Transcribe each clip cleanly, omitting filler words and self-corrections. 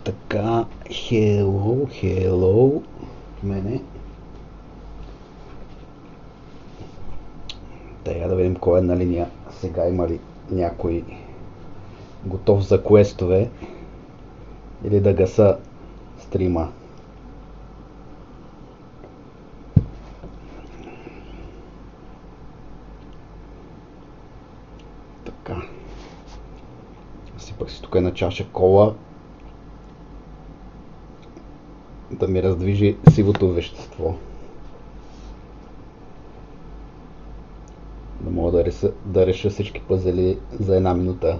Така, hello, мене. Тая да видим кой е на линия. Сега има ли някой готов за квестове или да гаса стрима. Така. Сипах си тук една чаша кола да ми раздвижи сивото вещество. Да мога да реша всички пъзели за една минута.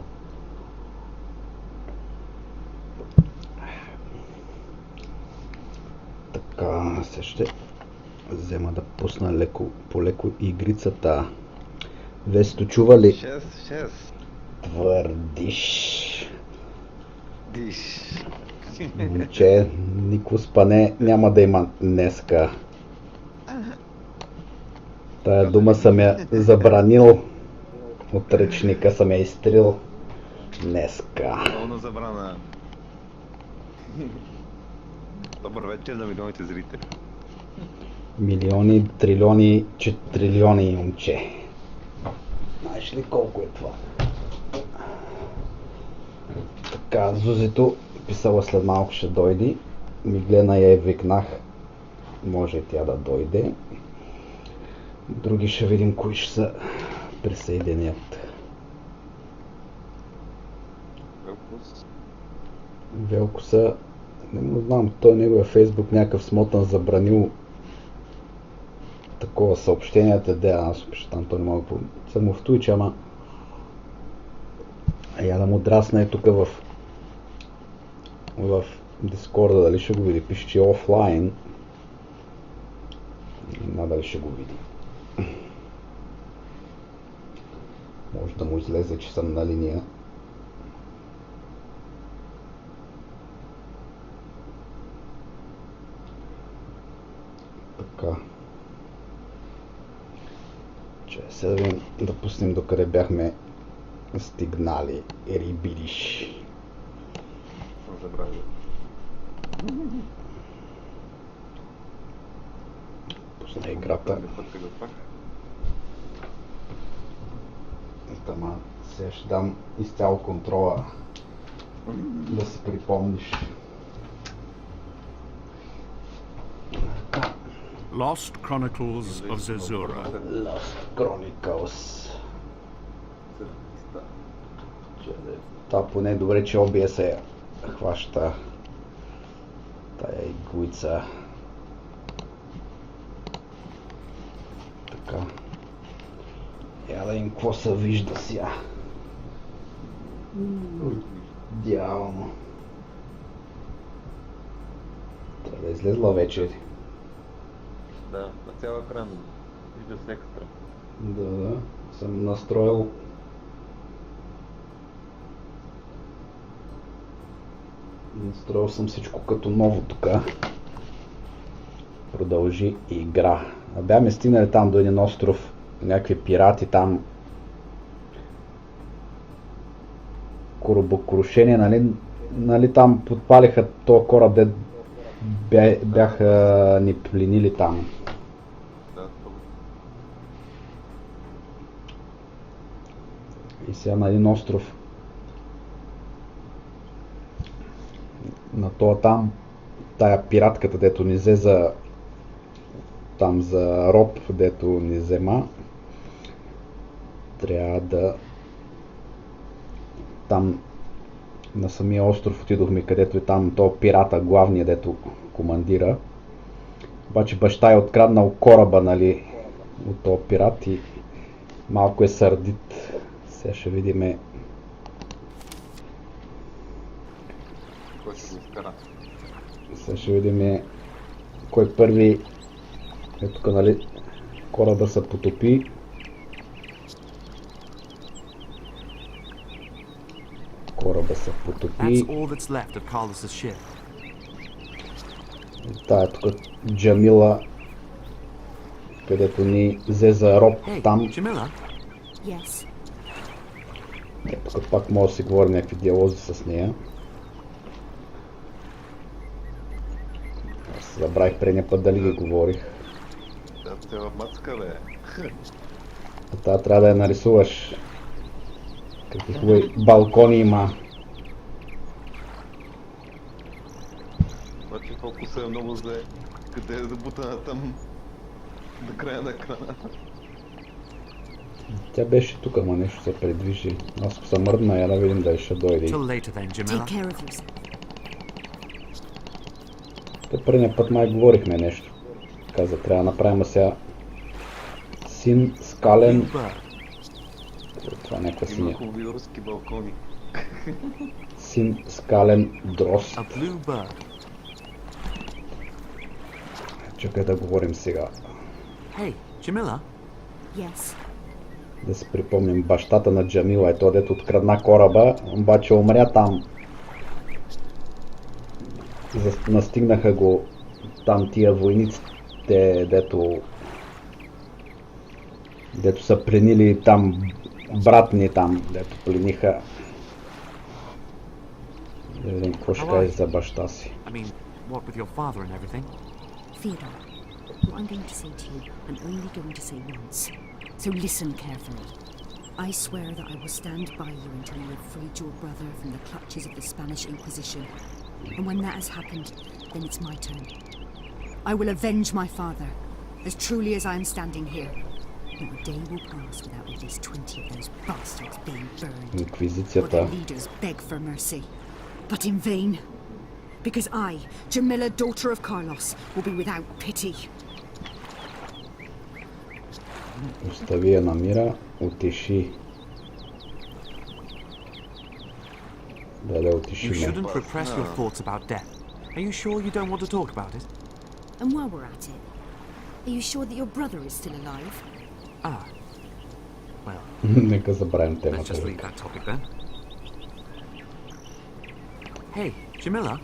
Така, сега ще взема да пусна по-леко игрицата. Весто, чува ли? 6. Твърдиш. Диш. Момче, никво спане няма да има днеска. Тая дума съм я забранил. От речника съм я изтрил. Днеска. Пълна забрана. Добър вечер на милионите зрители. Милиони, трилиони, четрилиони, момче. Знаеш ли колко е това? Така, Зузито писала след малко ще дойде. Миглена я викнах. Може тя да дойде. Други ще видим кои ще се присъединят. Велкоса, не му знам, той неговия фейсбук някакъв смотан забранил такова съобщенията, де аз съобщам, той не мога да съм му в Twitch, ама я да му драсна е тук в Дискорда, дали ще го види, пише, че е офлайн. Надали ще го види. Може да му излезе, че съм на линия. Така. Че сега да пуснем докъде бяхме стигнали. Рибидиш. Забравя. Пусна играта. Ама сега ще дам изцяло контрола да си припомниш. Lost Chronicles of Zerzura. Lost Chronicles. Това поне добре, че OBS я хваща тая иглица. Така. Я да им какво се вижда сега. Идеално. Трябва да излезла вече. Да, на цял екран. Вижда с екстра. Да, съм настроил. Настроил съм всичко като ново тук. Продължи игра. А бяхме стигнали там до един остров, някакви пирати там. Корабокрушение, нали там подпалиха този кораб, де бяха ни пленили там. Да, това. И сега на един остров. На това там, тая пиратката, дето ни взе за там за роб, дето ни взема, трябва да там на самия остров отидохме, където е там то пирата, главния, дето командира. Обаче баща е откраднал кораба, нали, от този пират и малко е сърдит. Сега ще видиме. Кой ще го изкара? Сега ще видим кой първи. Ето тук, нали, кораба се потопи. Кораба се потопи. Тая тук Джамила, където ни взе за роб там. Ето тук пак може да си говорим някакви диалози с нея. Аз забравих предния път дали ги говорих. Да, сте в мацка, бе. А тая трябва да я нарисуваш. Какви хубави балкони има. Обаче фокуса е много зле. Къде е да бута там до края на екрана? Тя беше тук, ама нещо се предвижи. Аз се мръдна, я да видим дали ще дойде. Те предния път май говорихме нещо. Каза, трябва да направим сега син скален. Това е някаква синя. Има хубави руски балкони. Син скален дрозд. Чакай да говорим сега. Hey, Jamila? Yes. Да си припомним бащата на Джамила, е то дето открадна кораба, обаче умря там. Настигнаха го там тия войниците, дето са пленили там братни там, дето плениха. Да видим какво ще кажеш за баща си. Theodore, what I'm going to say to you, I'm only going to say once. So listen carefully. I swear that I will stand by you until you have freed your brother from the clutches of the Spanish Inquisition. And when that has happened, then it's my turn. I will avenge my father, as truly as I am standing here. Not a day will pass without at least 20 of those bastards being burned. Or Инквизицията. their leaders beg for mercy. But in vain. Because I, Jamila, daughter of Carlos, will be without pity. Остави я на мира, утеши. Да, утеши You ме. shouldn't repress your thoughts about death. Are you sure you don't want to talk about it? And while we're at it, are you sure that your brother is still alive? Ah. Well, Нека забравим let's темата. just leave that topic then. Hey, Jamila?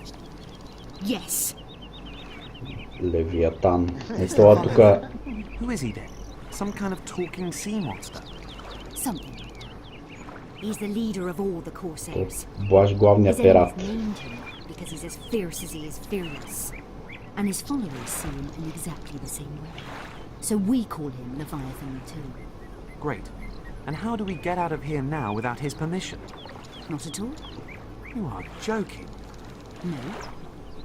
Yes. Левиатан. И това тука. Who is he then? Some kind of talking sea monster? Something like that. He's the leader of all the Corsairs. Блаж главния His пират. enemies named him because he's as fierce as he is fearless. And his followers see him in exactly the same way. So we call him Leviathan too. Great. And how do we get out of here now without his permission? Not at all? You are joking. No.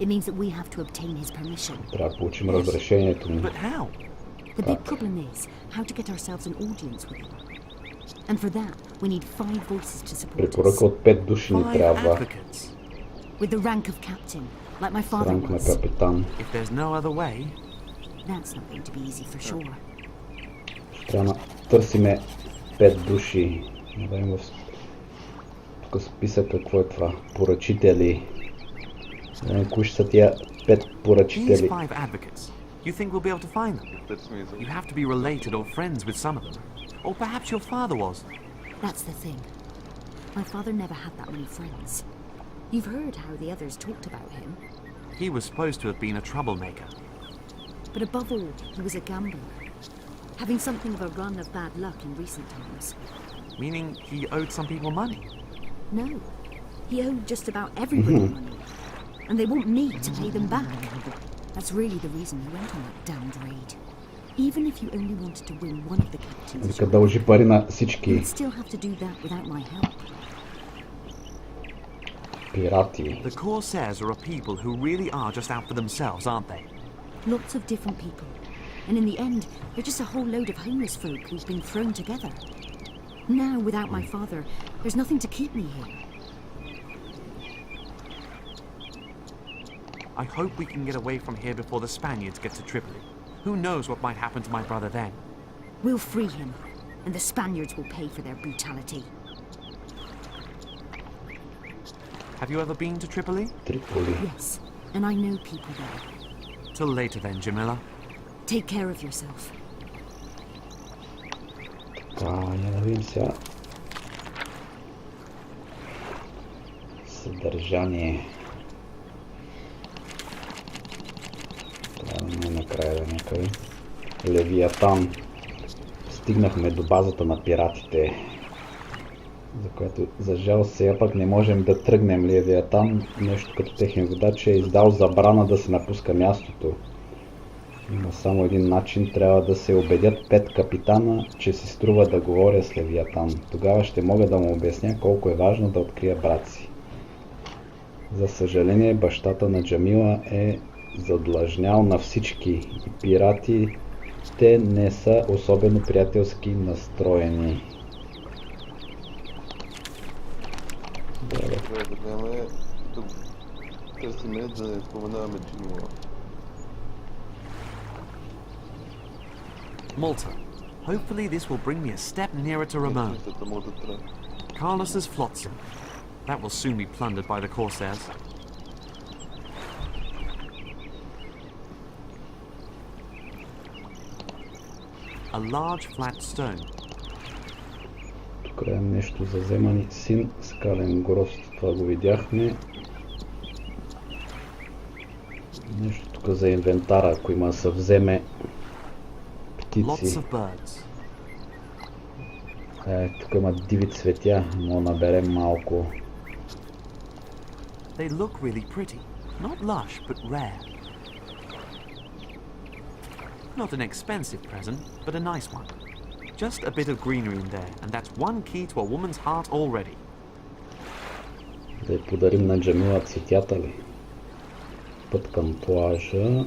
It means that we have to obtain his permission. Трябва да получим разрешението му. But how? The big problem is how to get ourselves an audience with him. And for that, we need 5 voices to support Препоръка us. от 5 души ни Five трябва. advocates. With the rank of captain, like my С father ранг на was. капитан. If there's no other way, That's not going to be easy for sure. Трябва да търсиме 5 души. Да има тук списък какво е това. Поръчители. Да видим кои ще са тия 5 these поръчители. 5 advocates, You think we'll be able to find them? Търси смисъл. You have to be related or friends with some of them. Or perhaps your father was. That's the thing. My father never had that many friends. You've heard how the others talked about him. He was supposed to have been a troublemaker. But above all, he was a gambler, having something of a run of bad luck in recent times. Meaning he owed some people money. No, he owed just about everybody money. And they want me to pay them back. That's really the reason he went on that damned raid. Even if you only wanted to win one of the captains, Вика дължи пари на всички you'd still have to do that without my help. пирати. The Corsairs are a people who really are just out for themselves, aren't they? Lots of different people. And in the end, they're just a whole load of homeless folk who've been thrown together. Now, without my father, there's nothing to keep me here. I hope we can get away from here before the Spaniards get to Tripoli. Who knows what might happen to my brother then? We'll free him, and the Spaniards will pay for their brutality. Have you ever been to Tripoli? Триполи. Yes, and I know people there. Till later then, Jamila. Take care of yourself. Я да видим сега. Съдържание. Трябва да е накрая да някъде. Левиатан. Стигнахме до базата на пиратите. За което за жал сега пък не можем да тръгнем. Левиатан, нещо като техен водач, е издал забрана да се напуска мястото. Има само един начин, трябва да се убедят 5 капитана, че си струва да говоря с Левиатан. Тогава ще мога да му обясня колко е важно да открия брат си. За съжаление, бащата на Джамила е задлъжнял на всички и пирати, те не са особено приятелски настроени. Добре, да гледаме. Тук търсиме да не споменаваме Джимила. Malta. Hopefully this will bring me a step nearer to Ramon. Carlos's flotsam. That will soon be plundered by the Corsairs. A large flat stone. Тук е нещо за вземане. Син, скален грозд. Това го видяхме. Нещо тук за инвентара, ако има да се вземе. Lots Птици. of birds. Тук има диви цветя, но наберем малко. They look really pretty. Not lush, but rare. Not an expensive present, but a nice one. Just a bit of greenery in there, and that's one key to a woman's heart already. Да й подарим на Джамила цветята ли? Път към плажа.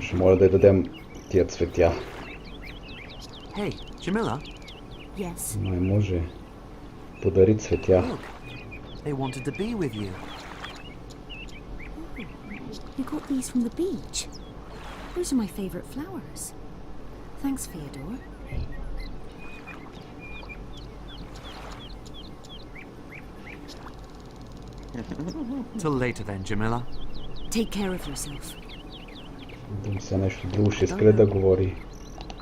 Ще моля да й дадем тия цветя. Hey, Jamila, Yes. Не може. Подари цветя. look. They wanted to be with you. You got these from the beach. Those are my favourite flowers. Thanks, Theodore. Till later then, Jamila. Take care of yourself. Дам се нещо друго, ще иска ли да говори?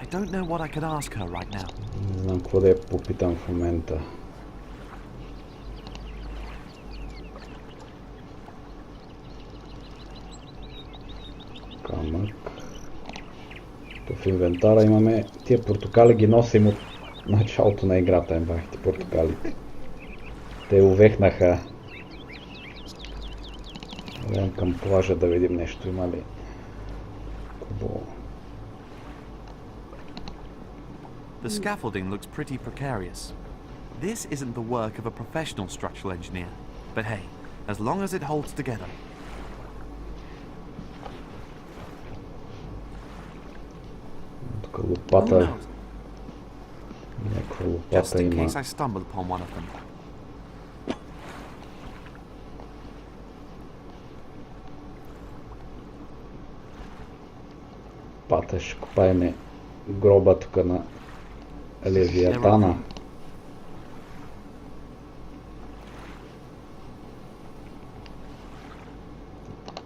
I don't know what I could ask her right now. Не знам какво да я попитам в момента. Камък. В инвентара имаме тия портокали, ги носим от началото на играта, им бахте портокалите. Те увехнаха. Гледам към плажа да видим нещо има ли. Хубаво. The scaffolding looks pretty precarious. This isn't the work of a professional structural engineer. But hey, as long as it holds together. Тук Who лопата. knows? Някаква Just лопата in има. case I stumble upon one of them. Пата ще копаеме гроба тук на Левиатана.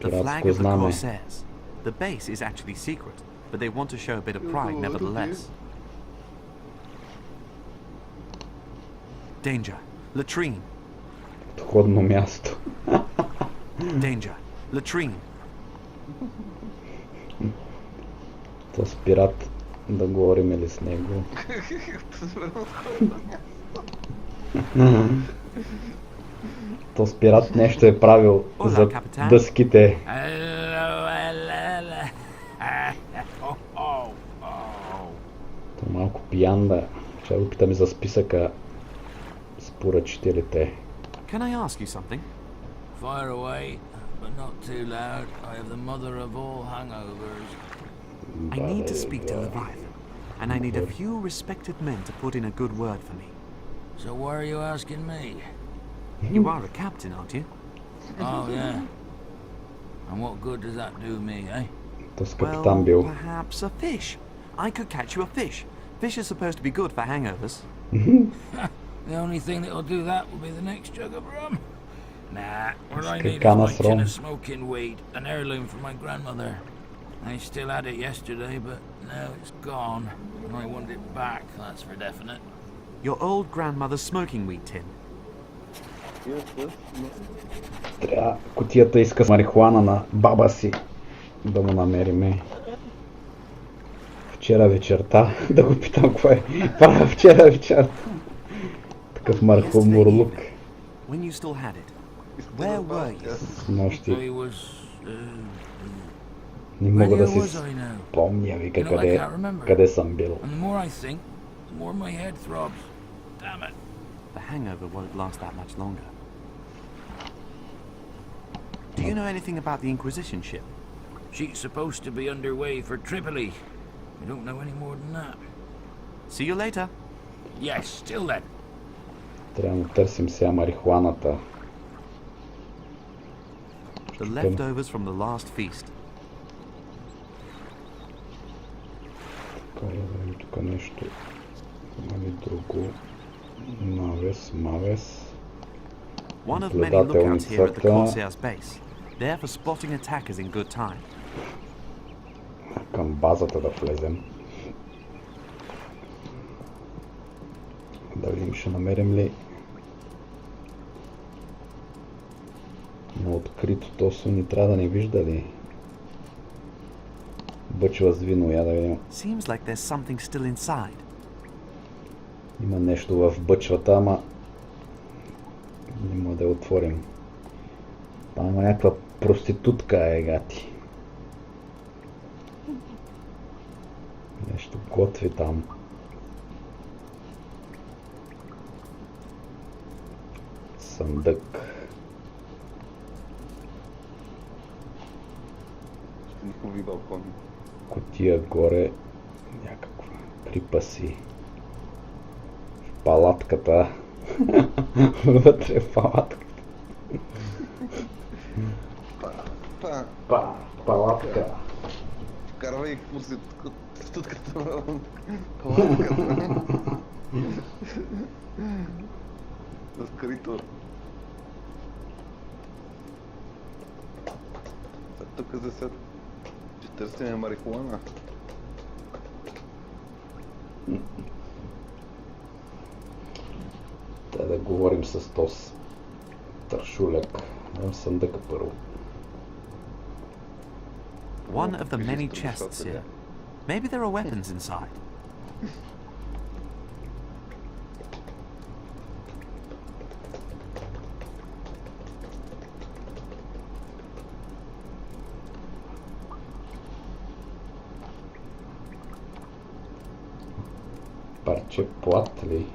The flag Пиратско of the знаме. Corsairs. The base is actually secret, but they want to show a bit of pride nevertheless. Danger. Latrine. Входно място. Danger. Latrine. То с пират да говорим ли с него? То с пират нещо е правил за дъските. То малко пиян да. Ще го питаме за списъка с поръчителите. Can I ask you something? Fire away, but not too loud. I have the mother of all hangovers. I need to speak to Leviathan, and I need a few respected men to put in a good word for me. So why are you asking me? You are a captain, aren't you? Oh, yeah. And what good does that do me, eh? То с капитан бил. Perhaps a fish. I could catch you a fish. Fish is supposed to be good for hangovers. The only thing that'll do that will be the next jug of rum. Nah, what I need is Cana my rum. tin of smoking weed, an heirloom from my grandmother. I still had it yesterday, but now it's gone. And I want it back, that's for definite. Your old grandmother's smoking weed tin. Трябва кутията иска с марихуана на баба си да му намериме. Вчера вечерта, да го питам какво е правил вчера вечерта. Такъв мурлук. When you still had it. Where were you? С нощи. I was... Не мога да where си was I now? спомня, вика, You know, I can't remember. къде съм бил. And the more I think, the more my head throbs. Damn it. The hangover won't last that much longer. Do you know anything about the Inquisition ship? She's supposed to be underway for Tripoli. I don't know any more than that. See you later. Yes, till then. Трябва да търсим сега марихуаната. The leftovers from the last feast. Така да видим тук нещо. Има ли друго? Мавес. One of many lookouts here at the Corsairs base. There for spotting attackers in good time. Към базата да влезем. Да видим, ще намерим ли на откритото са ни трябва да не вижда ли бъчва с вино, я да видим. Seems like there's something still inside. Има нещо в бъчвата, ама не мога да я отворим. Там има някаква проститутка, гати. Нещо готви там. Съндък. Хубави балкони. Кутия горе. Някаква припаси. В палатката. Вътре в палатката. Палатка. Вкарвай проститутката в палатката. Разкрито. Тук за сега ще търсим марихуана. Трябва да говорим с този тършуляк. Дам съндъка първо. One of the many chests here. Maybe there are weapons inside. Парче плат ли?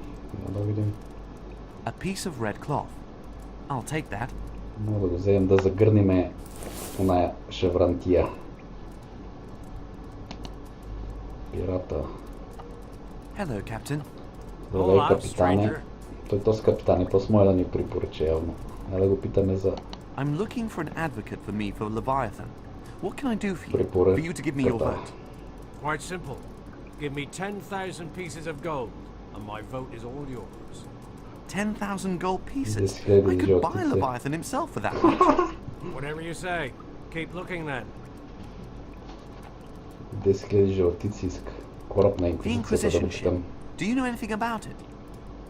Да видим. A piece of red cloth. I'll take that. Мога да го вземем да загърниме оная шеврантия. Пирата. Hello, Captain. Здравей, капитане. Той този капитан е по-смой да ни препоръча явно. Да го питаме за I'm looking for an advocate for me for Leviathan. What can I do for you? препоръката. For you to give me your vote? Quite simple. Give me 10,000 pieces of gold, and my vote is all yours. 10,000 gold pieces? This guy I is could buy justice. Leviathan himself for that much. Whatever you say. Keep looking then. 10 000 жълтици иска. Кораб на The инквизицията да Inquisition го ship. питам. Do you know anything about it?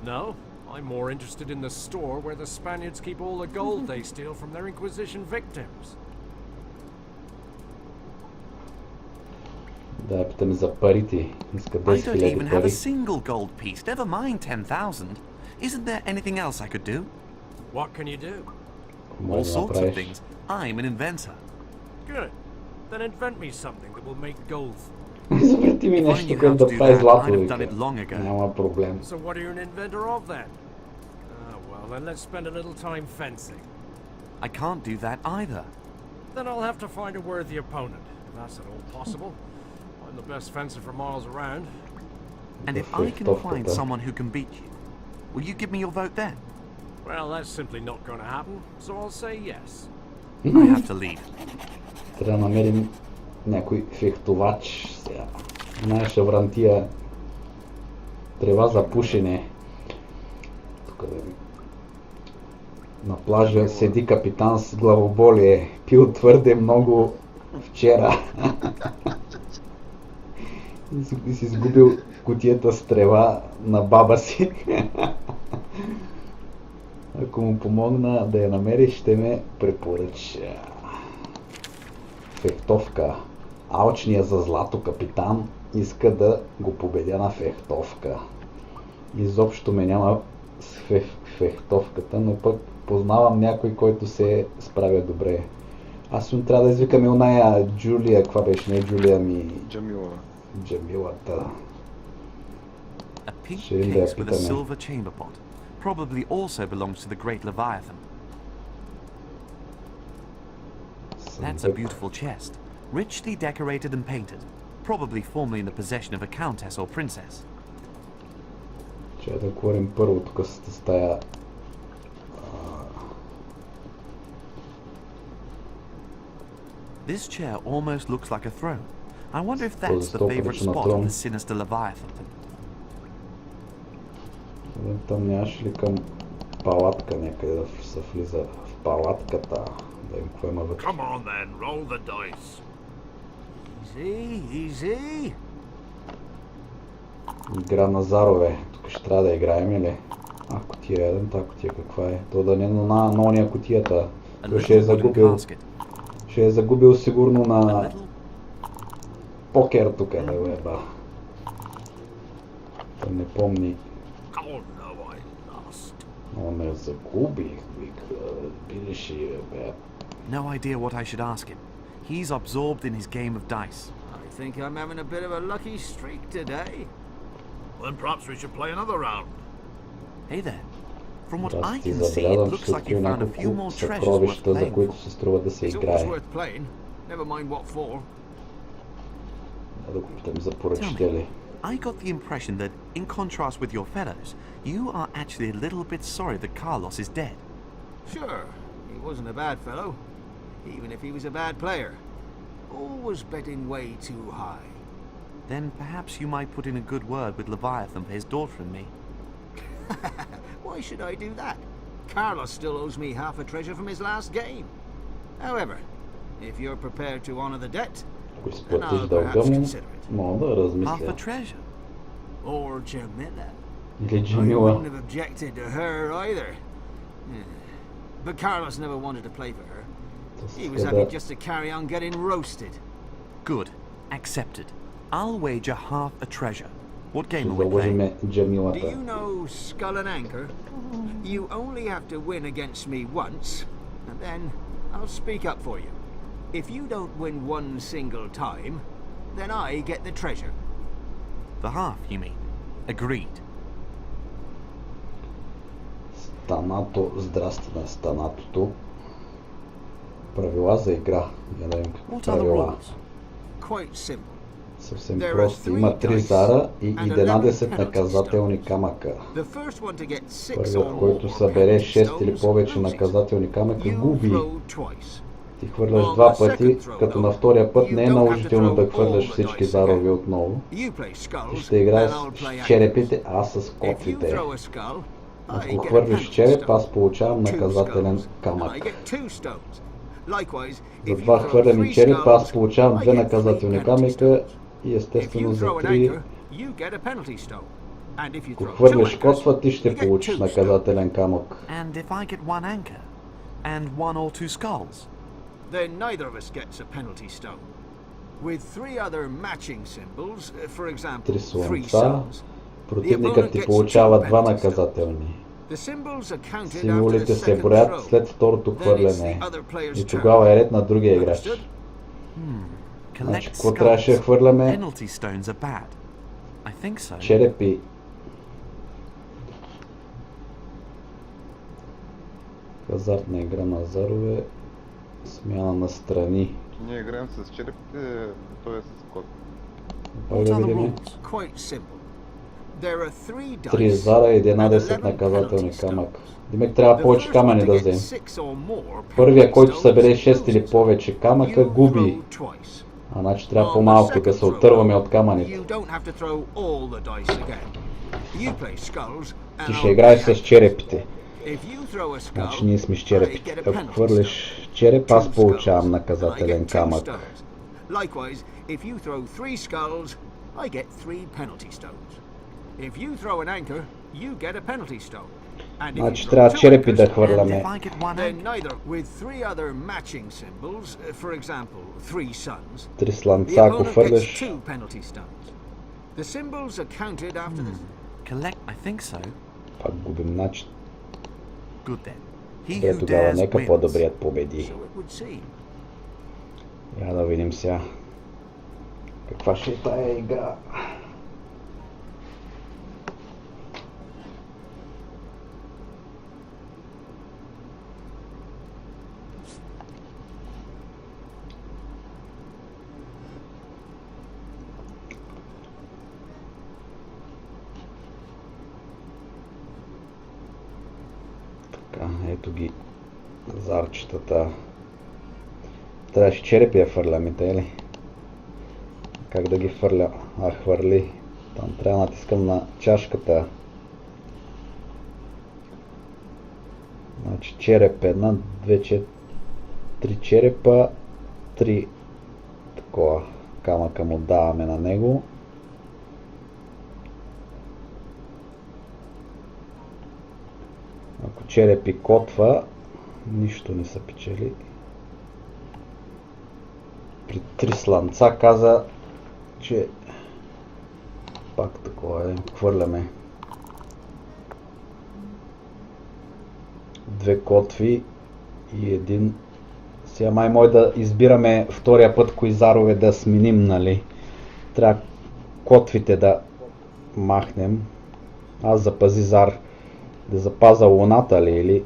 No, I'm more interested in the store where the Spaniards keep all the gold they steal from their Inquisition victims. Да, питаме за парите. Иска I 10 don't 000 even have a пари. single gold piece, never mind 10,000. Isn't there anything else I could do? What can you do? All Може да sorts of направиш. things. I'm an inventor. Good. Then invent me something that will make gold. Изобрети ми If I нещо, knew how което to да do прави that, злато. I'd have done вика. it long ago. Няма проблем. So what are you an inventor of then? Well then let's spend a little time fencing. I can't do that either. Then I'll have to find a worthy opponent, if that's at all possible. I'm the best fencer for miles around. And Да if I can фехтовката. find someone who can beat you, will you give me your vote then? Well, that's simply not going to happen, so I'll say yes. I have to leave. Трябва да намерим някой фехтовач. Сега. Знаеш, Аврантия. Трева за пушене. Тук да видим. На плажа седи капитан с главоболие. Пил твърде много вчера. И си изгубил кутията с трева на баба си. Ако му помогна да я намери, ще ме препоръча. Фехтовка. Алчният за злато капитан иска да го победя на фехтовка. Изобщо ме няма с фехтовката, но пък познавам някой, който се справя добре. Аз им трябва да извикаме оная Джулия, каква беше, не Джулия ми... Джамила. Джамилата. A pink Ще видим да я case with a питаме. silver chamber pot. Probably also belongs to the Great Leviathan. That's a beautiful chest, richly decorated and painted. Probably formerly in the possession of a countess or princess. Ще да говорим първо тук с тая... This chair almost looks like a throne. I wonder if that's the стол favorite прилича на spot трон. of the sinister Leviathan. Там нямаше ли към палатка някъде да се влиза в палатката, да им какво има вътре. Come on then, roll the dice. Easy, easy. Игра на зарове. Тук ще трябва да играем или? А, кутия еден, та кутия каква е? То да не на ония кутията. A Той ще е little wooden загубил. casket. Ще е загубил сигурно A на little покер тук, да го еба. Той не помни. Oh no, I lost. Но не загубих, вика. Бидеш и бе. No idea what I should ask him. He's absorbed in his game of dice. I think I'm having a bit of a lucky streak today. Then perhaps we should play another round. Hey there. From what Аз I ти can see, it забелязам, looks че like you открил found a few няколко more treasures worth съкровища, за playing които for. се струва да се It's always играе. worth playing. Never mind what for. Да го питам за Tell поръчители. me, I got the impression that, in contrast with your fellows, you are actually a little bit sorry that Carlos is dead. Sure, he wasn't a bad fellow, even if he was a bad player. Always betting way too high. Then perhaps you might put in a good word with Leviathan for his daughter and me. Why should I do that? Carlos still owes me half a treasure from his last game. However, if you're prepared to honor the debt, Ако then изплатиш I'll дълга perhaps му, consider it. мога да Half a размисля. treasure. Or Jamila. Или I Джамила. wouldn't have objected to her either. Yeah. But Carlos never wanted to play for her. He was happy just to carry on getting roasted. Good. Accepted. I'll wager half a treasure. What Ще game are we playing? заложиме Do Джамилата. you know Skull and Anchor? You only have to win against me once, and then I'll speak up for you. If you don't win one single time, then I get the treasure. The half, you mean? Agreed. Станато, здрасти на станатото. Правила за игра. Я да видим какви What are the правила. rules? Quite simple. Съвсем There are просто. Има 3 3 зара и dice and 11 11 наказателни камъка. The first one to get 6 or Първият, more който събере 6 или stones повече loses. наказателни камъка, You губи. throw twice. Ти хвърляш два пъти, като на втория път не е наложително да хвърляш всички зарови отново. You play skulls, Ще играеш and I'll play с anchor. черепите, а аз с If you котвите. throw a skull, I Ако get a хвърлиш penalty череп, stone. аз получавам Two наказателен skulls, and I камък. get 2 stones. Likewise, За if you два throw хвърлени 3 черепа аз skulls, получавам I две get 3 наказателни penalty камъка stones. и If естествено you за throw an 3. anchor, you get a penalty stone. And if you Ако throw 2 хвърлиш anchors, котва, ти you ще get получиш 2 наказателен stones. камък. And if I get one anchor? And one or two skulls? Then neither of us gets a penalty stone. With 3 other matching symbols, for example, Три 3 слънца. suns, the Противникът opponent ти gets получава 2 два penalty stones. наказателни. The symbols are counted after the Символите се second броят throw. след второто Then it's хвърляне. the other player's И turn. тогава е ред на другия играч. Understood? Значи, Collect какво трябваше да skulls. хвърляме? Penalty stones are bad. I think so. Черепи. Хазартна игра на зарове. Смяна на страни. Ние играем с черепите, той е с код. Пак What да are the видим. rules? Quite simple. There are 3 dice. 3 зара и and 11 11 наказателни penalty камък. stones. Демек трябва The повече first камъни one да to get вземем. 6 or more Първия, penalty който събере stones 6 или loses. повече камъка, You губи. throw twice. А значи трябва On по-малко the да second се throw, отърваме though, от камъните. You don't have to throw all the dice again. You play skulls and Ти I'll ще играеш play с anchors. черепите. If you throw a skull, Значи ние сме с I черепите. get a Ако penalty хвърлиш stone. череп, аз 2 получавам skulls, and I наказателен get 2 камък. stones. Likewise, if you throw 3 skulls, I get 3 penalty stones. If you throw an anchor, you get a penalty stone. And if you Значи throw трябва 2 черепи да anchors, And хвърляме. if I get one then anchor? neither. With 3 other matching symbols, for example, 3 suns, 3 the слънца, ако opponent gets хвърляш. 2 penalty stones. The symbols are counted after the... Collect, I think so. Пак губим. Значи, Good then. He добре, who тогава dares нека wins. по-добрият победи. So it would seem. Я да видим сега. Каква ще е тая игра? Така, ето ги зарчетата. Трябваше черепи да хвърляме, те ли? Как да ги хвърля? Хвърли. Там трябва да натискам на чашката. Значи череп, 1, 2, 3 черепа, 3 такова камъка му даваме на него. Ако черепи котва, нищо не са печели. При 3 слънца каза, че пак такова е, хвърляме 2 котви и 1. Сега май може да избираме втория път кои зарове да сменим, нали? Трябва котвите да махнем. Аз запази зар. Да запаза луната ли или...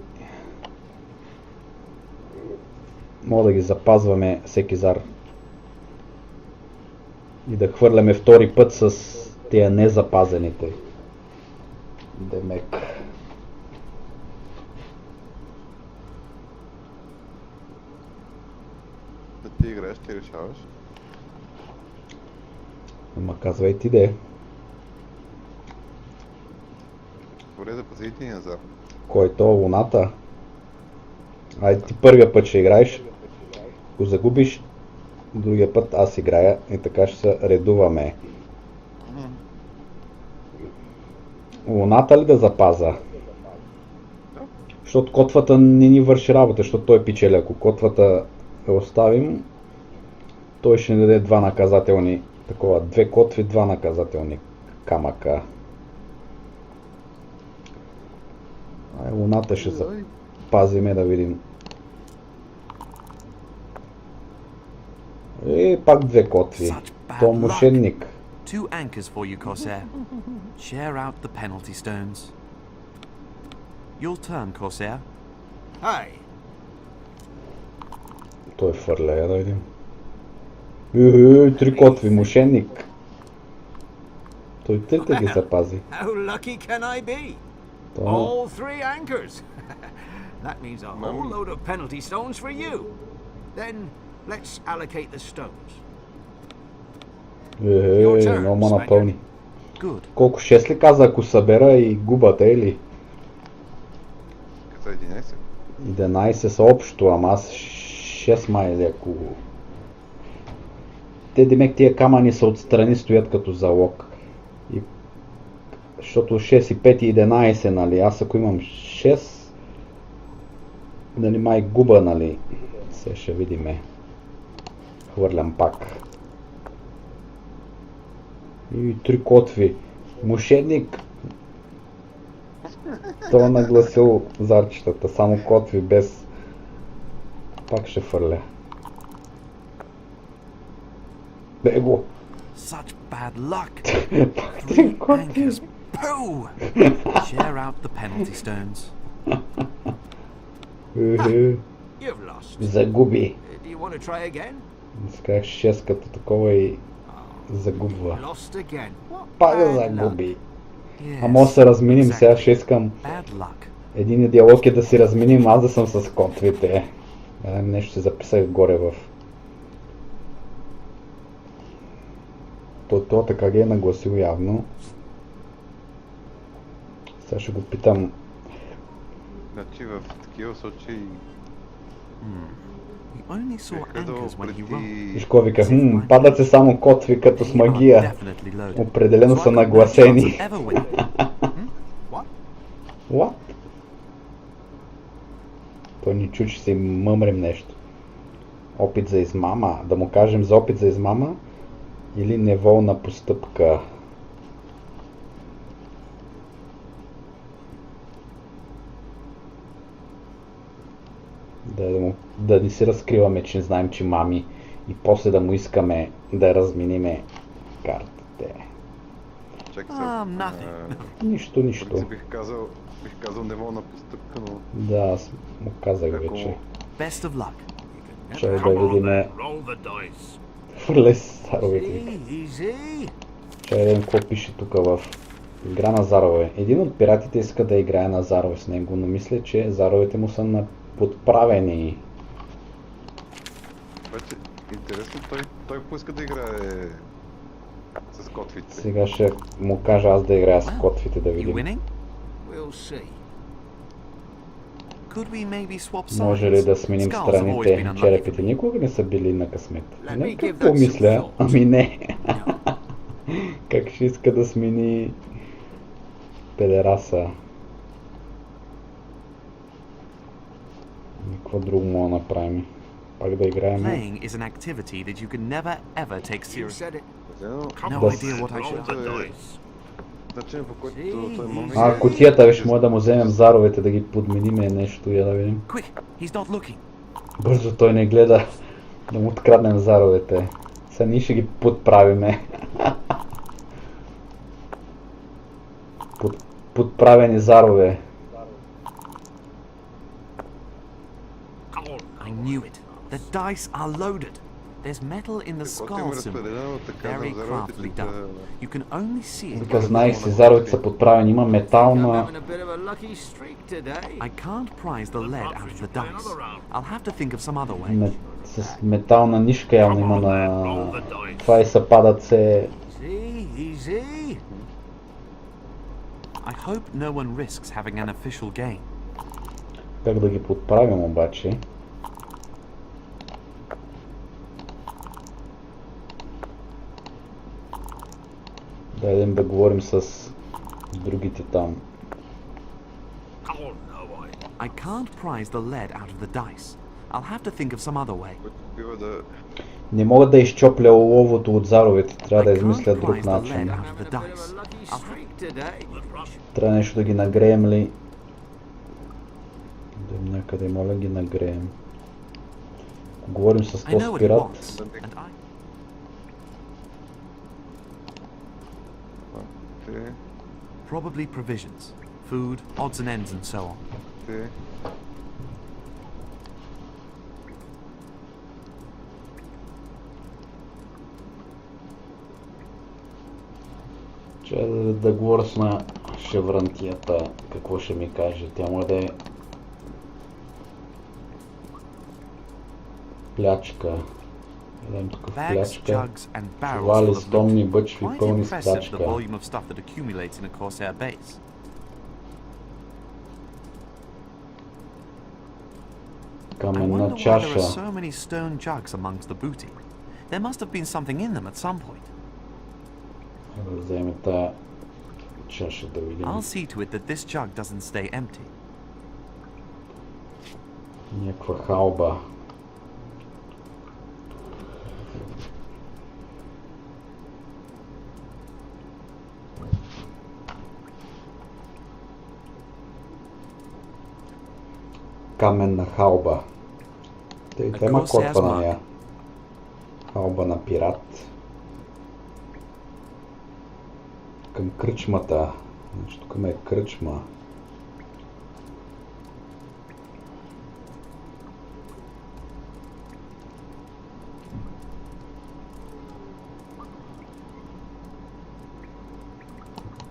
Мога да ги запазваме всеки зар. И да хвърляме втори път с тия незапазените. Демек. Да ти играеш, ти решаваш. Ама казвай ти де. Добре, запази и ти назад. Кой е то? Луната? Айде ти първия път ще играеш. Ако загубиш, другия път аз играя и така ще се редуваме. Луната ли да запаза? Защото котвата не ни върши работа, защото той печели. Ако котвата я оставим, той ще ни даде 2 наказателни, такова, 2 котви, 2 наказателни камъка. Луната ще запазиме да видим. И пак 2 котви. Such bad То luck. мошенник. 2 anchors for you, Corsair. Share out the penalty stones. Your turn, Corsair. Hi. Той фърля, я да видим. 3 котви, мошенник. Той трите ги запази. How lucky can I be? То... All 3 anchors. That means a whole load of penalty stones for you. Then let's allocate the stones. Много ма напълни. Good. Колко 6 ли каза, ако събера и губата, или? Каза 11. 11 са общо, ама аз 6 майли, ако... Те демек тия камъни са отстрани, стоят като залог. И... Защото 6 и 5 и 11, нали? Аз ако имам 6, нали май губа, нали? Сега ще видиме. Хвърлям пак. И 3 котви. Мошенник! Той нагласил зарчетата, само котви, без... Пак ще фърля. Бего! Such bad luck. Пак 3 Three котви! anchors. Pooh! Share out the penalty stones. You've lost. Загуби. Do you want to try again? Сках 6 като такова и загубва. Lost again. What Пак bad luck. загуби. Yes, А може да се разминим, сега exactly. ще искам Bad luck. един диалог е да си разминим, аз да съм с котвите. Нещо си записах горе в... То така ги е нагласил явно. Сега ще го питам. Значи в такива случаи He only saw бих казал anchors when he wrote. Виж ко вика, падат се само котви като с магия. Definitely loaded. Определено са So I've got no chance нагласени. of ever winning. What? What? Той ни чу, че си мъмрем нещо. Опит за измама. Да му кажем за опит за измама или неволна постъпка. Да не си разкриваме, че не знаем, че мами и после да му искаме да разминиме картите. чакай Nothing. Нищо, нищо. бих казал неволна постъпка, но Да, аз му казах ако вече. Best of luck. Чай да видиме. Roll the dice. Хвърля се заровете. Easy. Чай да видим какво пише тук в игра на зарове. Един от пиратите иска да играе на зарове с него, но мисля, че заровете му са подправени. вече интересно, той поиска да играе с котвите. Сега ще му кажа аз да играя с котвите да You видим. winning? We'll see. Could we maybe swap sides? Може ли да сменим Skulls have always been страните? unlucky Черепите for me. никога не са били на късмет. Let Не me give какво that some мисля? thought. Ами не. No. Как ще иска да смени педераса? Какво друго мога да направим? Пак да играем. Playing is an activity that you can never ever take You seriously. said it. No Да. idea what I should Roll do. the Начин по който той може... А, кутията, виж, може да му вземем заровете, да ги подмениме нещо, я да видим. Quick, he's not looking. Бързо той не гледа, да му откраднем заровете. Сега ние ще ги подправиме. Подправени зарове. I knew it. The dice are loaded. There's metal in the Каквото им skull symbol. разпределено така Very на заровете, craftily че done. You can only see it. Вика, знаех си, заровете са подправени, има метал I'm на... having a bit of a lucky streak today. I can't prize the lead out of the dice. I'll have to think of some other way. С метална нишка явно има на... Това и съпадат се... Easy, easy. I hope no one risks having an official game. Как да ги подправим обаче? Дайдем да говорим с другите там. I can't prize the lead out of the dice. I'll have to think of some other way. който бива да... Не мога да изчопля оловото от заровете, трябва да I измисля can't друг prize the lead начин. out of Having the a bit of dice. a lucky I'll streak today. Трябва нещо да ги нагреем ли? Да някъде, моля ги нагреем. Говорим с I know този what he пират. wants, and I... Те, Probably provisions, food, odds and ends, and so on. те... Че да говоря с на шеврантията, какво ще ми каже. Тя му да е плячка. Дадем тук Bags, плячка. jugs, and barrels Чували, full of стомни, loot. бъчви, Quite пълни с impressive, the плячка. volume of stuff that accumulates in a Corsair base. I Каменна wonder why there are чаша. so many stone jugs amongst the booty. There must have been something in them at some point. Да вземем тая чаша да видим. I'll see to it that this jug doesn't stay empty. Някаква халба. Каменна халба. Те има котва на нея. Халба на пират. Към кръчмата. Значи тук е кръчма.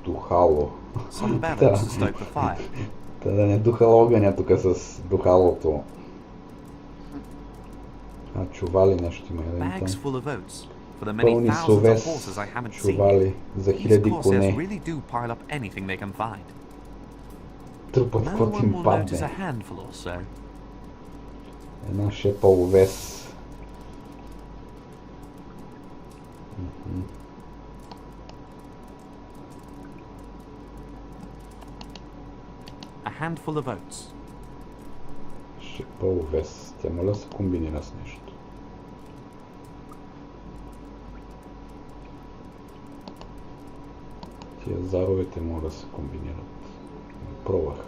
Духало. Some bellows to stoke the fire. Та да не духал огъня тук с духалото. Чували нещо има един Bags там. full of oats for the many Пълни thousands сове of с horses I haven't seen. чували за These хиляди corsairs коне. really do pile up anything they can find. Трупат No каквото one им will notice a падне. handful or so. Една шепа овес. A handful of oats. Шепа овес. Тя моля се комбинира с нещо. Тия заровете могат да се комбинират. Пробвах.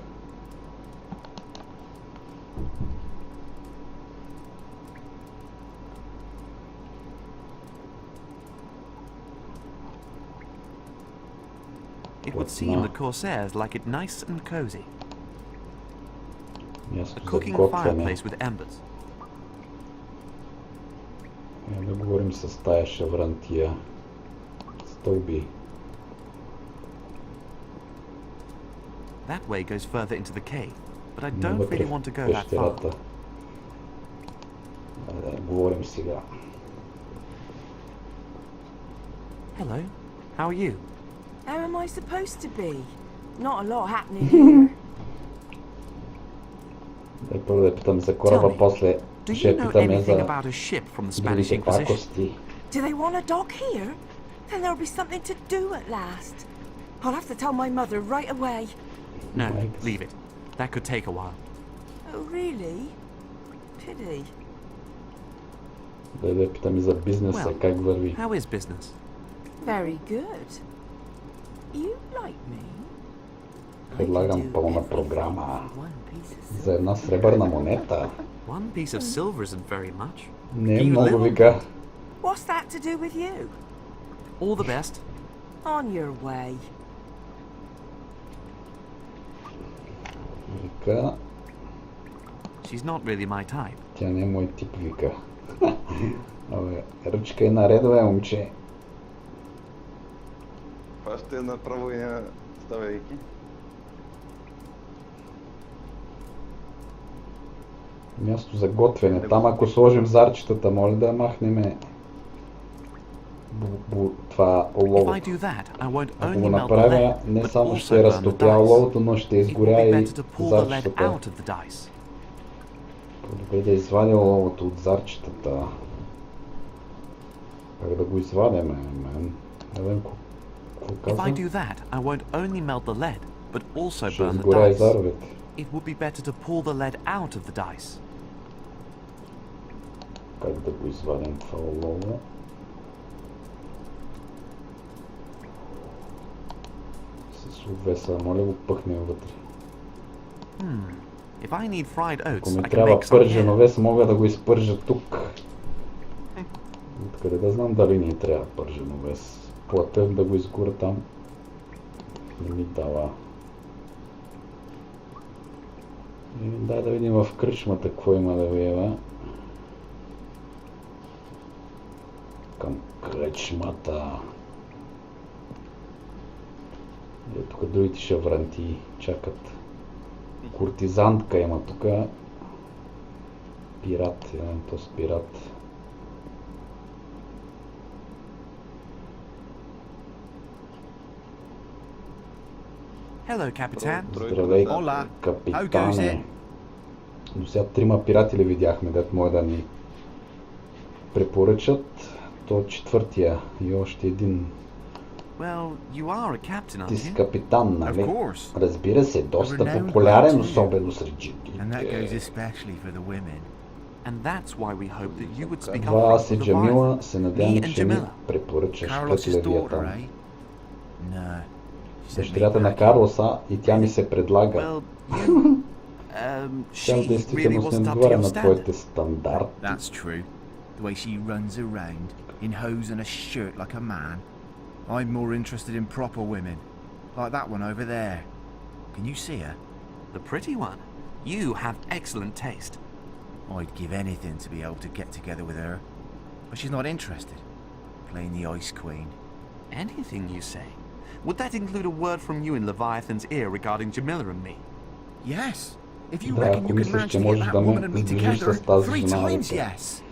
It would seem the corsairs like it nice and cozy. A Място за cooking готвене. fireplace with embers. Да говорим с тая шаврантия. Стълби. That way goes further into the cave, but I don't Навътре really в want to go that far. пещерата. Да говорим сега. Hello, how are you? How am I supposed to be? Not a lot happening here. Дай първо да питам за Tell кораба, me, после Do ще you know питаме anything за about a ship from the Spanish другите Inquisition? пакости. Do they want a dock here? Then there'll be something to do at last. I'll have to tell my mother right away. No, Yikes. leave it. That could take a while. Oh, really? Pity. Да питаме за бизнеса, Well, как върви. How is business? Very good. You like me? Предлагам пълна програма. За една сребърна монета. One piece of silver isn't very much. Не е You много, live on вика. What's that to do with you? All the best. On your way. Вика, She's not really my type. тя не е мой тип, вика. Абе, ръчка е наредове, момче. Това ще е направо и на ставайки. Място за готвене. Там ако сложим зарчетата, моля да махнеме това If олово. I do that, I won't Ако only го melt the направя, lead, не but само also ще burn the разтопя dice. оловото, но ще It would изгоря be и better to pull the lead зарчетата. out of the dice. По-добре да извадя оловото от зарчетата. Как да го извадяме, мен? Еленко, какво If I каза? do that, I won't only melt the lead, but also Ще burn the изгоря и dice. заровете. It would be better to pull the lead out of the dice. Как да го извадим това олово? С овеса, моля го пъхне вътре. If I need fried Ако oats, ми I can трябва make some пържен here. овес, мога да го изпържа тук. Откъде да знам дали ни трябва пържен овес. Платех да го изгоря там. Не ми дава. И дай да видим в кръчмата какво има да виева. Към кръчмата. И тук другите шавранти чакат. Куртизантка има тук. Пират, този пират. Hello, Capitan. Здравей, Hola. капитане. Но сега 3 пирати ли видяхме, дето може да ни препоръчат. То 4-тия и още един. Well, you are a captain, aren't Ти си you? капитан, нали? Of course. Разбира се, доста Renowned популярен, one, too. особено сред And that goes джингите. especially for the women. And that's why we hope that you would speak Това up аз и for the Джамила Leviathan. се Me надявам, and че ни Jamila. препоръчаш пред Carlos's daughter, Левиатан. eh? No. She sent me Дъщерята на back. Карлоса и тя ми се предлага. Well, you... Тя в she really действителност не wasn't up to отговаря your на standard. твоите стандарти. That's true. The way she runs around in hose and a shirt like a man. I'm more interested in proper women. Like that one over there. Can you see her? The pretty one. You have excellent taste. I'd give anything to be able to get together with her. But she's not interested. Playing the Ice Queen. Anything you say. Would that include a word from you in Leviathan's ear regarding Jamila and me? Yes. If you Да, reckon ако you can мислиш, manage че to get можеш that да ме woman and me сближиш together с тази 3 жена, times, бе, yes.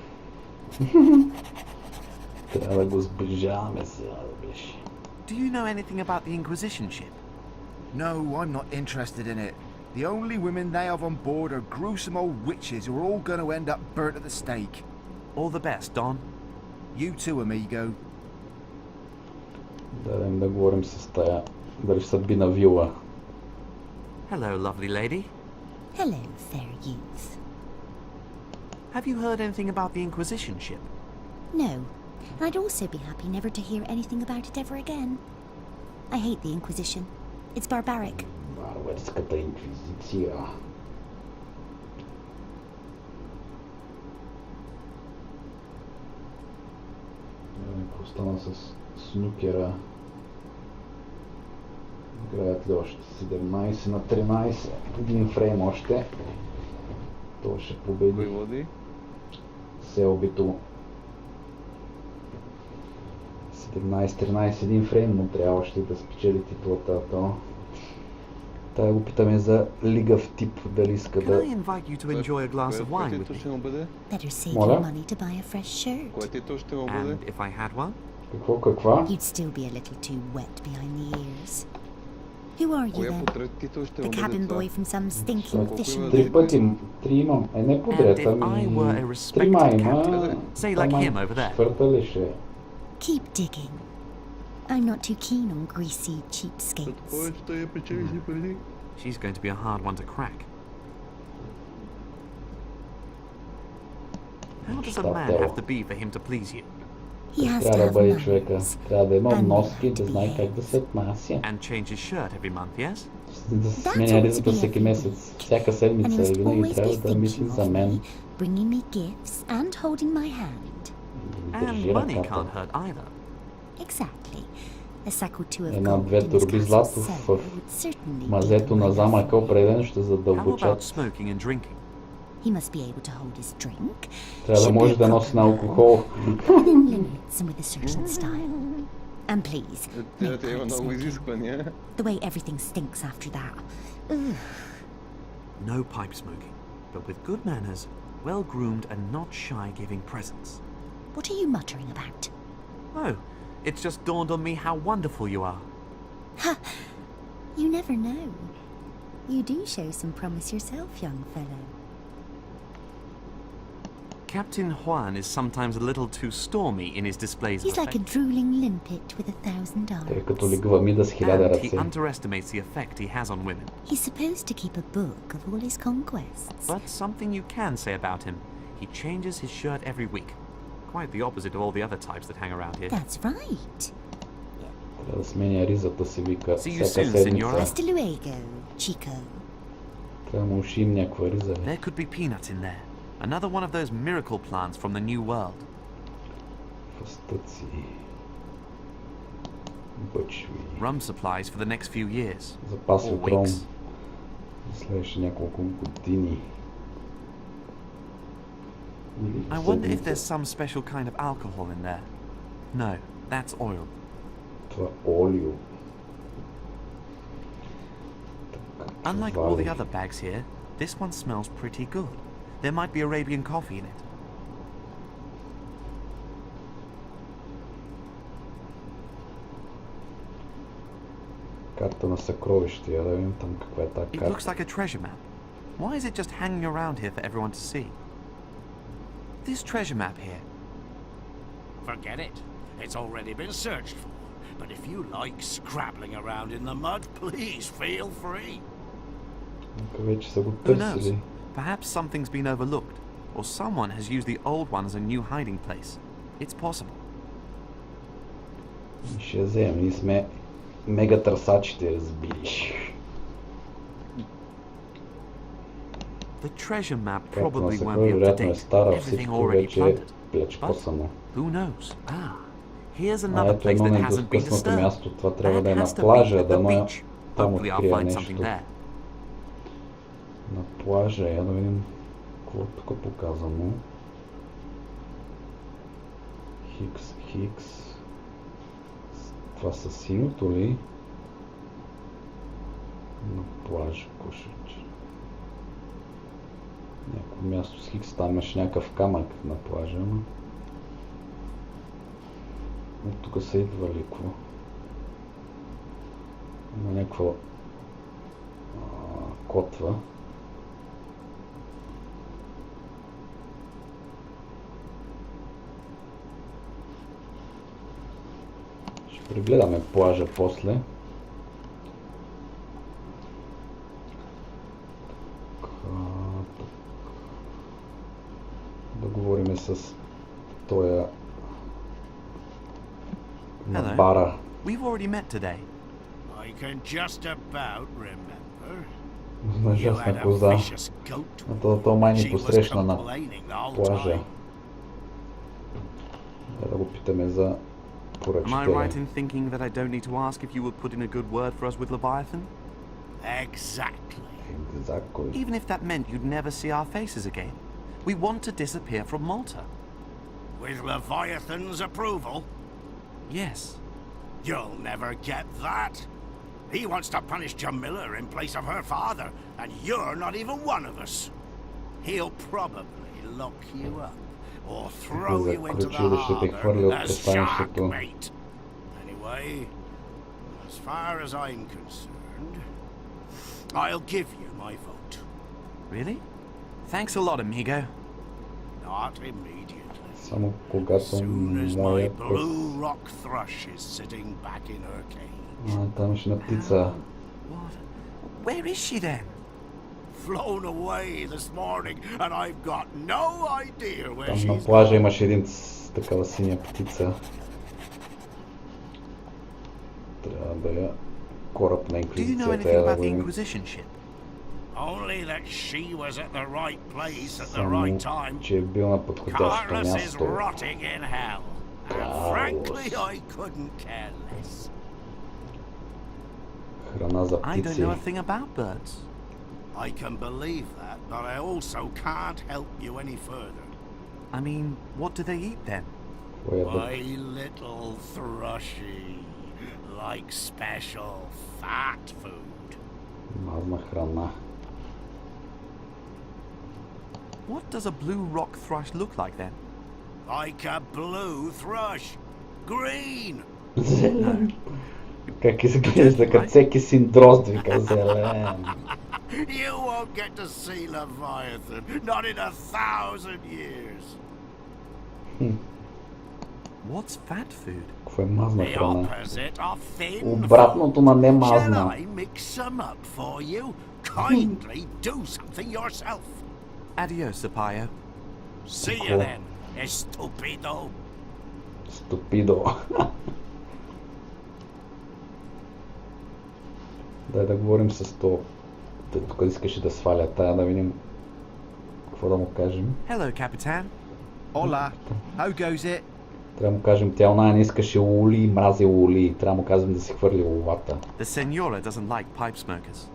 трябва да го сближаваме сега, да беше. Do you know anything about the Inquisition ship? No, I'm not interested in it. The only women they have on board are gruesome old witches who are all going to end up burnt at the stake. All the best, Don. You too, amigo. Дадем да говорим с тая съдбина вила. Hello, lovely lady. Hello, fair youth. Have you heard anything about the Inquisition ship? No, I'd also be happy never to hear anything about it ever again. I hate the Inquisition. It's barbaric. Варварската инквизиция. Какво стана с снукера? Играят ли още 17 на 13? Един фрейм още. Това ще Кой победи. води? Селбито. 17-13, един фрейм му трябва още да спечели титлата. Тая го питаме за лигав тип, дали иска Can да... I invite you to enjoy a glass of wine with титул ще me? му бъде? Better save Моля? your money to buy a fresh shirt. Кой титул ще му бъде? And if I had one? Каква? You'd still be a little too wet behind the ears. Who are you Коя then? подред титул ще The му бъде cabin това? boy from some stinking Колко fishing има? Три boat? пъти, 3 имам. Не подред, And if I were a трима respected има. captain, say like him over there. Четвърта ли ще е? Keep digging. I'm not too keen on greasy Като cheapskates. повечето я печели си пари. She's going to be a hard one to crack. How does a man have to be for him to please you? He has to Трябва да have бъде човека. manners. Трябва да има And носки, not да to знае be как да се отнася. And change his shirt every month, yes? Да се That's сменя ought to ризата be всеки every месец. week. Всяка And he седмица must и винаги always трябва be да мисли thinking за of мен. me, bringing me gifts and holding my hand. And Държи money ръката. can't hurt either. Exactly. A sack or two of Една-две gold in his торби castle злато cellar в would certainly мазето be на enough. замъка определено ще How about задълбочат. smoking and drinking? He must be able to hold his drink. Трябва да should може be да a носи на proper man, алкохол. within limits and with a certain style. And please, no Тя има pipe много smoking. изисквания. The way everything stinks after that. Ugh. No pipe smoking, but with good manners, well-groomed and not shy giving presents. What are you muttering about? Oh, it's just dawned on me how wonderful you are. You never know. You do show some promise yourself, young fellow. Captain Juan is sometimes a little too stormy in his displays of He's like a affection, drooling limpet with 1,000 Той е arms. като лигвамида с 1000 and he ръце. underestimates the effect he has on women. He's supposed to keep a book of all his conquests. But something you can say about him, he changes his shirt every week. Quite the opposite of all the other types that hang around here. That's right. Трябва да сменя ризата си, вика, See you всяка soon, седмица. senora. Hasta luego, Chico. Трябва да му ушим някаква риза. There could be peanuts in there. Another one of those miracle plants from the New World. Фъстъци. Бъчви. Rum supplies for the next few years. Запас Or от ром. weeks. За следващите няколко години. Или I wonder if седмица. there's some special kind of alcohol in there. No, that's oil. Това олио. Unlike all the Вали. other bags here, this one smells pretty good. There might be Arabian coffee in it. Карта на съкровище. Я да видим там каква е тази It карта. looks like a treasure map. Why is it just hanging around here for everyone to see? This treasure map here. Forget it. It's already been searched for. But if you like scrabbling around in the mud, please feel free. Вече са го Who knows? търсили. Perhaps something's been overlooked, or someone has used the old one as a new hiding place. It's possible. Ще я вземем. Ние сме мега търсачите, разбираш. The treasure map Както probably се won't ходи, be up to вероятно е date. стара, Everything всичко already вече е plundered. плячкосано. Who knows? Here's А another ето place едно that hasn't been недоскъснато disturbed. място. Това трябва да е That на has to be плажа, at да the но beach. там Hopefully I'll открия find нещо. something there. На плажа, я да видим какво тук е показано. Хикс. Това са синьото ли? На плажа, кошече. Някакво място с Хикс, там имаш някакъв камък на плажа, но... Тук са идвали, какво? Има някаква котва. Ще прегледаме плажа после. Да говорим с тоя на Hello. бара. We've already met today. I can just about remember. Нажасна коза. А то май ни посрещна на плажа. Да го питаме за Am I right поръчителя. in thinking that I don't need to ask if you would put in a good word for us with Leviathan? Exactly. Exactly. Even if that meant you'd never see our faces again. We want to disappear from Malta. With Leviathan's approval, Yes. you'll never get that. He wants to punish Jamila in place of her father, and you're not even one of us. He'll probably lock you up or throw you into the harbor as shark bait. Anyway, as far as I'm concerned, I'll give you my vote. Really? Thanks a lot, amigo. Not immediately. Само когато Soon as my моя път... blue rock thrush is sitting back in her cage. Там имаше една птица. What? Where is she then? Flown away this morning, and I've got no idea where Там на she's плажа имаше един такава синя птица. Трябва да я кораб на Do you know инквизицията anything е да about го the видим. Inquisition ship? Only that she was at the right place at the Само, right time. че е бил на подходящото Carlos is място. rotting in hell, and frankly, I couldn't care less. Храна за I don't птици. know a thing about birds. I can believe that, but I also can't help you any further. I mean, what do they eat then? Какво ядат? My little thrushy, like special fat food. Мазна храна. What does a blue rock thrush look like then? Like a blue thrush. Green. Зелен. Как изглежда, като всеки син дрозд, вика зелен. You won't get to see Leviathan, not in 1,000 years. What's fat food? Какво е мазна The храна? opposite of thin Обратното на не food. Shall мазна. I mix some up for you? Kindly do something yourself. Adios, Sapaio. See you then, estúpido. Ступидо. Дай да говорим с то. Тук искаше да сваля тая, да видим какво да му кажем. Hello, Capitan. Hola, how goes it? Трябва да му кажем, тя оная не искаше ули, мрази ули. Трябва да му кажем да си хвърли уловата. The Senora doesn't like pipe smokers.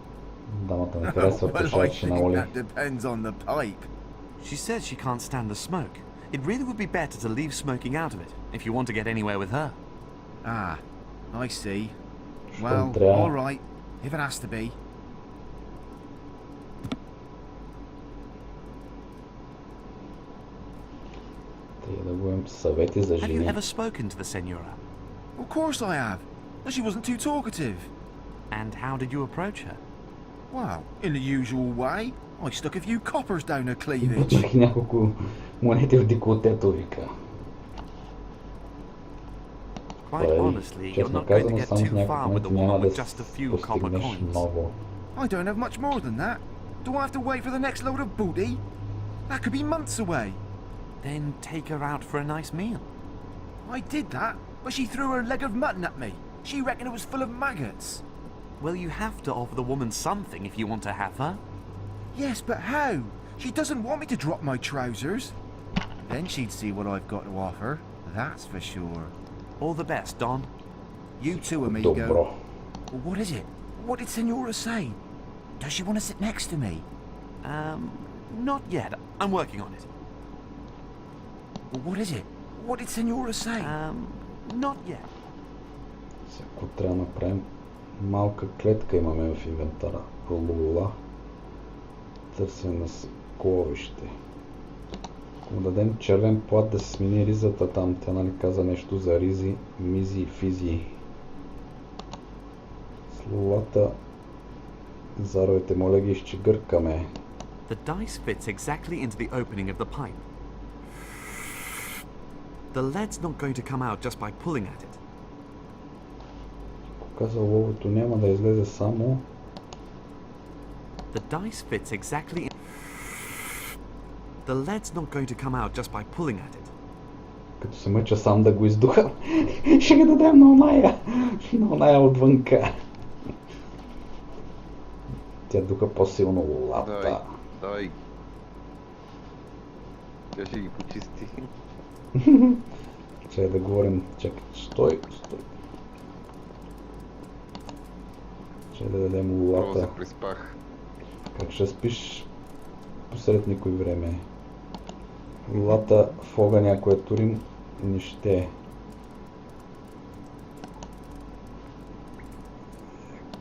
Дамата не харесва Well, I пушачи на think ули. that depends on the pipe. She says she can't stand the smoke. It really would be better to leave smoking out of it if you want to get anywhere with her. Ah, I see. Щом Well, трябва. all right, if it has to be. Трябва да говорим съвети за Have you жени. ever spoken to the Senora? Of course I have. But she wasn't too talkative. And how did you approach her? Well, in the usual way. I stuck a few coppers down her cleavage. Бутнах няколко монети в деколтето, вика. Quite honestly, you're Честно not going to казано, get само с too far with няколко a монети няма woman да with just a few copper постигнеш coins. много. I don't have much more than that. Do I have to wait for the next load of booty? That could be months away. Then take her out for a nice meal. I did that, but she threw her leg of mutton at me. She reckoned it was full of maggots. Well, you have to offer the woman something if you want to have her. Yes, but how? She doesn't want me to drop my trousers. Then she'd see what I've got to offer, that's for sure. All the best, Don. You too, amigo. Добро. Well, what is it? What did Senora say? Does she want to sit next to me? Not yet. I'm working on it. Well, what is it? What did Senora say? Not yet. Сега трябва да направим малка клетка имаме в инвентара. Лула. Търсим на скловище. Ако му дадем червен плат да се смени ризата там, тя нали каза нещо за ризи, мизи и физи. С лулата заровете, моля ги изчегъркаме. The dice fits exactly into the opening of the pipe. The lead's not going to come out just by pulling at it. Ако каза ловото няма да излезе само... The dice fits exactly in... The lead's not going to come out just by pulling at it. Като се мъча сам да го издуха, ще ги дадем на оная отвънка. Тя духа по-силно лулата. Давай. Тя ще ги почисти. Чакай да говорим. Чакай, стой. Чакай да дадем Право лулата. се приспах. Как ще спиш посред никой време? Лулата в огъня, ако я турим, не ще.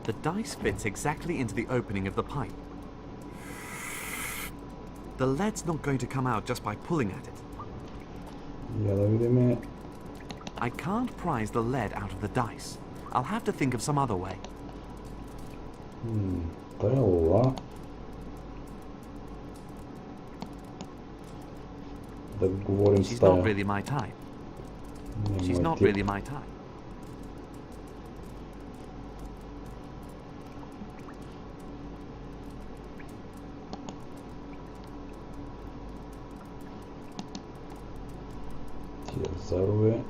The dice fits exactly into the opening of the pipe. The lead's not going to come out just by pulling at it. Я да видим. I can't prise the lead out of the dice. I'll have to think of some other way. Тая лула. Да говорим с She's тая. not really my type. Не, She's мой not тип. really my type. Тия зарове.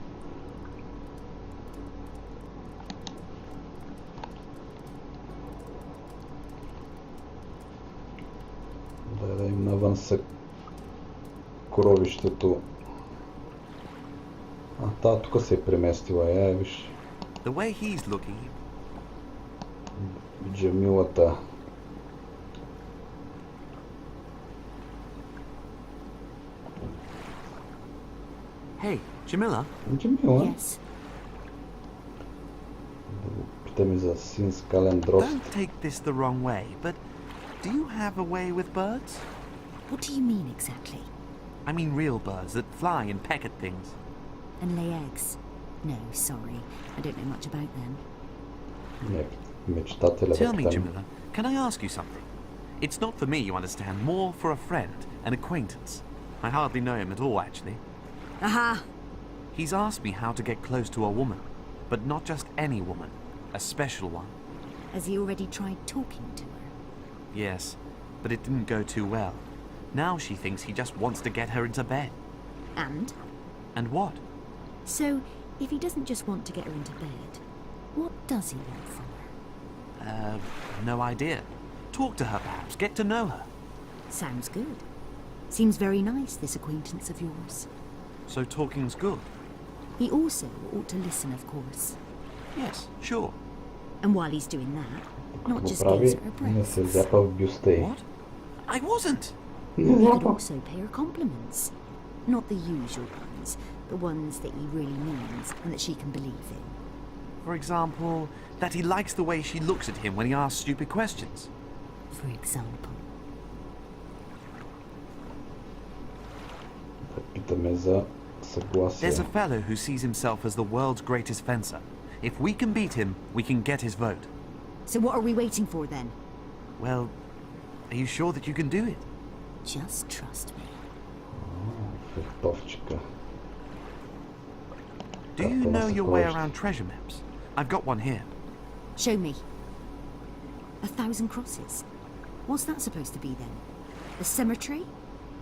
Да им навън са коровището. Та тук се е преместила, виж. The way he's looking, Джамилата. Hey, Jamila? Джамила? Yes. Да го питаме за син скален дрозд. Don't take this the wrong way, but do you have a way with birds? What do you mean exactly? I mean real birds that fly and peck at things. And lay eggs? No, sorry. I don't know much about them. Не, мечтателя Tell me, да Jamila, can I ask you something? It's not for me, you understand, more for a friend, an acquaintance. I hardly know him at all, actually. Aha! He's asked me how to get close to a woman, but not just any woman, a special one. Has he already tried talking to her? Yes, but it didn't go too well. Now she thinks he just wants to get her into bed. And? And what? So, if he doesn't just want to get her into bed, what does he want from her? No idea. Talk to her perhaps, get to know her. Sounds good. Seems very nice, this acquaintance of yours. So talking's good? He also ought to listen, of course. Yes, sure. And while he's doing that, not го just gaze прави, at her не се breasts. зяпа в бюста й. What? I wasn't! Не He could зяпа. also pay her compliments. Not the usual ones, the ones that he really means and that she can believe in. For example, that he likes the way she looks at him when he asks stupid questions. For example. Да питаме за съгласие. There's a fellow who sees himself as the world's greatest fencer. If we can beat him, we can get his vote. So what are we waiting for then? Well, Are you sure that you can do it? Just trust me. Фехтовчика. Do you know your way around treasure maps? I've got one here. Show me. 1,000 crosses. What's that supposed to be then? The cemetery?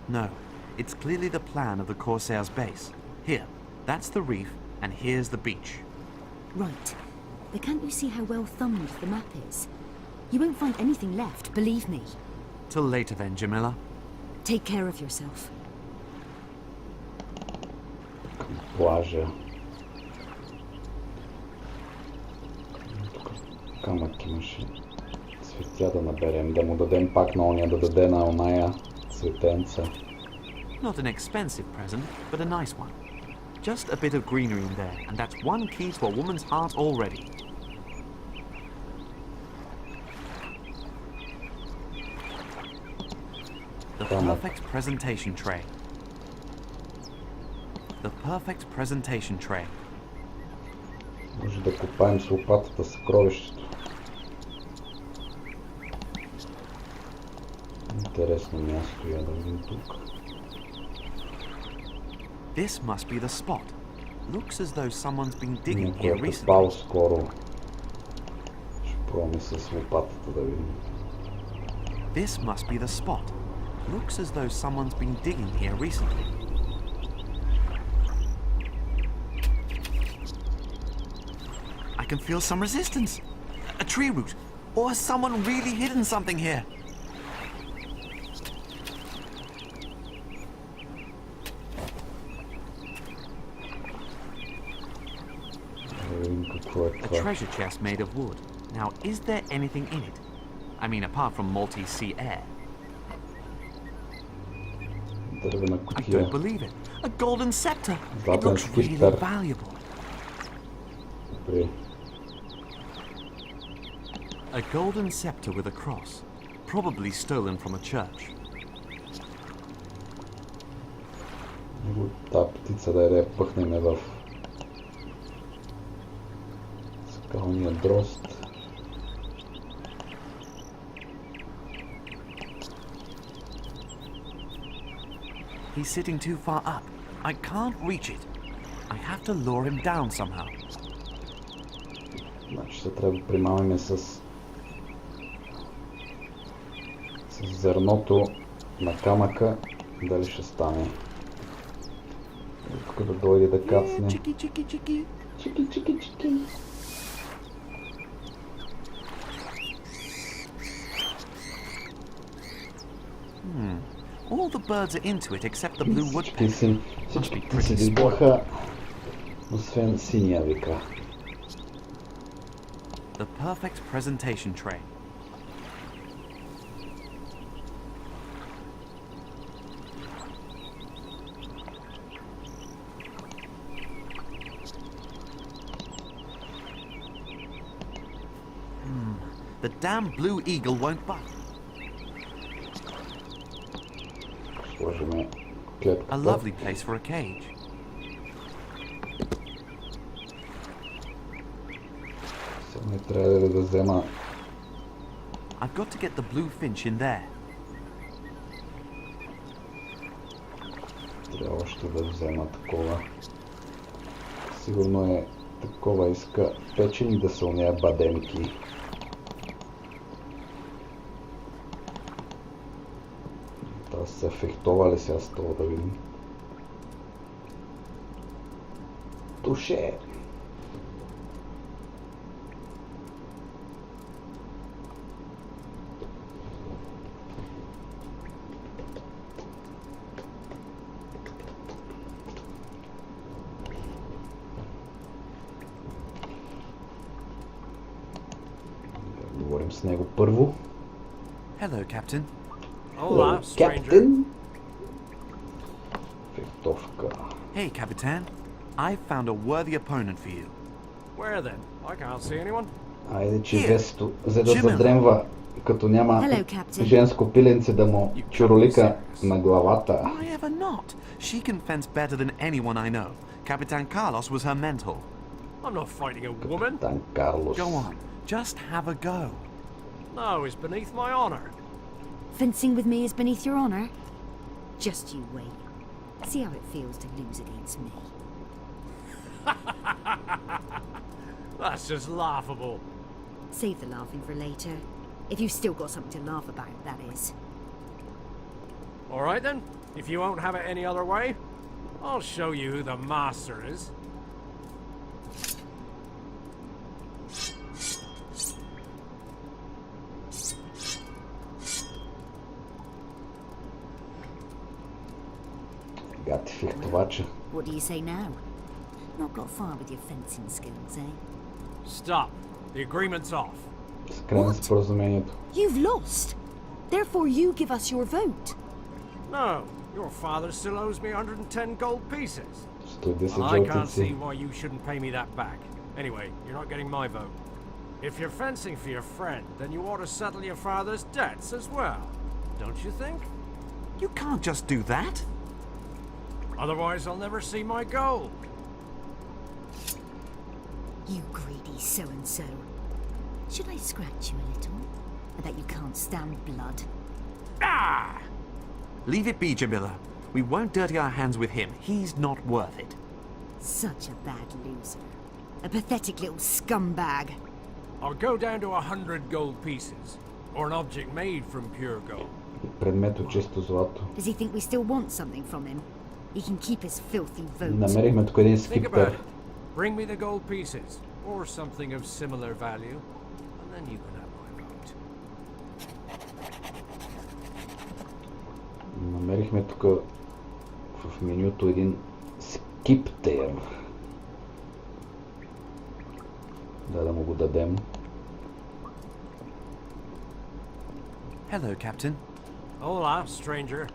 No, it's clearly the plan of the Corsair's base. Here, that's the reef, and here's the beach. Right. But can't you see how well thumbed the map is? You won't find anything left, believe me. Till later then, Jamila. Take care of yourself. Плажа. Тук камък имаше. Цветя да наберем, да му дадем пак на ония, да даде на оная цветенца. Not an expensive present, but a nice one. Just a bit of greenery in there, and that's one key to a woman's heart already. The perfect presentation tray. The perfect presentation tray. Може да копаем с лопатата съкровището. Интересно място я да видим тук. This must be the spot. Looks as though someone's been digging here Някой е recently. пал скоро. Ще пробваме с лопатата да видим. This must be the spot. Looks as though someone's been digging here recently. I can feel some resistance. A tree root. Or has someone really hidden something here? A treasure chest made of wood. Now, is there anything in it? I mean, apart from Maltese sea air. Дървена I кутия. don't believe it. A golden scepter. It Златен looks really скифтер. valuable. Добре. A golden scepter with a cross. Probably stolen from a church. Та птица да я пъхнем в скалния дрозд. He's sitting too far up. I can't reach it. I have to lure him down somehow. Значи ще трябва да примамаме с зърното на камъка. Дали ще стане. Тук да дойде да кацне. Чики, чики, чики. Чики, чики, чики. All the birds are into it except the blue woodpecker. Всички птици избяха, освен синия вика. The perfect presentation tray. The damn blue eagle won't bite. Сложиме A клетката. lovely place for a cage. Сега не трябва да взема. I've got to get the blue finch in there. Трябва още да взема такова. Сигурно е такова, иска печени да са уния бадемки. Та се фехтовали сега с това да видим. Туше! Говорим с него първо. Hello, Captain. Hola, stranger. Каптен! Фехтовка. Hey, Capitan. I've found a worthy opponent for you. Where then? I can't see anyone. Айде, че Here. весто, за да Jimmy. задремва, като няма Hello, Captain. женско пиленце да му You чуролика serious? на главата. Why ever not? She can fence better than anyone I know. Capitan Carlos was her mentor. I'm not fighting a woman. Тан Карлос. Go on. Just have a go. No, it's beneath my honor. Fencing with me is beneath your honor? Just you wait. See how it feels to lose against me. That's just laughable. Save the laughing for later. If you've still got something to laugh about, that is. All right then, if you won't have it any other way, I'll show you who the master is. Гати фехтовача. What do you say now? Not got far with your fencing skills, eh? Stop. The agreement's off. Скрън споразумението. You've lost. Therefore, you give us your vote. No, your father still owes me 110 gold pieces. 110 I can't see жълтици. why you shouldn't pay me that back. Anyway, you're not getting my vote. If you're fencing for your friend, then you ought to settle your father's debts as well. Don't you think? You can't just do that. Otherwise, I'll never see my gold. You greedy so-and-so. Should I scratch you a little? I bet you can't stand blood. Ah! Leave it be, Jamila. We won't dirty our hands with him. He's not worth it. Such a bad loser. A pathetic little scumbag. I'll go down to 100 gold pieces, or an object made from pure gold. Предмет от чисто злато. Does he think we still want something from him? He can keep his filthy vote. Намерихме тук един Think about скиптер. it. Bring me the gold pieces, or something of similar value, and then you can have my vote. Намерихме тук в менюто един скиптер. Да му го дадем. Hello, Captain. Hola, stranger.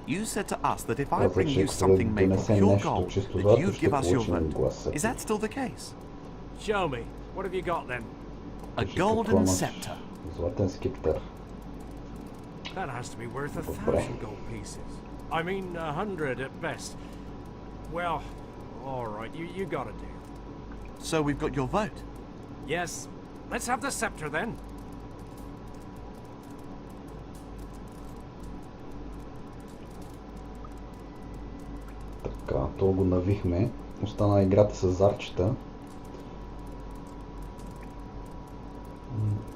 You said to us that if I Каза, bring че you ако something made from донесем pure нещо gold, чисто that злато, you'd ще give us your получим vote. гласа. Is that still the case? Show me. What have you got then? A Кажи какво golden имаш. scepter. Златен скиптер. That has to be worth 1,000 Добре. gold pieces. I mean, 100 at best. Well, all right, you got a deal. So we've got your vote. Yes, let's have the scepter then. Така, то го навихме. Остана играта с зарчета.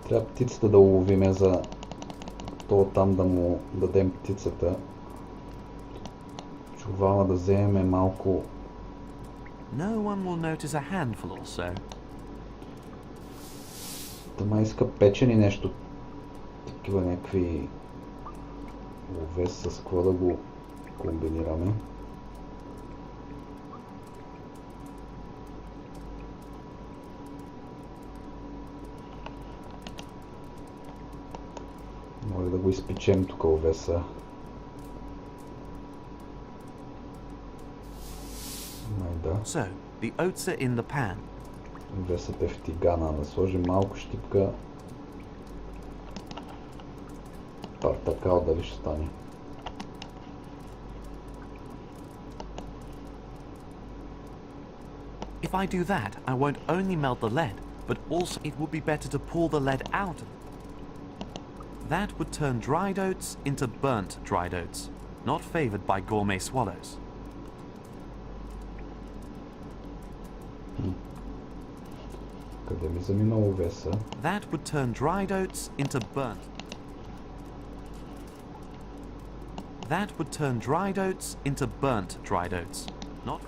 Трябва птицата да уловиме за то там да му дадем птицата. Чувала да вземем малко. No one will notice a handful or so. Тама иска печени нещо. Такива някакви овес с какво да го комбинираме. Може да го изпечем тук овеса. Да. So, the oats are in the pan. Овесът е в тигана. Да сложим малко щипка. Партакал дали ще стане. If I do that, I won't only melt the lead, but also it would be better to pull the lead out of it. That would turn dried oats into burnt dried oats, not favoured by gourmet swallows. Къде ми замина овеса? That would turn dried oats into burnt. That would turn dried oats into burnt dried oats, not...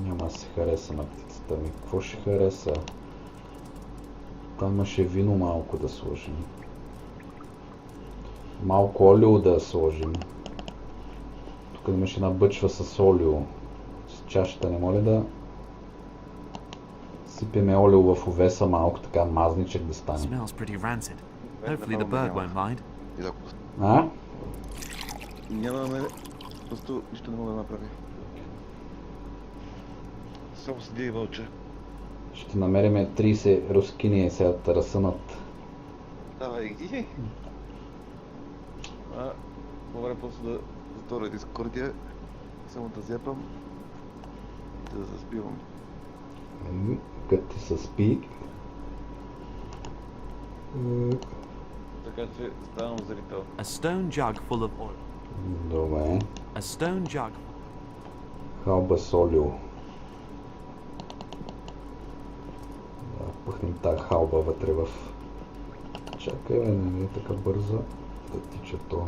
Няма да се хареса на птицата ми. Какво ще хареса? Там имаше вино малко да сложим. Малко олио да сложим. Тук имаше една бъчва с олио. С чашата не моля да сипеме олио в овеса малко, така мазничък да стане. Smells pretty rancid. Hopefully the bird won't mind. И да, А? нямаме... Просто нищо не мога да направи. Само седя и вълча. Ще намериме 30 рускини и сега да разсънат. Давай ги. Мога просто да затворя дискордия. Само да зяпам. И да заспивам. Като ти се спи. Така че ставам зрител. A stone jug full of oil. Добре. A stone jug. Халба с олио. Да пъхнем тази халба вътре в... Чакай, не е така бързо да тича то.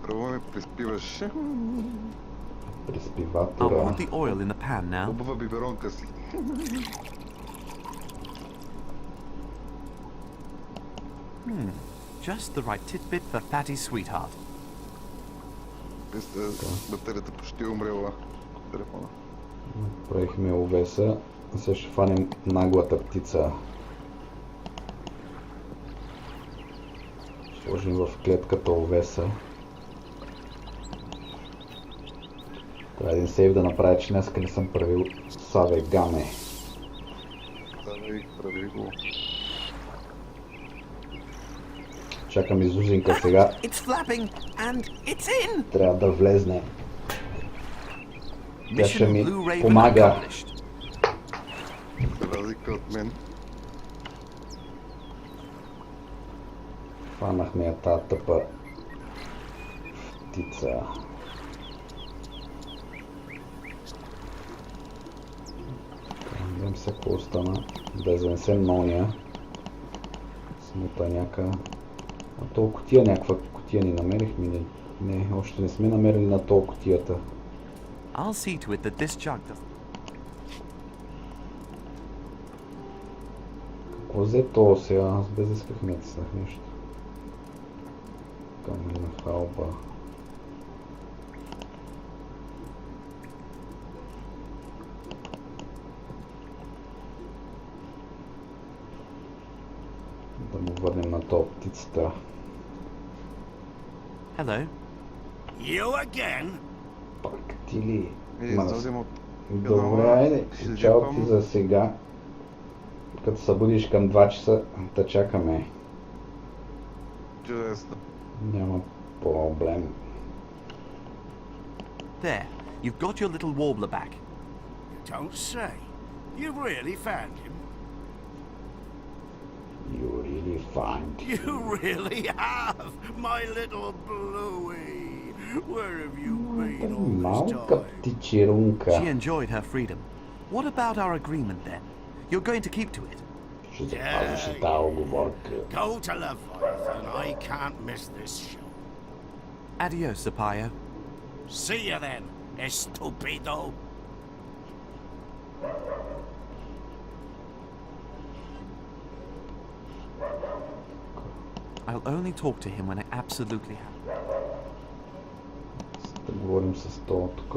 Първо ме приспиваш. I'll Приспиватора. put the oil in the pan now. Хубава биберонка си. Just the right tidbit for Fatty's sweetheart. Батерията почти умрела. Телефона. Правихме овеса. Сега ще фанем наглата птица. Сложим в клетката овеса. Трябва един сейв да направя, че днеска не съм правил саве гаме. Прави го. Чакам Изузинка сега. It's flapping and it's in. Трябва да влезне. Тя ще Mission ми Blue Raven помага. accomplished. За разлика от мен. Фанахме я тази тъпа птица. Видим се какво остана. Да занесем на ония. Смутаняка. А то кутия, някаква кутия ни намерихме ли? Не, още не сме намерили на то кутията. I'll see to it that this jug doesn't. Какво взе то сега? Аз без исках натиснах нещо. Камена халба. Да му върнем на то птицата. Hello. You again? Пак ти ли? Излезем от... Добре, айде. Чао ти за сега. Като се будиш към 2 часа, да чакаме. Чудесно. Няма проблем. There. You've got your little warbler back. Don't say. You really found him? You really find. You really have, my little Bluey. Where have you been all this Малка time? птичерунка. She enjoyed her freedom. What about our agreement then? You're going to keep to it? Ще запазиш и тази оговорка. Go to Leviathan. I can't miss this show. Adios, Sapaio. See you then, estupido. I'll only talk to him when I absolutely have. Да говорим с това тук.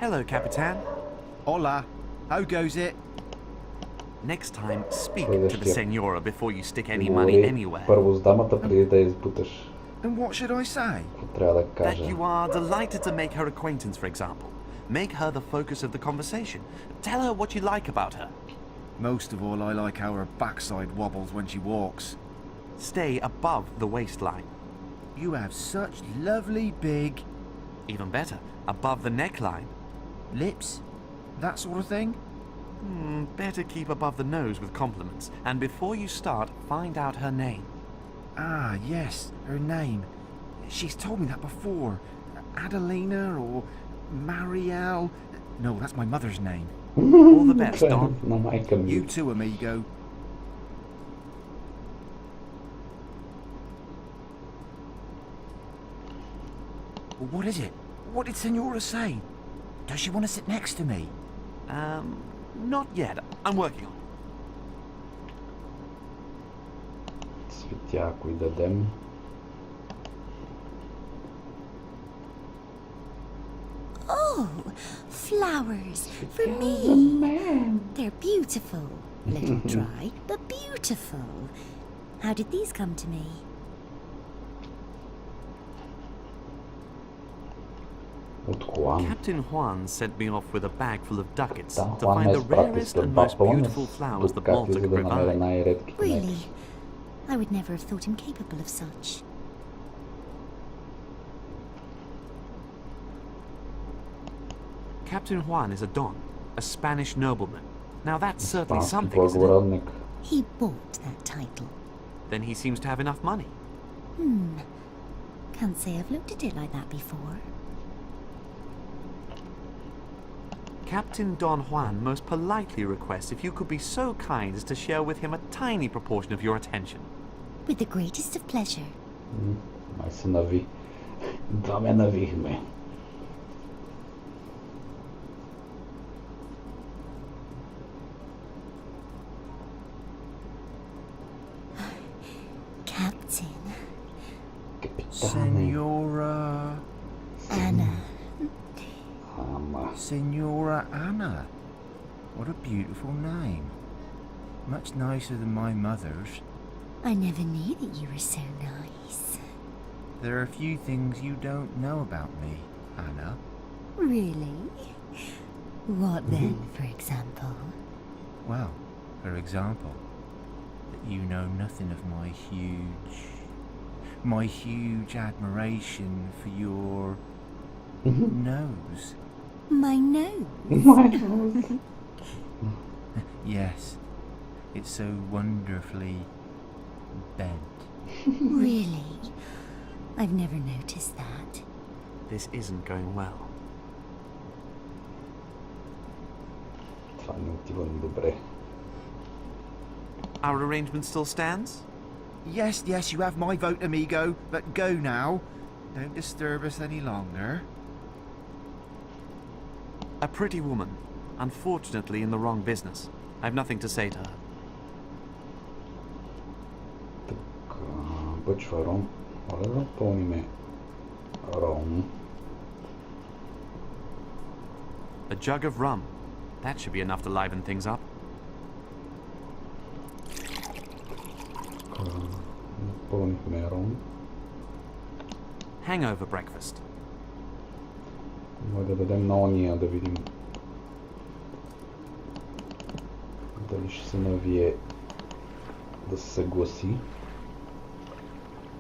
Hello, Capitan. Hola. How goes it? Next time, speak Wait, to the there's Senora before you stick any money Говори anywhere. първо с дамата, преди да избуташ. And what should I say? Какво трябва да That кажа? you are delighted to make her acquaintance, for example. Make her the focus of the conversation. Tell her what you like about her. Most of all, I like how her backside wobbles when she walks. Stay above the waistline. You have such lovely big Even better, above the neckline. lips. That sort of thing. Better keep above the nose with compliments. And before you start, find out her name. Ah, yes, her name. She's told me that before. Adelina or Marielle. No, that's my mother's name. All the best, Don. На майка ми. You too, amigo. What is it? What did Senora say? Does she want to sit next to me? Not yet. I'm working on it. Цветя, ако й дадем. Oh, flowers for me. They're beautiful. A little dry, but beautiful. How did these come to me? От Хуан. Captain Juan sent me off with a bag full of ducats Да, to Хуан find ме the изпрати rarest след and два most плана beautiful с flowers that дукати, Malta за could да намеря provide. най-редките Really? нечки. I would never have thought him capable of such. Captain Juan is a Don, a Spanish nobleman. Now that's certainly Испански something, isn't it? благородник. He bought that title. Then he seems to have enough money. Can't say I've looked at it like that before. Captain Don Juan most politely requests if you could be so kind as to share with him a tiny proportion of your attention. With the greatest of pleasure. Май се нави. Да ме навихме. Captain. Senora... Anna. Ама. Senora Anna. What a beautiful name. Much nicer than my mother's. I never knew that you were so nice. There are a few things you don't know about me, Anna. Really? What then, for example? Well, for example, that you know nothing of my huge admiration for your nose. My nose? Yes, it's so wonderfully bent. Really? I've never noticed that. This isn't going well. Това не отива добре. Our arrangement still stands? Yes, you have my vote, amigo, but go now. Don't disturb us any longer. A pretty woman, unfortunately in the wrong business. I've nothing to say to her. Така, бъчва ром. Моля да напълниме ром. A jug of rum. That should be enough to liven things up. Напълнихме ром. Hangover breakfast. Може да дадем на ония да видим дали ще се навие да се съгласи.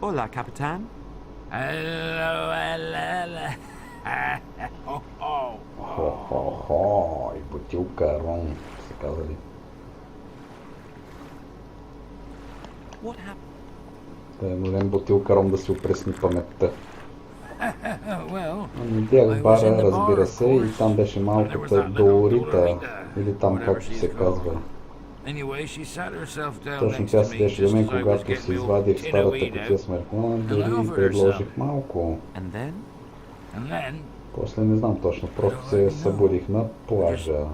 Hola, Capitan. Hello. Хо-хо-хо, и бутилка ром, се казали. What happened? Да дадем бутилка ром да си опресни паметта. Well, Ами бях в бара, разбира се, и там беше малката долорита, или там както се казва. Точно тя седеше до мен, когато се извадих старата кутия с марихуана, дори предложих малко. После не знам точно, просто се събудих на плажа.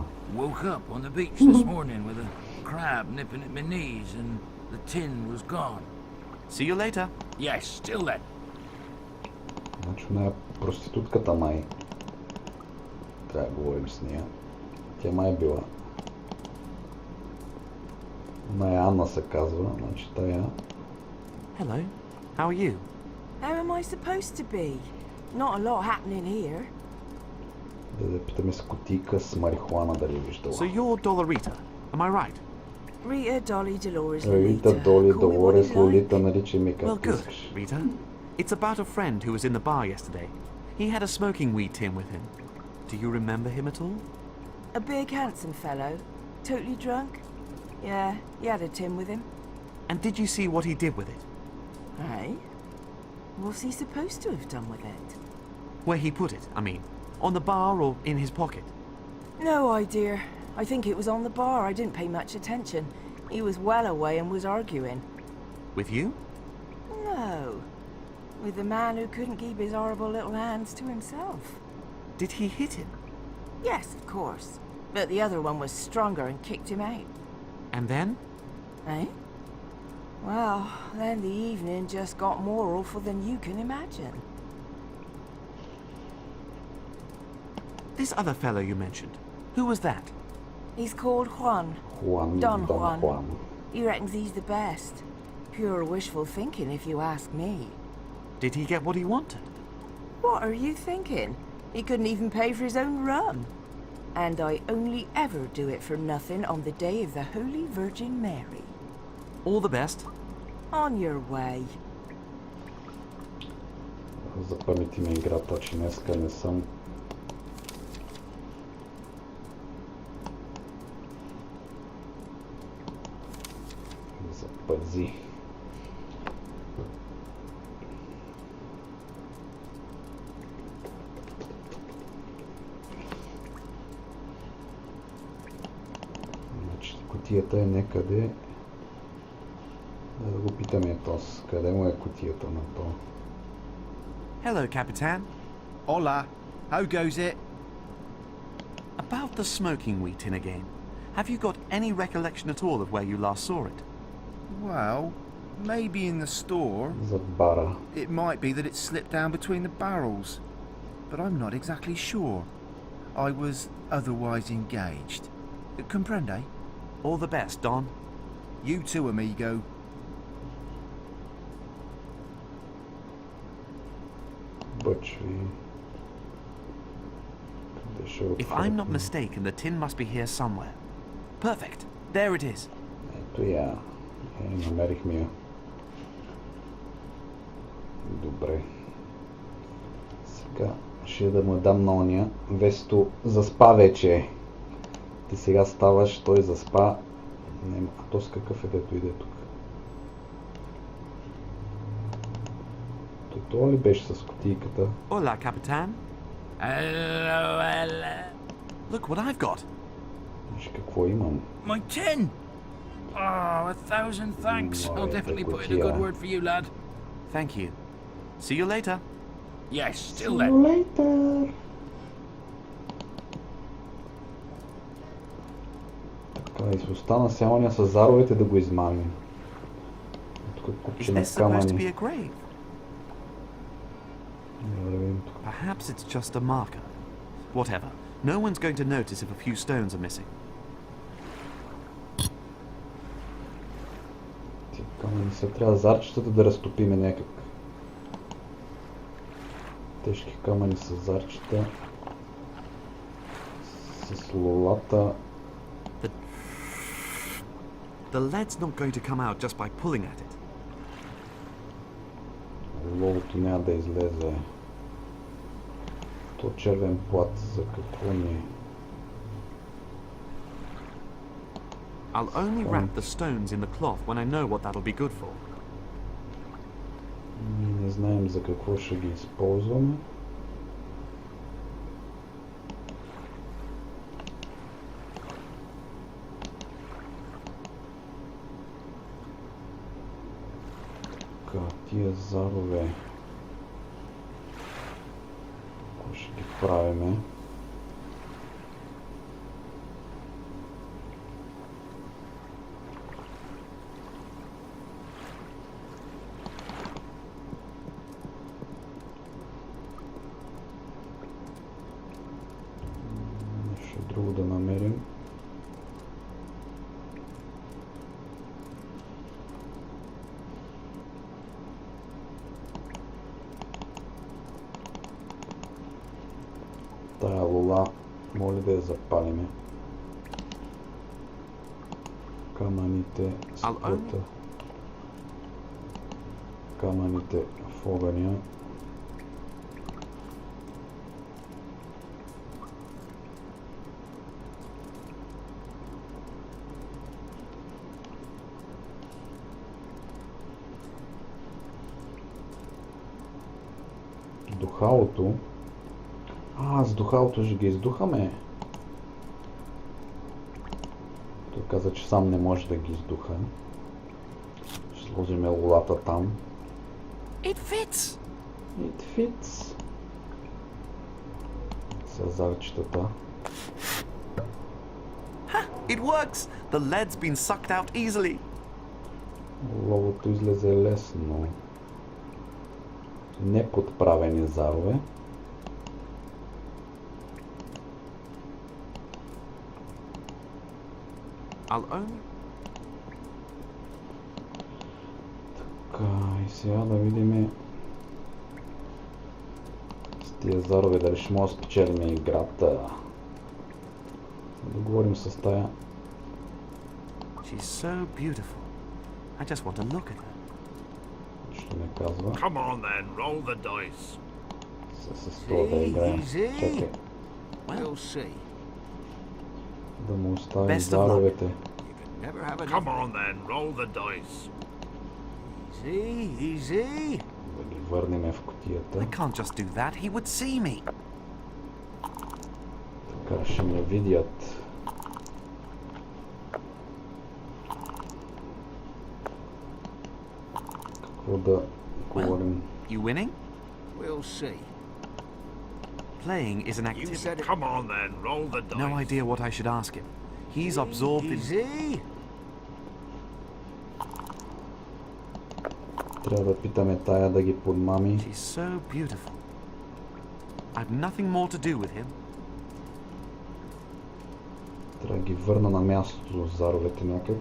See you later. Yes, still then. Значи не е проститутката май. Трябва да говорим с нея. Тя май е била. Она е Анна се казва, значи тая. Hello. How are you? How am I supposed to be? Not a lot happening here. Да питаме с кутийка с марихуана дали виждала. So you're Dolorita, am I right? Rita, Dolly, Dolores, Рита, Lolita. Доли, Call me what Долорес, you like. Лолита, наричай ми Well, както good, искаш. Rita. It's about a friend who was in the bar yesterday. He had a smoking weed tin with him. Do you remember him at all? A big, handsome fellow. Totally drunk? Yeah, he had a tin with him. And did you see what he did with it? Hey? What's he supposed to have done with it? Where he put it, I mean. On the bar or in his pocket? No idea. I think it was on the bar. I didn't pay much attention. He was well away and was arguing. With you? No. With the man who couldn't keep his horrible little hands to himself. Did he hit him? Yes, of course. But the other one was stronger and kicked him out. And then? Eh? Well, then the evening just got more awful than you can imagine. This other fellow you mentioned. Who was that? He's called Juan. Don Juan. He reckons he's the best. Pure wishful thinking, if you ask me. Did he get what he wanted? What are you thinking? He couldn't even pay for his own rum. And I only ever do it for nothing on the day of the Holy Virgin Mary. All the best. On your way. Запамети ми играта, че днеска не съм. Пази. Значи кутията е некъде. Да го питаме Тос. Къде му е кутията на то? Hello, Capitan. Hola, how goes it? About the smoking wheat in again. Have you got any recollection at all of where you last saw it? Well, maybe in the store. Зад бара. It might be that it slipped down between the barrels, but I'm not exactly sure. I was otherwise engaged. Comprende? All the best, Don. You too, amigo. Бъчви. Къде ще If I'm not отворим? mistaken, the tin must be here somewhere. Perfect. There it is. Ето я. Намерихме я. Добре. Сега ще да му дам на ония. Весто заспа вече. Ти сега ставаш, той заспа. Нема. А то с какъв е дето иде тук? То ли беше с кутийката? Hola, Capitan. Look what I've got. Виж какво имам. My tin! Oh, 1,000 thanks. I'll definitely put in a good word for you, lad. Thank you. See you later. Yes, till then. Later. Така, и остана сега оня с заровете да го измамим. Тук Is купче на this supposed to be камъни. a grave? Да видим тук. Perhaps it's just a marker. Whatever. No one's going to notice if a few stones are missing. Тия камъни са, трябва зарчетата да разтопиме някак. Тежки камъни с зарчета. С лолата. The lead's not going to come out just by pulling at it. Лолото няма да излезе. То червен плат за какво ни е? I'll only wrap the stones in the cloth when I know what that'll be good for. Ние не знаем за какво ще ги използваме. Така, тия зарове. Какво ще ги правиме? Нещо друго да намерим. Тая лула, моля да я запалиме. Камъните с плътта. Камъните в огъня. Духалото. С духалото ще ги издухаме. Той каза, че сам не може да ги издуха. Ще сложим лулата там. It fits! It fits. С зарчетата. Ha! It works! The lead's been sucked out easily. Ловото излезе лесно. Неподправени зарове. I'll only... Така, и сега да видим с тия зарове дали ще може да спечелим играта. Да говорим с тая. She's so beautiful. I just want to look at her. Нищо не казва. Come on then, roll the dice. С това да играем. Easy. Чакай, We'll see. да му оставим Best of luck. заровете. You can never have enough. Come on then, roll the dice. Easy, easy. Да ги върнем в кутията. I can't just do that. He would see me. Така ще ме видят. Какво да говорим? You winning? We'll see. Playing is an You activity. said it. Come on then, roll the dice. No idea what I should ask him. He's absorbed in... Easy. Трябва да питаме тая да ги подмами. She's so beautiful. I've nothing more to do with him. Трябва да ги върна на мястото за заровете някак.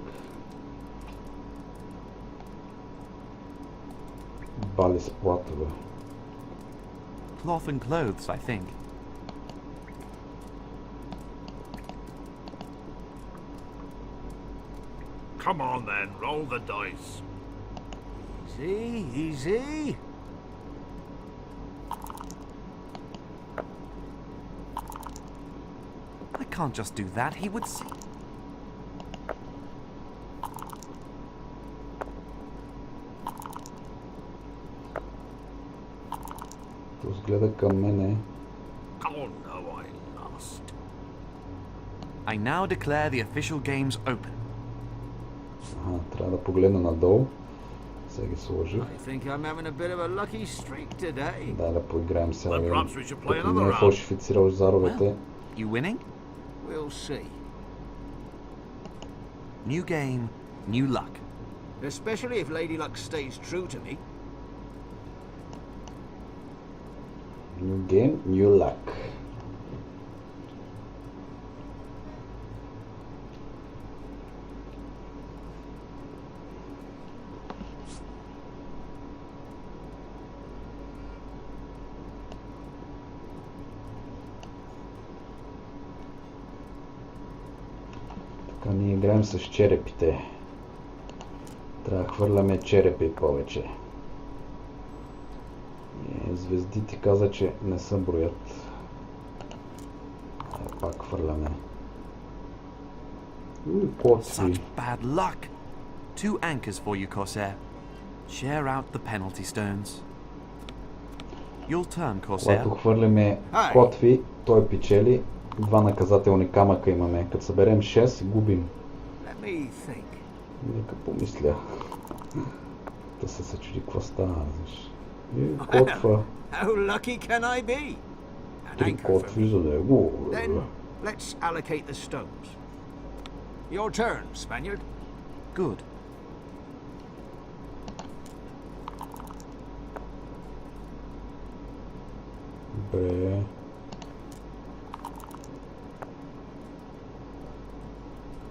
Бали с платове. Cloth and clothes, I think. Come on then, roll the dice. Easy, easy. I can't just do that. He would see... Разгледа към мене. Oh no, I lost. I now declare the official games open. Ага, трябва да погледна надолу. Сега ги сложих. I think I'm having a bit of a lucky streak today. Дай да поиграем сега. Well, perhaps we should play Като another не е round. фалшифицирал заровете. You winning? We'll see. New game, new luck. Especially if Lady Luck stays true to me. New game, new luck. Така, ние играем с черепите. Трябва да хвърляме черепи повече. Звездите каза, че не се броят. Пак хвърляме. Such bad luck. 2 anchors for you, Corsair. Share out the penalty stones. Your turn, Corsair. Когато хвърляме котви, той печели. 2 наказателни камъка имаме. Като съберем 6, губим. Let me think. Нека помисля. Да се съчуди какво става. Котва. How lucky can I be? An 3 anchor for котви, me. за да е го. Then let's allocate the stones. Your turn, Spaniard. Good. Добре.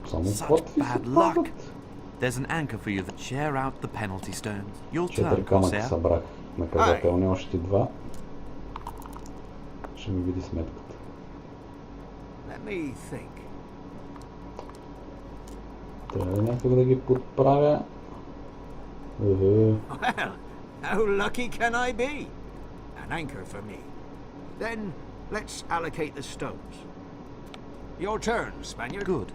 Само Such котви се bad luck. падат. There's an anchor for you that share out the penalty stones. Your 4 turn, камъка Corsair. събрах. Наказателни, още 2. Ще ми види сметката. Let me think. Трябва ли някак да ги подправя? Well, how lucky can I be? An anchor for me. Then let's allocate the stones. Your turn, Spaniard. Good.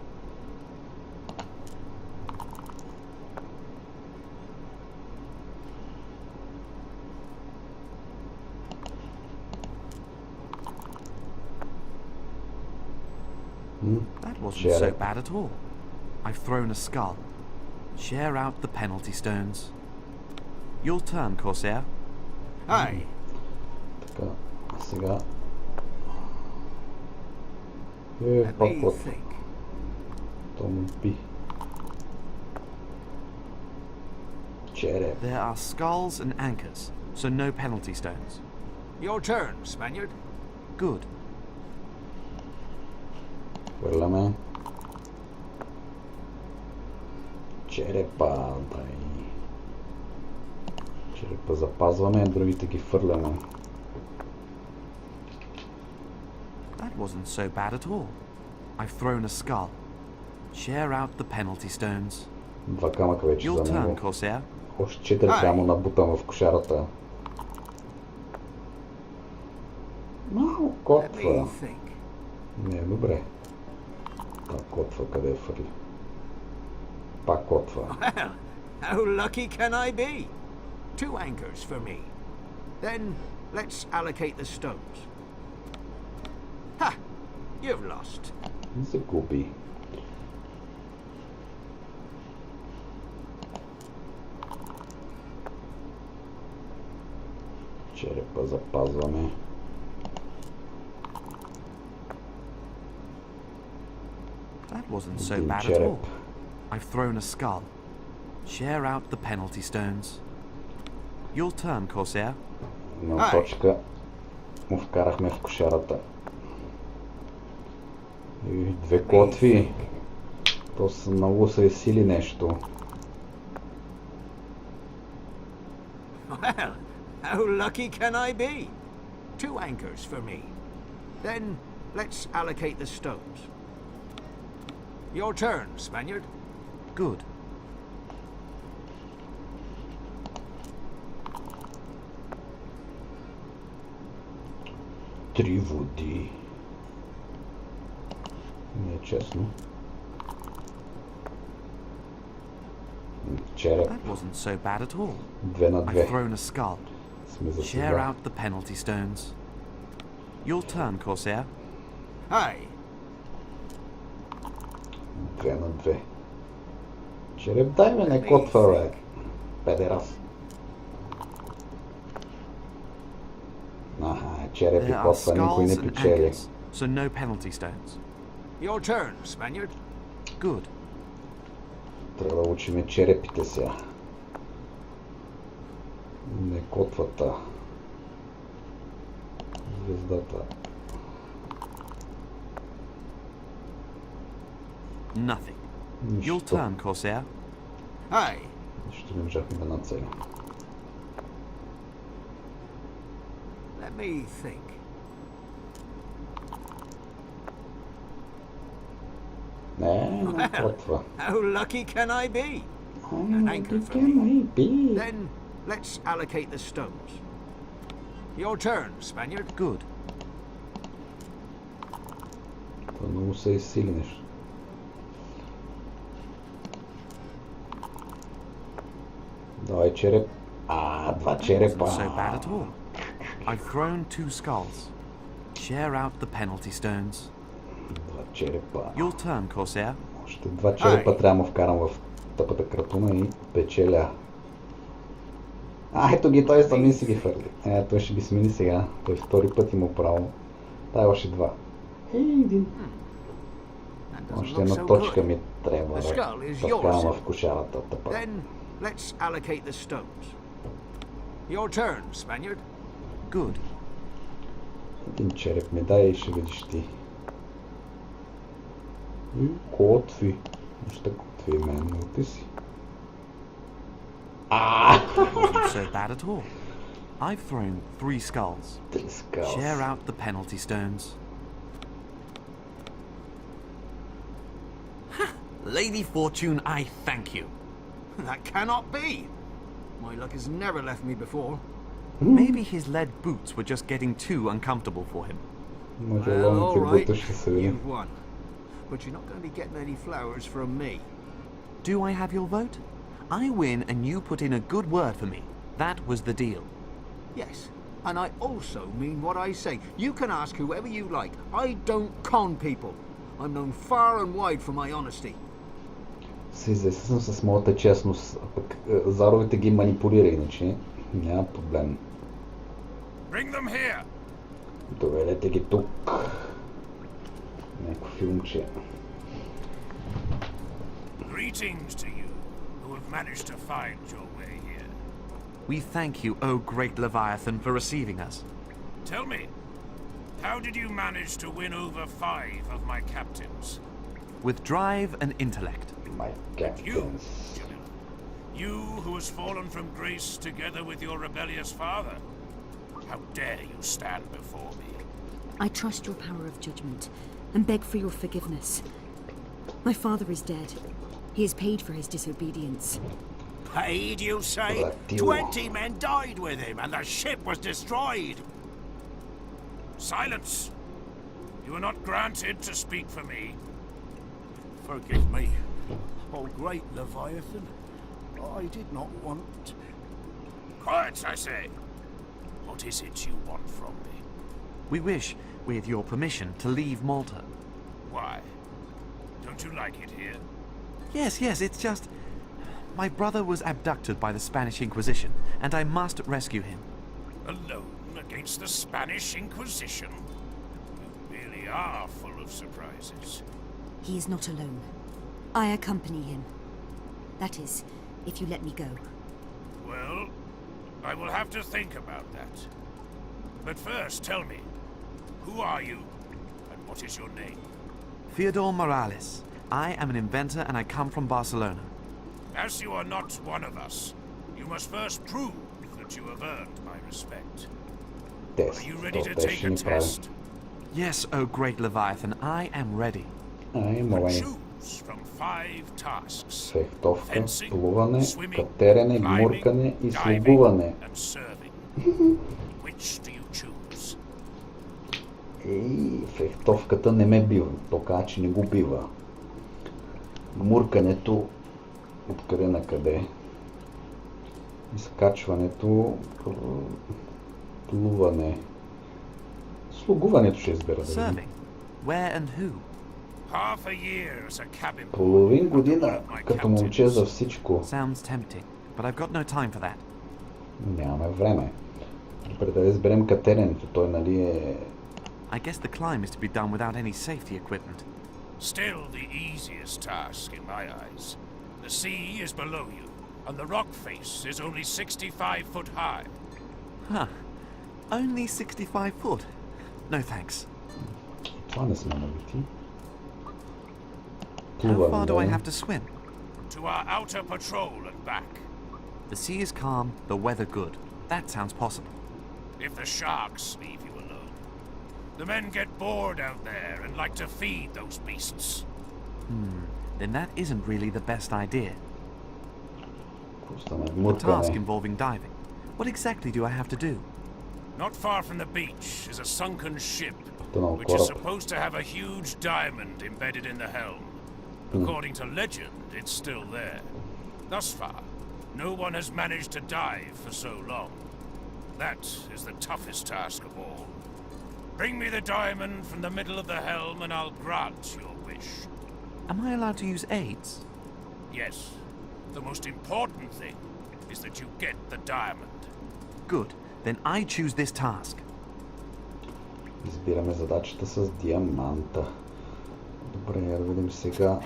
That wasn't Share so it. bad at all. I've thrown a skull. Share out the penalty stones. Your turn, Corsair. Aye. Така, а сега... Let пак me кот. think. То му би. Череп. There are skulls and anchors, so no penalty stones. Your turn, Spaniard. Good. Хвърляме. Черепа, дай. Черепа запазваме, другите ги хвърляме. That wasn't so bad at all. I've thrown a skull. Share out the penalty stones. 2 камъка вече Your за turn, него. Corsair. Още 4 трябва му набутам в кошарата. Малко Let me котва. think. Не, добре. Та котва къде е фърли? Пак котва. Well, how lucky can I be? 2 anchors for me. Then let's allocate the stones. Ha! You've lost. Загуби. Черепа запазваме. That wasn't so Един bad at череп. all. I've thrown a skull. Share out the penalty stones. Your turn, Corsair. Една точка му вкарахме в кошарата. И 2 котви. То са много се сили нещо. Well, how lucky can I be? 2 anchors for me. Then let's allocate the stones. Your turn, Spaniard. Good. Три води. Не е честно. Череп. That wasn't so bad at all. 2 на 2. I've thrown a skull. Сме за Share сега. out the penalty stones. Your turn, Corsair. Aye. 2 на 2. Череп, дай ме не котва, бе. Педерас. Аха, череп и There are котва, никой skulls не and печели. anchors, so no penalty stones. Your turn, Spaniard. Good. Трябва да учиме черепите сега. Не котвата. Звездата. Nothing. Your Нищо. turn, Corsair. Aye. Нищо не можахме да нацелим. Let me think. Не котва. How lucky can I be? An anchor for me. Then let's allocate the stones. Your turn, Spaniard. Good. Това много се изсилнеш. Давай череп. 2 черепа. Wasn't so bad at all. I've thrown 2 skulls. Share out the penalty stones. 2 черепа. Your turn, Corsair. Още 2 черепа трябва да му вкарам в тъпата кратуна и печеля. Ето ги, той сами си ги хвърли. Той ще ги смени сега. Той втори път има право. Дай още 2. Един. Още една точка ми трябва да вкарам в кошарата. Тъпа. Then let's allocate the stones. Your turn, Spaniard. Good. Един череп ми дай и ще видиш ти. Котви. Още котви мен, но ти си. Wasn't so bad at all. I've thrown 3 skulls. 3 skulls. Share out the penalty stones. Lady Fortune, I thank you. That cannot be. My luck has never left me before. Maybe his lead boots were just getting too uncomfortable for him. Може Well, ломните all right. бута ще се видим. You've won. But you're not going to be getting any flowers from me. Do I have your vote? I win and you put in a good word for me. That was the deal. Yes, and I also mean what I say. You can ask whoever you like. I don't con people. I'm known far and wide for my honesty. Се изясням с моята честност, а пък заровете ги манипулира, иначе няма проблем. Bring them here. Доведете ги тук. Някакво филмче. Greetings to you, who have managed to find your way here. We thank you, O great Leviathan, for receiving us. Tell me, how did you manage to win over 5 of my captains? With drive and intellect. My captains. You who has fallen from grace together with your rebellious father. How dare you stand before me? I trust your power of judgment and beg for your forgiveness. My father is dead. He has paid for his disobedience. Paid, you say? 20 men died with him and the ship was destroyed. Silence! You are not granted to speak for me. Forgive me, oh great Leviathan. I did not want... Quiet, I say. What is it you want from me? We wish, with your permission, to leave Malta. Why? Don't you like it here? Yes, it's just... My brother was abducted by the Spanish Inquisition, and I must rescue him. Alone against the Spanish Inquisition? You really are full of surprises. He is not alone. I accompany him. That is, if you let me go. Well, I will have to think about that. But first, tell me, who are you, and what is your name? Fyodor Morales. I am an inventor, and I come from Barcelona. As you are not one of us, you must first prove that you have earned my respect. Are you ready to take a test? Yes, O great Leviathan, I am ready. Choose from 5 tasks. Фехтовка, Fencing, плуване, swimming, катерене, climbing, гмуркане и diving, слугуване. and serving. Which do you choose? Фехтовката не ме бива. То каза, че не го бива. Гмуркането откъде на къде. Изкачването, плуване. Слугуването ще избера да видим. Where and who? Half a year as a cabin boy. Половин година като момче за всичко. Sounds tempting, but I've got no time for that. Нямаме време. Добре, да изберем катеренето. Той нали е... I guess the climb is to be done without any safety equipment. Still the easiest task in my eyes. The sea is below you, and the rock face is only 65 foot high. Huh. Only 65 foot? No thanks. Това не сме навити. How far do I have to swim? To our outer patrol and back. The sea is calm, the weather good. That sounds possible. If the sharks leave you alone. The men get bored out there and like to feed those beasts. Then that isn't really the best idea. The The task involving diving. What exactly do I have to do? Not far from the beach is a sunken ship, which is supposed to have a huge diamond embedded in the helm. According to legend, it's still there. Thus far, no one has managed to dive for so long. That is the toughest task of all. Bring me the diamond from the middle of the helm and I'll grant your wish. Am I allowed to use aids? Yes. The most important thing is that you get the diamond. Good. Then I choose this task. Избираме задачата с диаманта. Добре, да видим сега.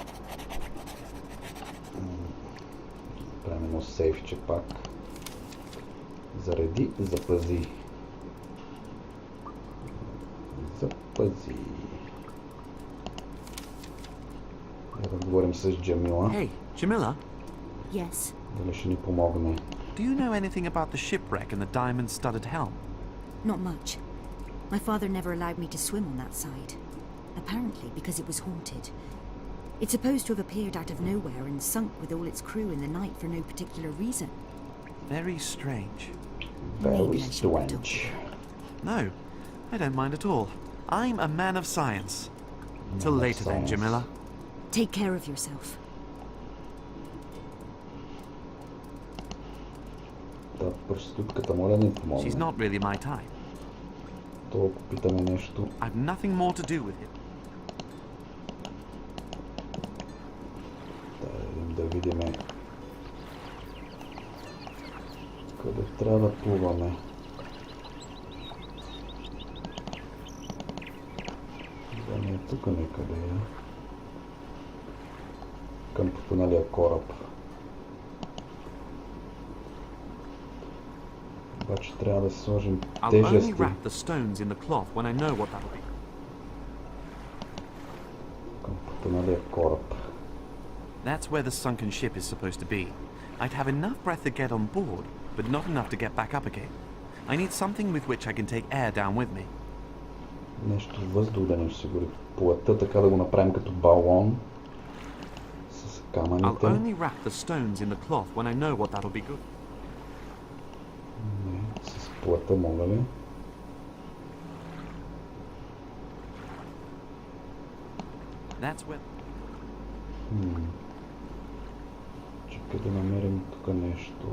Правим едно сейфче пак. Зареди, запази. Запази. Да говорим с Джамила. Hey, Jamila? Yes. Дали ще ни помогне. Do you know anything about the shipwreck and the diamond-studded helm? Not much. My father never allowed me to swim on that side. Apparently because it was haunted. It's supposed to have appeared out of nowhere and sunk with all its crew in the night for no particular reason. Very strange. Very strange. No, I don't mind at all. I'm a man of science. Till later then, Jamila. Take care of yourself. Проститутката, моля ни помогне. She's not really my type. Толкова питаме нещо. I've nothing more to do with it. Да видиме къде трябва да плуваме. Да не е тук некъде. Към потоналия кораб. Обаче трябва да сложим тежести. I'll only wrap the stones in the cloth when I know what that'll be. Към потоналия кораб. That's where the sunken ship is supposed to be. I'd have enough breath to get on board, but not enough to get back up again. I need something with which I can take air down with me. Нещо въздух да ни осигури плътта, така да го направим като балон с камъните. I'll only wrap the stones in the cloth when I know what that'll be good. Не, с плътта мога ли? That's where... Чакай да намерим тук нещо.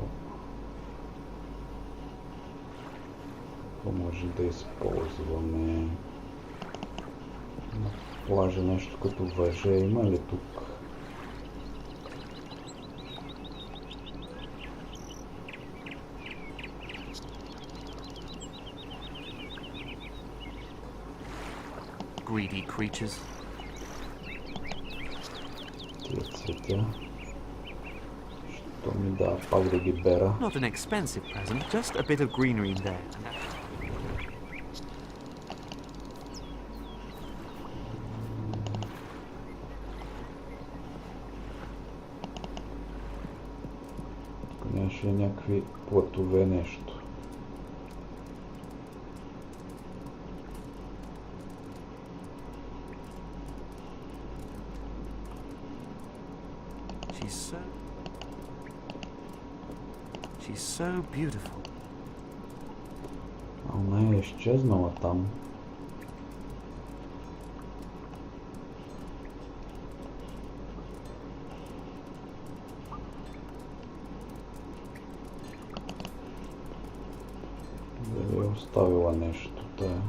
Какво може да използваме? На плажа нещо като въже има ли тук? Greedy creatures. Тия цветя. Що ми дава пак да ги бера? Not an expensive present, just a bit of greenery in there. Тук нямаше някакви платове нещо. She's so beautiful. А она е изчезнала там. Дали е оставила нещо тая?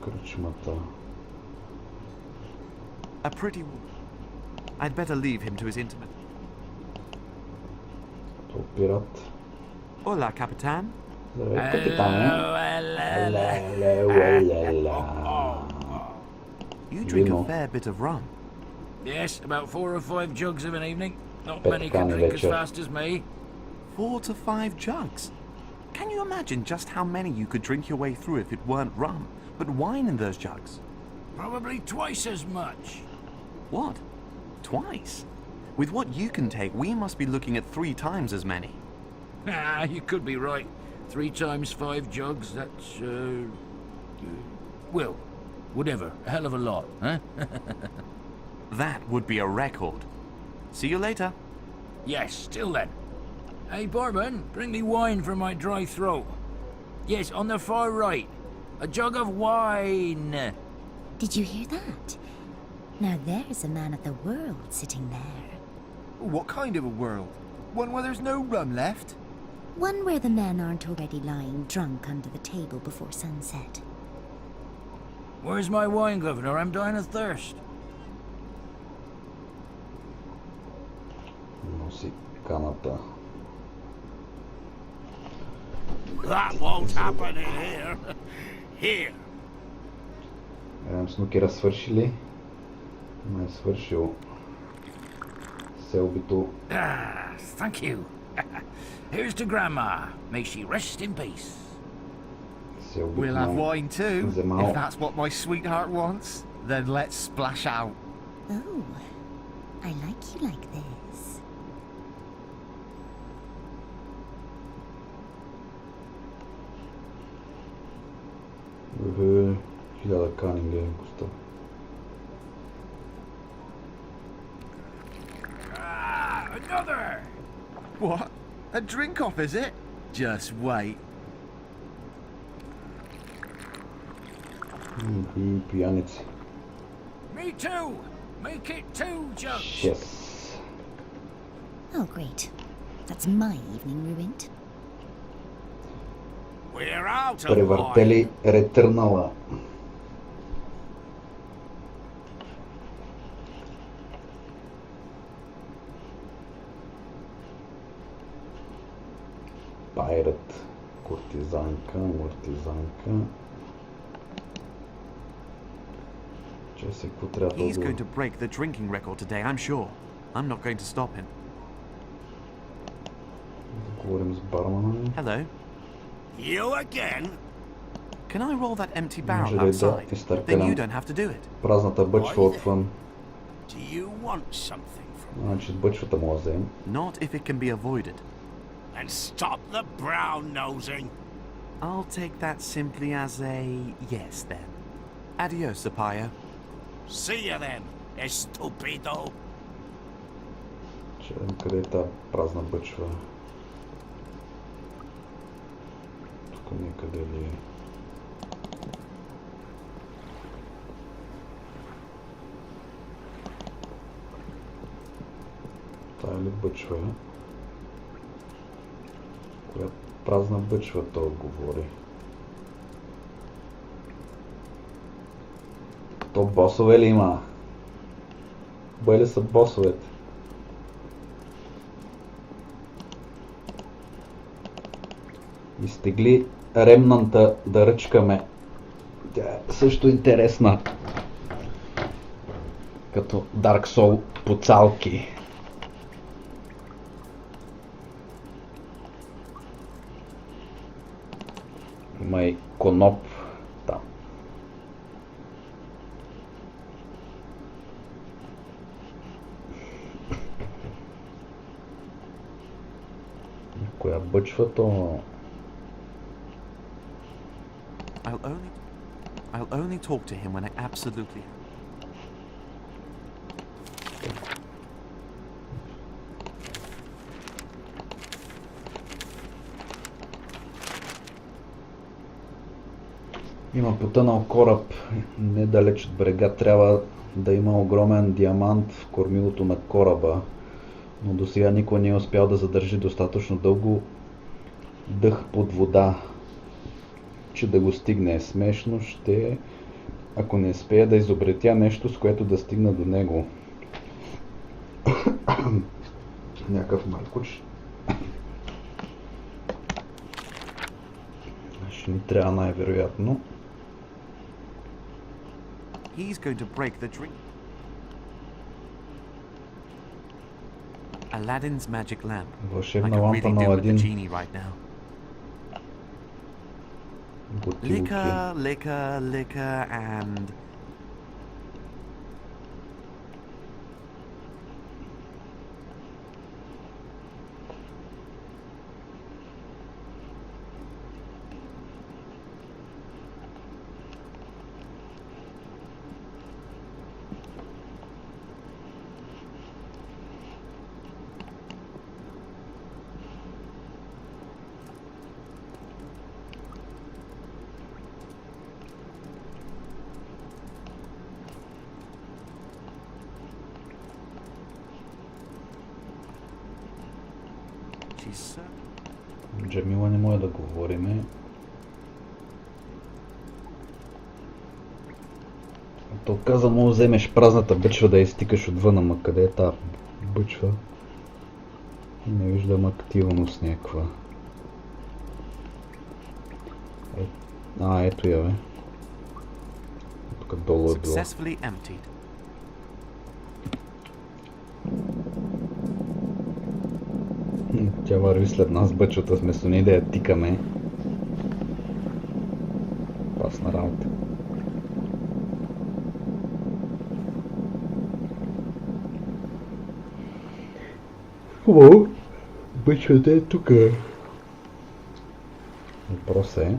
Кръчмата. A pretty woman. I'd better leave him to his intimate. То пират. Hola, Capitan. Здравей, капитане. You drink Vino. a fair bit of rum. Yes, about 4 or 5 jugs of an evening. Not Pet many can can drink as вечер. fast as me. 4 to 5 jugs. Can you imagine just how many you could drink your way through if it weren't rum, but wine in those jugs? Probably twice as much. What? Twice? With what you can take, we must be looking at 3 times as many. Ah, you could be right. 3 times 5 jugs, that's, well, whatever. A hell of a lot, huh? That would be a record. See you later. Yes, till then. Hey, barman, bring me wine for my dry throat. Yes, on the far right. A jug of wine. Did you hear that? Now there's a man of the world sitting there. What kind of a world? One where there's no rum left? One where the men aren't already lying drunk under the table before sunset. Where's my wine, Governor? I'm dying of thirst. Носи каната. That won't happen in here. Here. Гледам снукера свърши ли? Не е свършил. Селбито. Ah, thank you. Here's to Grandma. May she rest in peace. Селбито We'll have wine too, вземал. if that's what my sweetheart wants. Then let's splash out. Oh, I like you like this. Бе, 1000 канинга им коста. Ah, another! What? A drink off, is it? Just wait. Пияници. Me too! Make it 2 jugs! 6. Oh, great. That's my evening ruined. We're out of wine. Превъртели ретърнала. Пайрат. Куртизанка, муртизанка. Че се, какво трябва да He's going отговоря? to break the drinking record today, I'm sure. I'm not going to stop him. Да говорим с бармана ни. Hello. You again? Can I roll that empty Може barrel да outside? Then you изтъркалям don't have to do it. празната бъчва отвън. Do you want something from me? Значи бъчвата му да вземем. Not if it can be avoided. And stop the brown nosing. I'll take that simply as a yes then. Adios, Zapaya. See you then, estupido. Че къде е тази празна бъчва? Тук някъде ли е? Това е ли бъчва? Коя празна бъчва той говори? То босове ли има? Бе ли са босовете? Изтегли ремнанта да ръчкаме. Тя е също интересна. Като Dark Soul поцалки. Има и коноп там. Коя бъчва то? I'll only talk to him when I absolutely... Има потънал кораб недалеч от брега. Трябва да има огромен диамант в кормилото на кораба, но до сега никой не е успял да задържи достатъчно дълго дъх под вода, че да го стигне. Смешно ще е, ако не успея да изобретя нещо, с което да стигна до него. Някакъв маркуч. Ще ни трябва най-вероятно. He's going to break the dream. Aladdin's magic lamp. I Вълшебна could лампа really на do with the Аладин. genie right now. Бутилки. Liquor, liquor, liquor, and... Джамила не може да говориме. То каза, може да вземеш празната бъчва да я изтикаш отвън, ама къде е тази бъчва? Не виждам активност някаква. Ето я, бе. Тук долу е било. Тя върви след нас бъчвата, вместо ние да я тикаме. Пасна работа. Хубаво, бъчвата е тука. Въпрос е...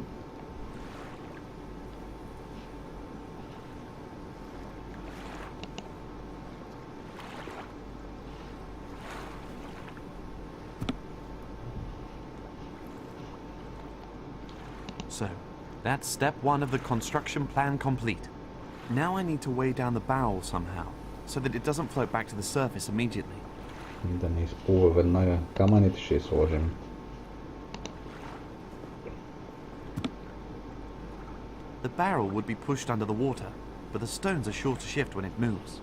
So, that's step one of the construction plan complete. Now I need to weigh down the barrel somehow, so that it doesn't float back to the surface immediately. Да не изплува веднага. Камъните ще сложим. The barrel would be pushed under the water, but the stones are sure to shift when it moves.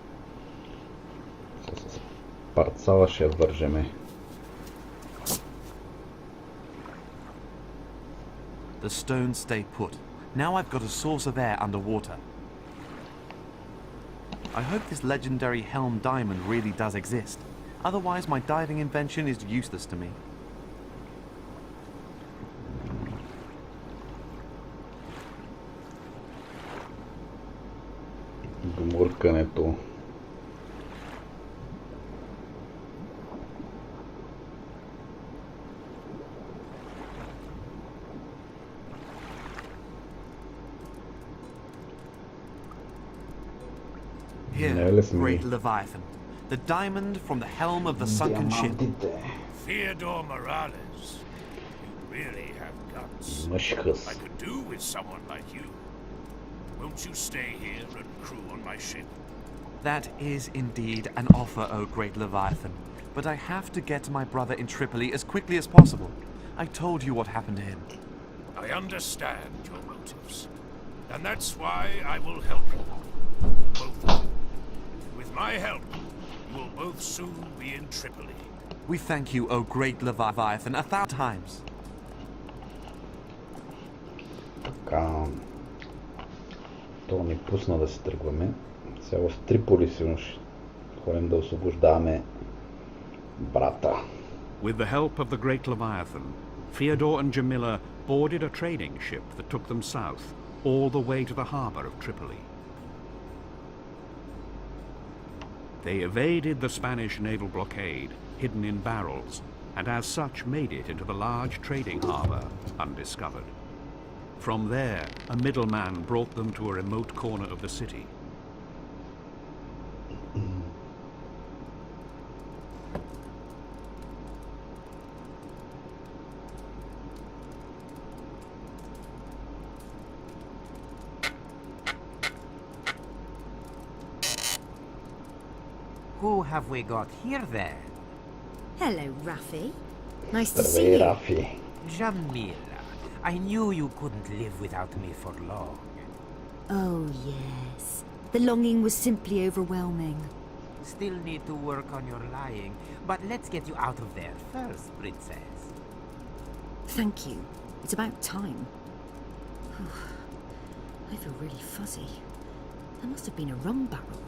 С парцала ще вържеме. The stones stay put. Now I've got a source of air underwater. I hope this legendary helm diamond really does exist. Otherwise, my diving invention is useless to me. Гмуркането. Here, great Leviathan, the diamond from the helm of the sunken ship. Theodore Morales, you really have guts. I could do with someone like you. Won't you stay here and crew on my ship? That is indeed an offer, O great Leviathan. but I have to get to my brother in Tripoli as quickly as possible. I told you what happened to him. I understand your motives. And that's why I will help you. Both of you. With my help, you will both soon be in Tripoli. We thank you, O great Leviathan, 1,000 times. Така... То ни пусна да се тръгваме. Сега в Триполи сигурно ще ходим да освобождаваме брата. With the help of the great Leviathan, Fyodor and Jamila boarded a trading ship that took them south, all the way to the harbour of Tripoli. They evaded the Spanish naval blockade, hidden in barrels, and as such made it into the large trading harbour undiscovered. From there, a middleman brought them to a remote corner of the city. Who have we got here then? Hello, Rafi. Nice to see Здравей, you. Рафи. Jamila, I knew you couldn't live without me for long. Oh, yes. The longing was simply overwhelming. Still need to work on your lying, but let's get you out of there first, princess. Thank you. It's about time. I feel really fuzzy. There must have been a rum barrel.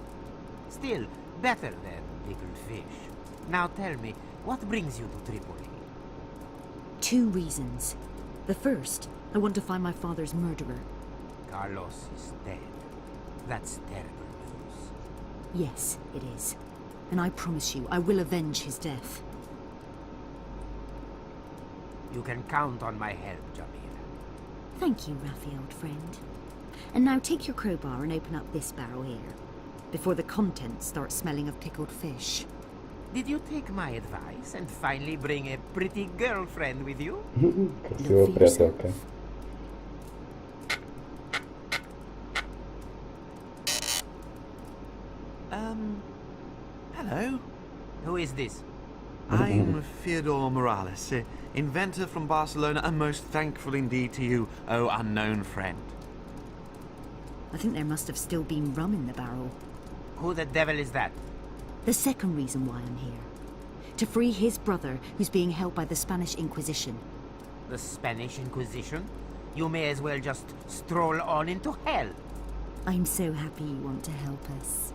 Still, better than pickled fish. Now tell me, what brings you to Tripoli? 2 reasons. The first, I want to find my father's murderer. Carlos is dead. That's terrible news. Yes, it is. And I promise you, I will avenge his death. You can count on my help, Jamila. Thank you, Rafi, old friend. And now take your crowbar and open up this barrel here, before the contents start smelling of pickled fish. Did you take my advice and finally bring a pretty girlfriend with you? Красива приятелка. Hello? Who is this? I'm Fyodor Morales, inventor from Barcelona, and most thankful indeed to you, O unknown friend. I think there must have still been rum in the barrel. Who the devil is that? The second reason why I'm here. To free his brother, who's being held by the Spanish Inquisition. The Spanish Inquisition? You may as well just stroll on into hell. I'm so happy you want to help us.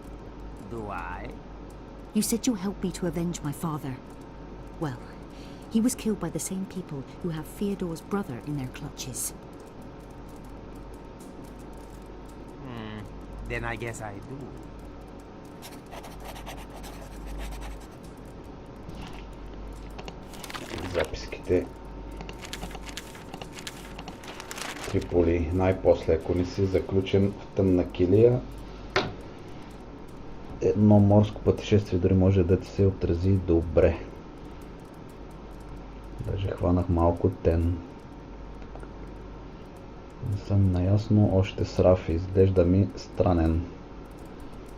Do I? You said you'll help me to avenge my father. Well, he was killed by the same people who have Fyodor's brother in their clutches. Then I guess I do. Записките. Триполи. Най-после, ако не си заключен в тъмна килия, едно морско пътешествие дори може да ти се отрази добре. Даже хванах малко тен. Не съм наясно още с Рафи. Изглежда ми странен.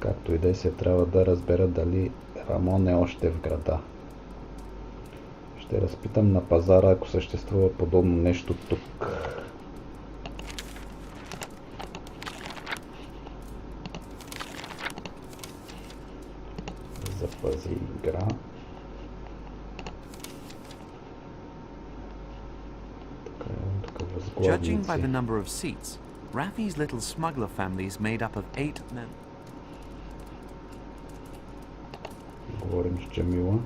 Както и да се трябва да разбера дали Рамон е още в града. Ще разпитам на пазара, ако съществува подобно нещо тук. Запази игра. Judging by the number of seats, Rafi's little smuggler family is made up of 8 men. Говорим с Джамила.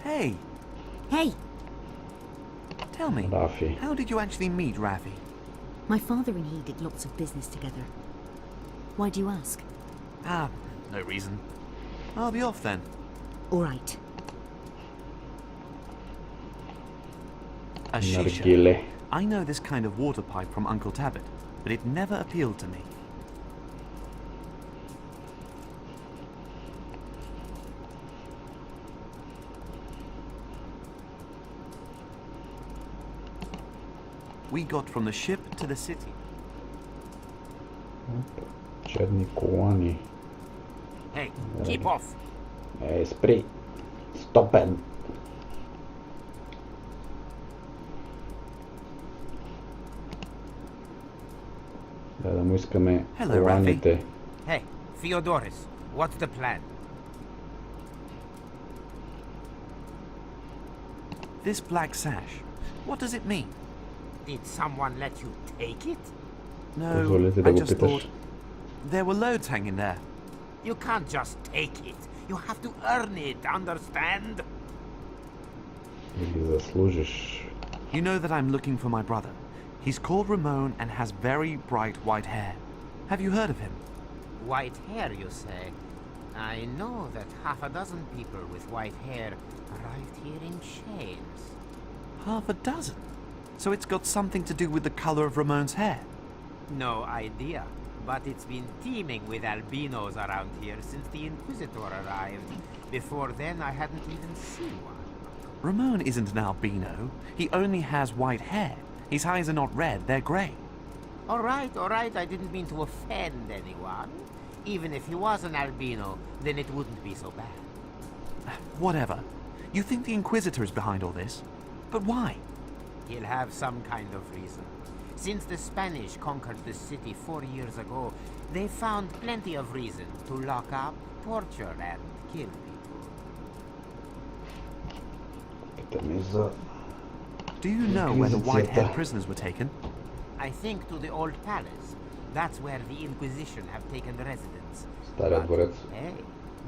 Hey! Hey! Tell me, Rafi. how did you actually meet Rafi? My father and he did lots of business together. Why do you ask? Ah, no reason. I'll be off then. All right. A shisha. Nargile. I know this kind of water pipe from Uncle Tabbit, but it never appealed to me. We got from the ship to the city. Черни колани. Hey, keep off! Спри. стопен. Да му искаме Hello, коланите. Hey, Theodoris, what's the plan? This black sash, what does it mean? Did someone let you take it? No, Позволите I да го just питаш. thought there were loads hanging there. You can't just take it. You have to earn it, understand? И ги заслужиш. You know that I'm looking for my brother. He's called Ramon and has very bright white hair. Have you heard of him? White hair, you say? I know that half a dozen people with white hair arrived here in chains. Half a dozen? So it's got something to do with the color of Ramon's hair? No idea, but it's been teeming with albinos around here since the Inquisitor arrived. Before then, I hadn't even seen one. Ramon isn't an albino. He only has white hair. His eyes are not red, they're grey. All right, I didn't mean to offend anyone. Even if he was an albino, then it wouldn't be so bad. Whatever. You think the Inquisitor is behind all this? But why? He'll have some kind of reason. Since the Spanish conquered the city 4 years ago, they found plenty of reason to lock up, torture, and kill people. Питаме за... Do you know where the white-haired prisoners were taken? I think to the old palace. That's where the Inquisition have taken residence. Стария дворец. Hey,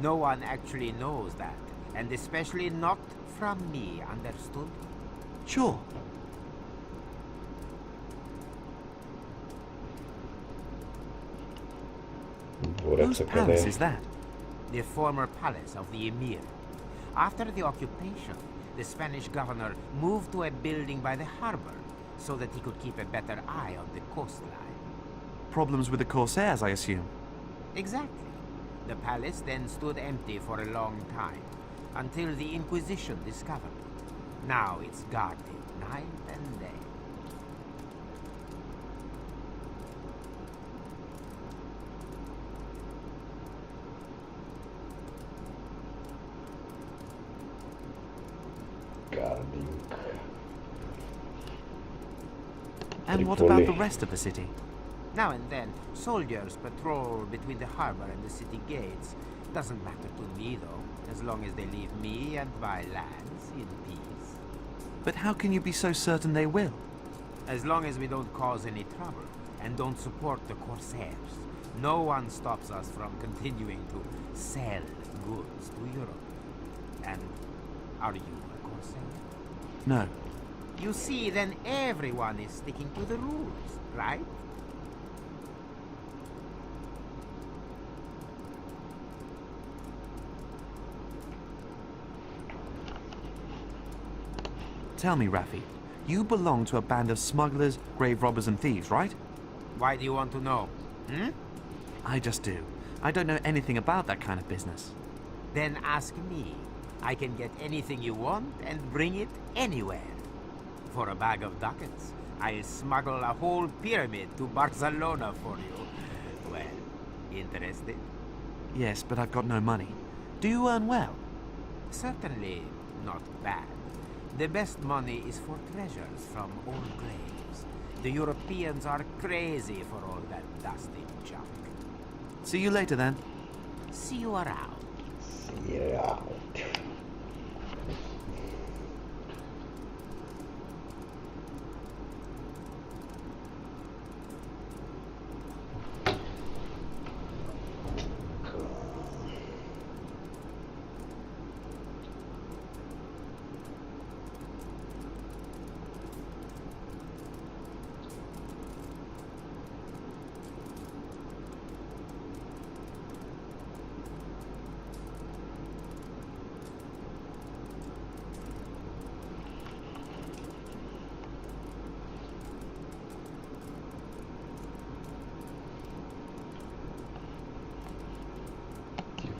no one actually knows that. And especially not from me, understood? Sure. Whose Двореца къде palace е? is that? The former palace of the Emir. After the occupation, the Spanish governor moved to a building by the harbor so that he could keep a better eye on the coastline. Problems with the Corsairs, I assume. Exactly. The palace then stood empty for a long time, until the Inquisition discovered it. Now it's guarded night and day. Guarding. And what about the Tripoli. rest of the city? Now and then, soldiers patrol between the harbor and the city gates. Doesn't matter to me, though, as long as they leave me and my lads in peace. But how can you be so certain they will? As long as we don't cause any trouble and don't support the Corsairs, no one stops us from continuing to sell goods to Europe. And are you a Corsair? No. You see, then everyone is sticking to the rules, right? Tell me, Raffi, you belong to a band of smugglers, grave robbers and thieves, right? Why do you want to know? Hmm? I just do. I don't know anything about that kind of business. Then ask me. I can get anything you want and bring it anywhere. For a bag of ducats, I'll smuggle a whole pyramid to Barcelona for you. Well, interested? Yes, but I've got no money. Do you earn well? Certainly not bad. The best money is for treasures from old graves. The Europeans are crazy for all that dusty junk. See you later then. See you around. See you out.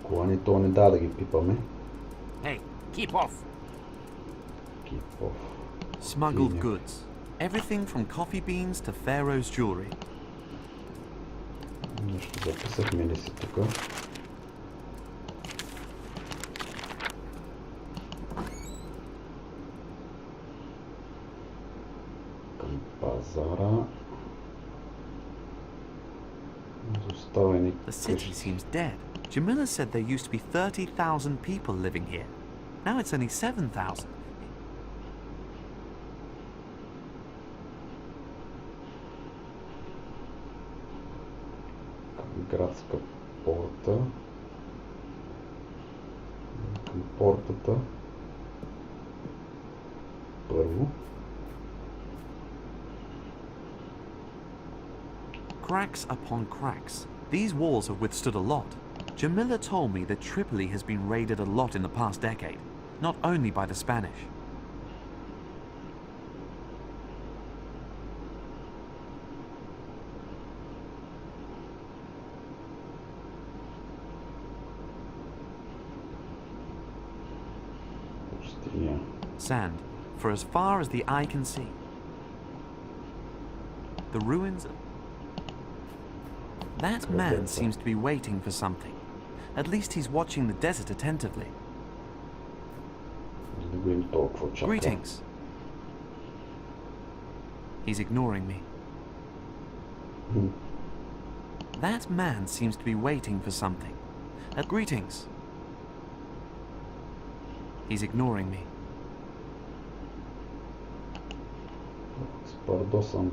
Колани то не да ги пипаме. Hey, keep off! Keep off. Smuggled Yeah. goods. Everything from coffee beans to Pharaoh's jewelry. Нещо записахме ли си тук? Пазара. Изоставени The city seems dead. Jamila said there used to be 30,000 people living here. Now it's only 7,000. Градска порта. Към портата. Първо. Cracks upon cracks. These walls have withstood a lot. Jamila told me that Tripoli has been raided a lot in the past decade, not only by the Spanish. Sand, for as far as the eye can see. The ruins... That man seems to be waiting for something. At least he's watching the desert attentively. Greetings. He's ignoring me. That man seems to be waiting for something. Greetings. He's ignoring me. Спардосан.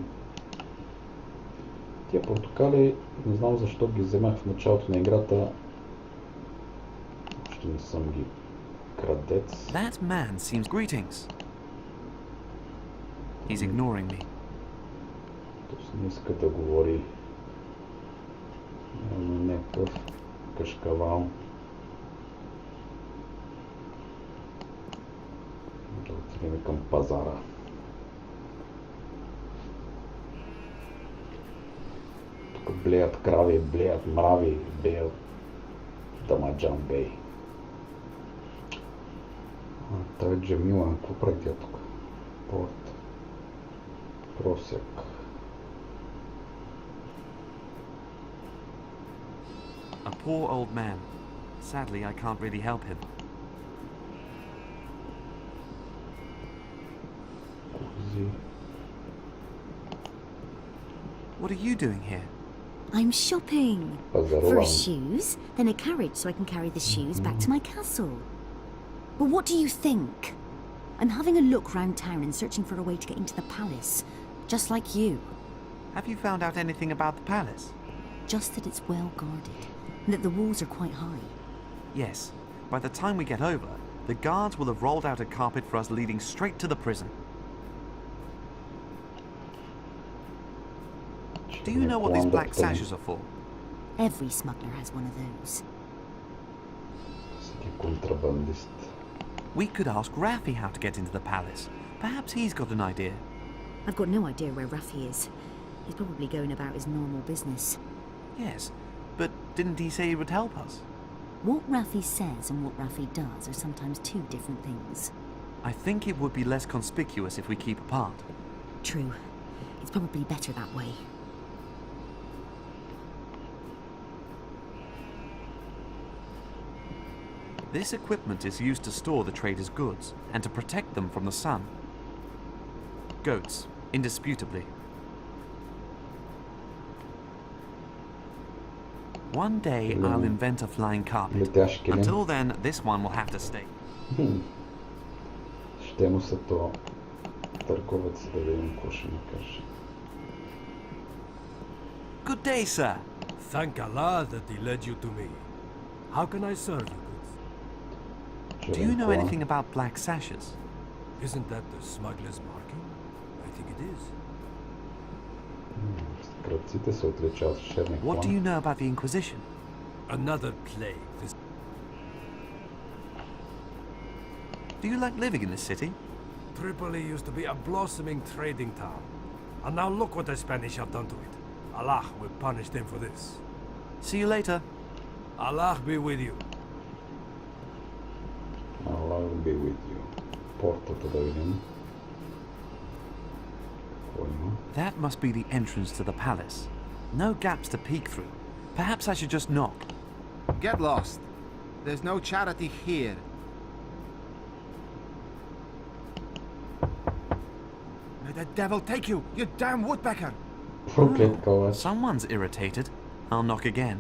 Тия портокали, не знам защо ги вземах в началото на играта. Още не съм ги крадец. That man seems... Greetings. He's ignoring me. Тоест не иска да говори. Имаме някакъв кашкавал. Да отидем към пазара. Блеят крави, блеят мрави, блеят Дамаджан бей. Той е Джамила, какво прави тя тук? Порт. Просяк. A poor old man. Sadly, I can't really help him. What are you doing here? I'm shopping. Пазарувам. First shoes, then a carriage so I can carry the shoes back to my castle. But what do you think? I'm having a look round town and searching for a way to get into the palace, just like you. Have you found out anything about the palace? Just that it's well guarded, and that the walls are quite high. Yes. By the time we get over, the guards will have rolled out a carpet for us leading straight to the prison. Do you know what these black sashes are for? Every smuggler has one of those. Контрабандист. We could ask Raffi how to get into the palace. Perhaps he's got an idea. I've got no idea where Raffi is. He's probably going about his normal business. Yes, but didn't he say he would help us? What Raffi says and what Raffi does are sometimes two different things. I think it would be less conspicuous if we keep apart. True. It's probably better that way. This equipment is used to store the traders' goods and to protect them from the sun. Goats, indisputably. One day I'll invent a flying carpet. Until then, this one will have to stay. Ще му се то търговец да видим какво ще ни каже. Good day, sir. Thank Allah that he led you to me. How can I serve you? Do you know anything about black sashes? Isn't that the smuggler's marking? I think it is. Кръците се отличават с черни What do you know about the Inquisition? Another plague. Do you like living in this city? Tripoli used to be a blossoming trading town. And now look what the Spanish have done to it. Allah will punish them for this. See you later. Allah be with you. Allah will be with you. Портата да видим. That must be the entrance to the palace. No gaps to peek through. Perhaps I should just knock. Get lost. There's no charity here. May the devil take you, you damn woodpecker! Проклет калач. Someone's irritated. I'll knock again.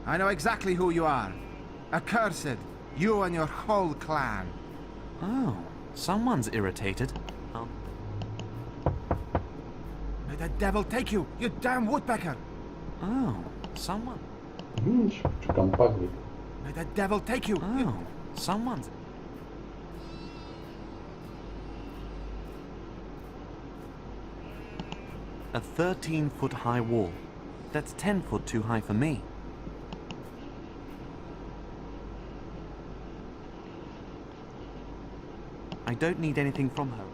I know exactly who you are. Accursed, you and your whole clan. Oh, someone's irritated. May the devil take you, you damn woodpecker! Oh, someone. Ще почукам пак вика. May the devil take you. Oh, someone's. A 13-foot high wall. That's 10 foot too high for me. I don't need anything from her.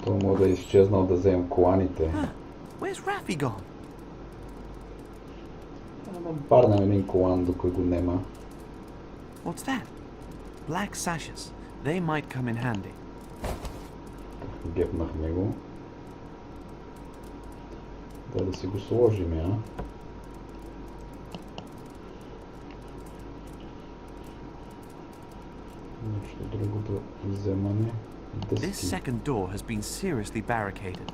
То може да е изчезнал да вземем коланите. Where's Raffi gone? Да барнем един колан, докато го нема. What's that? Black sashes. They might come in handy. Гепнахме го. Да си го сложим, а? Нещо друго да вземаме. This second door has been seriously barricaded.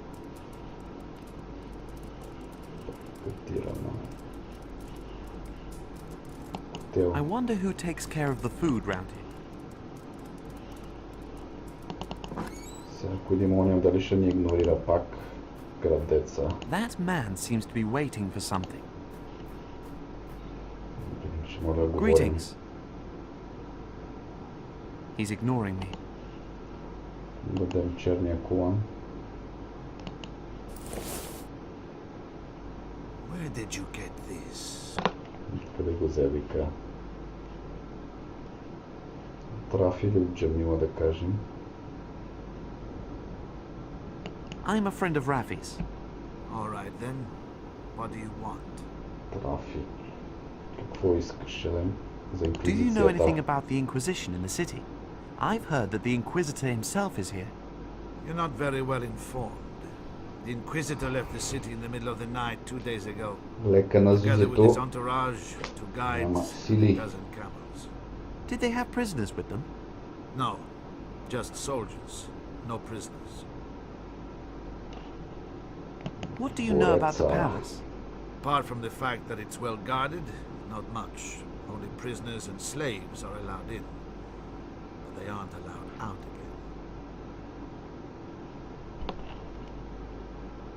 I wonder who takes care of the food round here. Ако един моним дали ще ни игнорира пак градеца. That man seems to be waiting for something. Ще може да говорим. Greetings. He's ignoring me. Дадем черния колан. Where did you get this? Къде го взе, вика? Трафи или от Джамила, да кажем. I'm a friend of Raffi's. All right then. What do you want? Трафи. Какво искаш, Шелем? За Do you know инквизицията? anything about the Inquisition in the city? I've heard that the Inquisitor himself is here. You're not very well informed. The Inquisitor left the city in the middle of the night 2 days ago. Лека на Together with his Зузето. entourage, 2 guides, Ама, a сили. dozen camels. Did they have prisoners with them? No, just soldiers, no prisoners. What do you know about the palace? Apart from the fact that it's well guarded, not much. Only prisoners and slaves are allowed in. But they aren't allowed out again.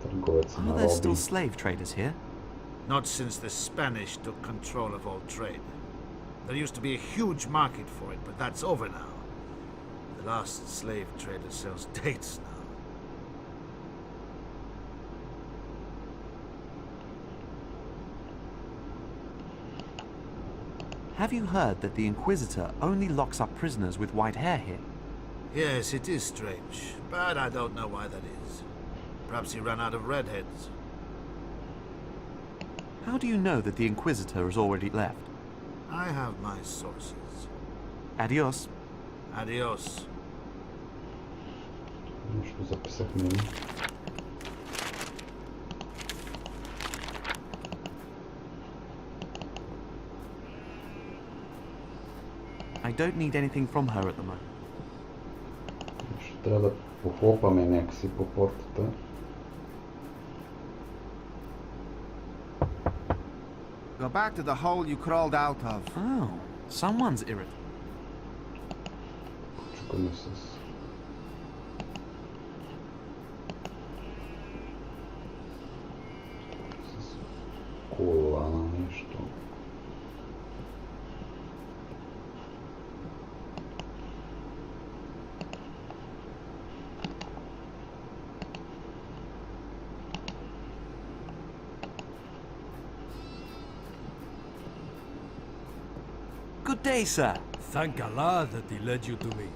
Търговец на Are there still роби. slave traders here? Not since the Spanish took control of all trade. There used to be a huge market for it, but that's over now. The last slave trader sells dates now. Have you heard that the Inquisitor only locks up prisoners with white hair here? Yes, it is strange, but I don't know why that is. Perhaps he ran out of redheads. How do you know that the Inquisitor has already left? I have my sources. Adios. Adios. Нещо записахме ли? I don't need anything from her at the moment. Ще трябва да похлопаме някакси по портата. Go back to the hole you crawled out of. Oh, someone's irritated. Чукаме с... с колана нещо. Good day, sir. Thank Allah that he led you to me.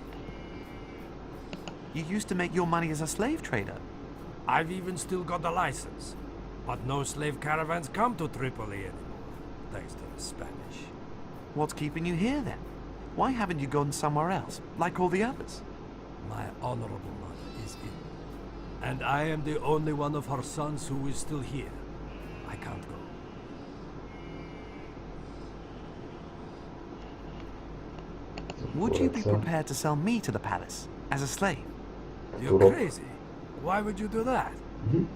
You used to make your money as a slave trader. I've even still got the license. But no slave caravans come to Tripoli anymore, thanks to the Spanish. What's keeping you here then? Why haven't you gone somewhere else, like all the others? My honorable mother is ill. And I am the only one of her sons who is still here. I can't go. Would you be prepared to sell me to the palace as a slave? You're crazy. Why would you do that?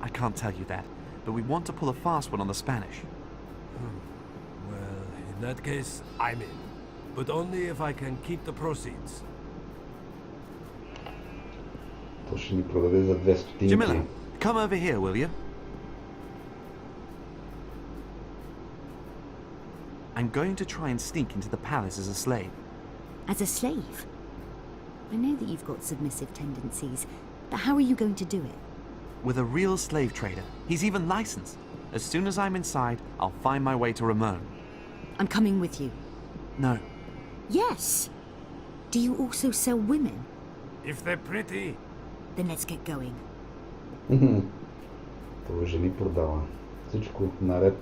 I can't tell you that, but we want to pull a fast one on the Spanish. Well, in that case, I'm in. But only if I can keep the proceeds. То ще ни продаде за 2 стотинки. Jamila, come over here, will you? I'm going to try and sneak into the palace as a slave. As a slave? I know that you've got submissive tendencies, but how are you going to do it? With a real slave trader. He's even licensed. As soon as I'm inside, I'll find my way to Ramon. I'm coming with you. No. Yes! Do you also sell women? If they're pretty. Then let's get going. Това жени продава. Всичко наред.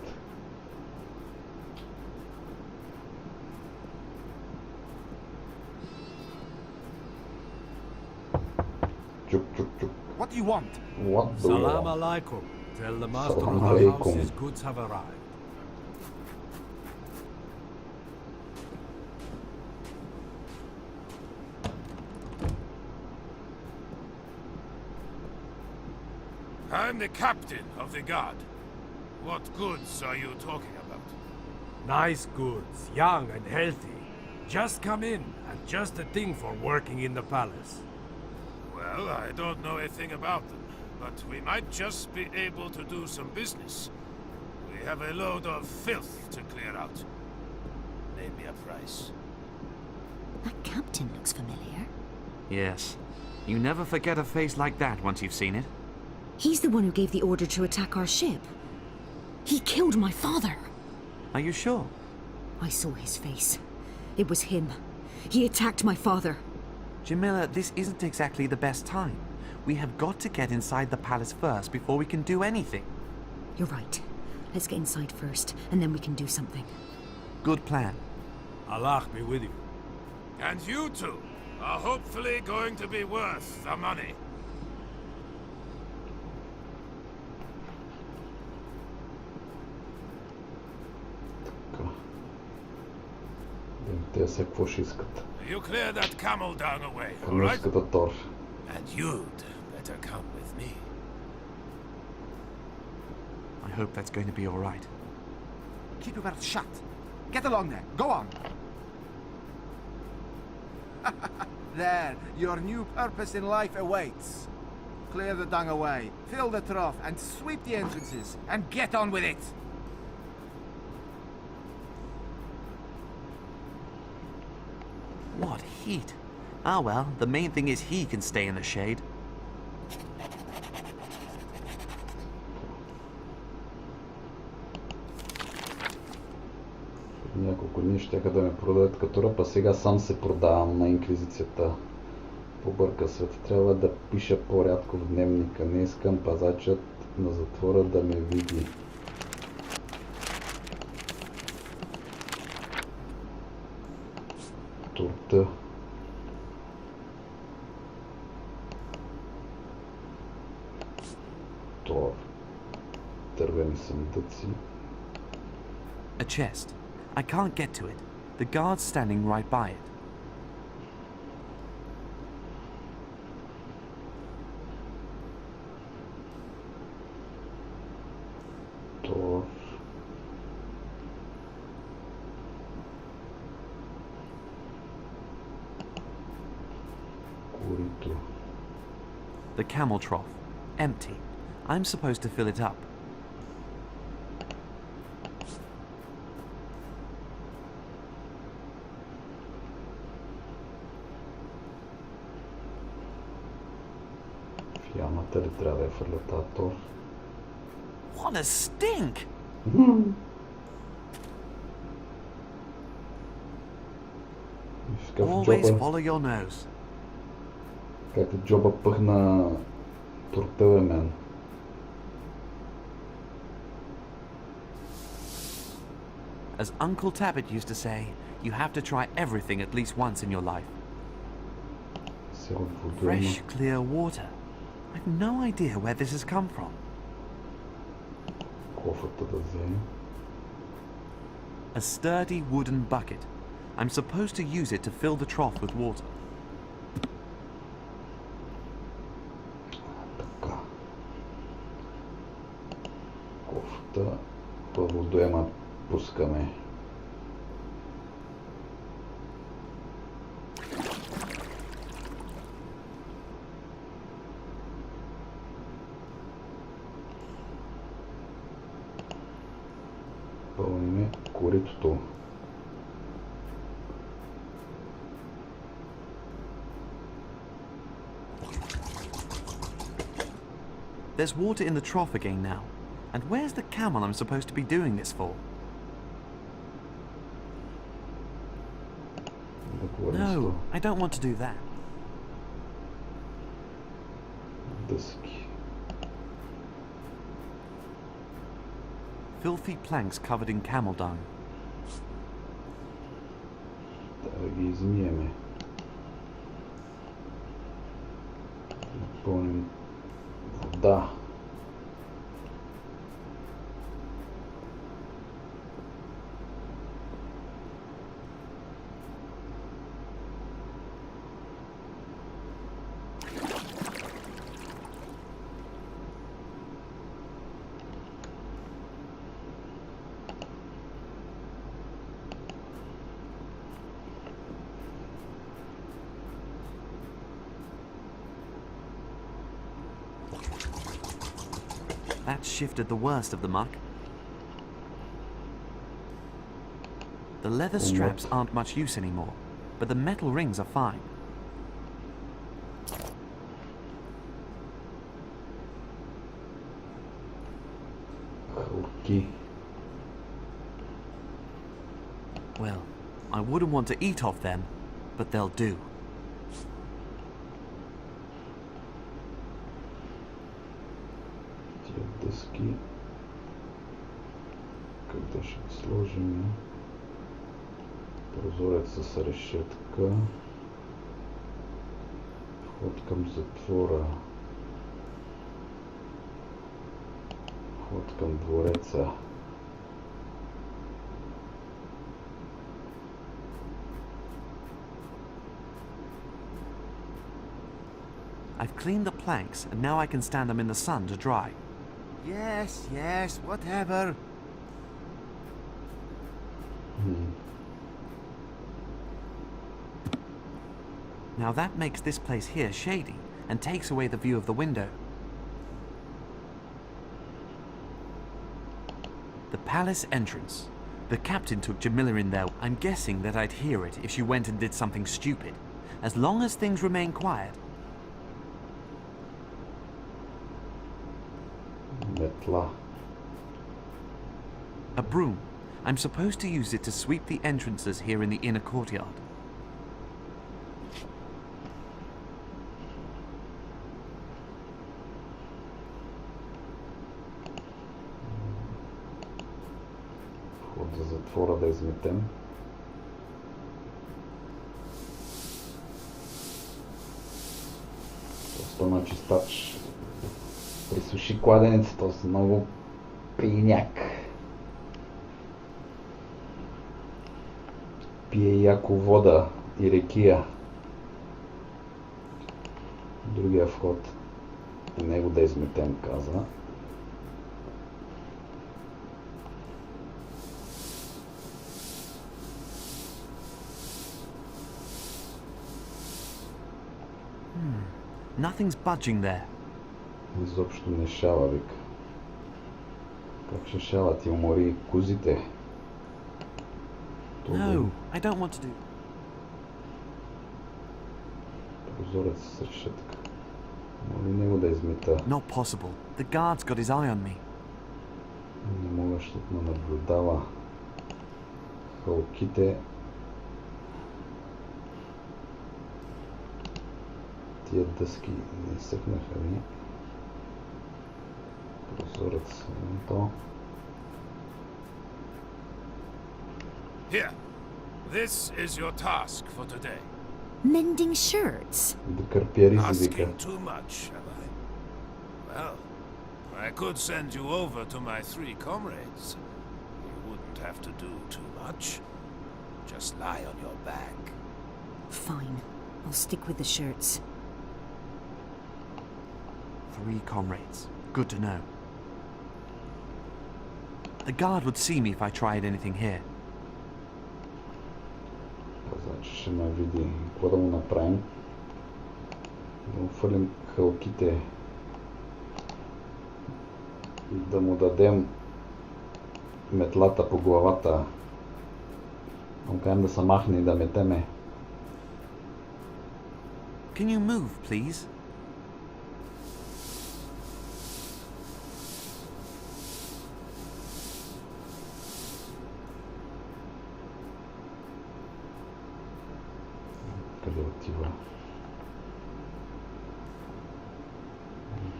Чук, чук, чук. What do you want? What do you Salam want? alaikum. Tell the master Salam of the house alaikum. his goods have arrived. I'm the captain of the guard. What goods are you talking about? Nice goods, young and healthy. Just come in, and just the thing for working in the palace. Well, I don't know a thing about them, but we might just be able to do some business. We have a load of filth to clear out. Name me a price. That captain looks familiar. Yes. You never forget a face like that once you've seen it. He's the one who gave the order to attack our ship. He killed my father. Are you sure? I saw his face. It was him. He attacked my father. Jamila, this isn't exactly the best time. We have got to get inside the palace first before we can do anything. You're right. Let's get inside first, and then we can do something. Good plan. Allah be with you. And you two are hopefully going to be worth the money. Те са какво ще искат. You clear that camel down away, all right? Камилската тор. And you'd better come with me. I hope that's going to be all right. Keep your mouth shut. Get along there. Go on. There, your new purpose in life awaits. Clear the dung away, fill the trough, and sweep the entrances, and get on with it. What heat. Ah well, the main thing is he can stay in the shade. Няколко дни ще да ме продадат като ръб, а сега сам се продавам на инквизицията. Побърка света. Трябва да пиша по-рядко в дневника. Не искам пазачът на затвора да ме види. Турта. Тор. Дървени съндъци. A chest. I can't get to it. The guard's standing right by it. Тор. Курито. The camel trough. Empty. I'm supposed to fill it up. В ямата ли трябва да я фърля тази тор? What a stink! Always follow your nose. Как джоба пъхна турта, бе, мен. As Uncle Tabbit used to say, you have to try everything at least once in your life. Fresh, clear water. I've no idea where this has come from. Кофата да вземе. A sturdy wooden bucket. I'm supposed to use it to fill the trough with water. Така. Кофта във водоема пускаме. Пълниме коритото. There's water in the trough again now. And where's the camel I'm supposed to be doing this for? No, I don't want to do that. Дъски. Filthy planks covered in camel dung. Да ги измиеме. Напълним вода. That shifted the worst of the muck. The leather straps aren't much use anymore, but the metal rings are fine. Хълки. Well, I wouldn't want to eat off them, but they'll do. Тия дъски. Къде ще ги сложим? Прозорец с решетка. Вход към затвора. Вход към двореца. I've cleaned the planks, and now I can stand them in the sun to dry. Yes, yes, whatever. Now that makes this place here shady, and takes away the view of the window. The palace entrance. The captain took Jamila in there. I'm guessing that I'd hear it if she went and did something stupid. As long as things remain quiet. Метла. A broom. I'm supposed to use it to sweep the entrances here in the inner courtyard. Вход за затвора да изметем. Просто на чистач. Присуши кладенецата с много пийняк. Пие яко вода и рекия. Другия вход. И него да изметем, каза. Nothing's budging there. Изобщо не шава, вика. Как ще шава? Ти умори козите. No, I don't want to do. Прозорец с решетка. Моли него да измета. Not possible. The guard's got his eye on me. Не мога, защото ме наблюдава. Хълките. Тия дъски не съкнаха ли? Прозорец. То. Here. This is your task for today. Mending shirts? Да кърпяри за вика. Asking too much, have I? Well, I could send you over to my 3 comrades. You wouldn't have to do too much. Just lie on your back. Fine. I'll stick with the shirts. 3 comrades. Good to know. The guard would see me if I tried anything here. Значи ще ме види. Какво да му направим? Да му фърлим хълките. И да му дадем метлата по главата. Да му кажем да се махне и да метеме. Can you move, please? Къде отива?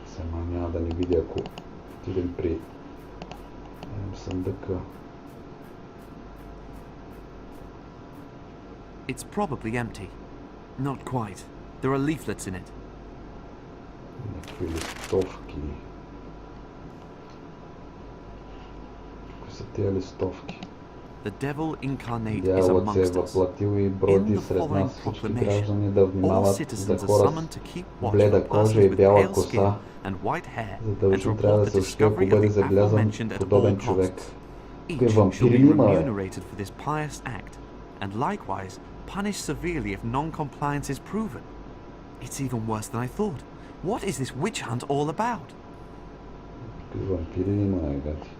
Сама няма да ни види, ако отидем при съндъка. It's probably empty. Not quite. There are leaflets in it. Някакви листовки. Какви са тия листовки? The devil incarnate is Дяволът се е amongst us. въплатил и броди In the сред following нас всички proclamation, граждани да all внимават за citizens are хора summoned to keep с watch бледа over кожа persons и with бяла pale коса. skin and white hair, and to Задължително трябва report да the съобщи, ако discovery of бъде the забелязан aforementioned at подобен all човек. costs. Тук Each shall вампири be ли има, бе? remunerated for this pious act, and likewise punished severely if non-compliance is proven. It's even worse than I thought. What is this witch hunt all about? Какви вампири ли има, гати?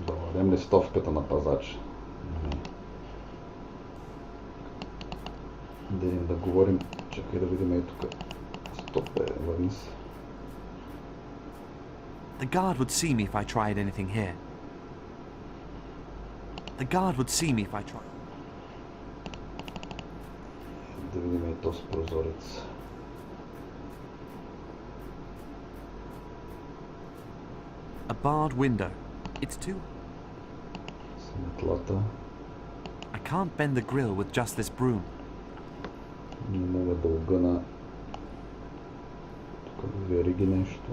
Да вадем листовката на пазача. Дерим да говорим. Чакай да видим и тук. Стоп, бе, върни се. The guard would see me if I tried anything here. The guard would see me if I tried. Да видим и този прозорец. A barred window. It's too... С метлата. I can't bend the grill with just this broom. Не мога да огъна тук вериги нещо.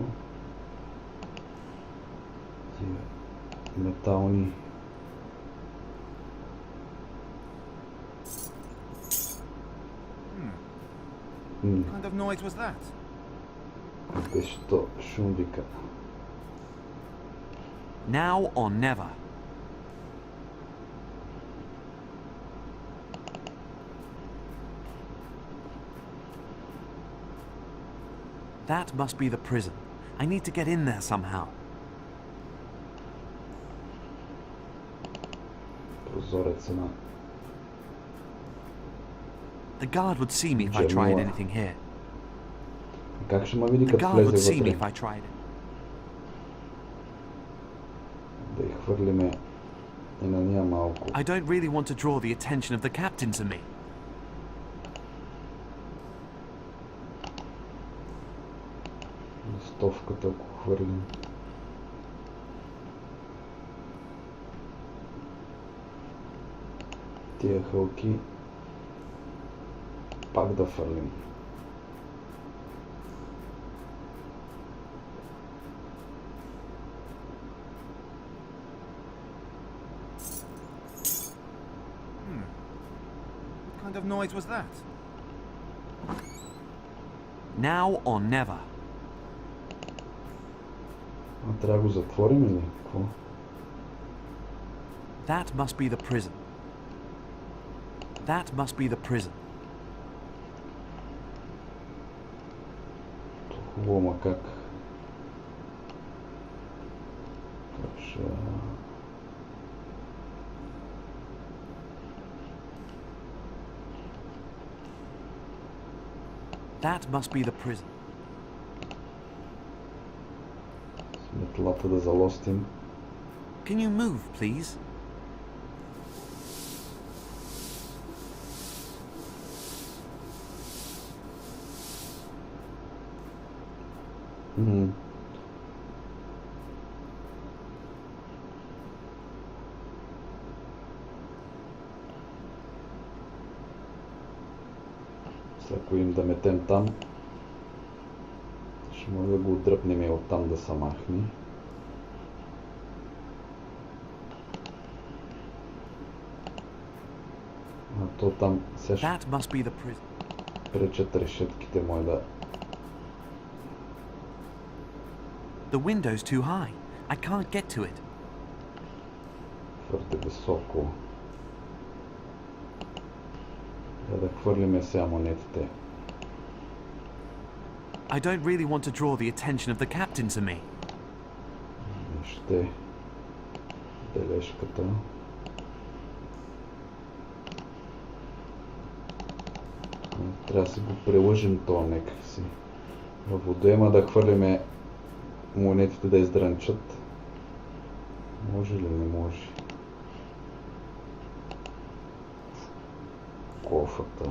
Тия метални. What kind of noise was that? Беше то шум вика. Now or never. That must be the prison. I need to get in there somehow. Прозореца на... The guard would see me if I tried anything here. Как ще ме види The като guard would влезе see me if вътре? I tried it. Да я хвърлиме и на ния малко. I don't really want to draw the attention of the captain to me. Листовката, ако хвърлим. Тия хълки пак да фърлим. What kind of noise was that? Now or never. А трябва да го затворим или какво? That must be the prison. That must be the prison. Хубаво, ма как? Как ще... That must be the prison. С метлата да залостим. Can you move, please? Ако им да метем там, ще може да го отдръпнем и оттам да се махне. А то там сега That must be the prison. пречат решетките му да... The window's too high. I can't get to it. Твърде високо. Да хвърлиме сега монетите. I don't really want to draw the attention of the captain to me. Ще бележката. Трябва да си го прелъжим това някакси. Във водоема да хвърлиме монетите да издранчат. Може ли? Не може. Кофата.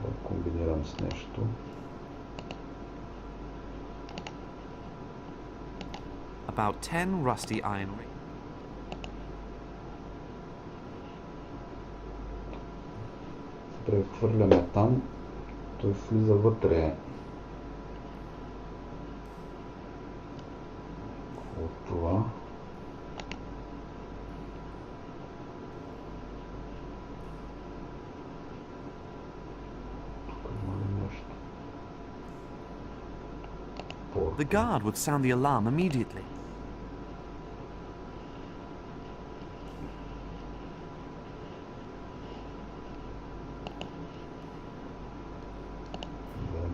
Да комбинирам с нещо. About 10 rusty iron rings. Прехвърляме там. Той влиза вътре. От това. The guard would sound the alarm immediately.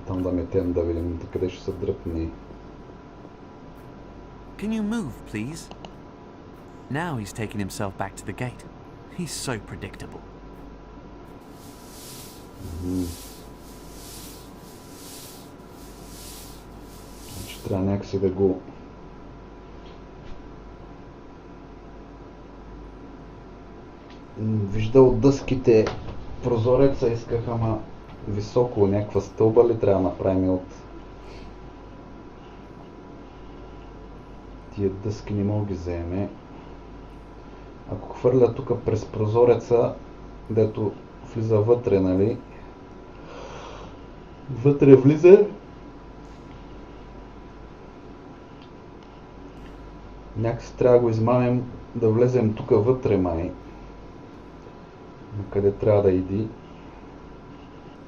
Там да метем да видим къде ще се дръпне. Can you move, please? Now he's taking himself back to the gate. He's so predictable. Значи трябва някакси да го... Вижда от дъските прозореца исках, ама високо някаква стълба ли трябва да направим от... Тия дъски не мога ги вземе. Ако хвърля тук през прозореца, дето влиза вътре, нали? Вътре влиза. Някакси трябва да го измамим да влезем тук вътре, май. Къде трябва да иди.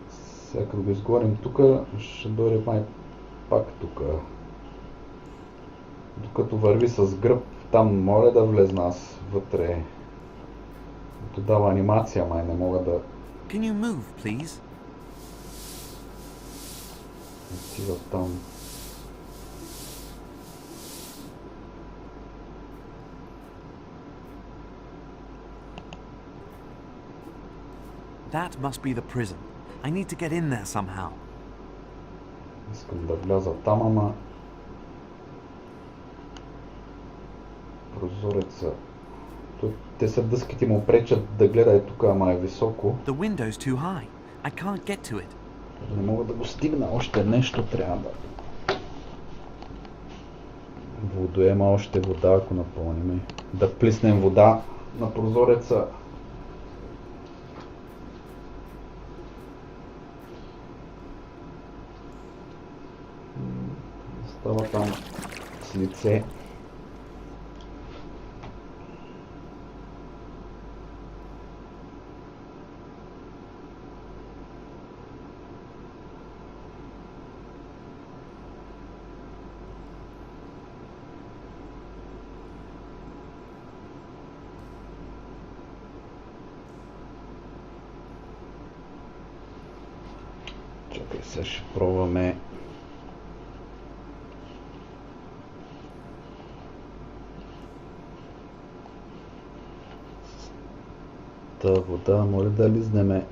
Сега като го изгорим тук, ще дойде май пак тук. Докато върви с гръб, там моля да влезна аз вътре. То дава анимация, май не мога да... Can you move, please? Отива там. That must be the prison. I need to get in there somehow. Искам да вляза там, ама... Прозореца... Те са дъските му пречат да гледа тук, ама е високо. The window's too high. I can't get to it. Не мога да го стигна. Още нещо трябва да... Водоема, още вода, ако напълним. Да плиснем вода на прозореца. Става там с лице. Чакай, сега ще пробваме. Вода, моля да лизнеме.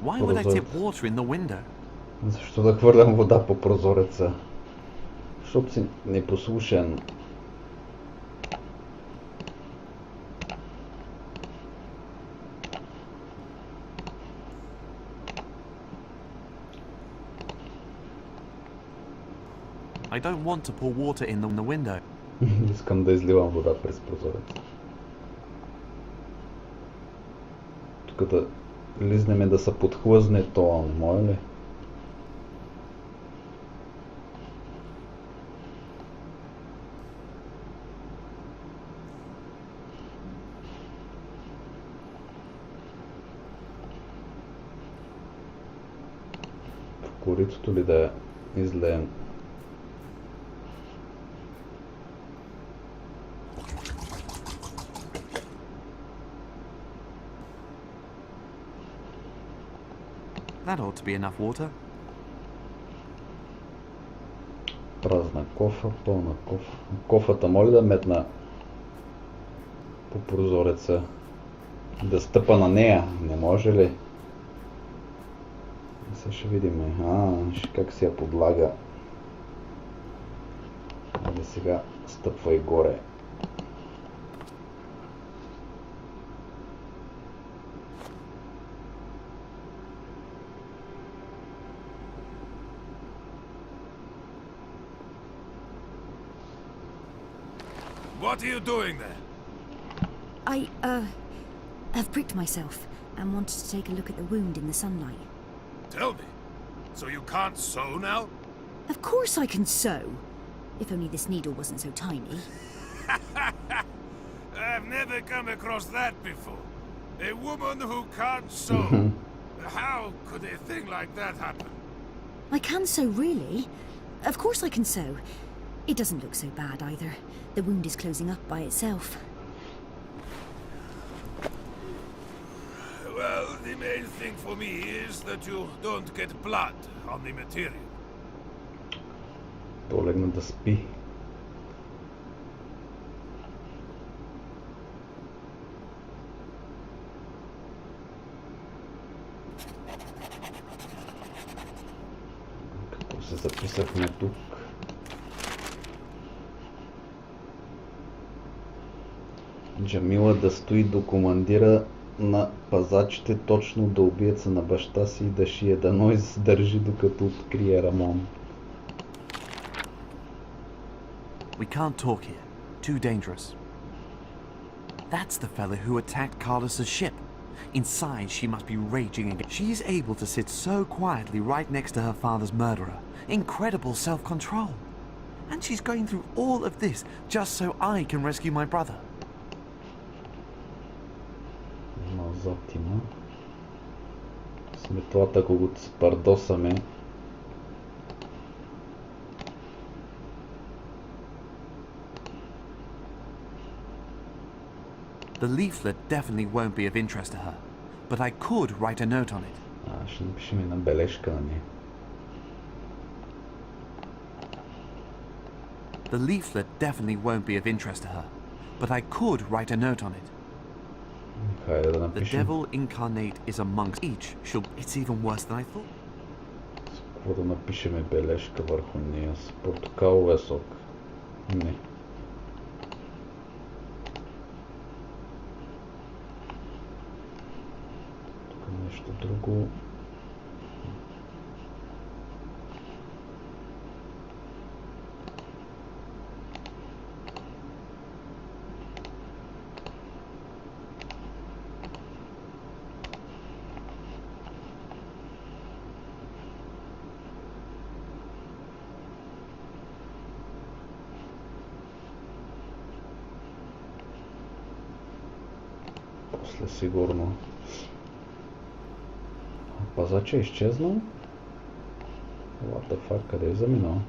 Why would I tip water in the window? Защо да хвърлям вода по прозореца? Защото си непослушен. I don't want to pour water in the window. Искам да изливам вода през прозореца. Тук да лизнеме да се подхлъзне това, не може ли? коритото ли да излеем? That ought to be enough water. Празна кофа, пълна кофа. Кофата моля да метна по прозореца. Да стъпа на нея. Не може ли? Сега ще видим. Как се я подлага. Али сега стъпва и горе. What are you doing there? I, have pricked myself and wanted to take a look at the wound in the sunlight. Tell me. So you can't sew now? Of course I can sew. If only this needle wasn't so tiny. I've never come across that before. A woman who can't sew. How could a thing like that happen? I can sew, really. Of course I can sew. It doesn't look so bad either. The wound is closing up by itself. Well, the main thing for me is that you don't get blood on the material. Полегна да спи. Какво се записахме тук? Джамила да стои до командира на пазачите точно до убиеца на баща си и да шие, дано издържи докато открие Рамон. We can't talk here. Too dangerous. That's the fella who attacked Carlos's ship. Inside, she must be raging again. She's able to sit so quietly right next to her father's murderer. Incredible self-control. And she's going through all of this just so I can rescue my brother. Зоптима. Сметлата, ако го спардосаме. The leaflet definitely won't be of interest to her, but I could write a note on it. Ще напишем една бележка на нея. The leaflet definitely won't be of interest to her, but I could write a note on it. Хайде да The напишем. devil incarnate is amongst each. It's even worse than I thought. Какво да напишеме бележка върху нея? С портокаловия сок. Не. Тук нещо друго. После сигурно. Пазача е изчезнал? What the fuck, къде е заминал?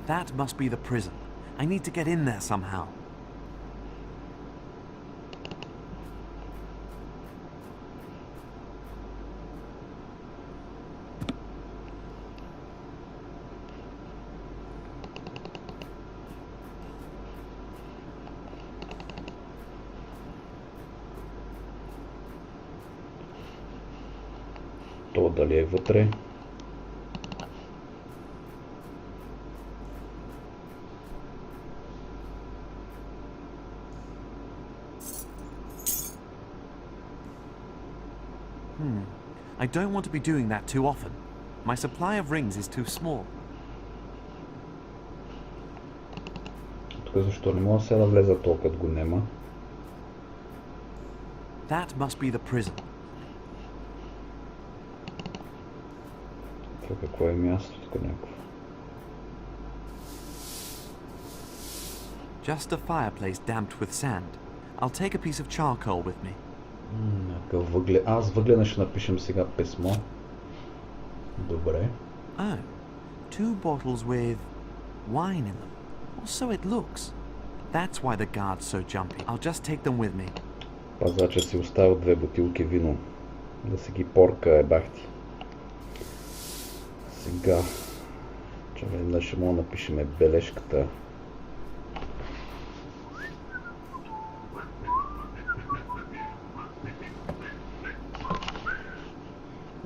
That must be the prison. I need to get in there somehow. То дали е вътре? I don't want to be doing that too often. My supply of rings is too small. Тук защо не мога сега да влеза толкова, като го нема? That must be the prison. Това какво е място тук някакво? Just a fireplace damped with sand. I'll take a piece of charcoal with me. Аз въглена ще напишем сега писмо. Добре. Oh, 2 bottles with wine in them. Or so it looks. That's why the guard's so jumpy. I'll just take them with me. Пазача си оставил 2 бутилки вино. Да си ги порка, бахти. Сега. Чакай, да ще мога напишеме бележката.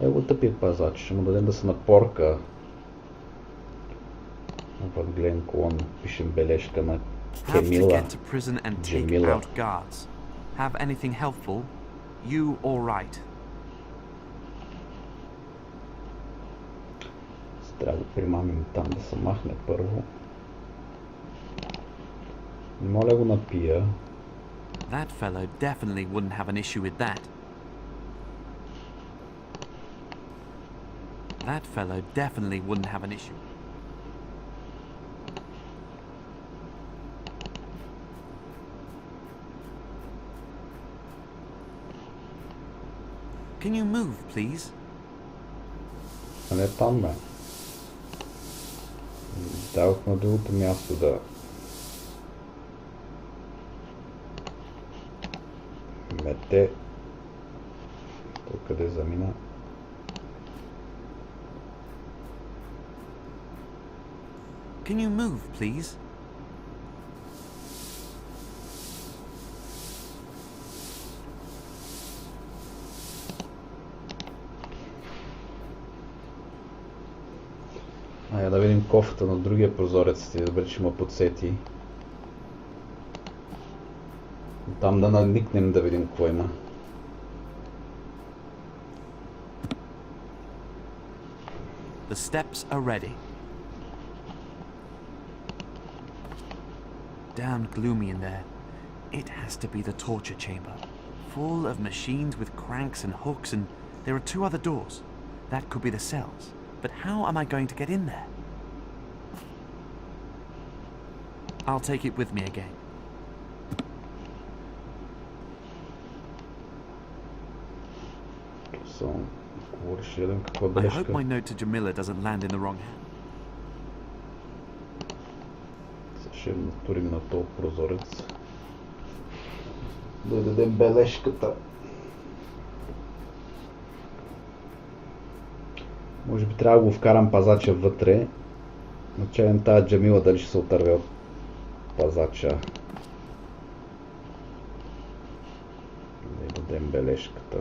Ево тъпи пазач, ще му дадем да се напорка. В гледен колон пишем бележка на Кемила. Have to get to prison and take out guards. Have anything helpful? You all right? Трябва да примамим там да се махне първо. Не моля го напия. That fellow definitely wouldn't have an issue with that. That fellow definitely wouldn't have an issue. Can you move, please? А не там, бе. Дадох на другото място да... мете. Тук къде замина? Can you move, please? Айде да видим кофата на другия прозорец, да бъде, че ме подсети. Там да надникнем да видим какво има. The steps are ready. Damn gloomy in there. It has to be the torture chamber. Full of machines with cranks and hooks, and there are 2 other doors. That could be the cells. But how am I going to get in there? I'll take it with me again. I hope my note to Jamila doesn't land in the wrong hand. Ще натурим на този прозорец. Да дадем бележката. Може би трябва да го вкарам пазача вътре. Начален тази Джамила дали ще се отърве от пазача. Да дадем бележката.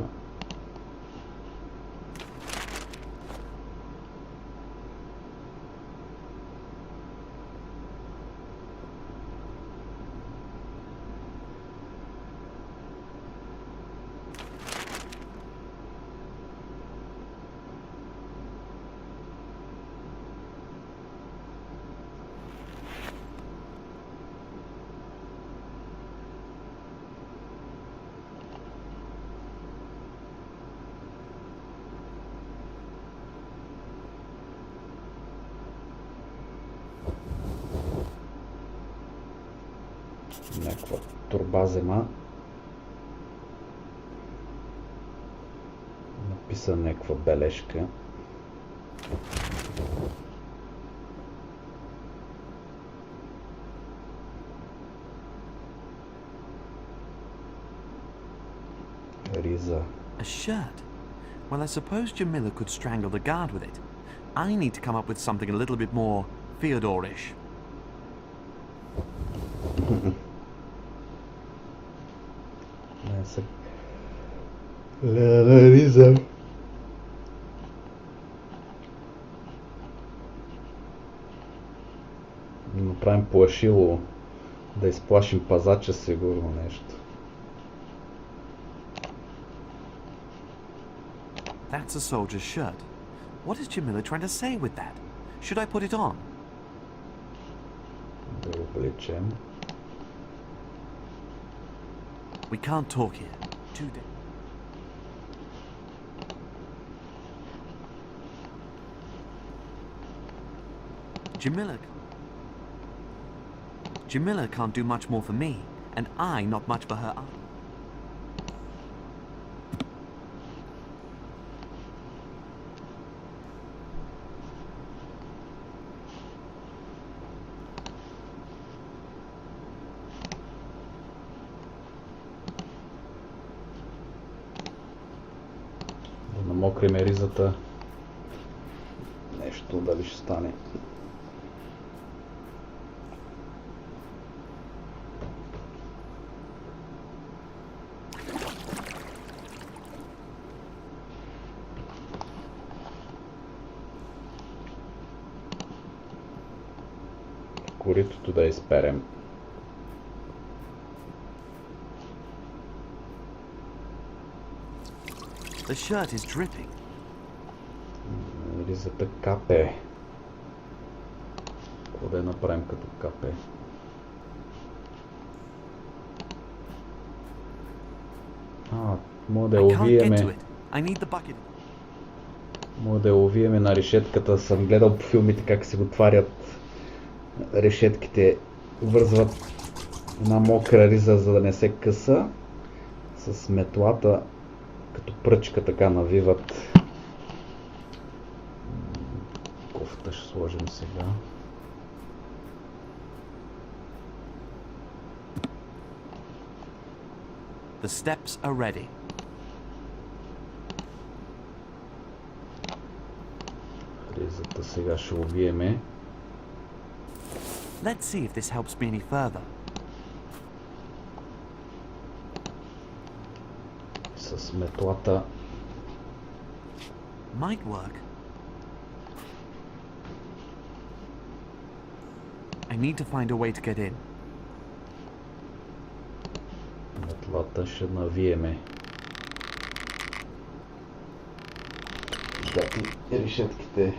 Някаква турба взема. Написа някаква бележка. Риза. A shirt? Well, I suppose Jamila could strangle the guard with it. I need to come up with something a little bit more Fyodor-ish. Риза. Направим плашило, да изплашим пазача, сигурно нещо. That's a soldier's shirt. What is Jamila trying to say with that? Should I put it on? Да го облечем. We can't talk here. Too dead. Jamila can't do much more for me, and I not much for her. Да намокриме ризата. Нещо дали ще стане. Коритото да изперем. The shirt is dripping. Ризата капе. Какво да я направим като капе? Може да я I can't get увиеме. to it. I need the bucket. Може да я увиеме на решетката. Съм гледал по филмите как се отварят решетките. Вързват една мокра риза, за да не се къса. С метлата като пръчка така навиват. Кофта ще сложим сега. The steps are ready. Ризата сега ще увиеме. Let's see if this helps me any further. С метлата. Might work. I need to find a way to get in. Метлата ще навиеме. Гати решетките.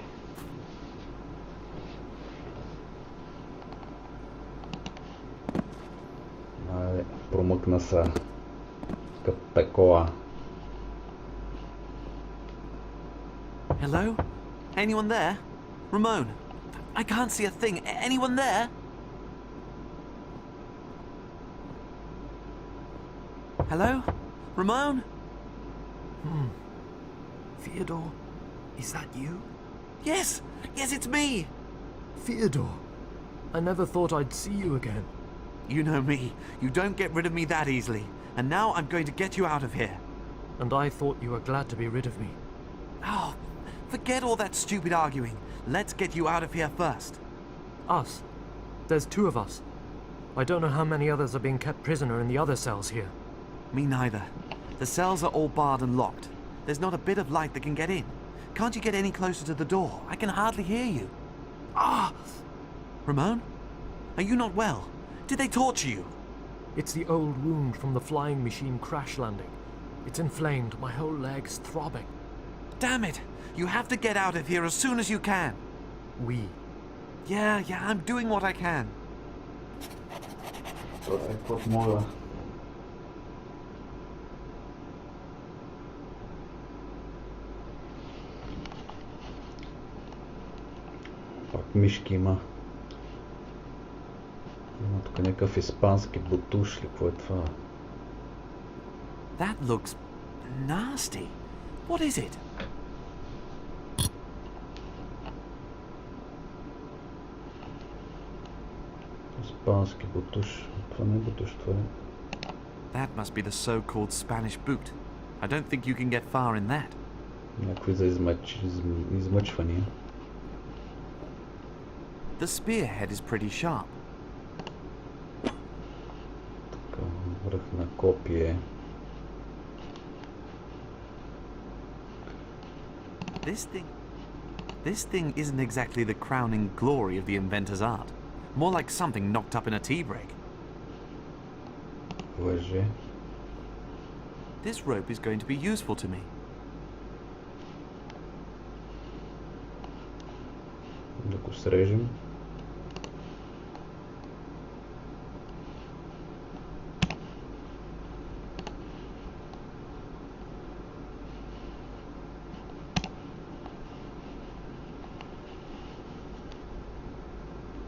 Промъкна са като такова. Hello? Anyone there? Ramon? I can't see a thing. Anyone there? Hello? Ramon? Theodore, is that you? Yes! Yes, it's me! Theodore, I never thought I'd see you again. You know me. You don't get rid of me that easily. And now I'm going to get you out of here. And I thought you were glad to be rid of me. Oh, forget all that stupid arguing. Let's get you out of here first. Us? There's two of us. I don't know how many others are being kept prisoner in the other cells here. Me neither. The cells are all barred and locked. There's not a bit of light that can get in. Can't you get any closer to the door? I can hardly hear you. Ah! Ramon? Are you not well? Did they torture you? It's the old wound from the flying machine crash landing. It's inflamed, my whole leg's throbbing. Damn it! You have to get out of here as soon as you can. We? Yeah, I'm doing what I can. Под мога. Пак мишки има. Има тук някакъв испански бутуш ли, какво е това? That looks nasty. What is it? Испански бутуш. Това не е бутуш, това е. That must be the so-called Spanish boot. I don't think you can get far in that. Някакви за измъчвания. The spearhead is pretty sharp. Така, връх на копие. This thing isn't exactly the crowning glory of the inventor's art. More like something knocked up in a tea break. Лъже. This rope is going to be useful to me. Да го срежем.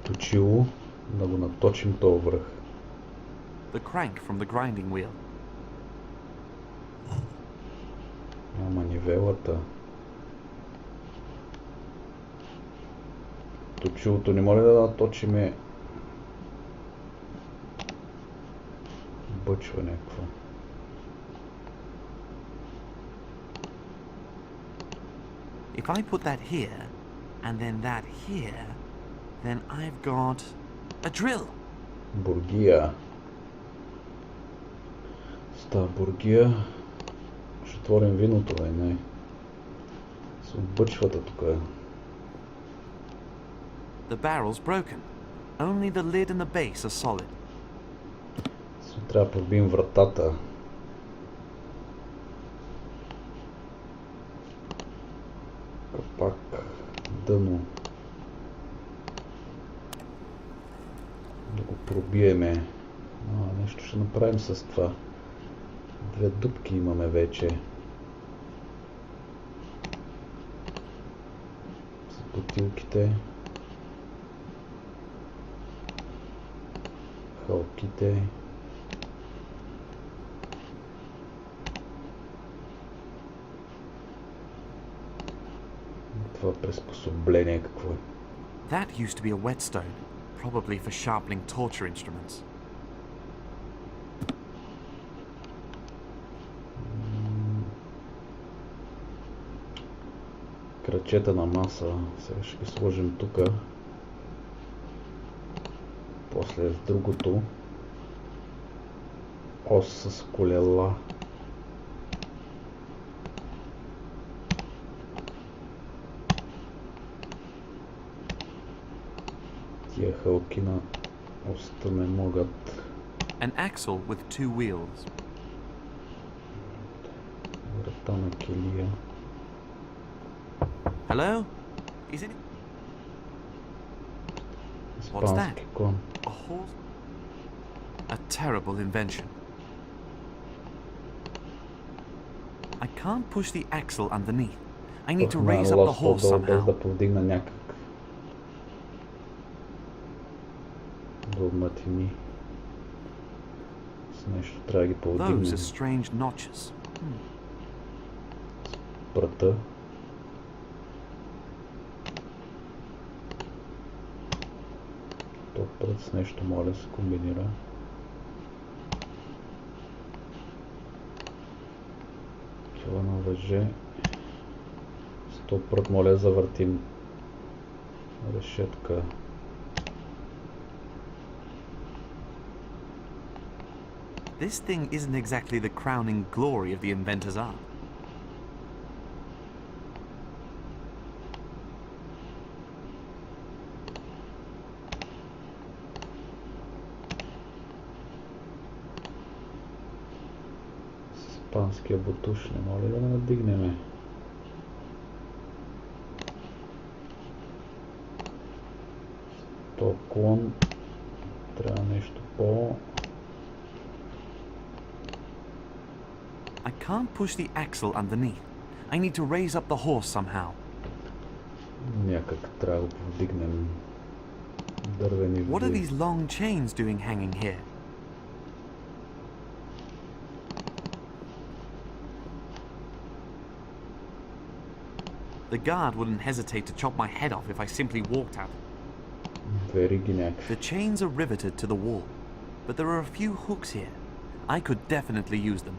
Точило. Да го наточим този връх. The crank from the grinding wheel. Манивелата. Точилото не може да наточиме бъчва някакво. If I put that here, and then that here, then I've got a drill. Бургия. Става бургия. Ще отворим виното, не. С объчвата тук. The barrel's broken. Only the lid and the base are solid. Трябва да пробием вратата. Капак. Дъно. Да го пробиеме. Нещо ще направим с това. Две дупки имаме вече. С бутилките. Халките. Това приспособление какво е? That used to be a whetstone, probably for sharpening torture instruments. Крачета на маса. Сега ще ги сложим тук. После в другото. Ос с колела. Тия хълки на оста не могат. An axle with two wheels. Врата на келия. Hello? Is it? What's that? Испански кон. A horse? A terrible invention. I can't push the axle underneath. I need to raise up the horse somehow. Да повдигна някак. Да отмътини. С нещо трябва да ги повдигнем. Those are strange notches. Пръта. То прът с нещо може да се комбинира. Това на въже. С то прът моля да завъртим решетка. This thing isn't exactly the crowning glory of the inventor's art. Испанския бутуш, не моля да надигнеме. То клон. Трябва нещо по... I can't push the axle underneath. I need to raise up the horse somehow. Някак трябва да повдигнем дървени What are вили. these long chains doing hanging here? The guard wouldn't hesitate to chop my head off if I simply walked out. Вериги някакви. The chains are riveted to the wall, but there are a few hooks here. I could definitely use them.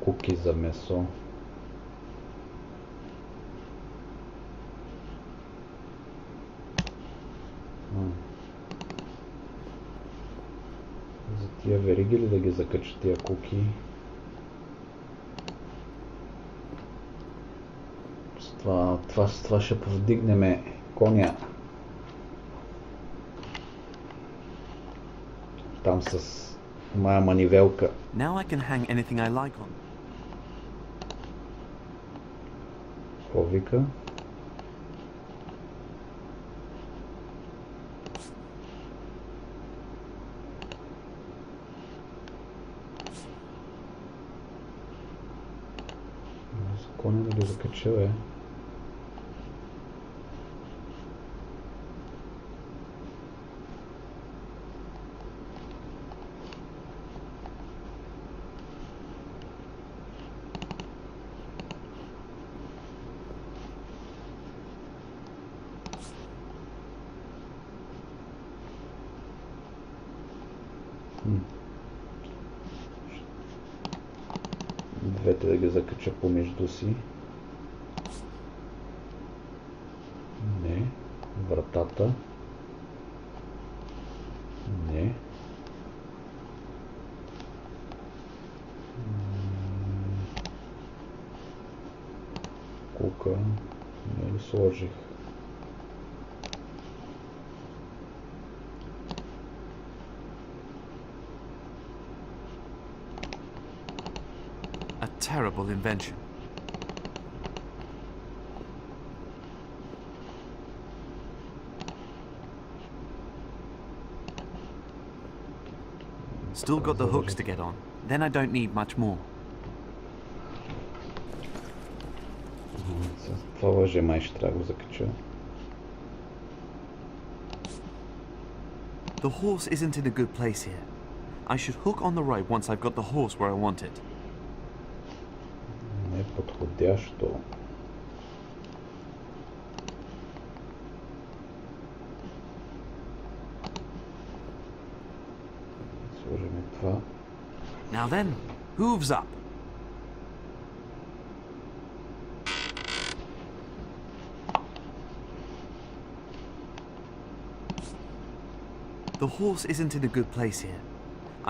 Куки за месо. За тия вериги ли да ги закача тия куки? С това ще повдигнем коня. Там с моя манивелка. Now I can hang anything I like on. Какво вика? коня да ги закачил е. Двете да ги закача помежду си. Не. Вратата. Не. Кука. Не ли сложих? A terrible invention. Still got the hooks to get on. Then I don't need much more. Това въже май ще трябва да го закача. The horse isn't in a good place here. I should hook on the rope once I've got the horse where I want it. Не е подходящо. Сложим това. Now then, hooves up. The horse isn't in a good place here.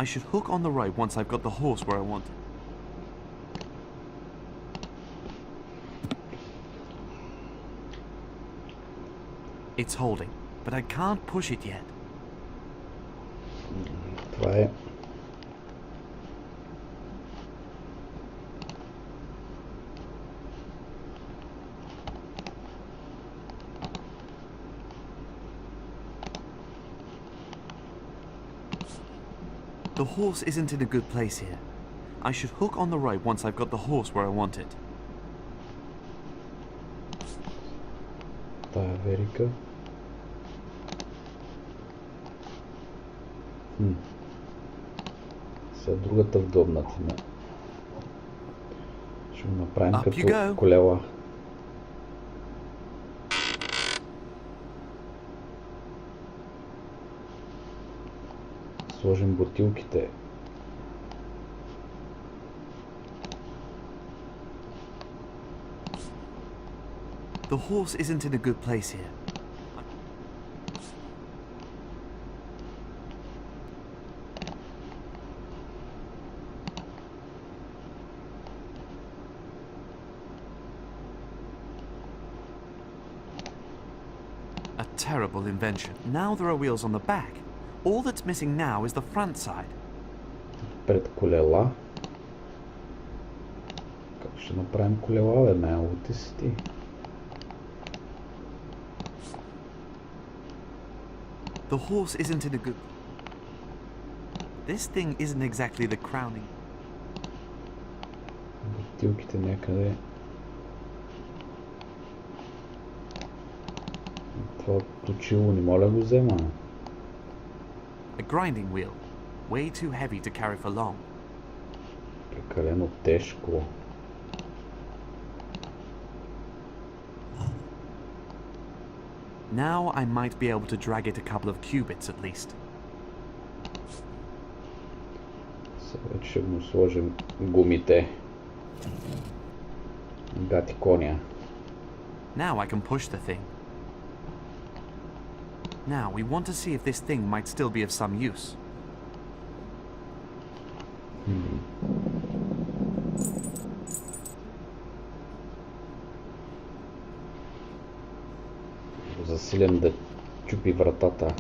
I should hook on the rope once I've got the horse where I want it. It's holding, but I can't push it yet. Това е. The horse isn't in a good place here. I should hook on the rope once I've got the horse where I want it. Тая верика. Сега другата вдобнатина. Ще го направим Up you като go. колела. Сложим бутилките. The horse isn't in a good place here. A terrible invention. Now there are wheels on the back. All that's missing now is the front side. Пред колела. Как ще направим колела, бе? Най-лути си ти. The horse isn't in a good... This thing isn't exactly the crowning... Бутилките някъде. Това точило не моля го взема. A grinding wheel. Way too heavy to carry for long. Прекалено тежко. Now I might be able to drag it a couple of cubits at least. Сега ще му сложим гумите. Гати коня. Now I can push the thing. Now we want to see if this thing might still be of some use. Засилен да чупи вратата.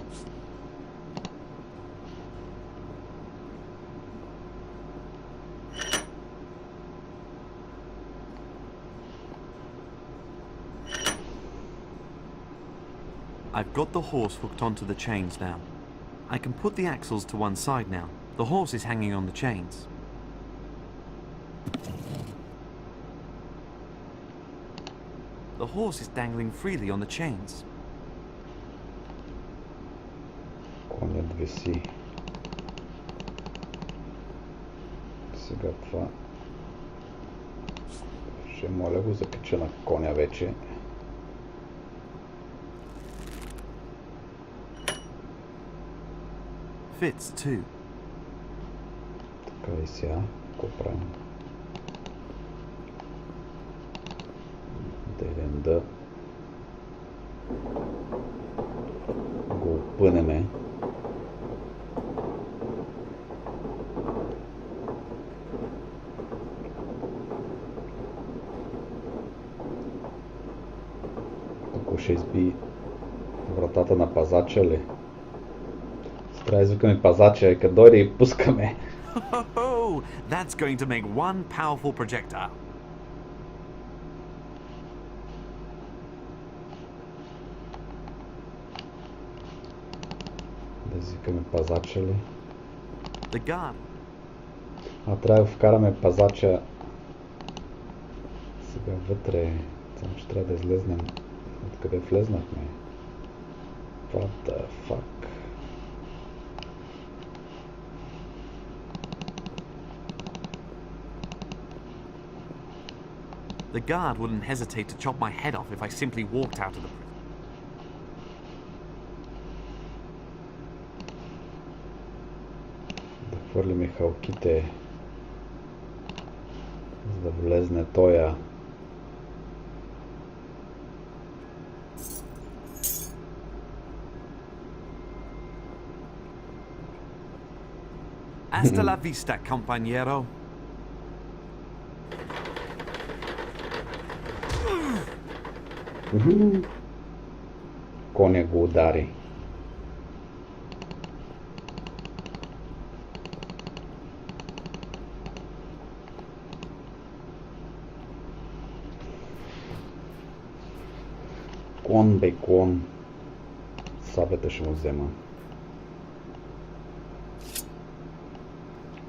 I've got the horse hooked onto the chains now. I can put the axles to one side now. The horse is hanging on the chains. The horse is dangling freely on the chains. Конят виси. Сега това... Ще моля го закача на коня вече. Fits too. Така и сега, какво правим? Да идем да го опънеме. Ако ще изби вратата на пазача ли? Трябва да извикаме пазача, като дойде и пускаме. Oh, that's going to make one powerful projectile. Да извикаме пазача ли? The guard. Трябва да вкараме пазача сега вътре. Само ще трябва да излезнем. Откъде влезнахме? What the fuck? The guard wouldn't hesitate to chop my head off if I simply walked out of the prison. Да хвърлиме халките, за да влезне тоя. Hasta la vista, compañero. Коня го удари. Клон бе клон. Сабета ще му взема.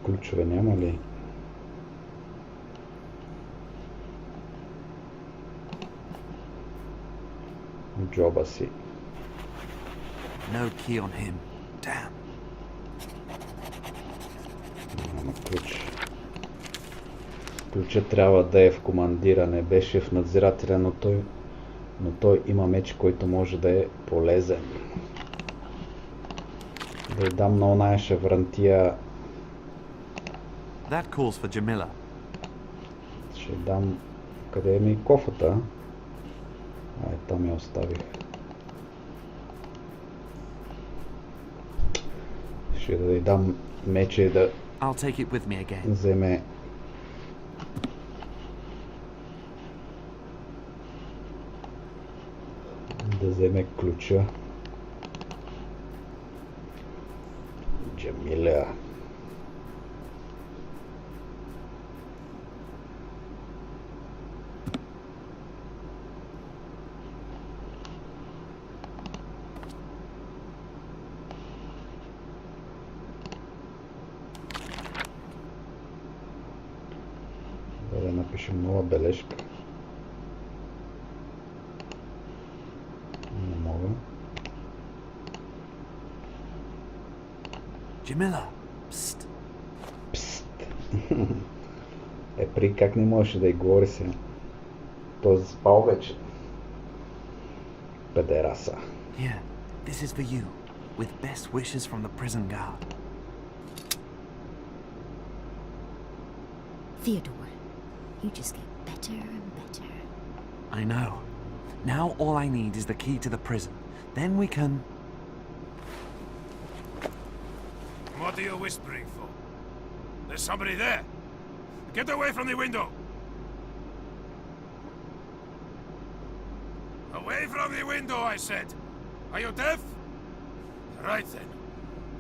Ключове няма ли? Джоба си. No key on him. Damn. Няма ключ. Ключът трябва да е в командира, не беше в надзирателя, но той има меч, който може да е полезен. Да й дам на оная шеврантия. That calls for Jamila. Ще дам... Къде е ми кофата? Там я оставих. Ще да й дам мече да I'll take it with me again. вземе ключа. Джамиля. Да напишем нова бележка. Не мога. Jamila. Psst. Пст. При как не можеше да й говори сега? Той заспал вече. Педераса. Here, this is for you, with best wishes from the prison guard. Theodore, you just get better and better. I know. Now all I need is the key to the prison. Then we can... What are you whispering for? There's somebody there. Get away from the window. Away from the window, I said. Are you deaf? Right then.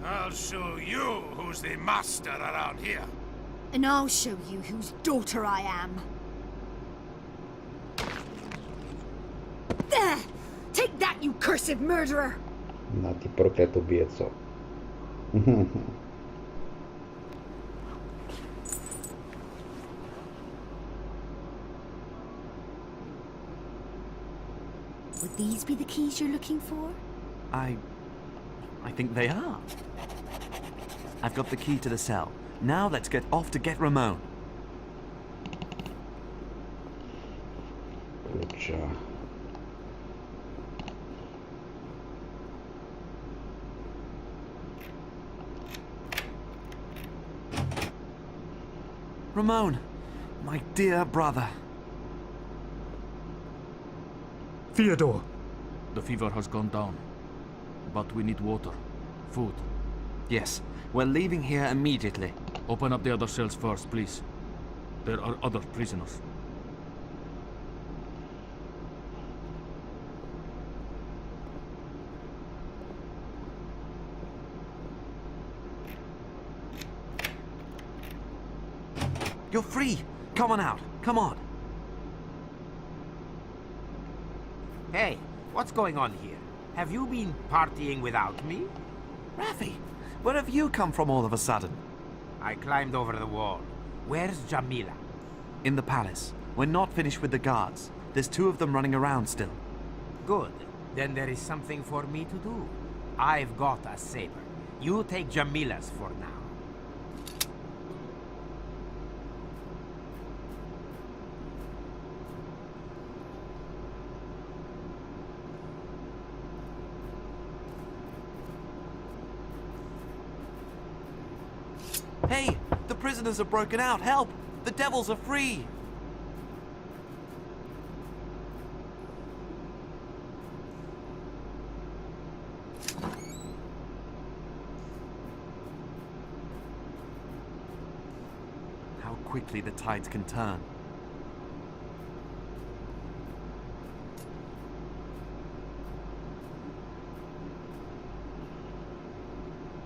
I'll show you who's the master around here. And I'll show you whose daughter I am. There! Take that, you cursed murderer! На ти проклет убиецо. Would these be the keys you're looking for? I think they are. I've got the key to the cell. Now let's get off to get Ramon. Ключа. Ramon, my dear brother. Theodore! The fever has gone down, but we need water, food. Yes, we're leaving here immediately. Open up the other cells first, please. There are other prisoners. You're free! Come on out! Come on! Hey, what's going on here? Have you been partying without me? Raffi, where have you come from all of a sudden? I climbed over the wall. Where's Jamila? In the palace. We're not finished with the guards. There's 2 of them running around still. Good. Then there is something for me to do. I've got a saber. You take Jamila's for now. Hey! The prisoners are broken out! Help! The devils are free! How quickly the tides can turn.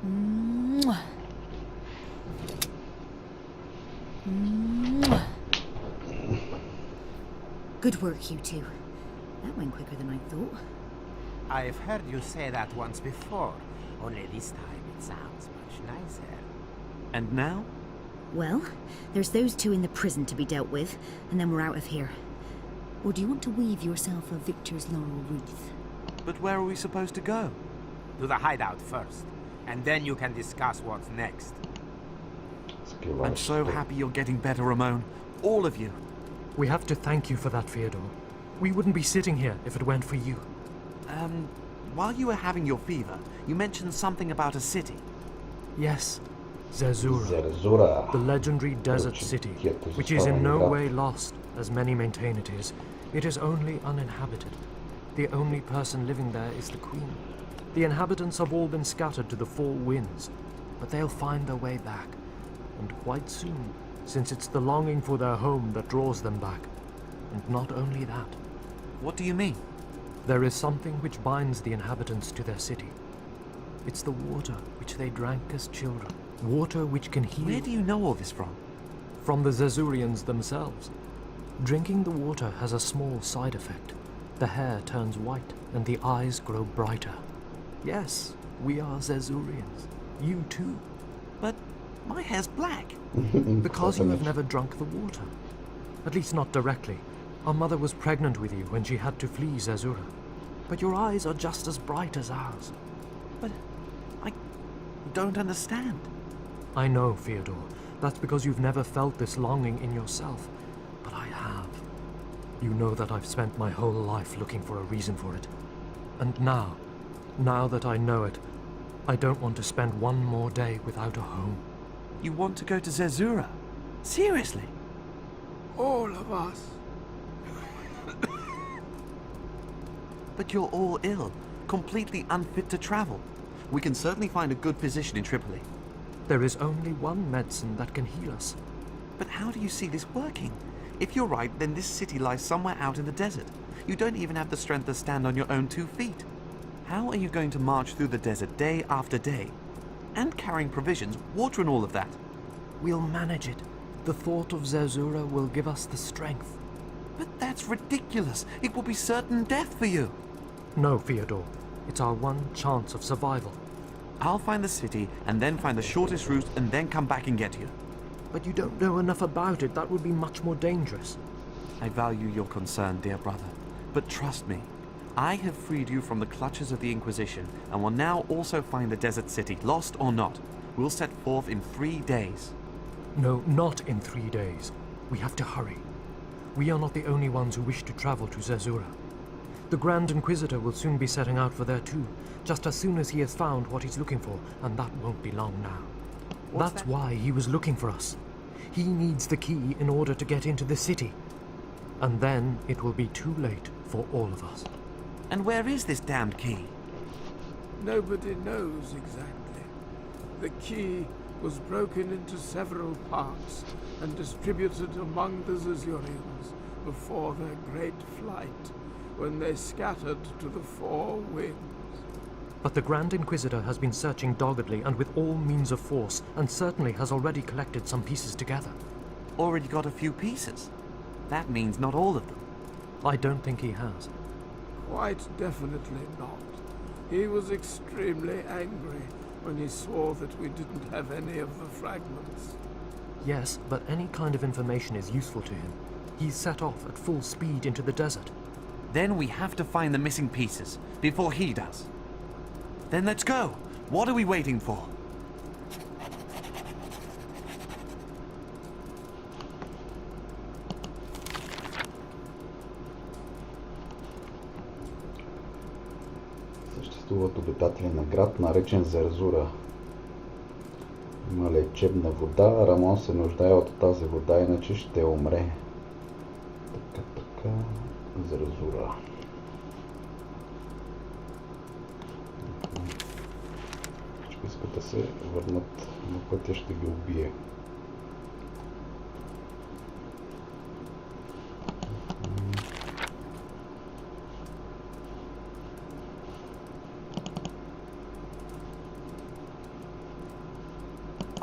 Mwah. Mwah. Good work, you two. That went quicker than I thought. I've heard you say that once before, only this time it sounds much nicer. And now? Well, there's those 2 in the prison to be dealt with, and then we're out of here. Or do you want to weave yourself a victor's laurel wreath? But where are we supposed to go? To the hideout first, and then you can discuss what's next. I'm so happy you're getting better, Ramon. All of you. We have to thank you for that, Theodore. We wouldn't be sitting here if it weren't for you. While you were having your fever, you mentioned something about a city. Yes, Zerzura. Zerzura. The legendary desert city, which is in no way lost, as many maintain it is. It is only uninhabited. The only person living there is the Queen. The inhabitants have all been scattered to the 4 winds, but they'll find their way back. And quite soon, since it's the longing for their home that draws them back. And not only that. What do you mean? There is something which binds the inhabitants to their city. It's the water which they drank as children. Water which can heal. Where do you know all this from? From the Zerzurians themselves. Drinking the water has a small side effect. The hair turns white and the eyes grow brighter. Yes, we are Zerzurians. You too. But my hair's black. Because you have never drunk the water. At least not directly. Our mother was pregnant with you when she had to flee Zerzura. But your eyes are just as bright as ours. But I don't understand. I know, Theodore. That's because you've never felt this longing in yourself. But I have. You know that I've spent my whole life looking for a reason for it. And now that I know it, I don't want to spend one more day without a home. You want to go to Zerzura? Seriously? All of us. But you're all ill, completely unfit to travel. We can certainly find a good physician in Tripoli. There is only one medicine that can heal us. But how do you see this working? If you're right, then this city lies somewhere out in the desert. You don't even have the strength to stand on your own 2 feet. How are you going to march through the desert day after day? And carrying provisions, water and all of that? We'll manage it. The thought of Zerzura will give us the strength. But that's ridiculous. It will be certain death for you. No, Theodore. It's our one chance of survival. I'll find the city, and then find the shortest route, and then come back and get you. But you don't know enough about it. That would be much more dangerous. I value your concern, dear brother. But trust me, I have freed you from the clutches of the Inquisition, and will now also find the desert city, lost or not. We'll set forth in 3 days. No, not in 3 days. We have to hurry. We are not the only ones who wish to travel to Zerzura. The Grand Inquisitor will soon be setting out for there too, just as soon as he has found what he's looking for, and that won't be long now. That's why he was looking for us. He needs the key in order to get into the city. And then it will be too late for all of us. And where is this damned key? Nobody knows exactly. The key was broken into several parts and distributed among the Zerzurians before their great flight, when they scattered to the 4 winds. But the Grand Inquisitor has been searching doggedly and with all means of force, and certainly has already collected some pieces together. Already got a few pieces? That means not all of them. I don't think he has. Quite definitely not. He was extremely angry when he swore that we didn't have any of the fragments. Yes, but any kind of information is useful to him. He's set off at full speed into the desert. Then we have to find the missing pieces, before he does. Then let's go! What are we waiting for? Съществуват обитатели на град, наречен Зерзура. Има лечебна вода. Рамон се нуждае от тази вода, иначе ще умре. Така. Зерзура. Всички искат да се върнат на пътя, ще ги убие.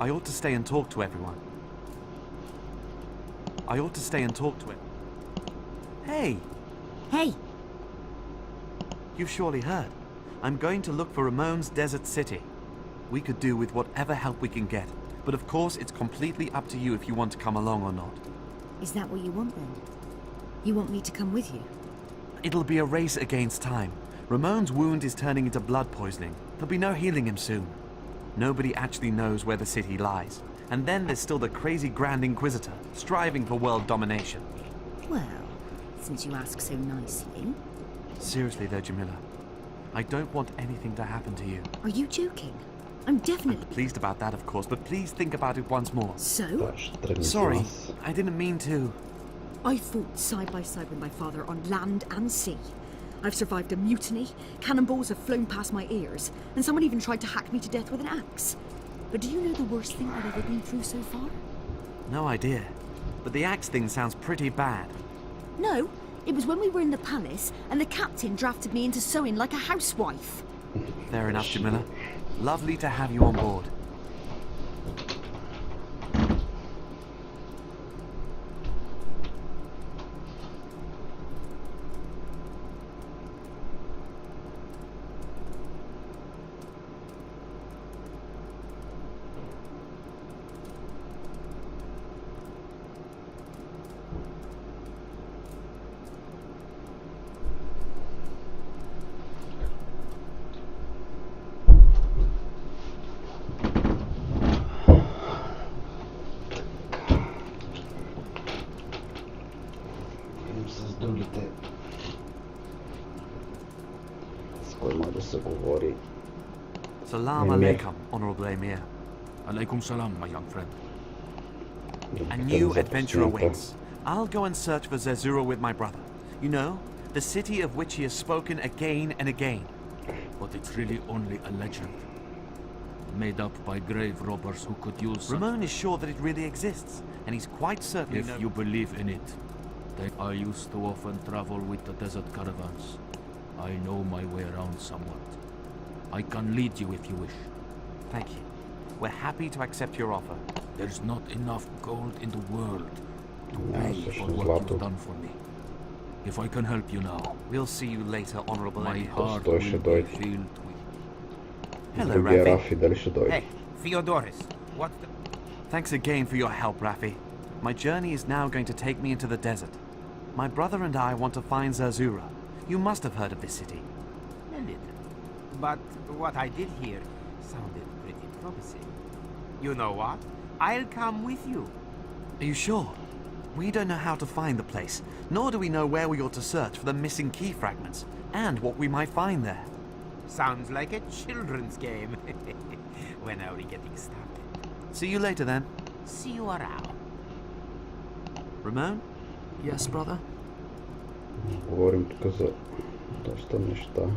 I ought to stay and talk to everyone. Hey! Hey! You've surely heard. I'm going to look for Ramon's desert city. We could do with whatever help we can get, but of course it's completely up to you if you want to come along or not. Is that what you want then? You want me to come with you? It'll be a race against time. Ramon's wound is turning into blood poisoning. There'll be no healing him soon. Nobody actually knows where the city lies. And then there's still the crazy Grand Inquisitor, striving for world domination. Well, since you ask so nicely... Seriously though, Jamila, I don't want anything to happen to you. Are you joking? I'm definitely... I'm pleased about that, of course, but please think about it once more. So? Sorry, I didn't mean to. I fought side by side with my father on land and sea. I've survived a mutiny, cannonballs have flown past my ears, and someone even tried to hack me to death with an axe. But do you know the worst thing I've ever been through so far? No idea. But the axe thing sounds pretty bad. No, it was when we were in the palace, and the captain drafted me into sewing like a housewife. Fair enough, Jamila. Lovely to have you on board. С другите. С кой може да се говори? Salam alaikum, Honorable Emir. Alaikum salam, my young friend. A new adventure awaits. I'll go and search for Zerzura with my brother. You know, the city of which he has spoken again and again. But it's really only a legend. Made up by grave robbers who could use... Ramon is sure that it really exists, and he's quite certain... If you believe in it, then I used to often travel with the desert caravans. I know my way around somewhat. I can lead you if you wish. Thank you. We're happy to accept your offer. There's not enough gold in the world to pay for what you've done for me. If I can help you now... We'll see you later, Honorable My Emir. heart will be filled with... Hello, Rafi. Hey, Theodorus, what the... Thanks again for your help, Rafi. My journey is now going to take me into the desert. My brother and I want to find Zerzura. You must have heard of this city. A little. But what I did hear sounded pretty promising. You know what? I'll come with you. Are you sure? We don't know how to find the place, nor do we know where we ought to search for the missing key fragments, and what we might find there. Sounds like a children's game. When are we getting started? See you later then. See you around. Ramon? Yes, brother? Говорим тук за доста неща.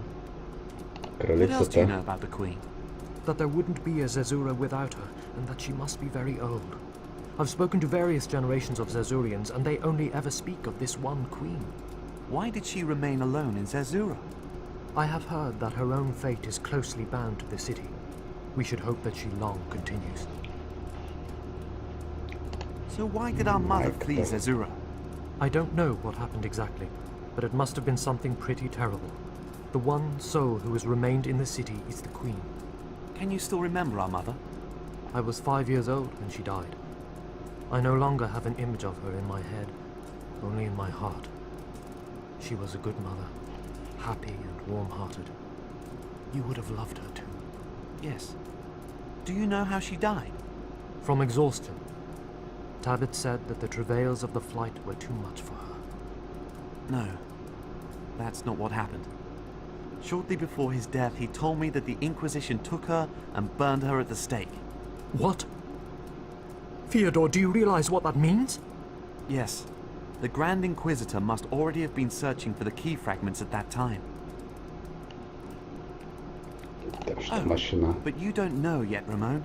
What else do you know Кралицата. about the Queen? That there wouldn't be a Zerzura without her, and that she must be very old. I've spoken to various generations of Zerzurians, and they only ever speak of this one queen. Why did she remain alone in Zerzura? I have heard that her own fate is closely bound to the city. We should hope that she long continues. So why did our mother flee Zerzura? I don't know what happened exactly, but it must have been something pretty terrible. The one soul who has remained in the city is the queen. Can you still remember our mother? I was 5 years old when she died. I no longer have an image of her in my head, only in my heart. She was a good mother, happy and warm-hearted. You would have loved her too. Yes. Do you know how she died? From exhaustion. Tabit said that the travails of the flight were too much for her. No, that's not what happened. Shortly before his death, he told me that the Inquisition took her and burned her at the stake. What? Theodore, do you realize what that means? Yes. The Grand Inquisitor must already have been searching for the key fragments at that time. But you don't know yet, Ramon.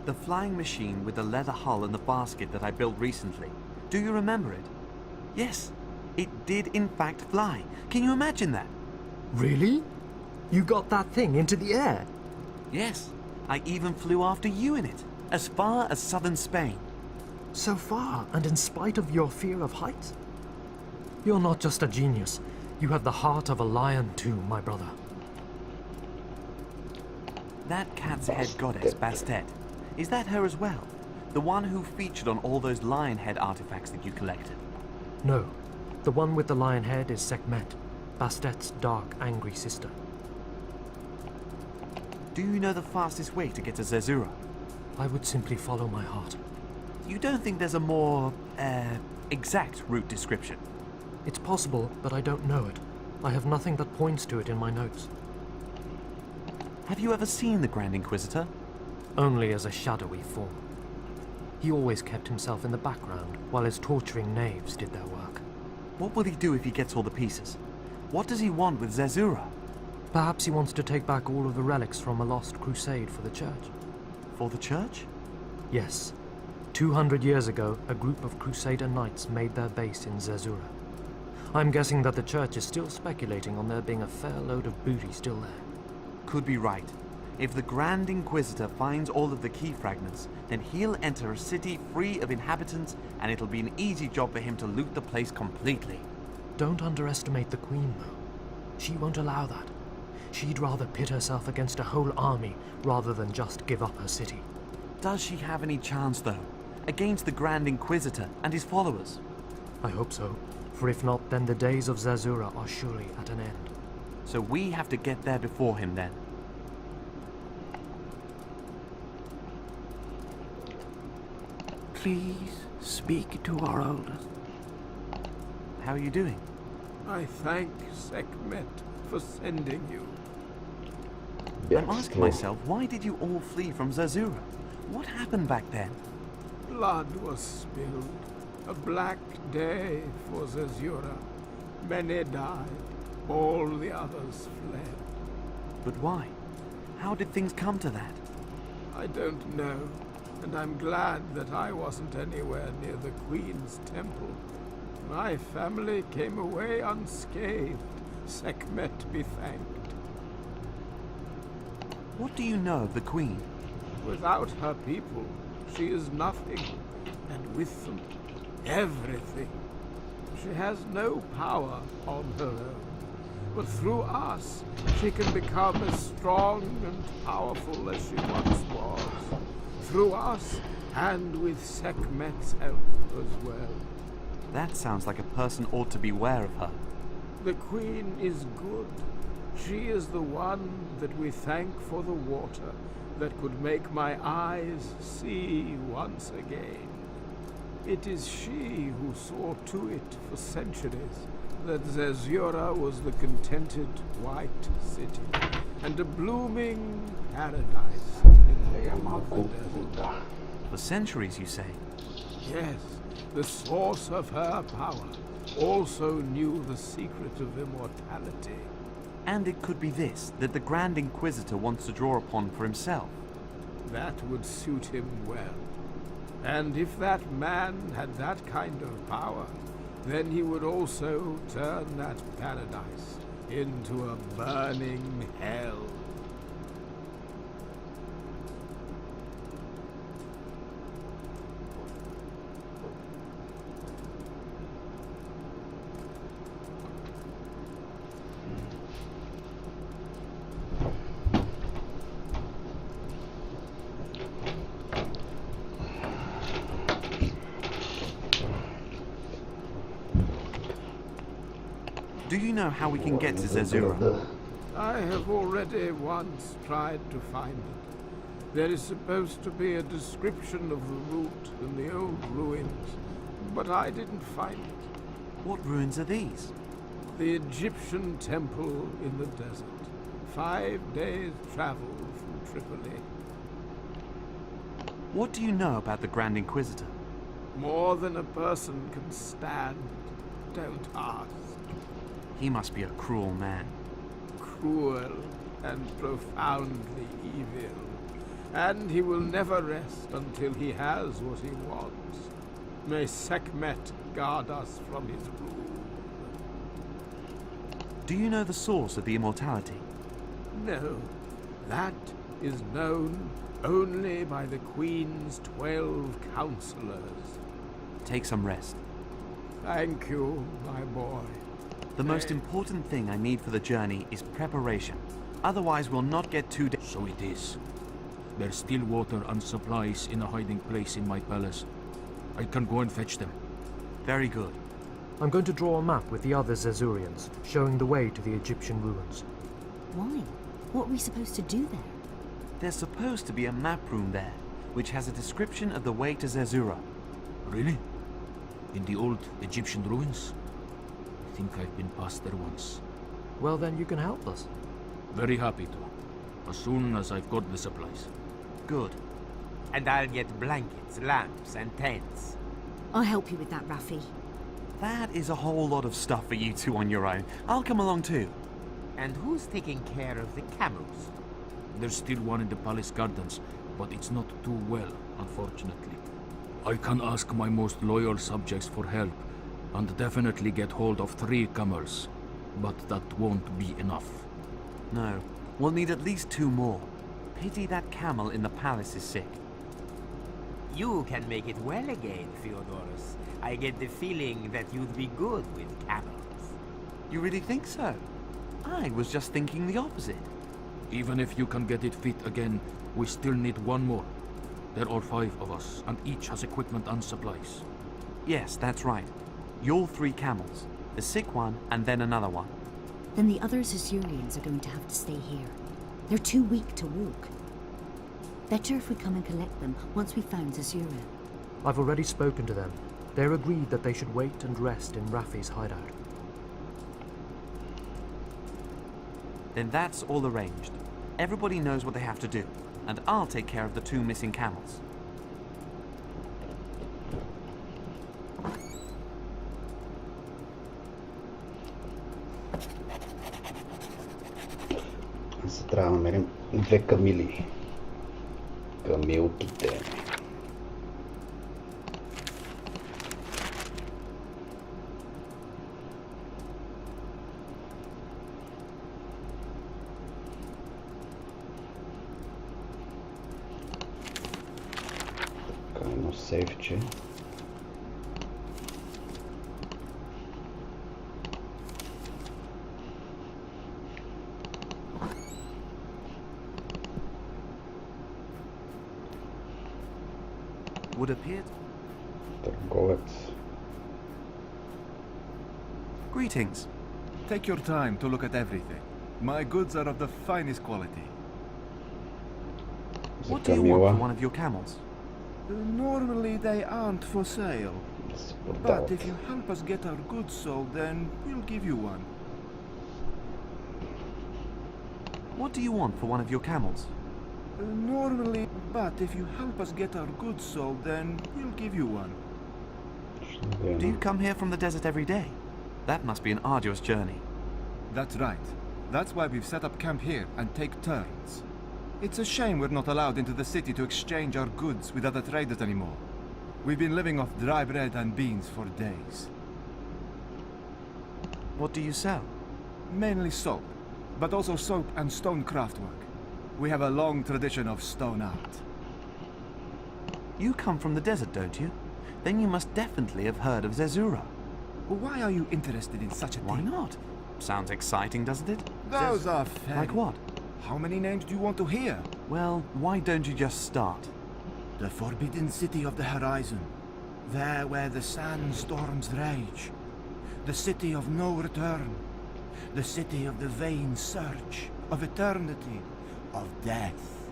The flying machine with the leather hull and the basket that I built recently. Do you remember it? Yes, it did in fact fly. Can you imagine that? Really? You got that thing into the air? Yes, I even flew after you in it, as far as southern Spain. So far, and in spite of your fear of heights? You're not just a genius. You have the heart of a lion too, my brother. That cat's head goddess, Bastet, is that her as well? The one who featured on all those lion head artifacts that you collected? No. The one with the lion head is Sekhmet, Bastet's dark, angry sister. Do you know the fastest way to get to Zerzura? I would simply follow my heart. You don't think there's a more, exact route description? It's possible, but I don't know it. I have nothing that points to it in my notes. Have you ever seen the Grand Inquisitor? Only as a shadowy form. He always kept himself in the background, while his torturing knaves did their work. What will he do if he gets all the pieces? What does he want with Zerzura? Perhaps he wants to take back all of the relics from a lost crusade for the church. For the church? Yes. 200 years ago, a group of Crusader knights made their base in Zerzura. I'm guessing that the church is still speculating on there being a fair load of booty still there. Could be right. If the Grand Inquisitor finds all of the key fragments, then he'll enter a city free of inhabitants, and it'll be an easy job for him to loot the place completely. Don't underestimate the Queen, though. She won't allow that. She'd rather pit herself against a whole army rather than just give up her city. Does she have any chance, though, against the Grand Inquisitor and his followers? I hope so, for if not, then the days of Zerzura are surely at an end. So we have to get there before him, then. Please speak to our eldest. How are you doing? I thank Sekhmet for sending you. I'm asking myself, why did you all flee from Zerzura? What happened back then? Blood was spilled. A black day for Zerzura. Many died. All the others fled. But why? How did things come to that? I don't know, and I'm glad that I wasn't anywhere near the Queen's temple. My family came away unscathed. Sekhmet be thanked. What do you know of the Queen? Without her people, she is nothing, and with them, everything. She has no power on her own, but through us, she can become as strong and powerful as she once was. Through us, and with Sekhmet's help as well. That sounds like a person ought to beware of her. The Queen is good. She is the one that we thank for the water that could make my eyes see once again. It is she who saw to it for centuries that Zerzura was the contented white city and a blooming paradise in the middle of the desert. For centuries, you say? Yes, the source of her power also knew the secret of immortality. And it could be this, that the Grand Inquisitor wants to draw upon for himself. That would suit him well. And if that man had that kind of power, then he would also turn that paradise into a burning hell. Do you know how we can get to Zerzura? I have already once tried to find it. There is supposed to be a description of the route in the old ruins, but I didn't find it. What ruins are these? The Egyptian temple in the desert. 5 days' travel from Tripoli. What do you know about the Grand Inquisitor? More than a person can stand. Don't ask. He must be a cruel man. Cruel and profoundly evil. And he will never rest until he has what he wants. May Sekhmet guard us from his rule. Do you know the source of the immortality? No. That is known only by the Queen's 12 counselors. Take some rest. Thank you, my boy. The most important thing I need for the journey is preparation. Otherwise, we'll not get too... So it is. There's still water and supplies in a hiding place in my palace. I can go and fetch them. Very good. I'm going to draw a map with the other Zerzurians, showing the way to the Egyptian ruins. Why? What are we supposed to do there? There's supposed to be a map room there, which has a description of the way to Zerzura. Really? In the old Egyptian ruins? I think I've been past there once. Well, then you can help us. Very happy to. As soon as I've got the supplies. Good. And I'll get blankets, lamps, and tents. I'll help you with that, Rafi. That is a whole lot of stuff for you two on your own. I'll come along too. And who's taking care of the camels? There's still one in the palace gardens, but it's not too well, unfortunately. I can ask my most loyal subjects for help, and definitely get hold of 3 camels. But that won't be enough. No, we'll need at least 2 more. Pity that camel in the palace is sick. You can make it well again, Theodorus. I get the feeling that you'd be good with camels. You really think so? I was just thinking the opposite. Even if you can get it fit again, we still need 1 more. There are 5 of us, and each has equipment and supplies. Yes, that's right. You're 3 camels. The sick one, and then another one. Then the other Zerzurians are going to have to stay here. They're too weak to walk. Better if we come and collect them once we've found Zerzura. I've already spoken to them. They're agreed that they should wait and rest in Rafi's hideout. Then that's all arranged. Everybody knows what they have to do, and I'll take care of the 2 missing camels. Трябва да намерим 2 камили. Камилките. Така, едно сейфче. Would appear. Търговец. Greetings. Take your time to look at everything. My goods are of the finest quality. What do you want for one of your camels? Normally they aren't for sale. But if you help us get our goods sold, then we'll give you one. What do you want for one of your camels? Normally, but if you help us get our goods sold, then we'll give you one. Do you come here from the desert every day? That must be an arduous journey. That's right. That's why we've set up camp here and take turns. It's a shame we're not allowed into the city to exchange our goods with other traders anymore. We've been living off dry bread and beans for days. What do you sell? Mainly soap, but also soap and stone craftwork. We have a long tradition of stone art. You come from the desert, don't you? Then you must definitely have heard of Zerzura. Why are you interested in such a thing? Why not? Sounds exciting, doesn't it? Those are fair. Like what? How many names do you want to hear? Well, why don't you just start? The forbidden city of the horizon. There where the sandstorms rage. The city of no return. The city of the vain search. Of eternity. Of death.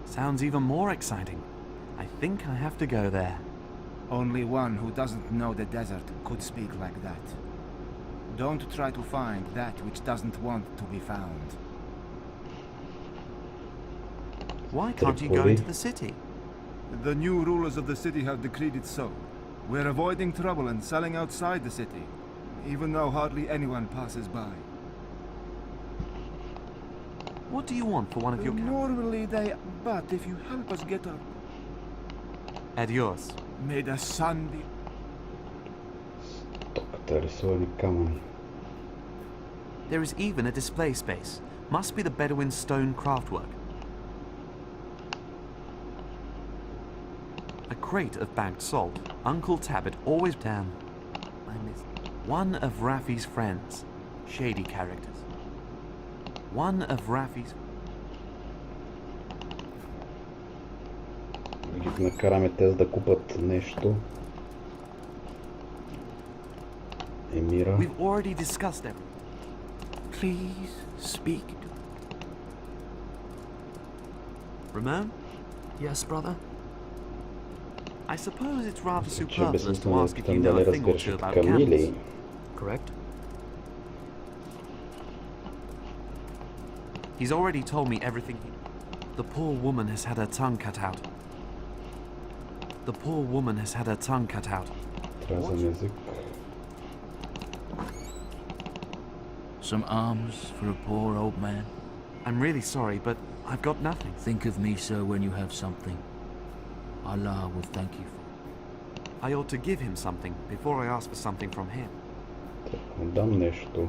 Sounds even more exciting. I think I have to go there. Only one who doesn't know the desert could speak like that. Don't try to find that which doesn't want to be found. Why can't you go into the city? The new rulers of the city have decreed it so. We're avoiding trouble and selling outside the city, even though hardly anyone passes by. What do you want for one of your camels? Normally they... But if you help us get our... Adios. May the sun be... There is even a display space. Must be the Bedouin stone craftwork. A crate of bagged salt. Uncle Tabbit always down. I miss one of Raffi's friends. Shady characters. One of Raffi's... Ги накараме те да купат нещо. Емира. We've already discussed everything. Please speak. Ramon? Yes, brother? I suppose it's rather superfluous to ask if you know a thing or two about camels. Correct. He's already told me everything. The poor woman has had her tongue cut out. The poor woman has had her tongue cut out. Some alms for a poor old man? I'm really sorry, but I've got nothing. Think of me, sir, when you have something. Allah will thank you for it. I ought to give him something before I ask for something from him. Дам нещо.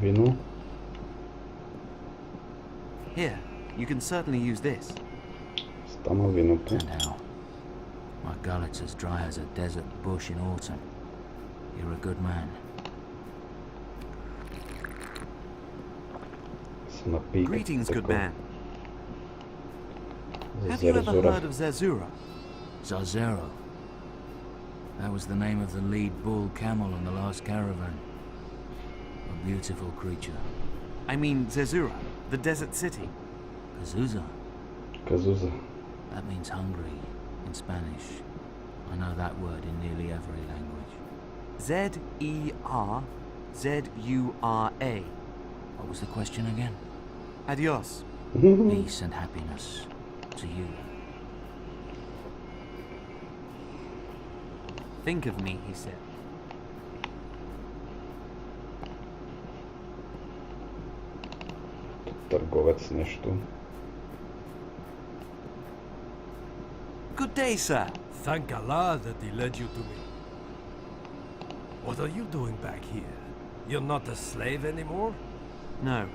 Вино. Here, you can certainly use this. Стана виното. And how? My gullet's as dry as a desert bush in autumn. You're a good man. Greetings, good man. Have you ever heard of Zerzura? Zerzura? That was the name of the lead bull camel in the last caravan. A beautiful creature. I mean Zerzura, the desert city. Kazuza? Kazuza. That means hungry in Spanish. I know that word in nearly every language. Zerzura. What was the question again? Adios. Peace and happiness to you. Think of me, he said. Търговец нещо. Good day, sir. Thank Allah that he led you to me. What are you doing back here? You're not a slave anymore? No.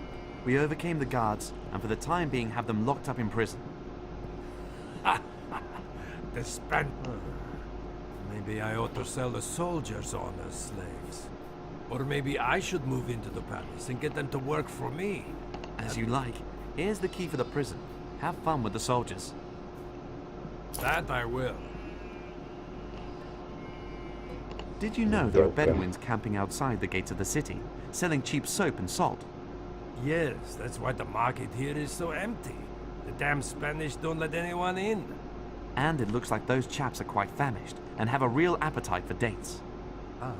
We overcame the guards, and for the time being have them locked up in prison. The Maybe I ought to sell the soldiers on as slaves. Or maybe I should move into the palace and get them to work for me. As you like. Here's the key for the prison. Have fun with the soldiers. That I will. Did you know there are Bedouins camping outside the gates of the city, selling cheap soap and salt? Yes, that's why the market here is so empty. The damn Spanish don't let anyone in. And it looks like those chaps are quite famished and have a real appetite for dates. Ah.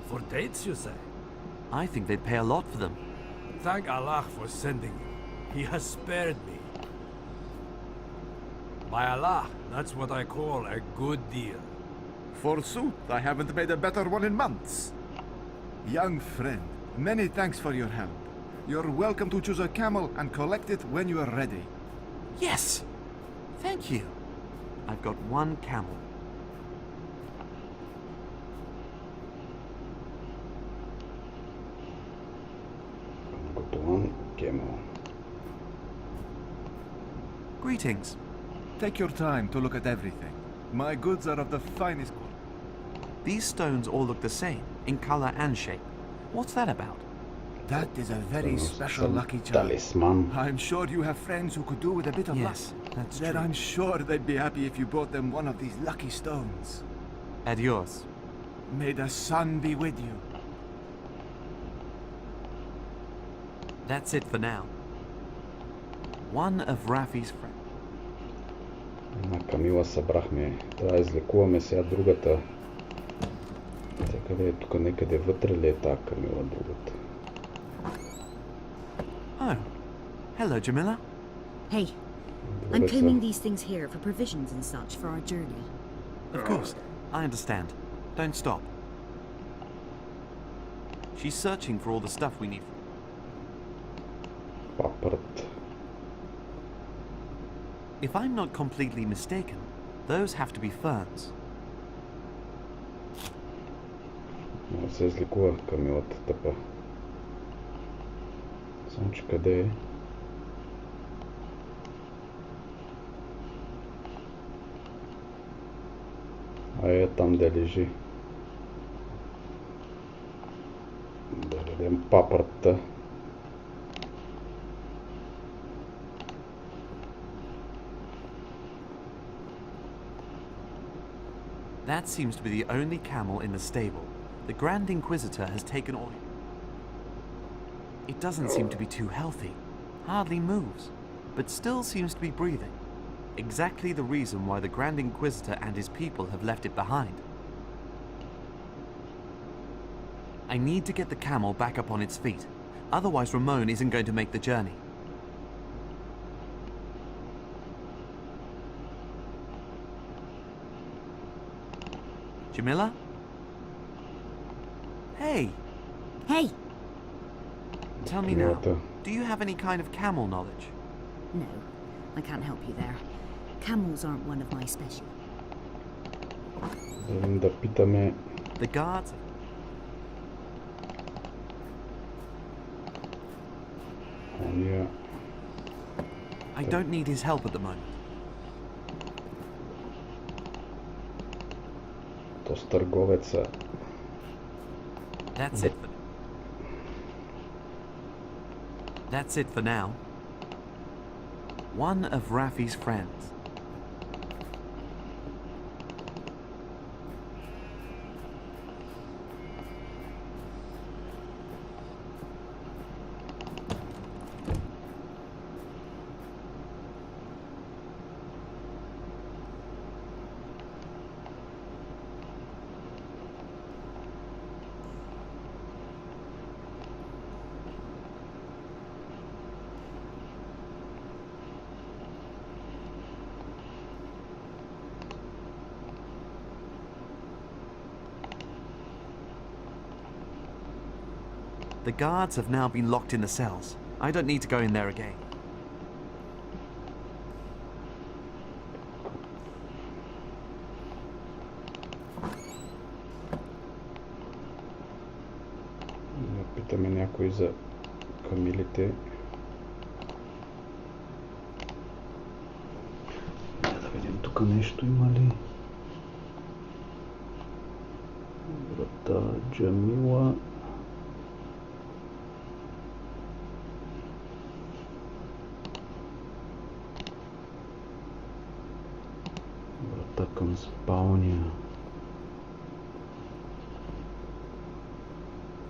For dates, you say? I think they'd pay a lot for them. Thank Allah for sending you. He has spared me. By Allah, that's what I call a good deal. Forsooth, I haven't made a better one in months. Young friend, many thanks for your help. You're welcome to choose a camel and collect it when you are ready. Yes! Thank you. I've got one camel. Got one camel. Greetings. Take your time to look at everything. My goods are of the finest quality. These stones all look the same, in color and shape. What's that about? That is a very special lucky charm. Talisman. I'm sure you have friends who could do with a bit of luck. Yes, that's Then true. I'm sure they'd be happy if you brought them one of these lucky stones. Adios. May the sun be with you. That's it for now. One of Rafi's friends. На Камила събрахме. Трябва да излекуваме сега другата. Тя къде е тук? Некъде вътре ли е тази Камила другата? Oh. Hello, Jamila. Hey, I'm claiming these things here for provisions and such for our journey. Of course, I understand. Don't stop. She's searching for all the stuff we need. Папърт. If I'm not completely mistaken, those have to be ferns. Може да се излекува Камилата тъпа. Само че къде е? Е там да лежи. Да дадем папърта. That seems to be the only camel in the stable. The Grand Inquisitor has taken all. It doesn't seem to be too healthy. Hardly moves, but still seems to be breathing. Exactly the reason why the Grand Inquisitor and his people have left it behind. I need to get the camel back up on its feet. Otherwise Ramon isn't going to make the journey. Jamila? Hey! Hey! Tell me now, do you have any kind of camel knowledge? No, I can't help you there. Camels aren't one of my special. Да питаме. The guards? I don't need his help at the moment. То с търговеца. That's it. That's it for now. One of Rafi's friends. The guards have now been locked in the cells. I don't need to go in there again. Питаме някой за камилите. Да видим тук нещо има ли. Брата Джамила. Брата към спалня.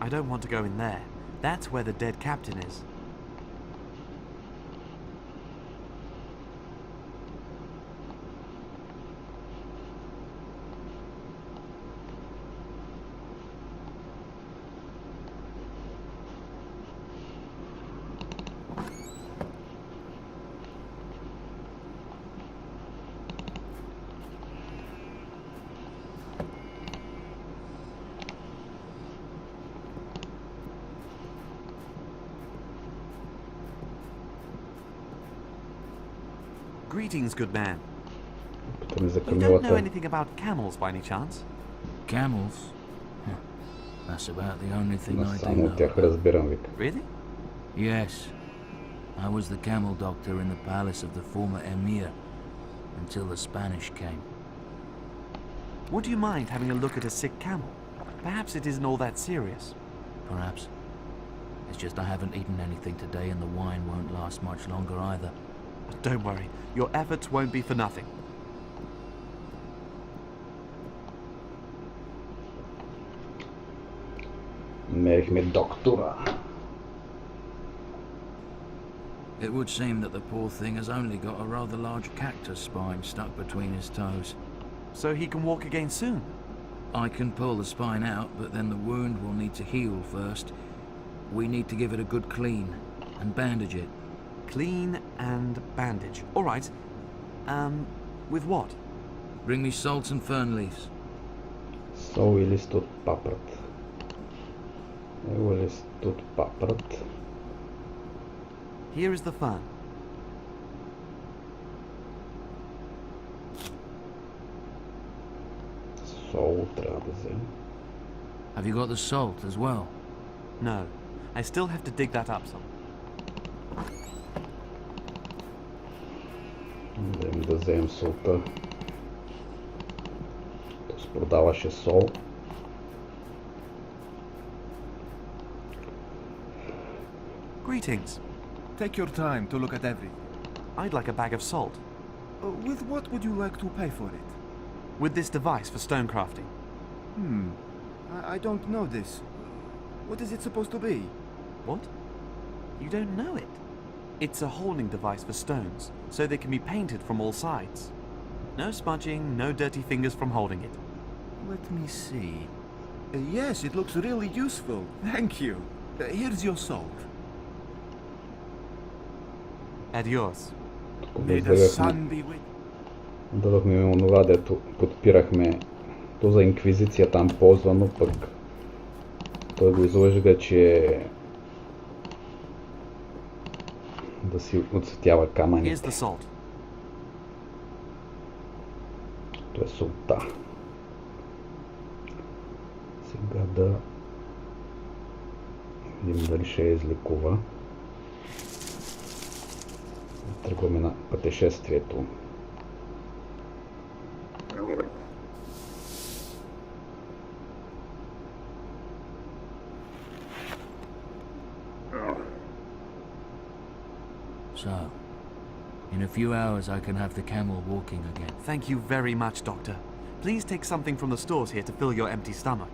I don't want to go in there. That's where the dead captain is. Greetings, good man. Питаме за You don't know камилата. anything about camels by any chance? Camels? Huh. That's about the only thing I do Само от know. тях разбирам, вика. Really? Yes. I was the camel doctor in the palace of the former emir until the Spanish came. Would you mind having a look at a sick camel? Perhaps it isn't all that serious. Perhaps. It's just I haven't eaten anything today and the wine won't last much longer either. Don't worry, your efforts won't be for nothing. Намерихме доктора. It would seem that the poor thing has only got a rather large cactus spine stuck between his toes. So he can walk again soon? I can pull the spine out, but then the wound will need to heal first. We need to give it a good clean and bandage it. Clean and bandage. All right. With what? Bring me salt and fern leaves. Сол и лист от папрат. Ево лист от папрат. Here is the fern. Сол трябва да вземем. Have you got the salt as well? No. I still have to dig that up some. Да вземем солта. То продаваше сол. Greetings. Take your time to look at everything. I'd like a bag of salt. With what would you like to pay for it? With this device for stone crafting. I don't know this. What is it supposed to be? What? You don't know it? It's a holding device for stones, so they can be painted from all sides. No smudging, no dirty fingers from holding it. Let me see. Yes, it looks really useful. Thank you. Here's your salt. Adios. May the sun be with... Дадохме ми онова, дето подпирахме. То за инквизиция там ползвано, пък той го излъжга, че да си отцветява камъните. Here's the salt. То е солта. Сега да видим дали ще я излекува. Тръгваме на пътешествието. So, in a few hours I can have the camel walking again. Thank you very much, Doctor. Please take something from the stores here to fill your empty stomach.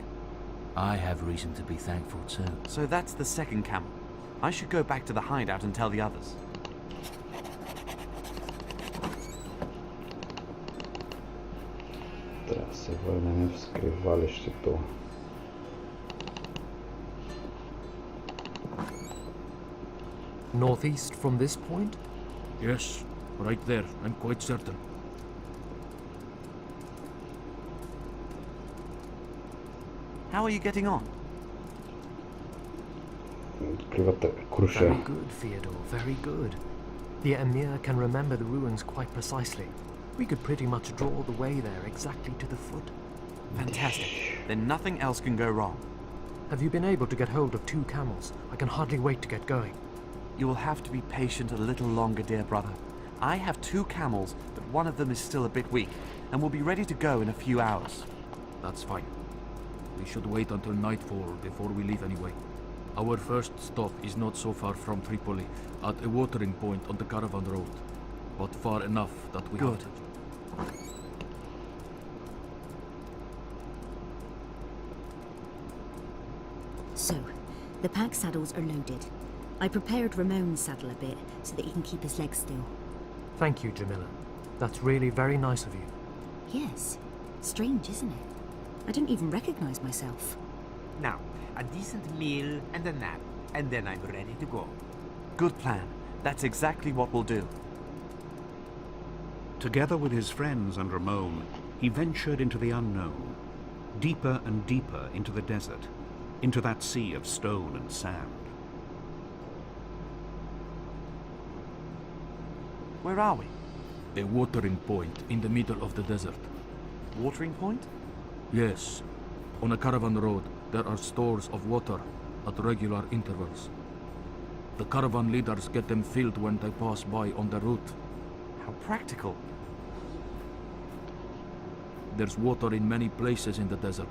I have reason to be thankful too. So that's the second camel. I should go back to the hideout and tell the others. Трябва да се върнем в скривалището. Northeast from this point? Yes, right there, I'm quite certain. How are you getting on? Кривата круша. Very good, Theodore, very good. The Emir can remember the ruins quite precisely. We could pretty much draw the way there exactly to the foot. Fantastic. Then nothing else can go wrong. Have you been able to get hold of 2 camels? I can hardly wait to get going. You will have to be patient a little longer, dear brother. I have 2 camels, but one of them is still a bit weak, and will be ready to go in a few hours. That's fine. We should wait until nightfall before we leave anyway. Our first stop is not so far from Tripoli, at a watering point on the caravan road, but far enough that we Good. have to... So, The pack saddles are loaded. I prepared Ramon's saddle a bit so that he can keep his legs still. Thank you, Jamila. That's really very nice of you. Yes. Strange, isn't it? I don't even recognize myself. Now, a decent meal and a nap, and then I'm ready to go. Good plan. That's exactly what we'll do. Together with his friends and Ramon, he ventured into the unknown, deeper and deeper into the desert, into that sea of stone and sand. Where are we? A watering point in the middle of the desert. Watering point? Yes. On a caravan road, there are stores of water at regular intervals. The caravan leaders get them filled when they pass by on the route. How practical. There's water in many places in the desert.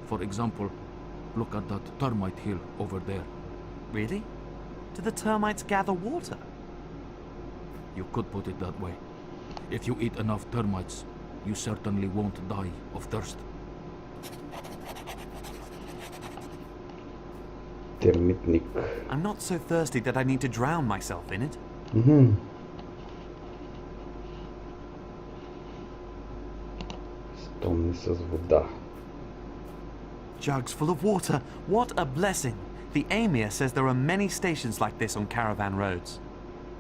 For example, look at that termite hill over there. Really? Do the termites gather water? You could put it that way. If you eat enough termites, you certainly won't die of thirst. Термитник. I'm not so thirsty that I need to drown myself in it. Стомни с вода. Jugs full of water. What a blessing. The Emir says there are many stations like this on caravan roads.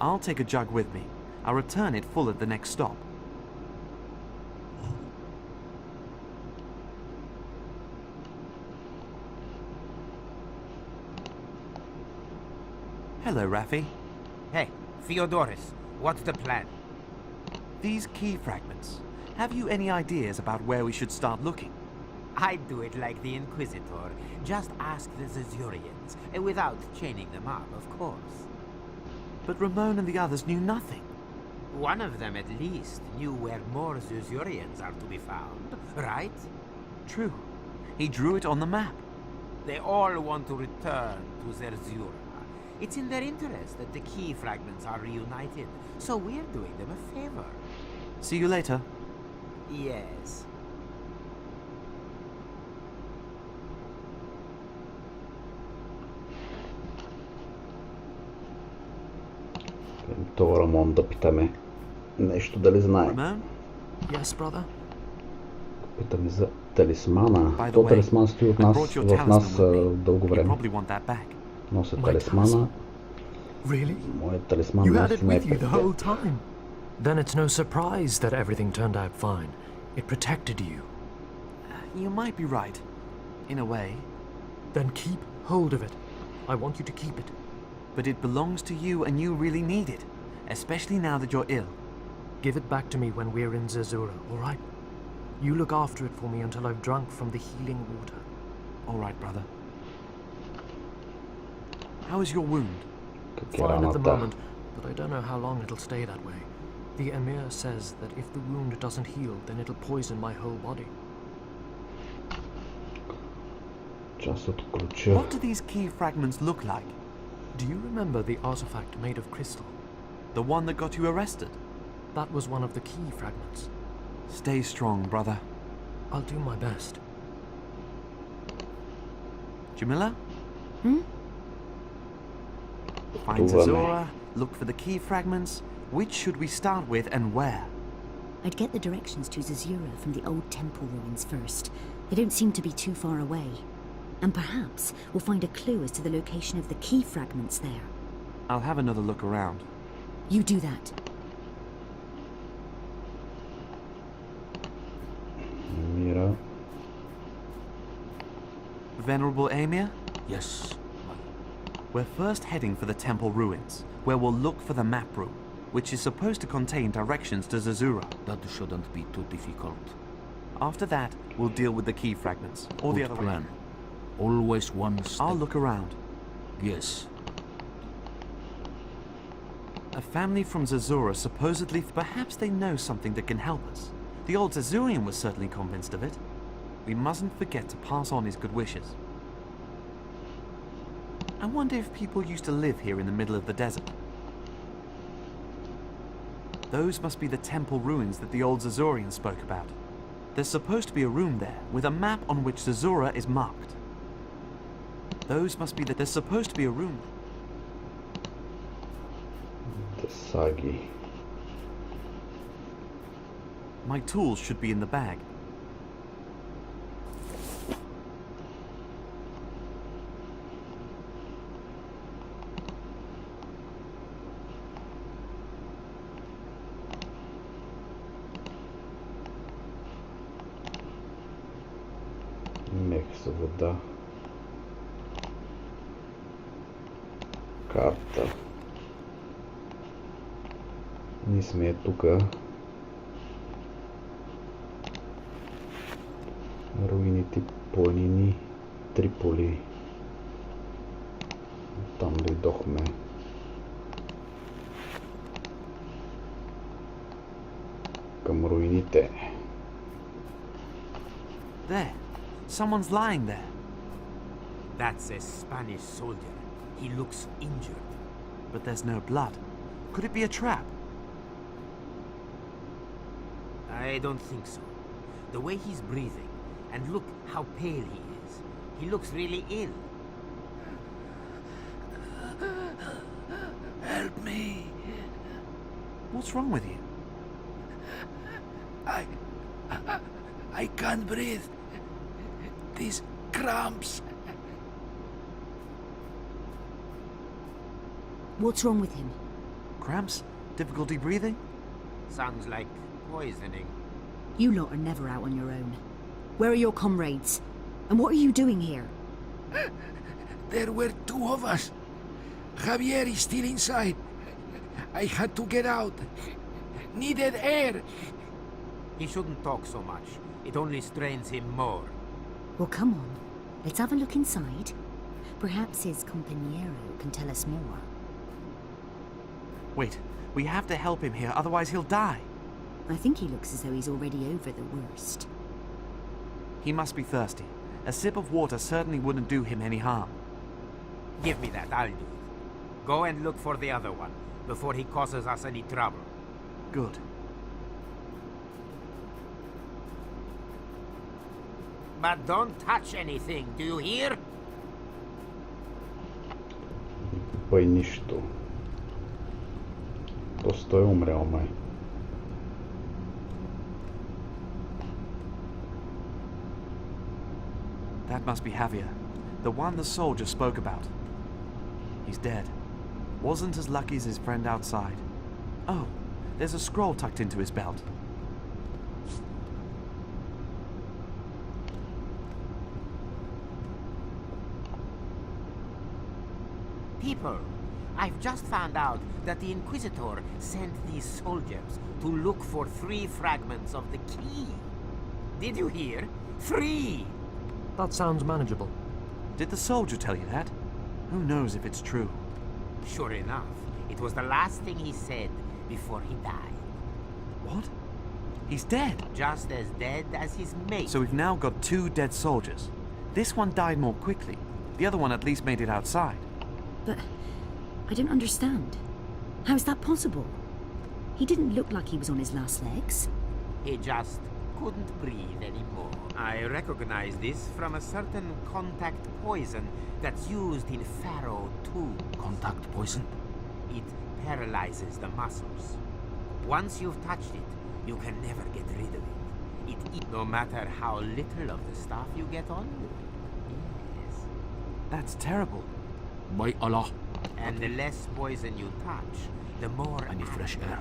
I'll take a jug with me. I'll return it full at the next stop. Hello, Raffi. Hey, Theodorus, what's the plan? These key fragments. Have you any ideas about where we should start looking? I'd do it like the Inquisitor. Just ask the Zerzurians, without chaining them up, of course. But Ramon and the others knew nothing. One of them, at least, knew where more Zerzurians are to be found, right? True. He drew it on the map. They all want to return to Zerzura. It's in their interest that the key fragments are reunited, so we're doing them a favor. See you later. Yes. То Рамон да питаме нещо дали знае. Ramon? Yes, brother? Питаме за талисмана. То талисман стои от нас, в нас дълго време. Нося талисмана. Really? Моят талисман You had it наистина е with you the пред whole теб. time. Then it's no surprise that everything turned out fine. It protected you. You might be right. In a way. Then keep hold of it. I want you to keep it. But it belongs to you and you really need it. Especially now that you're ill. Give it back to me when we're in Zerzura, all right? You look after it for me until I've drunk from the healing water. All right, brother. How is your wound? Fine at the moment, but I don't know how long it'll stay that way. The Emir says that if the wound doesn't heal, then it'll poison my whole body. Част от ключа. What do these key fragments look like? Do you remember the artifact made of crystal? The one that got you arrested? That was one of the key fragments. Stay strong, brother. I'll do my best. Jamila? Hmm? Find Zerzura, look for the key fragments. Which should we start with and where? I'd get the directions to Zerzura from the old temple ruins first. They don't seem to be too far away. And perhaps we'll find a clue as to the location of the key fragments there. I'll have another look around. You do that. Mira. Venerable Emir? Yes. We're first heading for the temple ruins, where we'll look for the map room, which is supposed to contain directions to Zerzura. That shouldn't be too difficult. After that, we'll deal with the key fragments, or the Good other plan. way. Always one step. I'll look around. Yes. A family from Zerzura supposedly... Perhaps they know something that can help us. The old Zerzurian was certainly convinced of it. We mustn't forget to pass on his good wishes. I wonder if people used to live here in the middle of the desert. Those must be the temple ruins that the old Zerzurian spoke about. There's supposed to be a room there, with a map on which Zerzura is marked. Those must be the... There's supposed to be a room. The Sagi. My tools should be in the bag. Мех за вода. Карта. Ние сме тука. Руините планини Триполи. Там дойдохме. Към руините. There. Someone's lying there. That's a Spanish soldier. He looks injured. But there's no blood. Could it be a trap? I don't think so. The way he's breathing, and look how pale he is. He looks really ill. Help me. What's wrong with you? I can't breathe. These cramps. What's wrong with him? Cramps? Difficulty breathing? Sounds like poisoning. You lot are never out on your own. Where are your comrades? And what are you doing here? There were two of us. Javier is still inside. I had to get out. Needed air. He shouldn't talk so much. It only strains him more. Well, come on. Let's have a look inside. Perhaps his compañero can tell us more. Wait, we have to help him here, otherwise he'll die. I think he looks as though he's already over the worst. He must be thirsty. A sip of water certainly wouldn't do him any harm. Give me that, I'll do it. Go and look for the other one, before he causes us any trouble. Good. But don't touch anything, do you hear? Пъй нищо. То той умрял, май. That must be Javier, the one the soldier spoke about. He's dead. Wasn't as lucky as his friend outside. Oh, there's a scroll tucked into his belt. People, I've just found out that the Inquisitor sent these soldiers to look for 3 fragments of the key. Did you hear? 3! That sounds manageable. Did the soldier tell you that? Who knows if it's true? Sure enough, it was the last thing he said before he died. What? He's dead? Just as dead as his mate. So we've now got 2 dead soldiers. This one died more quickly. The other one at least made it outside. But I don't understand. How is that possible? He didn't look like he was on his last legs. He just couldn't breathe anymore. I recognize this from a certain contact poison that's used in Pharaoh too. Contact poison? It paralyzes the muscles. Once you've touched it, you can never get rid of it. No matter how little of the stuff you get on you. Yes. That's terrible. By Allah. And the less poison you touch, the more... I need fresh air.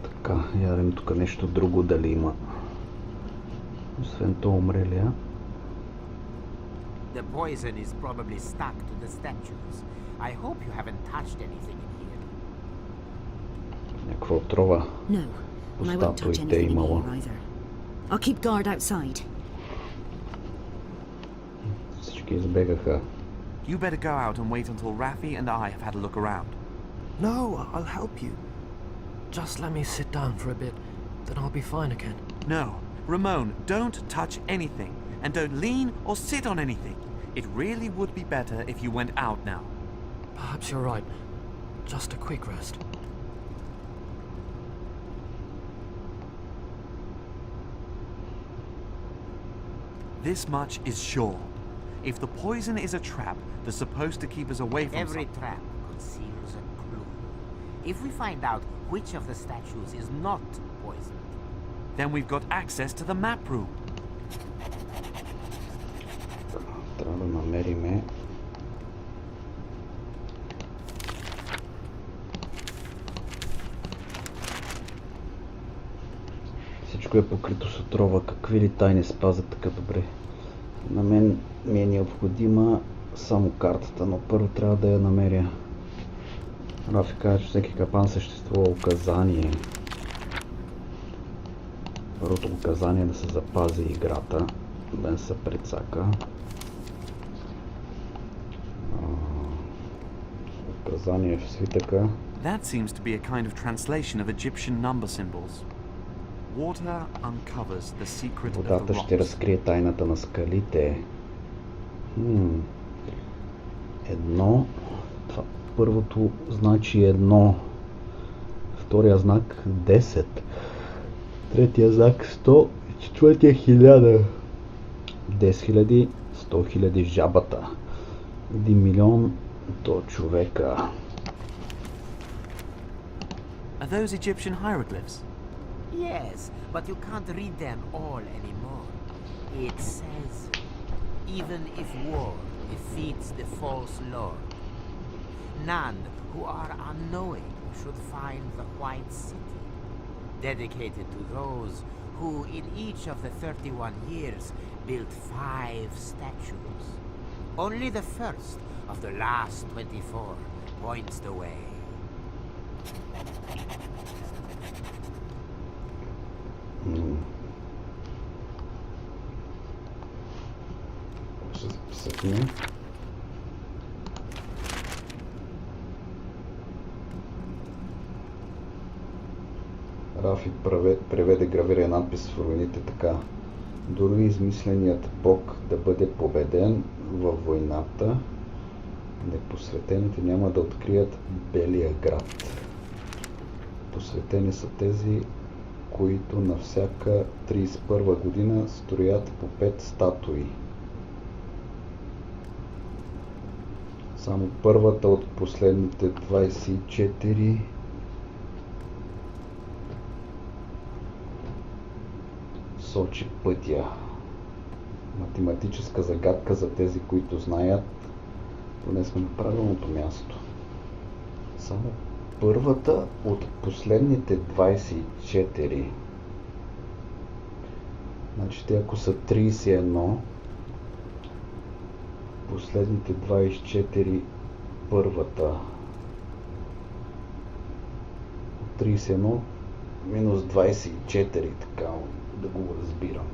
Така, ядем тук нещо друго дали има. Освен то умрелия. The poison is probably stuck to the statues. I hope you haven't touched anything in here. Някаква отрова. No, and I won't touch anything in here either. I'll keep guard outside. Всички избегаха. You better go out and wait until Raffi and I have had a look around. No, I'll help you. Just let me sit down for a bit, then I'll be fine again. No, Ramon, don't touch anything. And don't lean or sit on anything. It really would be better if you went out now. Perhaps you're right. Just a quick rest. This much is sure. If the poison is a trap, they're supposed to keep us away from Every trap conceals a clue. If we find out which of the statues is not poisoned, then we've got access to the map room. Трябва да намериме всичко е покрито с отрова. Какви ли тайни спазват така добре? На мен ми е необходима само картата, но първо трябва да я намеря. Рафи каза, че всеки капан съществува указание. Първото указание е да се запази играта, да не се прецака. Указание в свитъка. That seems to be a kind of translation of Egyptian number symbols. Water uncovers the secret of the Водата rocks. ще разкрие тайната на скалите. Едно. Това първото значи 1. Втория знак 10. Третия знак 100. Четвъртия 1000. 10 000, 100 000 жабата. 1 милион до човека. Are those Egyptian hieroglyphs? yes, but you can't read them all anymore. It says, even if war defeats the false lord, none who are unknowing should find the White City, dedicated to those who in each of the 31 years built 5 statues. Only the first of the last 24 points the way. Ще записахме. Рафи преведе гравирия надпис в руините така. Дори измисленият бог да бъде победен във войната, непосветените няма да открият Белия град. Посветени са тези, които на всяка 31 година строят по 5 статуи. Само първата от последните 24 сочи пътя. Математическа загадка за тези, които знаят, поне сме на правилното място. Само първата от последните 24. Значи те ако са 31, последните 24 първата. От 31 минус 24, така да го разбирам.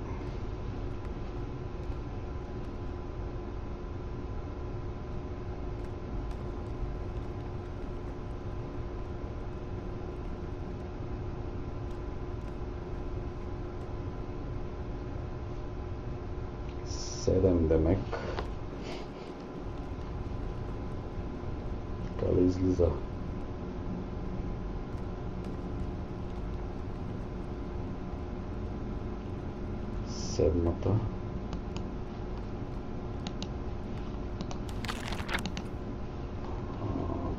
Седем демек. Така ли излиза? Седмата.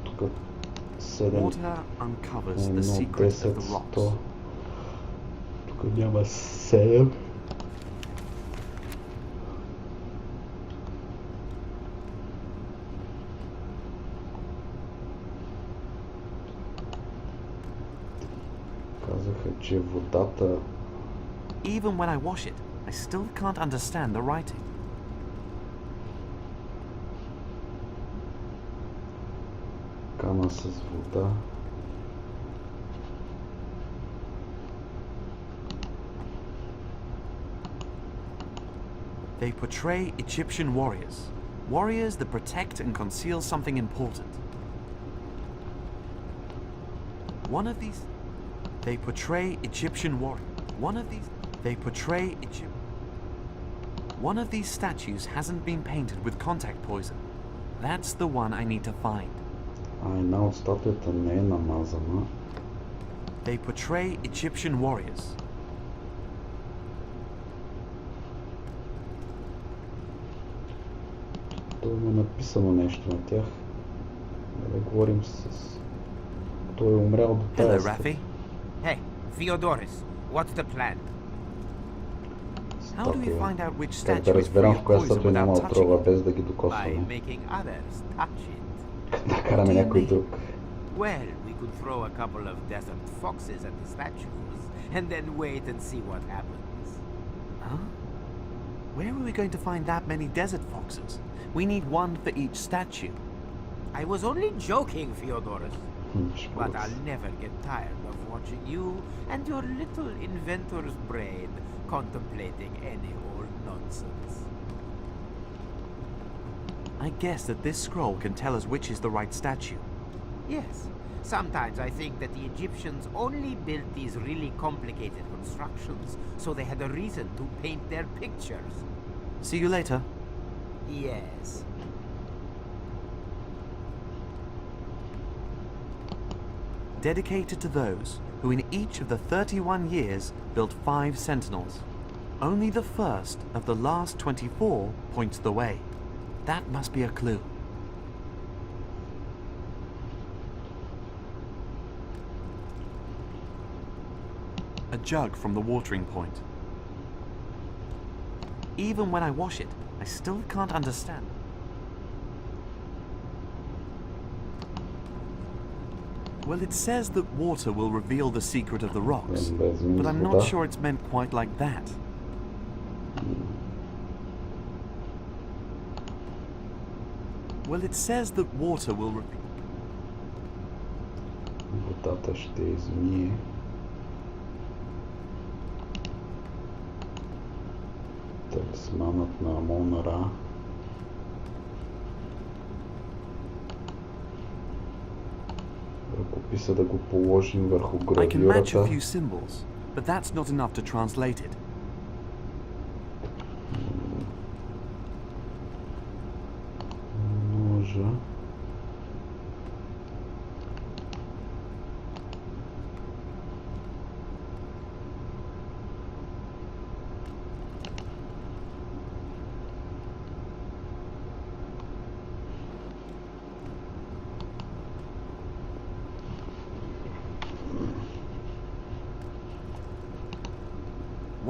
Тук 7. 10, 100. Тук няма 7. Казаха, че водата... Even when I wash it, I still can't understand the writing. Кана с вода. They portray Egyptian warriors. Warriors that protect and conceal something important. One of these... They portray Egyptian warriors. One of these statues hasn't been painted with contact poison. That's the one I need to find. Една от статуята не е намазана. They portray Egyptian warriors. То има написано нещо на тях. Да говорим с... Той е умрял до Hello, тази Rafi. Hey, Theodorus, what's the plan? How do we find out which Как statue да is free разберем в of коя poison статуя няма without touching отрова it? без да ги By докосваме? making others touch it. Накараме някой друг. Well, we could throw a couple of desert foxes at the statues, and then wait and see what happens. Huh? Where are we going to find that many desert foxes? We need one for each statue. I was only joking, Theodorus. But I'll never get tired of watching you and your little inventor's brain contemplating any old nonsense. I guess that this scroll can tell us which is the right statue. Yes, sometimes I think that the Egyptians only built these really complicated constructions so they had a reason to paint their pictures. See you later. Yes. Dedicated to those who in each of the 31 years built 5 sentinels. Only the first of the last 24 points the way. That must be a clue. A jug from the watering point. Even when I wash it, I still can't understand. Well, it says that water will reveal the secret of the rocks, but I'm not sure it's meant quite like that. Well, it says that water will reveal... Водата ще измие. Талисманът на Амон-Ра. Ръкописа да го положим върху I can match a гравюрата. few symbols, but that's not enough to translate it. Ножа.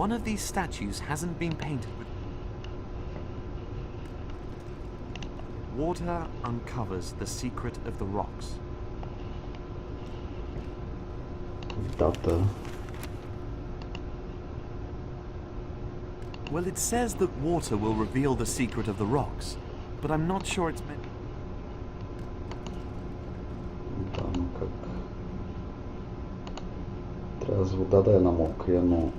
One of these statues hasn't been painted with... Water uncovers the secret of the rocks. Дата. Well, it says that water will reveal the secret of the rocks, but I'm not sure it's meant... Да, но как? Трябва с вода да я намокря, но...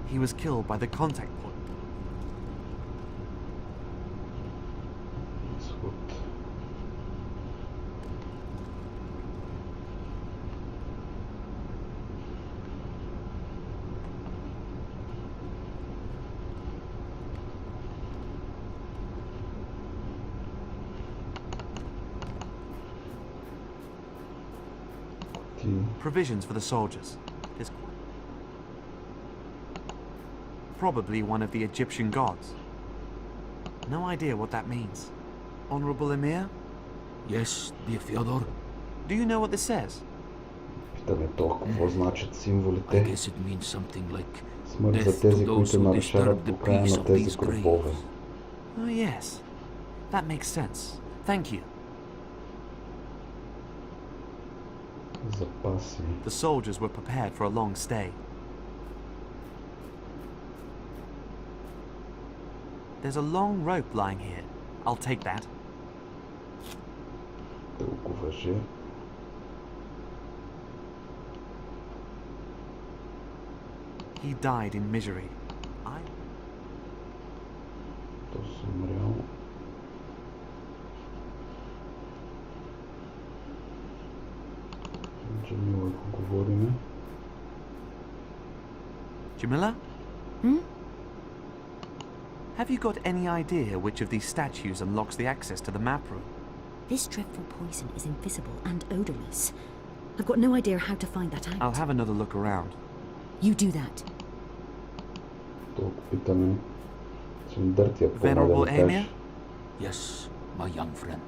He was killed by the contact point. Изход. Provisions for the soldiers. There's probably one of the Egyptian gods. No idea what that means. Honorable Emir? Yes, dear Fyodor? Do you know what this says? Питаме толкова какво значат символите. I guess it means something like Смърт за тези, които нарушават покая на тези гробове. Oh yes. That makes sense. Thank you. Запаси. The soldiers were prepared for a long stay. There's a long rope lying here. I'll take that. Дълго въже. He died in misery. То съм умрял. Джамила, ако говориме. Jamila? Hmm? Have you got any idea which of these statues unlocks the access to the map room? This dreadful poison is invisible and odorless. I've got no idea how to find that out. I'll have another look around. You do that. Толкова питаме. Сундър ти е Venerable помага да Emir? кажеш. Yes, my young friend.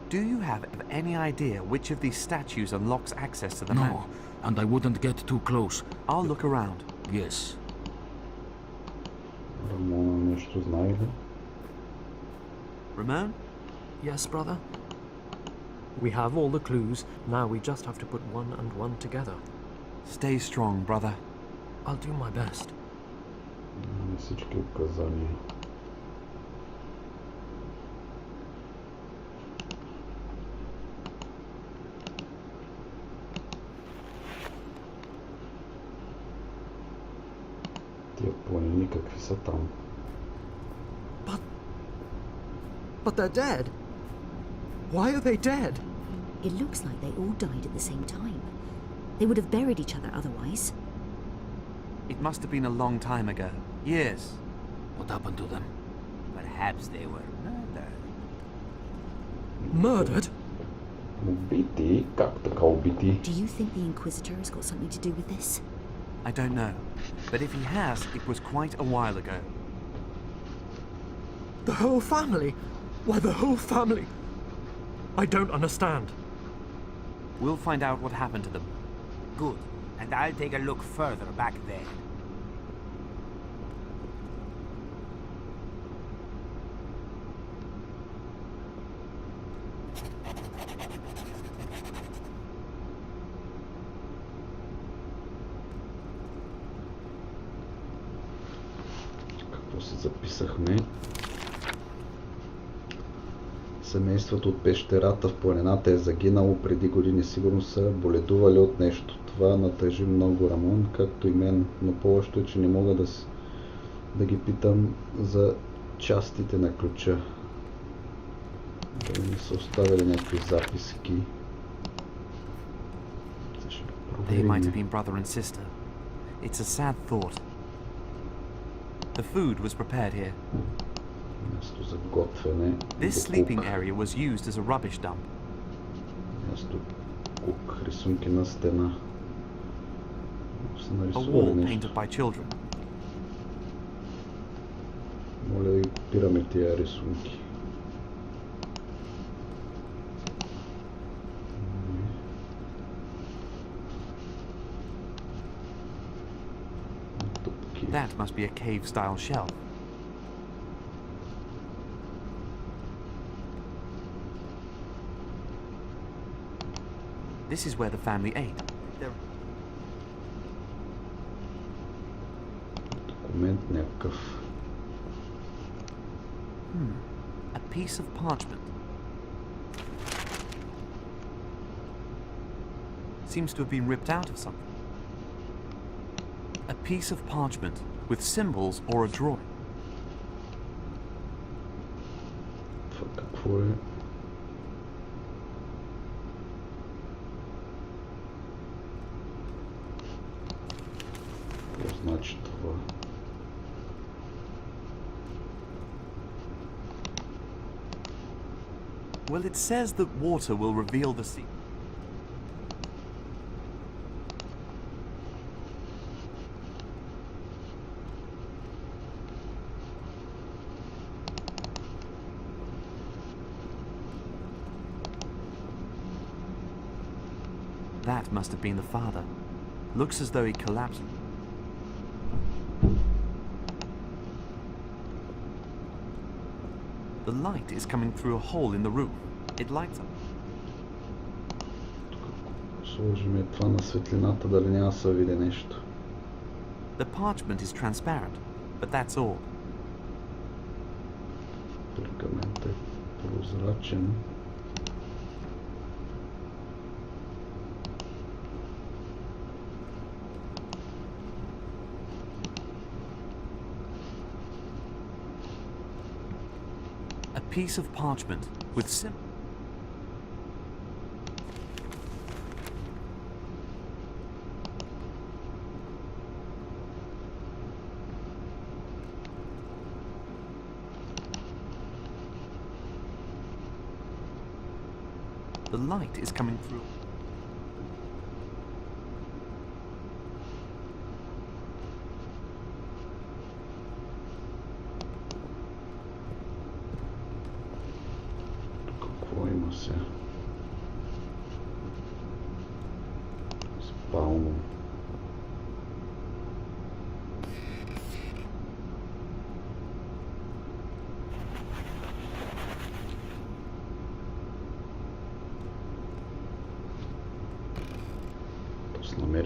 Do you have any idea which of these statues unlocks access to the map? No, and I wouldn't get too close. I'll look around. Yes. Рамона нещо знае ли? Ramon? Yes, brother? We have all the clues. Now we just have to put one and one together. Stay strong, brother. I'll do my best. Не всички указания. Тия планини какви са там? But they're dead. Why are they dead? It looks like they all died at the same time. They would have buried each other otherwise. It must have been a long time ago. Years. What happened to them? Perhaps they were murdered. Murdered? Убити? Как така убити? Do you think the Inquisitor has got something to do with this? I don't know. But if he has, it was quite a while ago. The whole family? Why, the whole family? I don't understand. We'll find out what happened to them. Good. And I'll take a look further back there. Какво си записахме? Семейството от пещерата в планината е загинало преди години. Сигурно са боледували от нещо. Това натъжи много Рамон, както и мен, но по-лошо е, че не мога да ги питам за частите на ключа. Дали не са оставили някакви записки. They might have been brother and sister. It's a sad thought. The food was prepared here. Място за готвене. This sleeping area was used as a rubbish dump. Място кук, рисунки на стена. Са A нарисували wall нещо. painted by children. Моля да ги копираме тия рисунки. That must be a cave-style shelf. This is where the family ate. Документ някакъв. A piece of parchment. Seems to have been ripped out of something. A piece of parchment with symbols or a drawing. Това какво е? Какво значи това? Well, it says that water will reveal the secret. That must have been the father. Looks as though he collapsed. The light is coming through a hole in the roof. It lights up. Сложиме това на светлината, дали няма да се види нещо. The parchment is transparent, but that's all. Пергаментът е прозрачен. A piece of parchment with symbols. The light is coming through. му.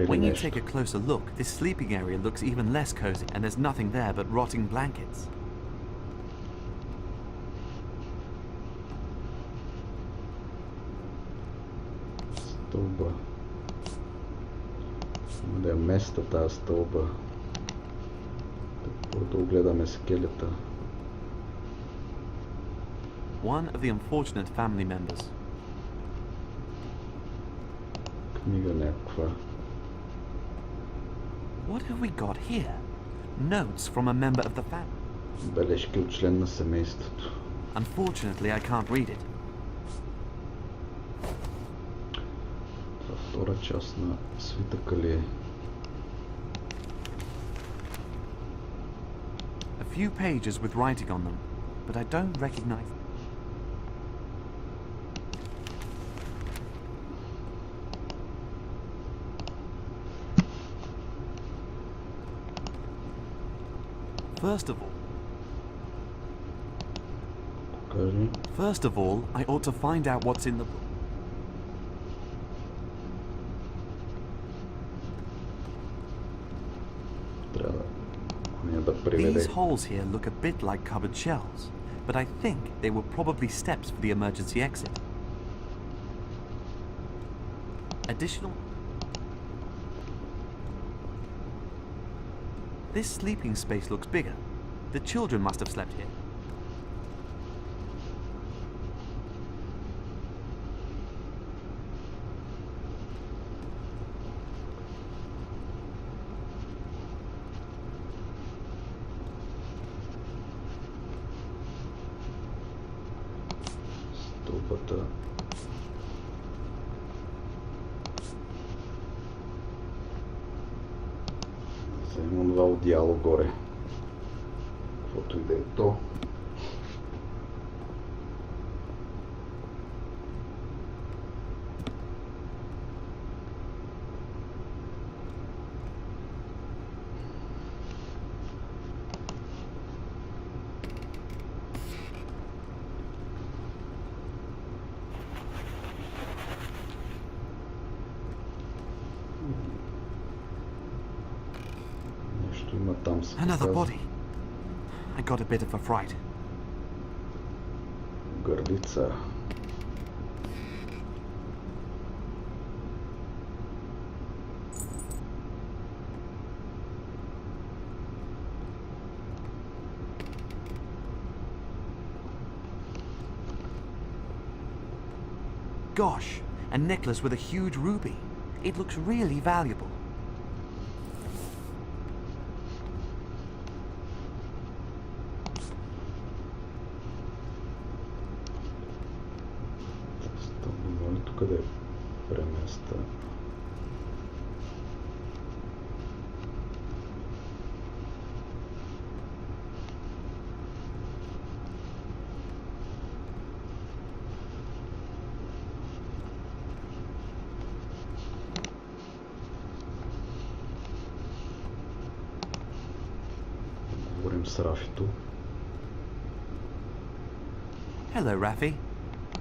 When you take a closer look, this sleeping area looks even less cozy, and there's nothing there but rotting blankets. Стълба. Да я места тази стълба. Да огледаме скелета. One of the unfortunate family members. Книга някаква. What have we got here? Notes from a member of the family. Бележки от член на семейството. Unfortunately, I can't read it. Това втора част на свитъка ли е? A few pages with writing on them, but I don't recognize them. First of all, I ought to find out what's in the book. These holes here look a bit like cupboard shelves, but I think they were probably steps for the emergency exit. Additional... This sleeping space looks bigger. The children must have slept here. Стълбата. Вземам това одеяло горе. Каквото и да е то. Another body. I got a bit of a fright. Гърлица. Gosh, a necklace with a huge ruby. It looks really valuable. Къде преместа? Говорим с Рафито. Hello, Rafi.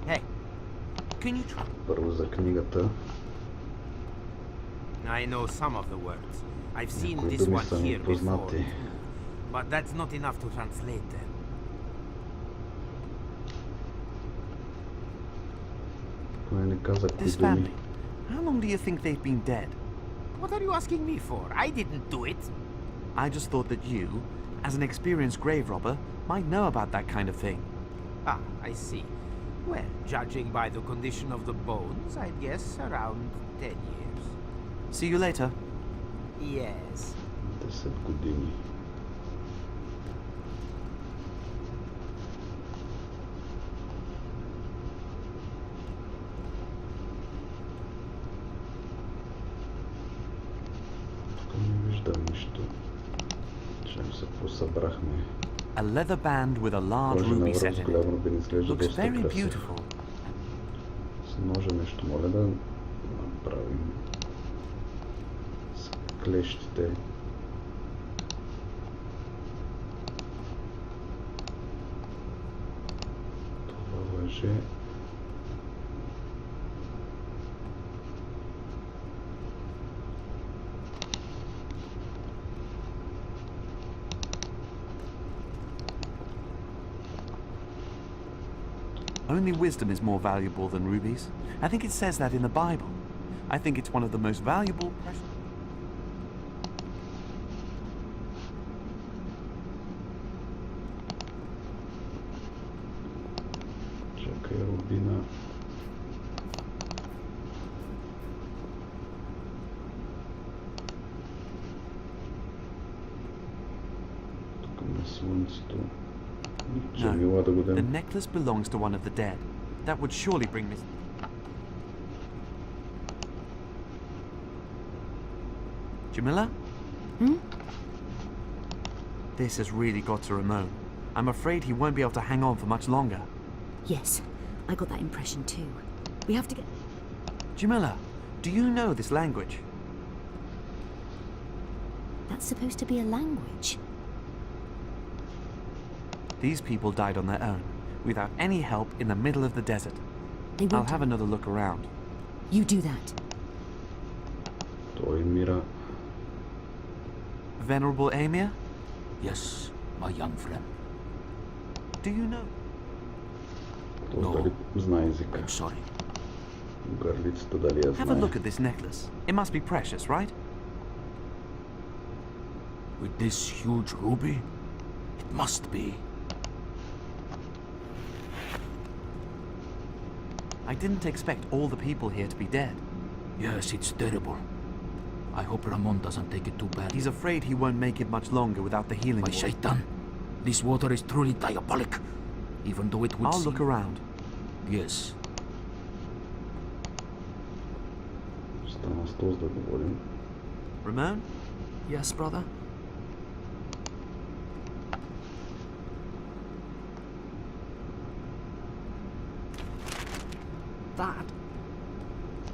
Hey, can you try? Първо за книгата. I know some of the words. I've seen this one here before, but that's not enough to translate them. This family, how long do you think they've been dead? What are you asking me for? I didn't do it. I just thought that you, as an experienced grave robber, might know about that kind of thing. Ah, I see. Well, judging by the condition of the bones, I'd guess around 10 years. See you later. Yes. 10 години. Тук не виждам нищо. Чем се посъбрахме. A leather band with a large ruby set in it. Looks very beautiful. С ножа нещо моля да направим. клещите. Това въже. Only wisdom is more valuable than rubies. I think it says that in the Bible. I think it's one of the most valuable precious... Чакай, рубина. Тук на слънцето. No, the necklace belongs to one of the dead. That would surely bring me... Jamila? Hmm? This has really got to Ramon. I'm afraid he won't be able to hang on for much longer. Yes, I got that impression too. We have to get... Jamila, do you know this language? That's supposed to be a language. These people died on their own, without any help in the middle of the desert. I'll have another look around. You do that. Той мира. Venerable Amir? Yes, my young friend. Do you know? Той дали знае езика. I'm sorry. Гърлицата дали я Have a знае. look at this necklace. It must be precious, right? With this huge ruby? It must be. I didn't expect all the people here to be dead. Yes, it's terrible. I hope Ramon doesn't take it too bad. He's afraid he won't make it much longer without the healing My water. shaitan, this water is truly diabolic. Even though it would I'll seem... look around. Yes. Стана с този да говорим. Ramon? Yes, brother?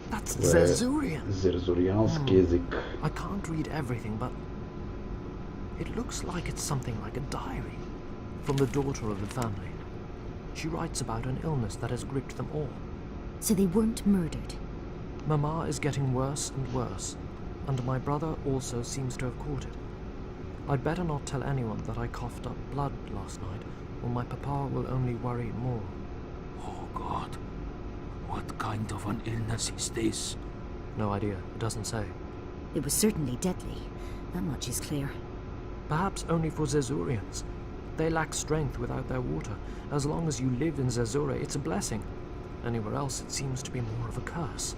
That's Zerzurian. Зерзуриански език. I can't read everything, but it looks like it's something like a diary from the daughter of the family. She writes about an illness that has gripped them all. So they weren't murdered? Mama is getting worse and worse, and my brother also seems to have caught it. I'd better not tell anyone that I coughed up blood last night, or my papa will only worry more. Oh, God. What kind of an illness is this? No idea. It doesn't say. It was certainly deadly. That much is clear. Perhaps only for Zerzurians. They lack strength without their water. As long as you live in Zerzura, it's a blessing. Anywhere else, it seems to be more of a curse.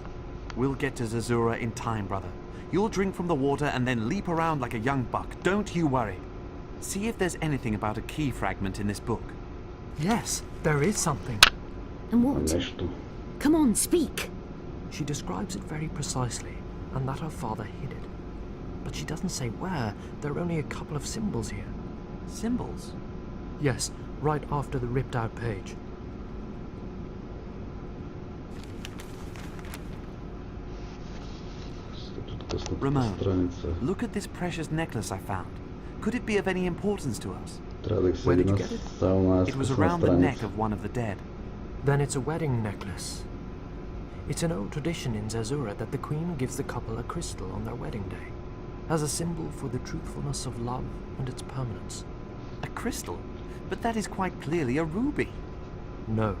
We'll get to Zerzura in time, brother. You'll drink from the water and then leap around like a young buck. Don't you worry. See if there's anything about a key fragment in this book. Yes, there is something. And what? Нещо. Come on, speak! She describes it very precisely, and that her father hid it. But she doesn't say where. There are only a couple of symbols here. Symbols? Yes, right after the ripped-out page. Ramon, look at this precious necklace I found. Could it be of any importance to us? Where did you get it? It was around the neck of one of the dead. Then it's a wedding necklace. It's an old tradition in Zerzura that the queen gives the couple a crystal on their wedding day, as a symbol for the truthfulness of love and its permanence. A crystal? But that is quite clearly a ruby. No.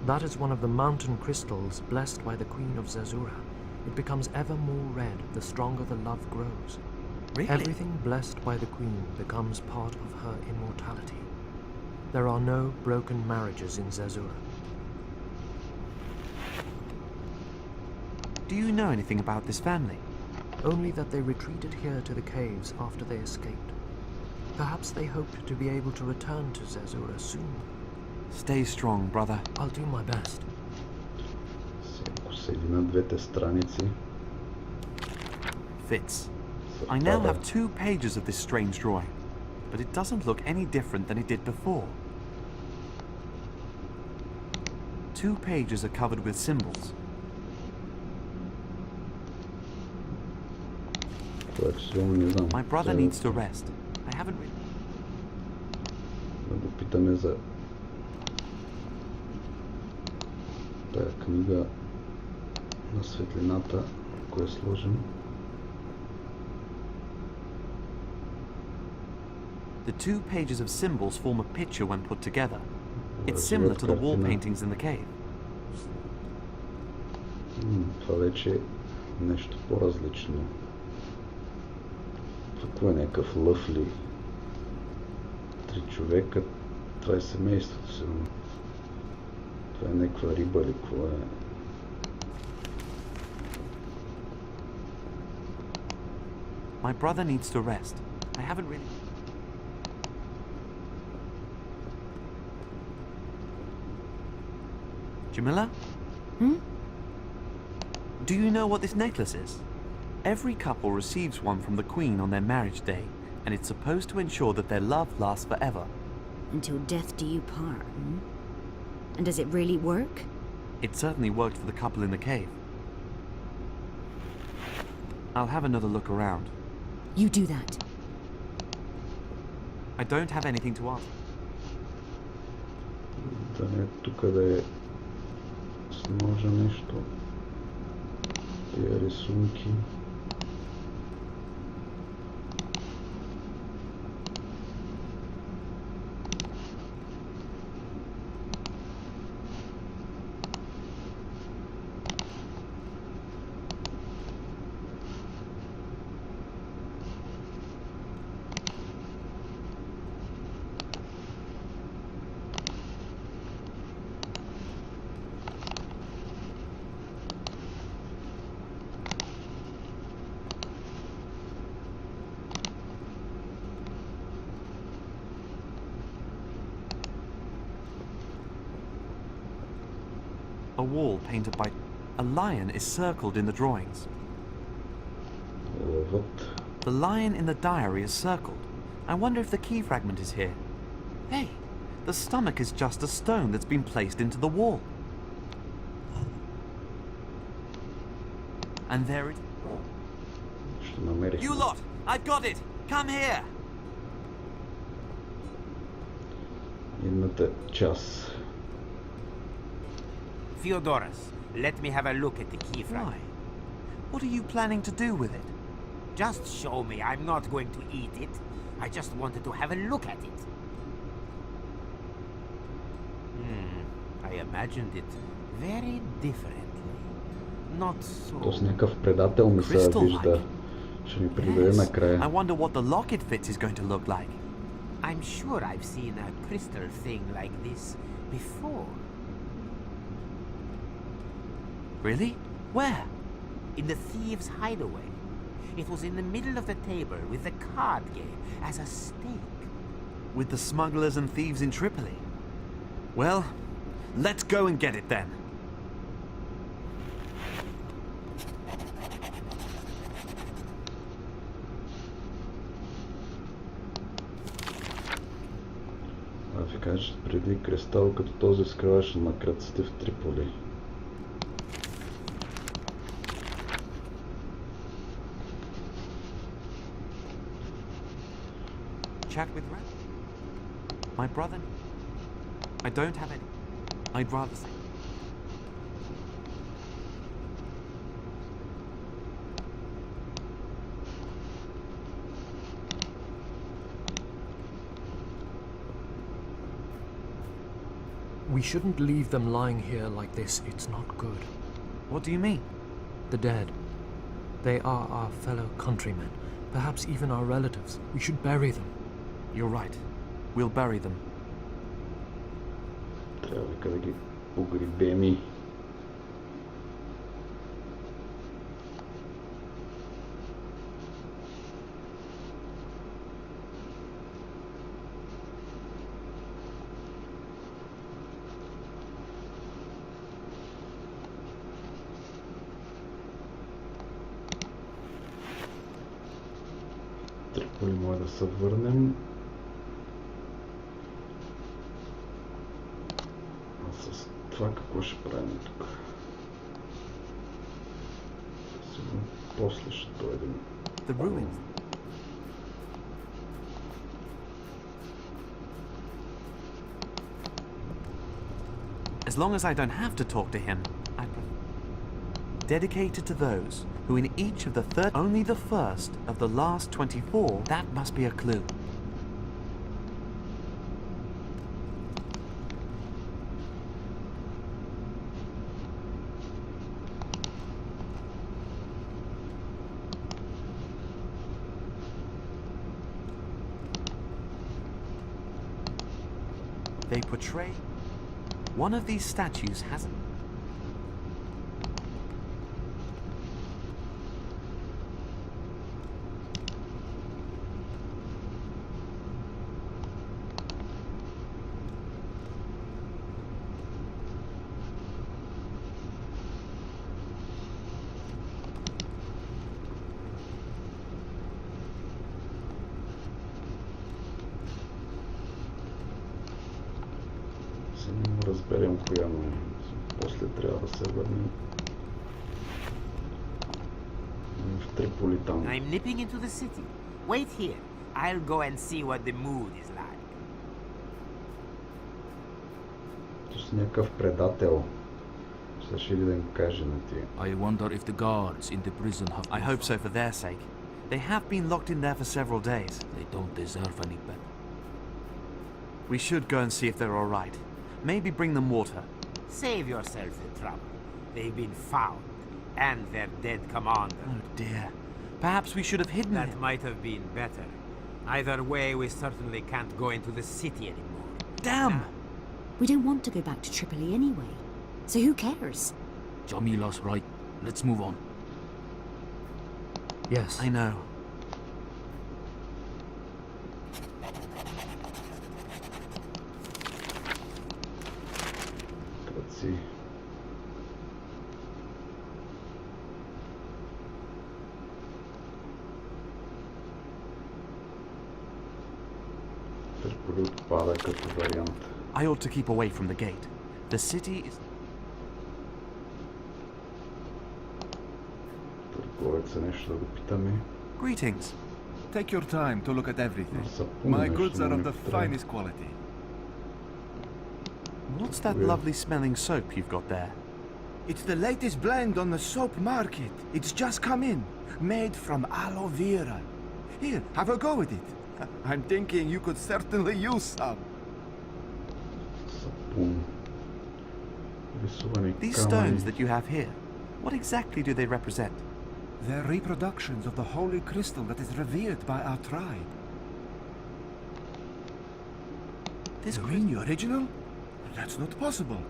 That is one of the mountain crystals blessed by the Queen of Zerzura. It becomes ever more red the stronger the love grows. Really? Everything blessed by the Queen becomes part of her immortality. There are no broken marriages in Zerzura. Do you know anything about this family? Only that they retreated here to the caves after they escaped. Perhaps they hoped to be able to return to Zerzura soon. Stay strong, brother. I'll do my best. Ако седи на двете страници. Fits. I now have 2 pages of this strange drawing, but it doesn't look any different than it did before. 2 pages are covered with symbols. Това е число, не знам. My brother needs to rest. I haven't really... Да го питаме за тая книга на светлината, ако я сложим. The two pages of symbols form a picture when put together. It's similar to the wall paintings in the cave. Това вече е нещо по-различно. Какво е някакъв лъфли? 3 човека. Това е семейството сигурно. Това е някаква риба или какво е? My brother needs to rest. I haven't really... Jamila? Do you know what this necklace is? Every couple receives one from the Queen on their marriage day, and it's supposed to ensure that their love lasts forever. Until death do you part, And does it really work? It certainly worked for the couple in the cave. I'll have another look around. You do that. I don't have anything to ask. Да не тук да е сложа нещо. Тия рисунки. A wall painted by... A lion is circled in the drawings. What? The lion in the diary is circled. I wonder if the key fragment is here. Hey, the stomach is just a stone that's been placed into the wall. And there it... You lot! I've got it! Come here! Имате час. Theodorus, let me have a look at the key fragment. Why? What are you planning to do with it? Just show me. I'm not going to eat it. I just wanted to have a look at it. I imagined it very differently. Not so... Тоест някакъв предател ми се вижда. Ще ми придаде накрая. I wonder what the lock it fits is going to look like. I'm sure I've seen a crystal thing like this before. Really? Where? In the thieves' hideaway. It was in the middle of the table with the card game as a stake. With the smugglers and thieves in Tripoli? Well, let's go and get it then. А ви кажеш, преди кристал като този скриваше на кръците в Триполи. Chat with Rat? My brother? I don't have any. I'd rather say. We shouldn't leave them lying here like this. It's not good. What do you mean? The dead. They are our fellow countrymen, perhaps even our relatives. We should bury them. You're right. We'll bury them. Трябва да ги погребем. Триполи може да се върнем. Това какво ще правим тук? Сигурно после ще дойдем. the ruins. As long as I don't have to talk to him, I prefer. Dedicated to those who in each of the only the first of the last 24, that must be a clue. They portray... One of these statues has... Разберем коя, но после трябва да се върнем в Триполитан. I'm nipping into the city. Wait here. I'll go and see what the mood is like. С някакъв предател. Ще ще ли да им каже на тия. I wonder if the guards in the prison have... I hope so for their sake. They have been locked in there for several days. They don't deserve any better. We should go and see if they're all right. Maybe bring them water. Save yourself the trouble. They've been found, and their dead commander. Oh dear. Perhaps we should have hidden That him. might have been better. Either way, we certainly can't go into the city anymore. Damn! We don't want to go back to Tripoli anyway. So who cares? Jamila's right. Let's move on. Yes. I know. Кръци. Триполи отпада като вариант. I ought to keep away from the gate. The city is... Търговеца нещо да го питаме. Greetings. Take your time to look at everything. Sapun My нещо goods are му of не the трябва. finest quality. What's that Weird. lovely smelling soap you've got there? It's the latest blend on the soap market. It's just come in. Made from aloe vera. Here, have a go with it. I'm thinking you could certainly use some. Сапун. Рисувани These камъни. stones that you have here, what exactly do they represent? They're reproductions of the holy crystal that is revered by our tribe. This The original? That's not possible.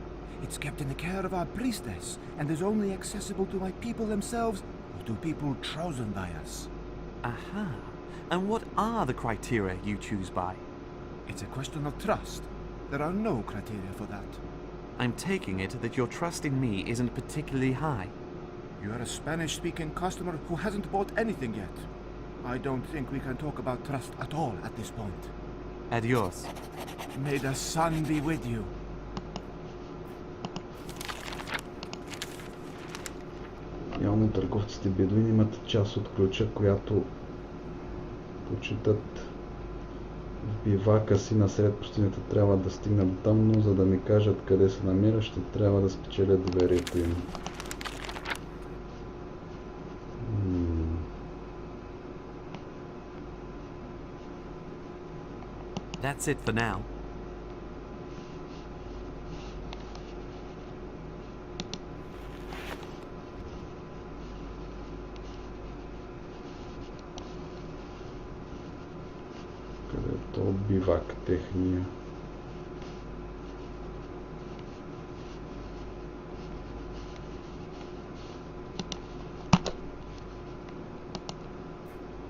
It's kept in the care of our priestess and is only accessible to my people themselves or to people chosen by us. Aha. And what are the criteria you choose by? It's a question of trust. There are no criteria for that. I'm taking it that your trust in me isn't particularly high. You are a Spanish-speaking customer who hasn't bought anything yet. I don't think we can talk about trust at all at this point. Adios. May the sun be with you. Явно търговците бедуини имат част от ключа, която почитат в бивака си насред пустинята. Трябва да стигна до там, но за да ми кажат къде се намира, ще трябва да спечеля доверието им. That's it for now. Къде е то бивак техния?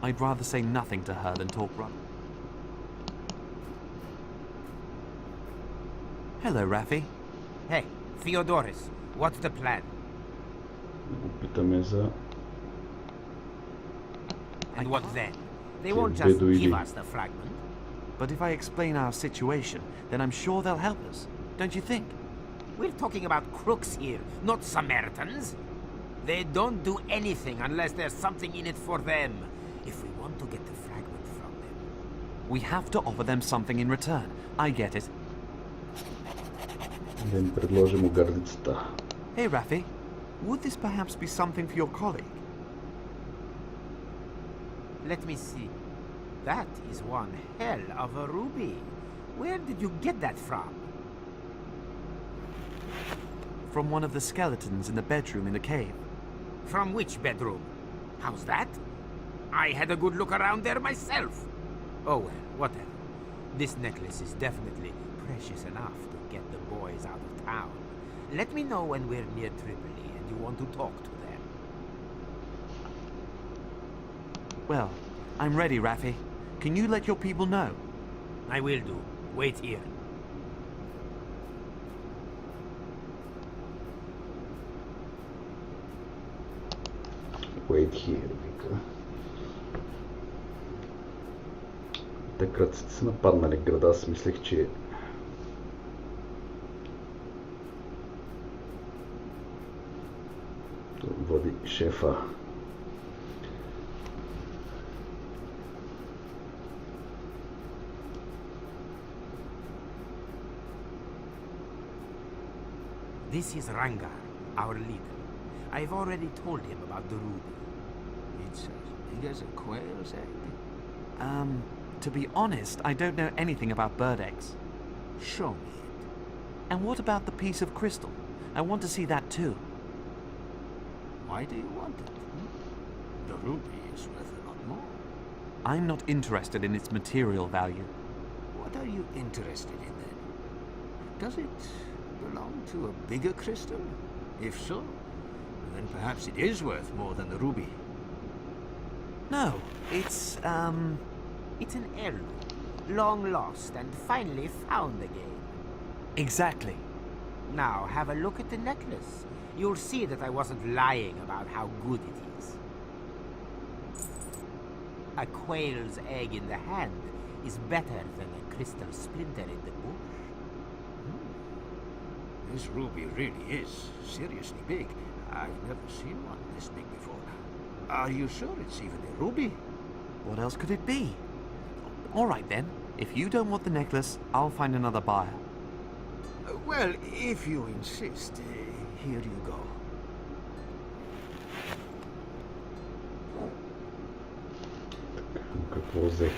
I'd rather say nothing to her than talk rubbish. Hello, Raffi. Hey, Theodorus, what's the plan? Го питаме за And what then? They Okay, won't just Bedouini. give us the fragment. But if I explain our situation, then I'm sure they'll help us. Don't you think? We're talking about crooks here, not Samaritans. They don't do anything unless there's something in it for them. We have to offer them something in return. I get it. Да им предложим гърдицата. Hey, Raffi. Would this perhaps be something for your colleague? Let me see. That is one hell of a ruby. Where did you get that from? From one of the skeletons in the bedroom in the cave. From which bedroom? How's that? I had a good look around there myself. Oh well, whatever. This necklace is definitely precious enough to get the boys out of town. Let me know when we're near Tripoli and you want to talk to them. Well, I'm ready, Raffi. Can you let your people know? I will do. Wait here. Wait here, вика. Те кръците са нападнали града, аз мислех, че води шефа. This is Rangar, our leader. I've already told him about the ruby. It's as big as a quail's egg. To be honest, I don't know anything about bird eggs. Show me it. And what about the piece of crystal? I want to see that too. Why do you want it? The ruby is worth a lot more. I'm not interested in its material value. What are you interested in then? Does it belong to a bigger crystal? If so, then perhaps it is worth more than the ruby. No, it's an heirloom. Long lost and finally found again. Exactly. Now, have a look at the necklace. You'll see that I wasn't lying about how good it is. A quail's egg in the hand is better than a crystal splinter in the bush. This ruby really is seriously big. I've never seen one this big before. Are you sure it's even a ruby? What else could it be? All right then. If you don't want the necklace, I'll find another buyer. Well, if you insist, here you go.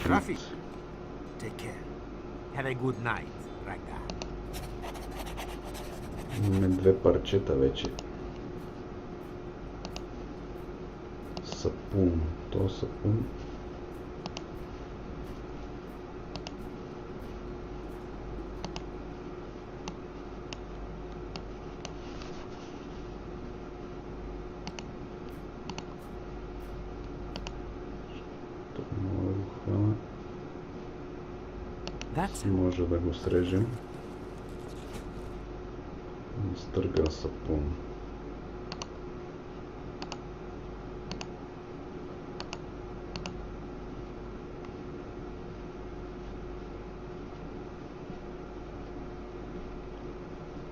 Raffi, take care. Have a good night, Ragnar. Имаме две парчета вече. Сапун. То сапун. Може да го срежем. Изтърган сапун.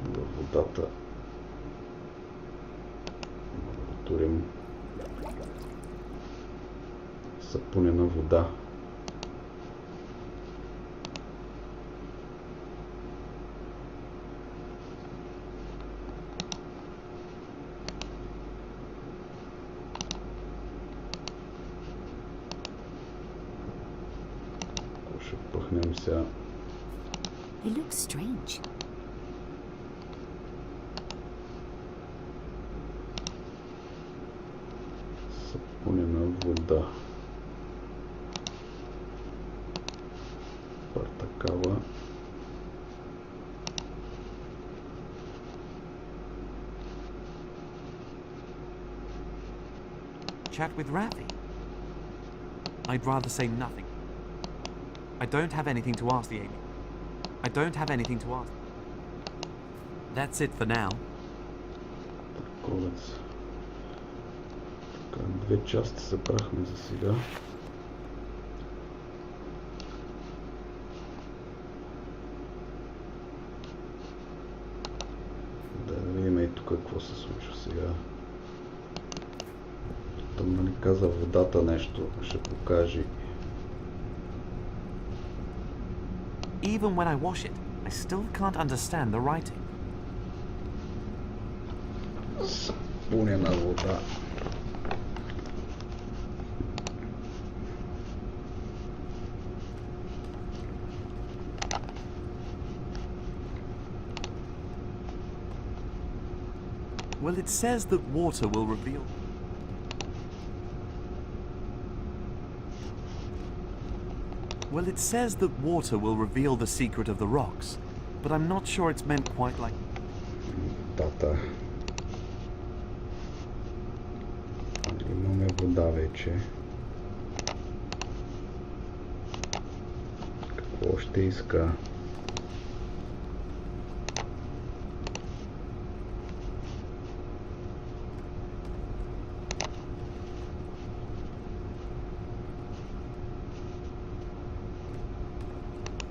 Във водата да турим сапунена вода. It looks strange. Сапунена вода. Партакава. Chat with Raffi? I'd rather say nothing. I don't have anything to ask the alien. I don't have anything to ask. That's it for now. Търговец. Така, две части събрахме за сега. Да видим и тук какво се случва сега. Там нали каза водата нещо, ще покаже. Even when I wash it, I still can't understand the writing. Спунена вода. Well, it says that water will reveal... Well, it says that water will reveal the secret of the rocks, but I'm not sure it's meant quite like... Тата. Имаме вода вече. Какво ще иска?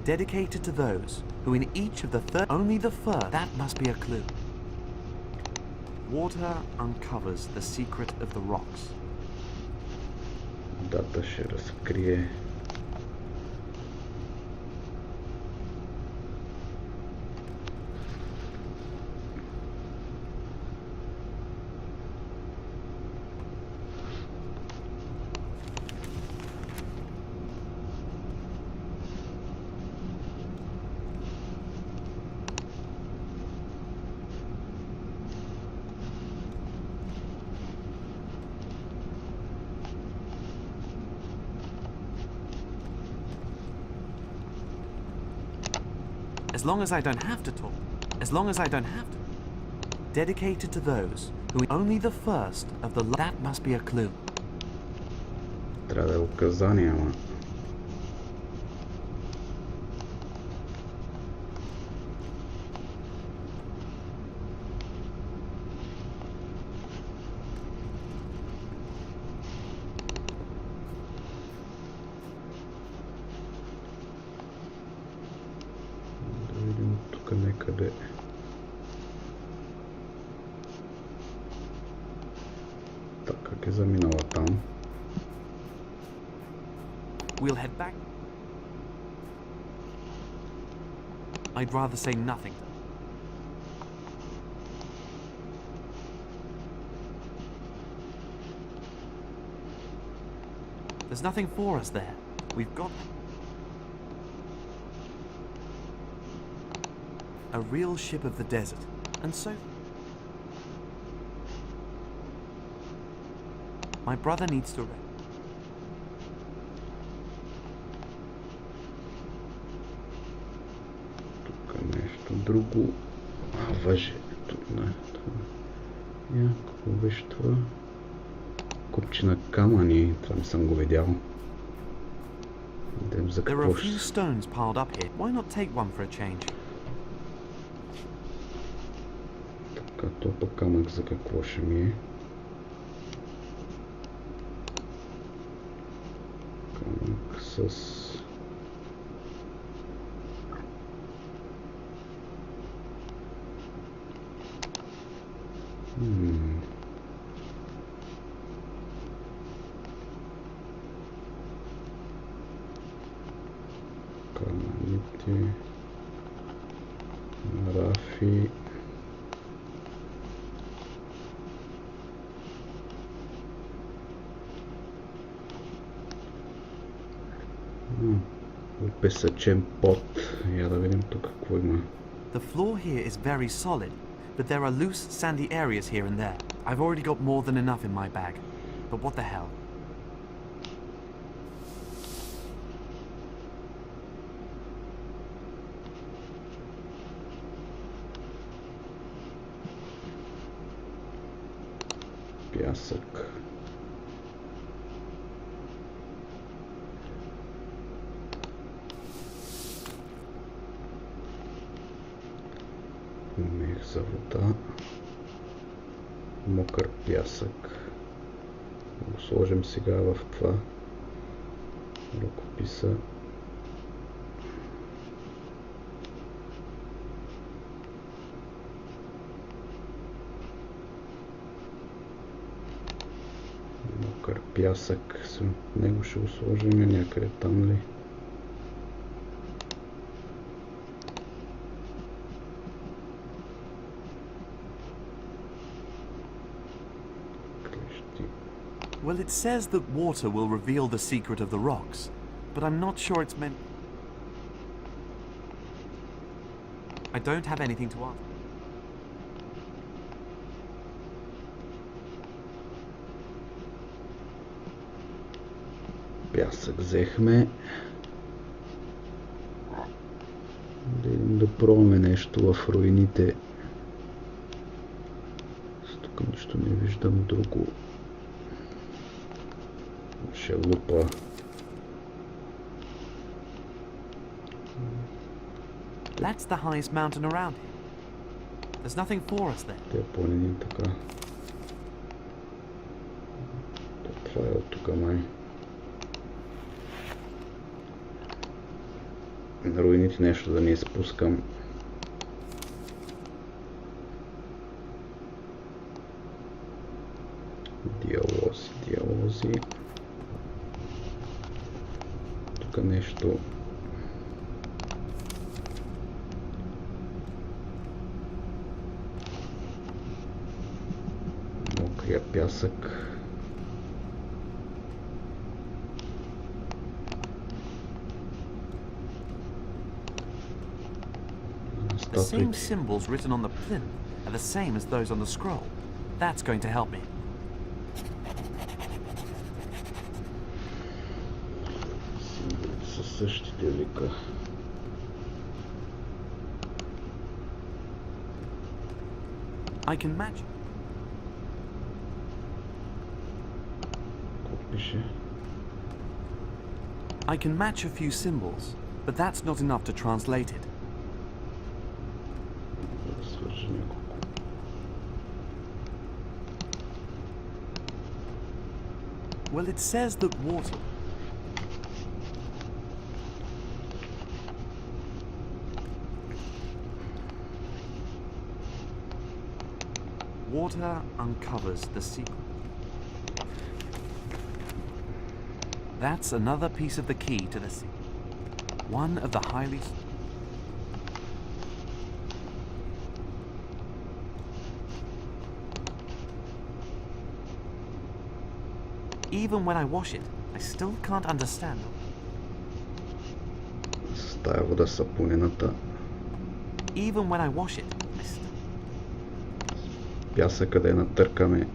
Dedicated to those who in each of the only the first, that must be a clue. Water uncovers the secret of the rocks. Водата ще разкрие. As long as I don't have to talk. As long as I don't have to. Dedicated to those who only the first of the... That must be a clue. Трябва да е указание, ама. Некъде. Так, как е заминала там? We'll head back. I'd rather say nothing. There's nothing for us there. We've got a real ship of the desert, and so my brother needs to rest. Тук нещо друго. Въже. Какво беше това? Купчина камъни. Това не съм го видял. Идем за There are какво a few stones piled up here. Why not take one for a change? То пък камък за какво ще ми е? Камък с... Камъните... Рафи... Песъчен пот. Я да видим тук какво има. The floor here is very solid, but there are loose, sandy areas here and there. I've already got more than enough in my bag. But what the hell? Пясък. Мех за вода. Мокър пясък. Го сложим сега в това ръкописа. Мокър пясък. С него ще го сложим някъде там ли. Well, it says that water will reveal the secret of the rocks, but I'm not sure it's meant... I don't have anything to ask. Пясък взехме. Да идем да пробваме нещо в руините. Тук нищо не виждам друго. Ще лупа. That's the highest mountain around here. There's nothing for us there. Те планини така. Това е от тук май. На руините нещо да не изпускам. Диалози. Тук нещо. Мокрия пясък. The same symbols written on the plinth are the same as those on the scroll. That's going to help me. Символите са същите, вика. I can match. Какво пише? I can match a few symbols, but that's not enough to translate it. Well, it says that water... Water uncovers the secret. That's another piece of the key to the secret. One of the highly... Even when I wash it, I still can't understand. С тая вода сапунената. Even when I wash it, I still... Пясъка да я натъркаме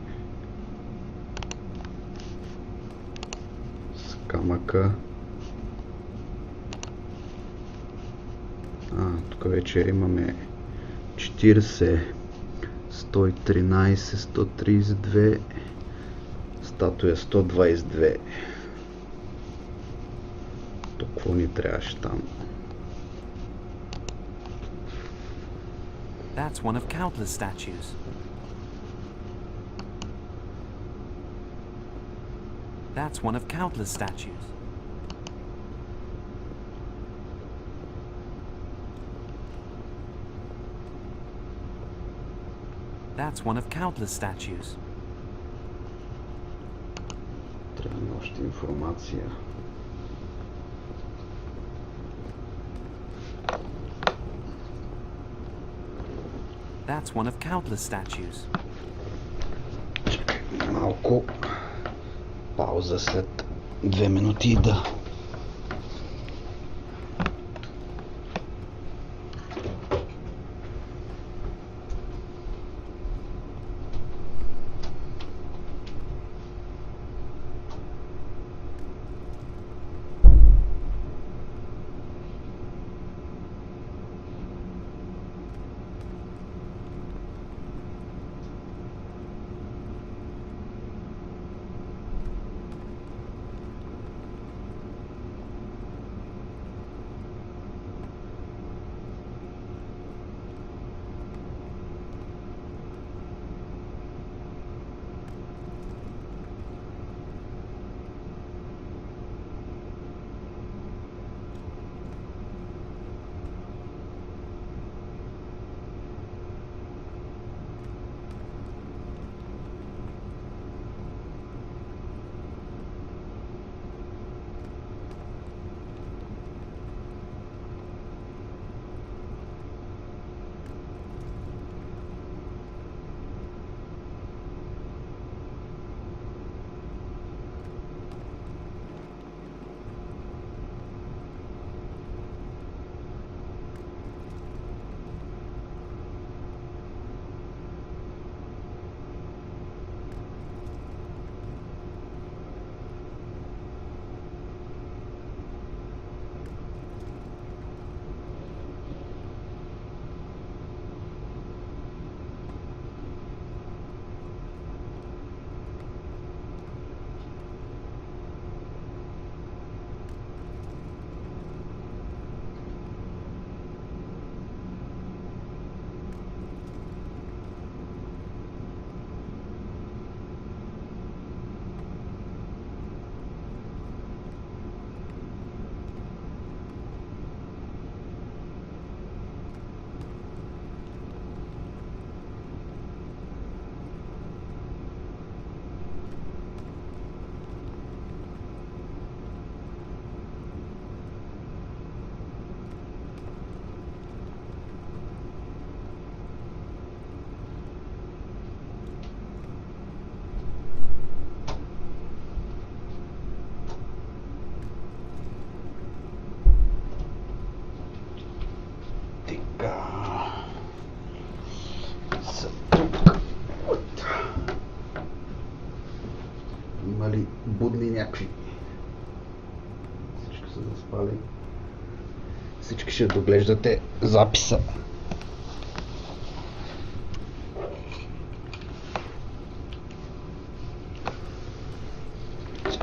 с камъка. Тук вече имаме 40, 113, 132, статуя 122. Тук какво ни трябваше там? That's one of countless statues. That's one of countless statues. That's one of countless statues. Трябва още информация. That's one of countless statues. Чакай малко. Пауза след 2 минути да... Така. Са тук. Има ли будни някакви? Всички са заспали. Всички ще доглеждате записа.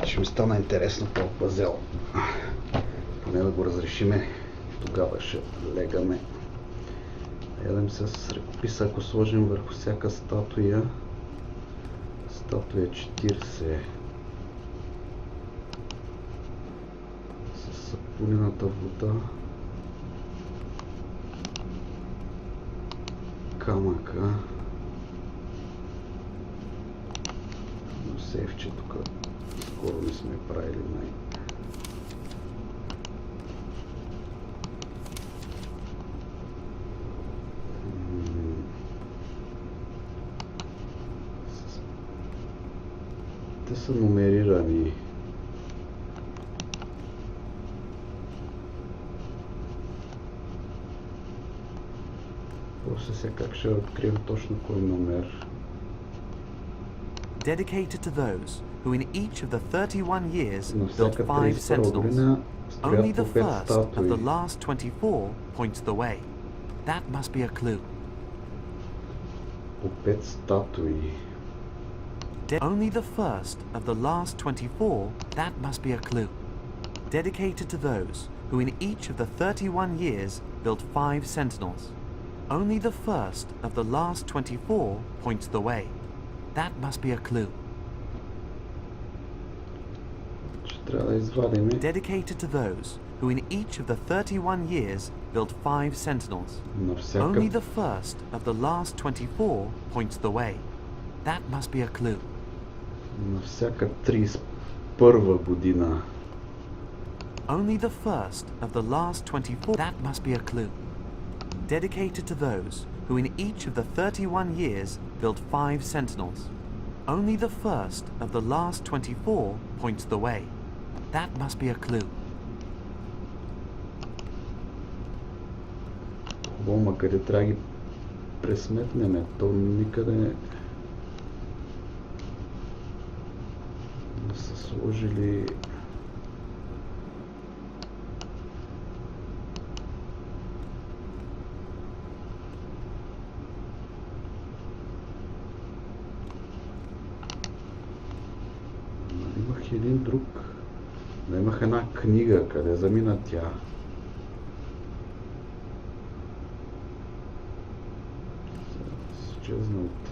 Ще ми стана интересно този пазел. Поне да го разрешиме. Тогава ще легаме. Едем с ръкописа, ако сложим върху всяка статуя. Статуя 40. С сапунината вода. Камъка. Но сейфче тук скоро не сме правили май. Те са номерирани. После сега как ще открием точно кой номер. Dedicated to those who in each of the 31 years built 5 sentinels. Only the first of the last 24 points the way. That must be a clue. По 5 статуи. Only the first of the last 24, that must be a clue. Dedicated to those who in each of the 31 years built 5 sentinels. Only the first of the last 24 points the way. That must be a clue. Dedicated to those who in each of the 31 years built 5 sentinels. Only the first of the last 24 points the way. That must be a clue. На всяка 31 година. Only the first of the last 24. That must be a clue. Dedicated to those who in each of the 31 years built 5 sentinels. Only the first of the last 24 points the way. That must be a clue. Хубаво, ма къде трябва да ги пресметнеме? То никъде не са сложили... Имах един друг... Да, имах една книга, къде замина тя. Изчезна от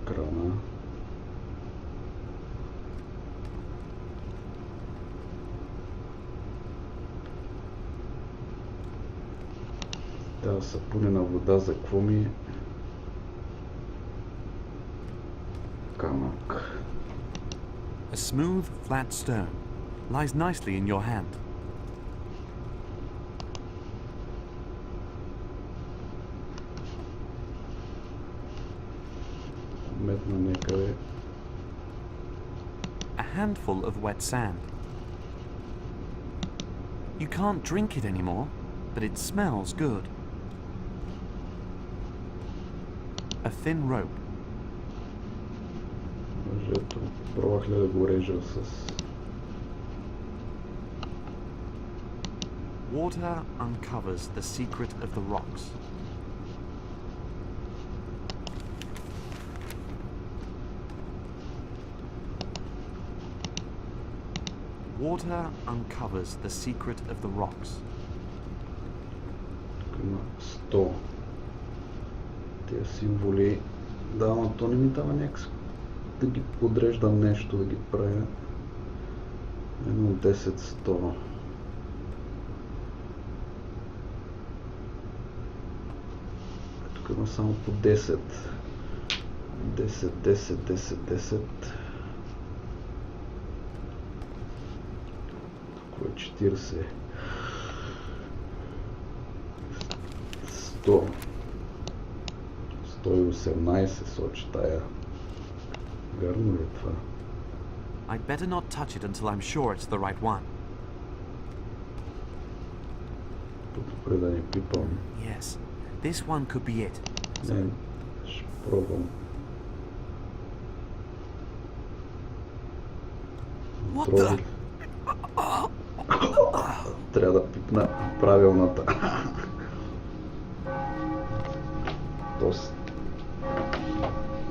екрана. Тази сапунена вода за какво ми е? Камък. A smooth, flat stone lies nicely in your hand. Метна някъде. A handful of wet sand. You can't drink it anymore, but it smells good. A thin rope. Ето, пробвах ли да го режа с... Water uncovers the secret of the rocks. Water uncovers the secret of the rocks. Тук има 100. Тия символи... Да, но то не ми дава някакси да ги подреждам нещо, да ги правя. 1, 10, 100. Тук има само по 10. 10, 10, 10, 10. Тук е 40. 100. 118 сочи тая. Вярно ли е това? I'd better not touch it until I'm sure it's the right one. Добре да не пипам. Yes, this one could be it. Не, ще пробвам. What the? Трябва да пипна правилната. Тоест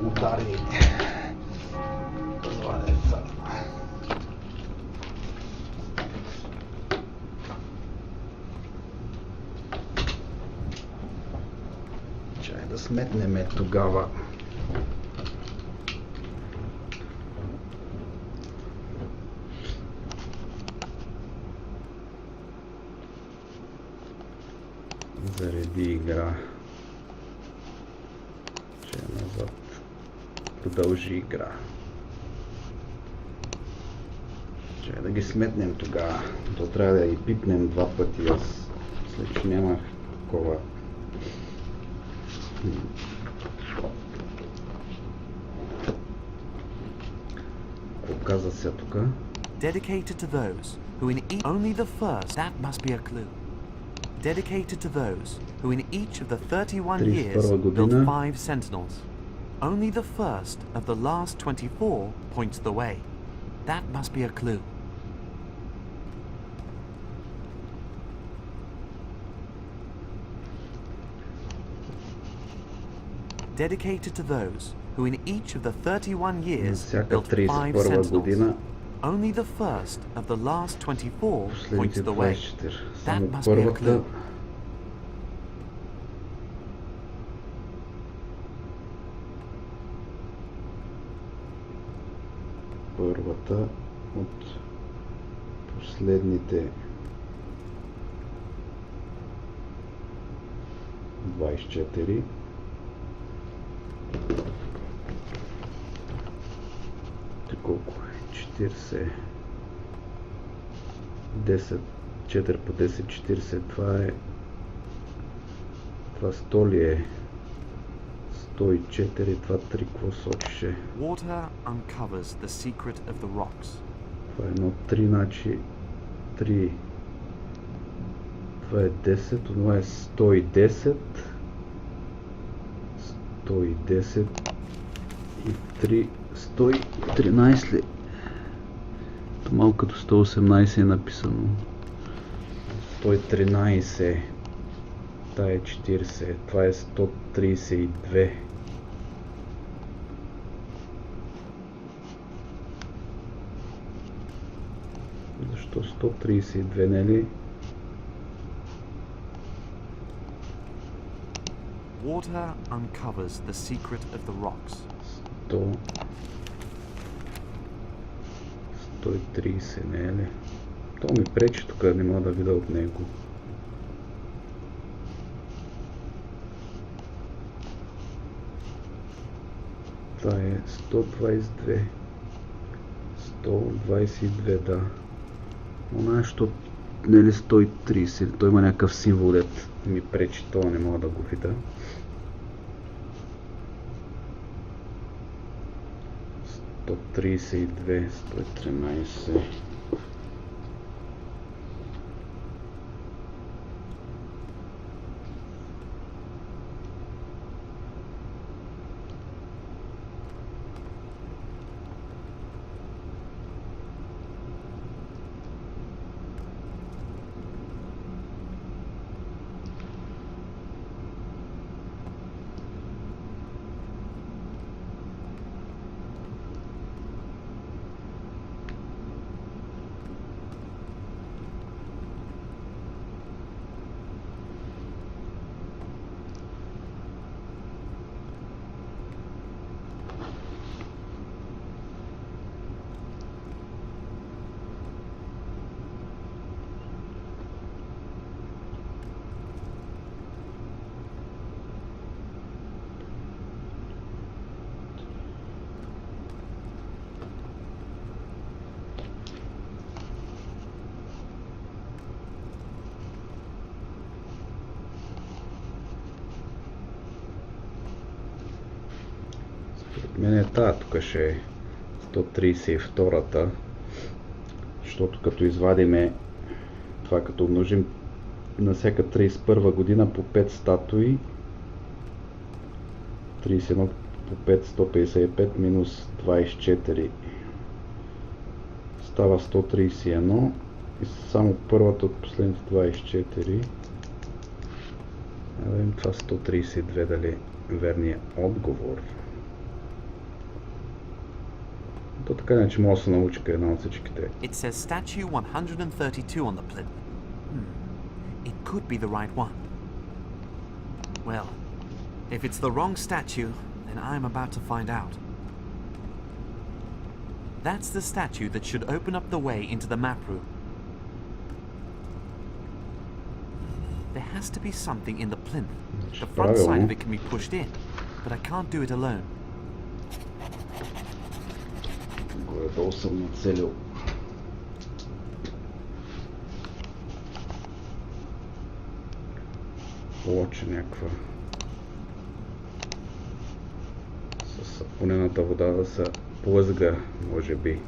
удари. Това е това. Чай да сметнем тогава. Зареди игра. Че назад. Продължи игра. Чай да ги сметнем тогава. То трябва да ги пипнем два пъти. Аз след че нямах такова. Какво каза сега тук? Dedicated to those who in only the first. That must be a clue. Dedicated to those who in each of the 31 years built 5 sentinels. Only the first of the last 24 points the way. That must be a clue. Dedicated to those who in each of the 31 years built 5 sentinels. Only the first of the last 24 points the way. That must be a clue. Първата от последните 24. Колко е? 40. 10. 4 по 10, 40. Това е... Това 100 ли е? 104. Това 3. Какво сочеше? Water uncovers the secret of the rocks. Това е едно 3, значи 3. Това е 10. Това е 110. 110. И 3. 113 ли? То малко като 118 е написано. 113. Та е 40. Това е 132. Защо 132, не ли? Water uncovers the secret of the rocks. 130, не е ли? То ми пречи тук, не мога да видя от него. Това е 122. 122, да. Но нещо, не ли 130? Той има някакъв символ, дет ми пречи, то не мога да го видя. 132, 113. Мене тая тук ще е 132-та, защото като извадиме това, като умножим на всяка 31 година по 5 статуи. 31 по 5, 155 минус 24 става 131 и само първата от последните 24. Да видим това 132 дали е верният отговор. То така не, че мога да се научи една от всичките. It says statue 132 on the plinth. It could be the right one. Well, if it's the wrong statue, then I'm about to find out. That's the statue that should open up the way into the map room. There has to be something in the plinth. The front side of it can be pushed in, but I can't do it alone. Горе-долу съм нацелил. Плоча някаква. С сапунената вода да се плъзга, може би.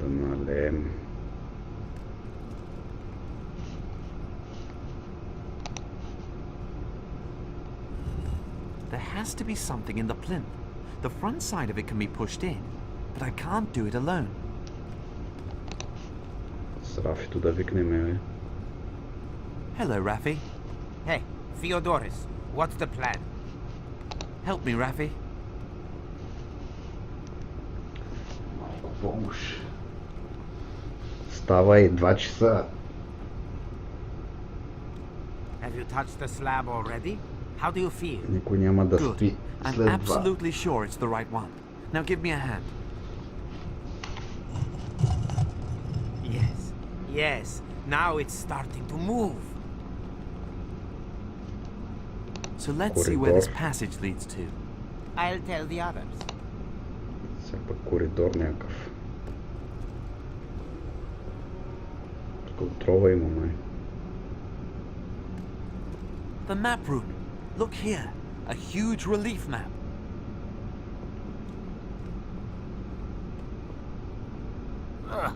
Да налеем. There has to be something in the plinth. The front side of it can be pushed in, but I can't do it alone. С Рафито да викнем, бе. Hello, Raffi. Hey, Theodorus, what's the plan? Help me, Raffi. Малко помощ. Ставай, 2 часа. Have you touched the slab already? How do you feel? Никой няма да Good. спи I'm след 2. absolutely sure it's the right one. Now give me a hand. Yes, now it's starting to move. So let's see where this passage leads to. I'll tell the others. Все пак коридор някакъв. Тук отрова има, май. The map room. Look here. A huge relief map. Ugh,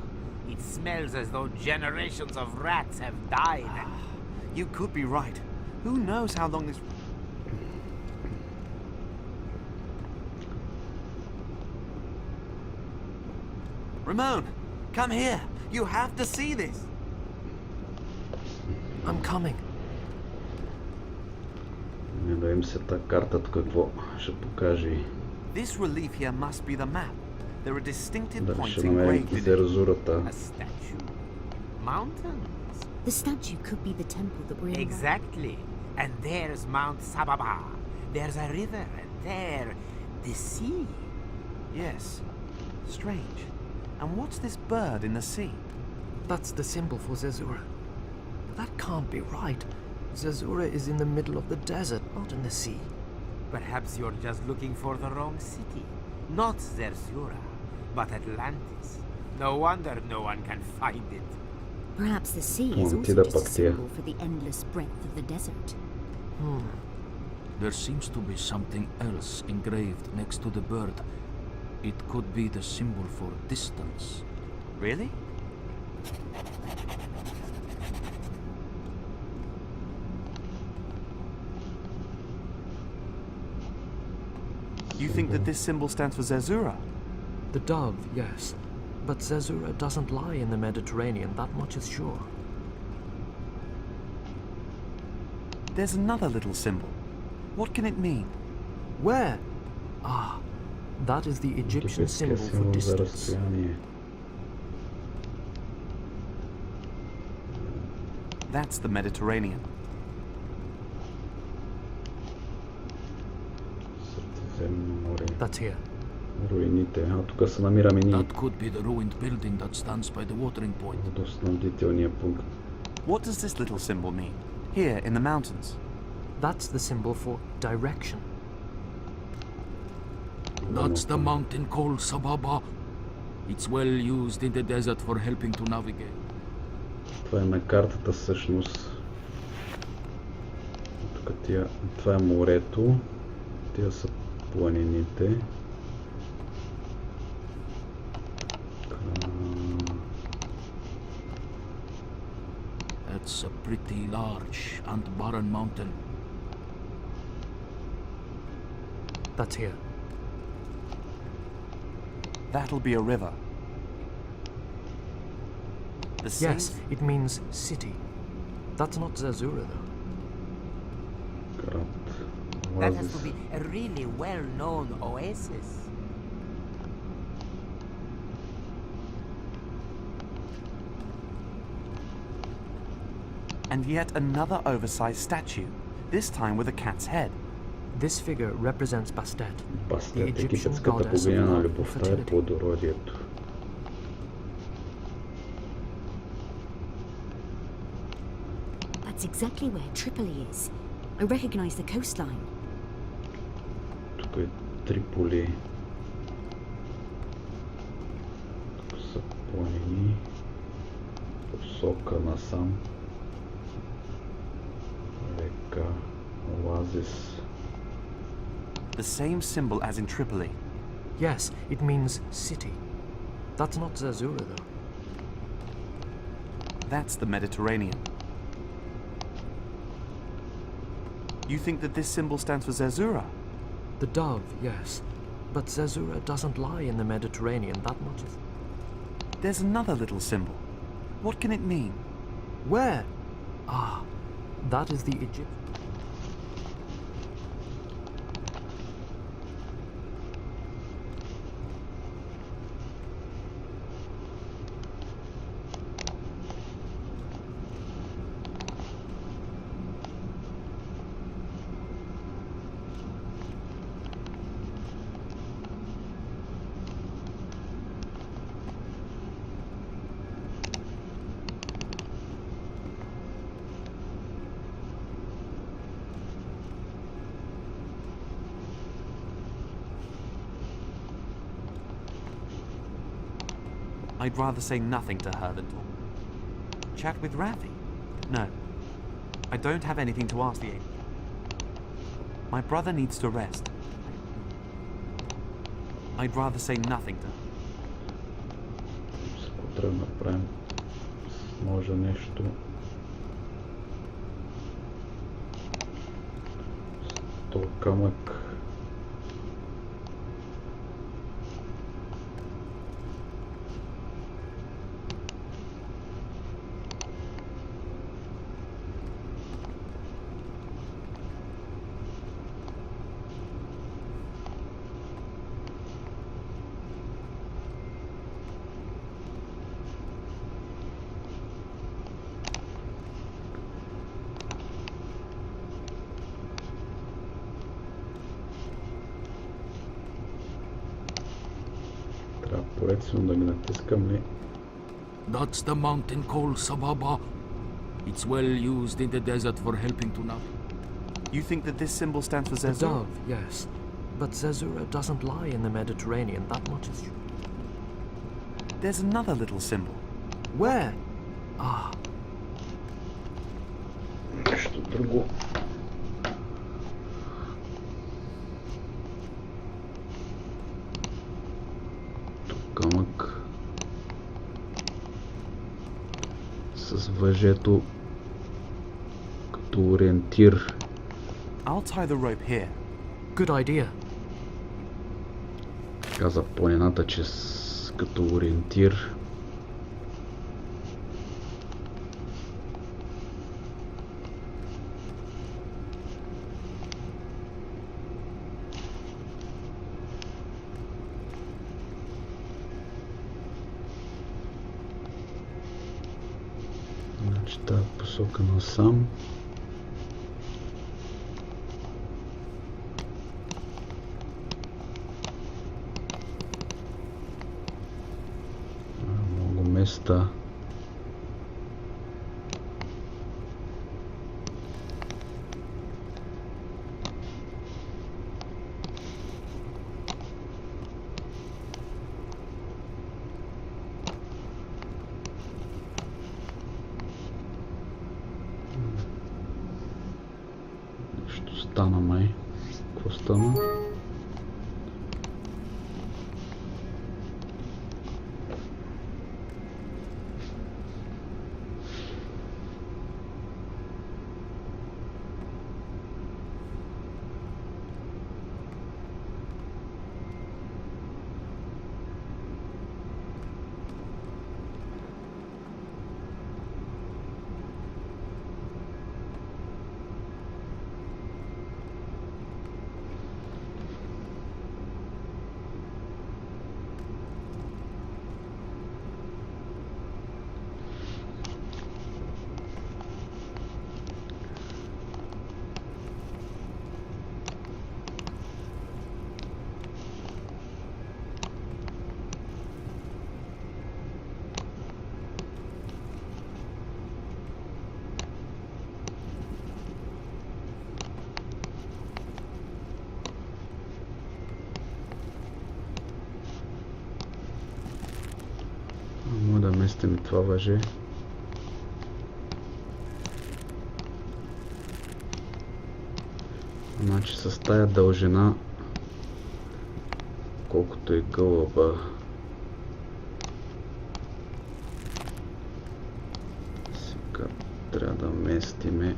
it smells as though generations of rats have died. You could be right. Who knows how long this... Ramon, come here. You have to see this. I'm coming. Не да им се та картата какво ще покаже. This relief here must be the map. There are distinctive Дали points ще намерим engraved in it. Зерзурата. A statue. Mountains. The statue could be the temple that we're in. Exactly. And there's Mount Sababa. There's a river, and there, the sea. Yes. Strange. And what's this bird in the sea? That's the symbol for Zerzura. That can't be right. Zerzura is in the middle of the desert, not in the sea. Perhaps you're just looking for the wrong city. Not Zerzura, but Atlantis. No wonder no one can find it. Perhaps the sea is also just a symbol for the endless breadth of the desert. There seems to be something else engraved next to the bird. It could be the symbol for distance. Really? You think that this symbol stands for Zerzura? The dove, yes. But Zerzura doesn't lie in the Mediterranean, that much is sure. There's another little symbol. What can it mean? Where? Ah, that is the Egyptian symbol for distance. That's the Mediterranean. That's here. Руините. А тук се намираме ние. That could be the ruined building that stands by the watering point. Водоснабдителния пункт. What does this little symbol mean? Here in the mountains. That's the symbol for direction. That's the mountain called Sababa. It's well used in the desert for helping to navigate. Това е на картата всъщност. Тук това е морето. Тия са планините. It's a pretty large and barren mountain. That's here. That'll be a river. The same... Yes, it means city. That's not Zerzura, though. That has to be a really well-known oasis. And yet another oversized statue, this time with a cat's head. This figure represents Bastet, the Бастет, Egyptian египетската goddess of богиня на love and любовта и fertility. плодородието. That's exactly where Tripoli is. I recognize the coastline. Тук е Триполи. Тук са планини. Посока насам. Река. Оазис. The same symbol as in Tripoli. Yes, it means city. That's not Zerzura, though. That's the Mediterranean. You think that this symbol stands for Zerzura? The dove, yes. But Zerzura doesn't lie in the Mediterranean, that much is... There's another little symbol. What can it mean? Where? Ah, that is the Egypt... I'd rather say nothing to her than talk. Chat with Ravi? No. I don't have anything to ask the agent. My brother needs to rest. I'd rather say nothing to her. Ако трябва да направим може нещо. С този камък. Да ги натискам ли? That's the mountain called Sababa. It's well used in the desert for helping to nav. You think that this symbol stands for The Zerzura? dove, yes. But Zerzura doesn't lie in the Mediterranean, that much is true. There's another little symbol. Where? Ah. Нещо друго. Камък с въжето като ориентир. I'll tie the rope here. Good idea. Каза планината, че като ориентир. Значи тази посока насам. Много места. Стана май. Какво стана? Мога да местим и това въже. Значи с тая дължина, колкото е гълъба, сега трябва да местиме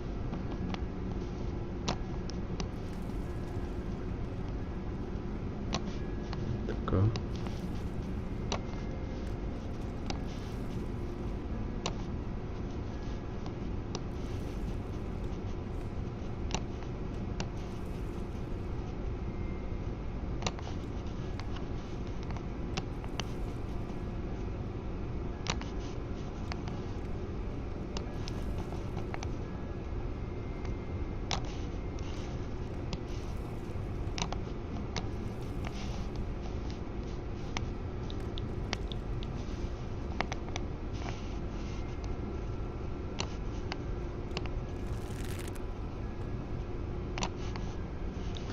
така.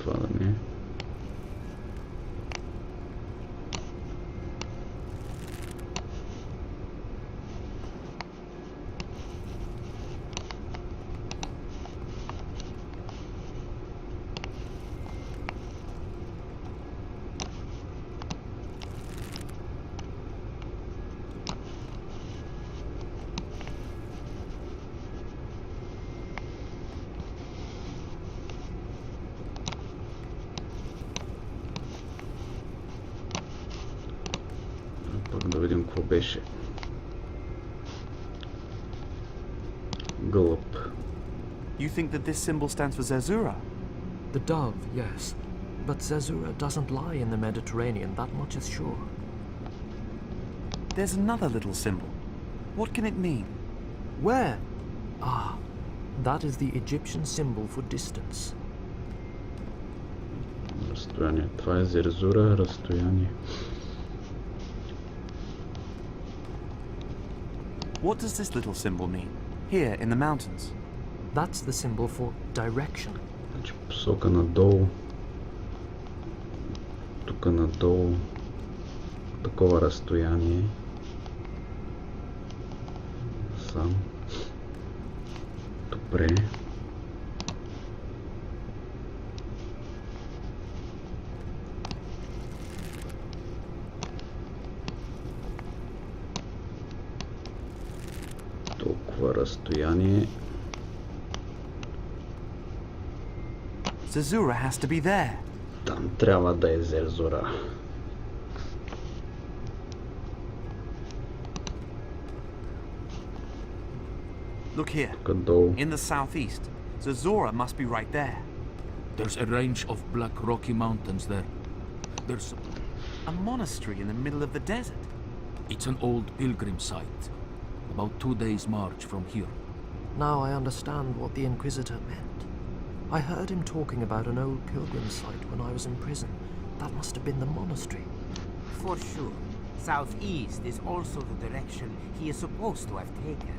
Това да не е. Да видим какво беше. Gulp. You think that this symbol stands for Zerzura? The dove, yes. But Zerzura doesn't lie in the Mediterranean, that much is sure. There's another little symbol. What can it mean? Where? Ah, that is the Egyptian symbol for distance. Разстояние. Това е Зерзура, разстояние. What does this little symbol mean? Here in the mountains. That's the symbol for direction. Значи посока надолу. Тук надолу. Такова разстояние. Сам. Добре. Толкова разстояние. Zerzura has to be there. Там трябва да е Зерзура. Look here. Долу. In the southeast. Zerzura must be right there. There's a range of black rocky mountains there. There's a monastery in the middle of the desert. It's an old pilgrim site. About 2 days' march from here. Now I understand what the Inquisitor meant. I heard him talking about an old pilgrim site when I was in prison. That must have been the monastery. For sure. Southeast is also the direction he is supposed to have taken.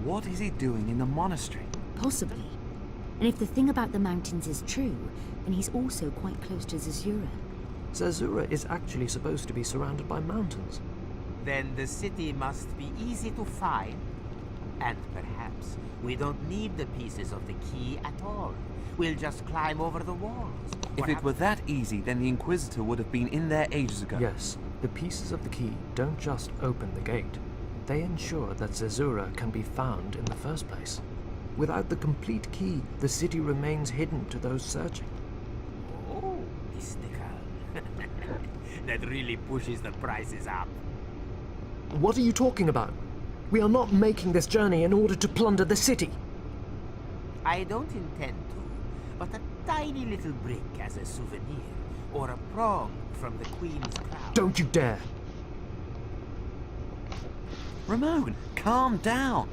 What is he doing in the monastery? Possibly. And if the thing about the mountains is true, then he's also quite close to Zerzura. Zerzura is actually supposed to be surrounded by mountains. Then the city must be easy to find. And perhaps we don't need the pieces of the key at all. We'll just climb over the walls. If it were that easy, then the Inquisitor would have been in there ages ago. Yes, the pieces of the key don't just open the gate. They ensure that Zerzura can be found in the first place. Without the complete key, the city remains hidden to those searching. Oh, mystical. That really pushes the prices up. What are you talking about? We are not making this journey in order to plunder the city. I don't intend to, but a tiny little brick as a souvenir, or a prong from the Queen's crown. Don't you dare! Ramon, calm down!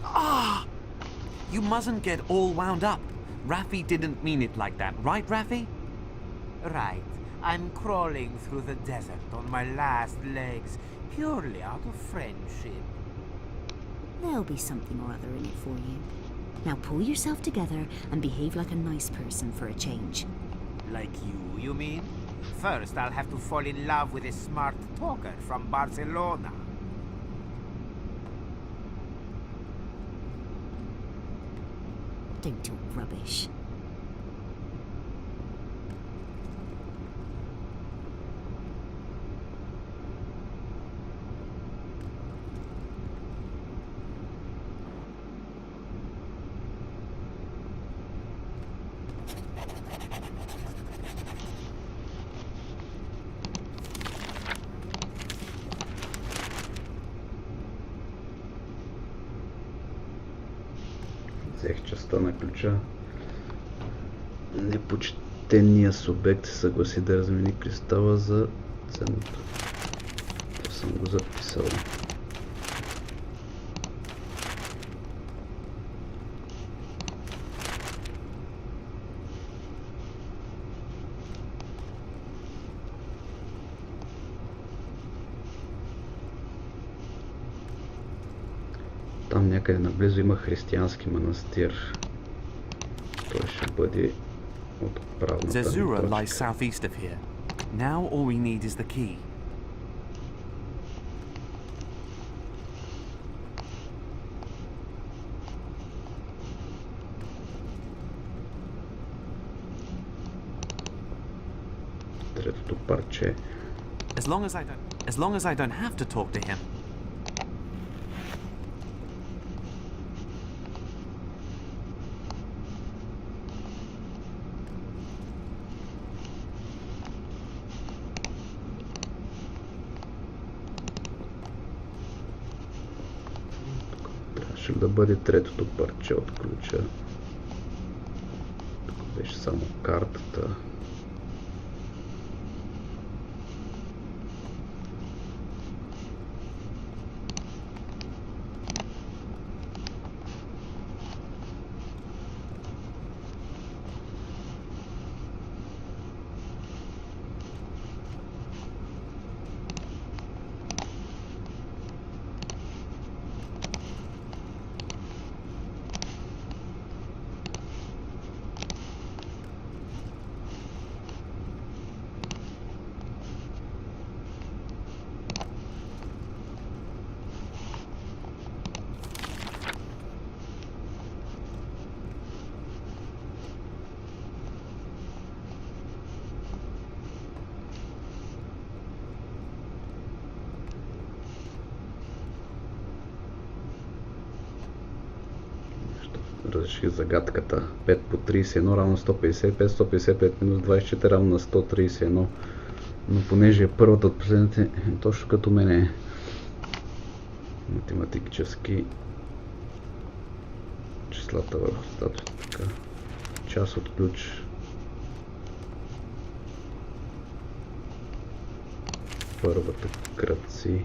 Ah! You mustn't get all wound up. Raffi didn't mean it like that, right, Raffi? Right. I'm crawling through the desert on my last legs, purely out of friendship. There'll be something or other in it for you. Now pull yourself together and behave like a nice person for a change. Like you mean? First, I'll have to fall in love with a smart talker from Barcelona. Don't talk rubbish. Взех частта на ключа. Непочтеният субект се съгласи да размени кристала за ценното. Това съм го записал. Там някъде наблизо има християнски манастир. Той ще бъде отправната Zerzura точка. lies southeast of here. Now all we need is the key. Третото парче. As long as I don't have to talk to him. Трябваше да бъде третото парче от ключа. Тук беше само картата. Разреших загадката. 5 по 31 равно 155, 155 минус 24 равно на 131. Но понеже е първата от последните, точно като мене математически числата върху статус, така. Част от ключ. Първата кръци.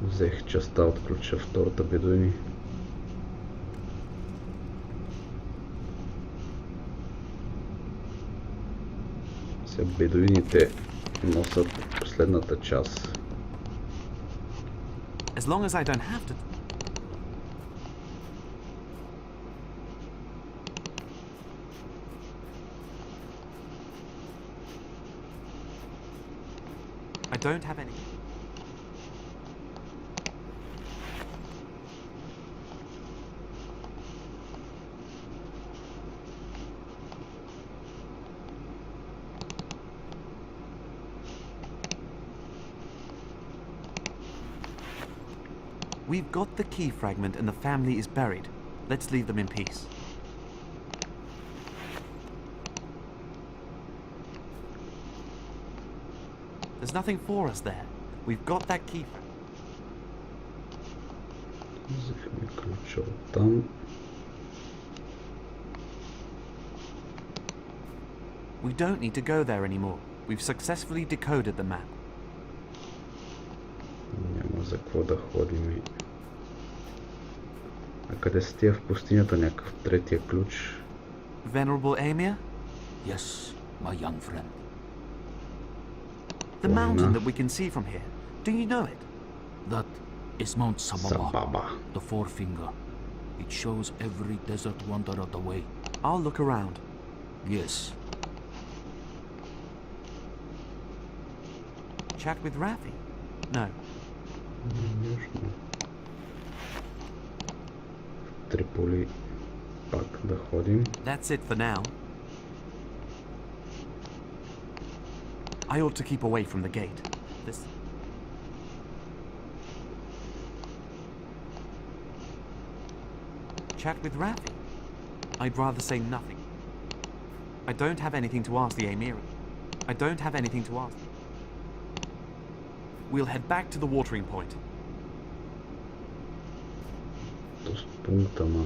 Взех частта от ключа, втората бедуини. Сега бедуините носят последната част. As long as I don't have to. I don't have any. We've got the key fragment and the family is buried. Let's leave them in peace. There's nothing for us there. We've got that key fragment. Взехме ключа от там. We don't need to go there anymore. We've successfully decoded the map. Няма за какво да ходим. А къде са тия в пустинята, някакъв третия ключ? Venerable Emir? Yes, my young friend. The mountain that we can see from here. Do you know it? That is Mount Sababa, the forefinger. It shows every desert wanderer the way. I'll look around. Yes. Chat with Rafi? No. Триполи пак да ходим. That's it for now. I ought to keep away from the gate. This... Chat with Rafi? I'd rather say nothing. I don't have anything to ask the Emiri. I don't have anything to ask. We'll head back to the watering point. Тоест пункта на...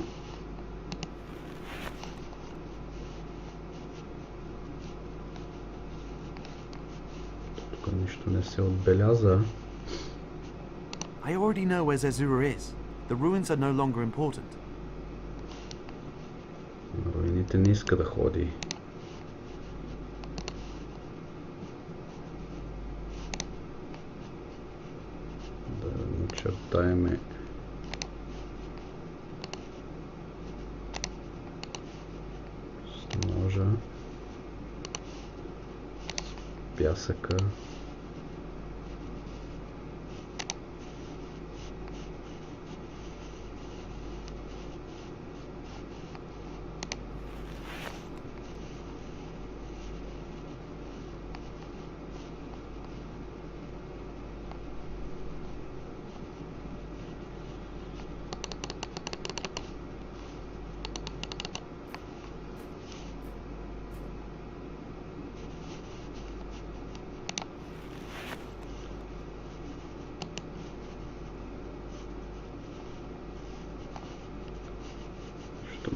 Тук нищо не се отбеляза. I already know where Zerzura is. The ruins are no longer important. На руините не иска да ходи. Да начертаеме с ножа пясъка.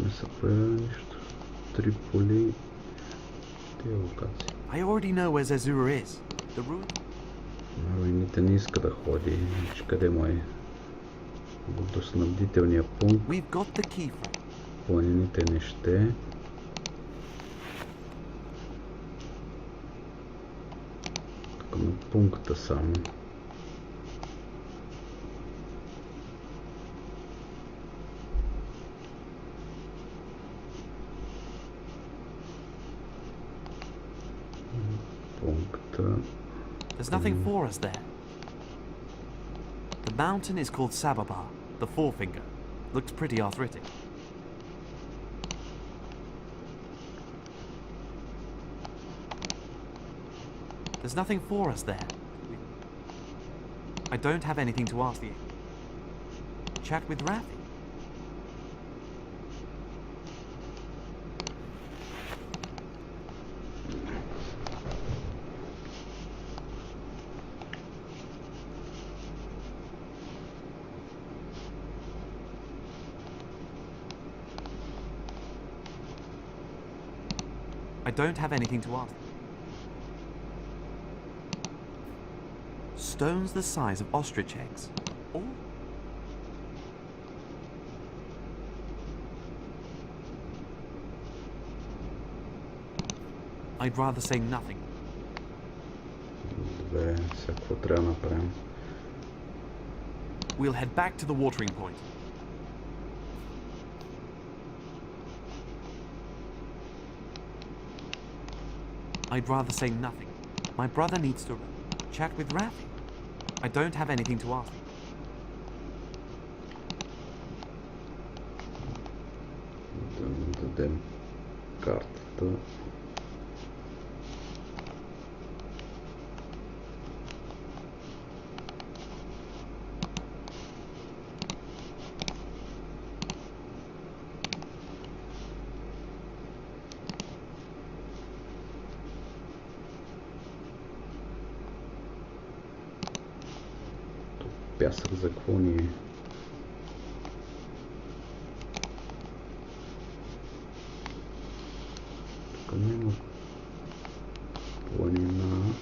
Не се появява нищо. Триполи. Тия локации. I already know where Zerzura is. The ruin... На руините не иска да ходи. Значи къде му е водоснабдителния пункт? We've got the key for it. Планините не ще. Тук на пункта само. There's nothing for us there. The mountain is called Sababar, the forefinger. Looks pretty arthritic. There's nothing for us there. I don't have anything to ask you. Chat with Rafi. I don't have anything to ask. Stones the size of ostrich eggs. Or... I'd rather say nothing. Добре, сега какво трябва да направим? We'll head back to the watering point. I'd rather say nothing. My brother needs to chat with Rafi. I don't have anything to ask. Да му дадем картата. Пясък за какво ни е? Тук няма планина.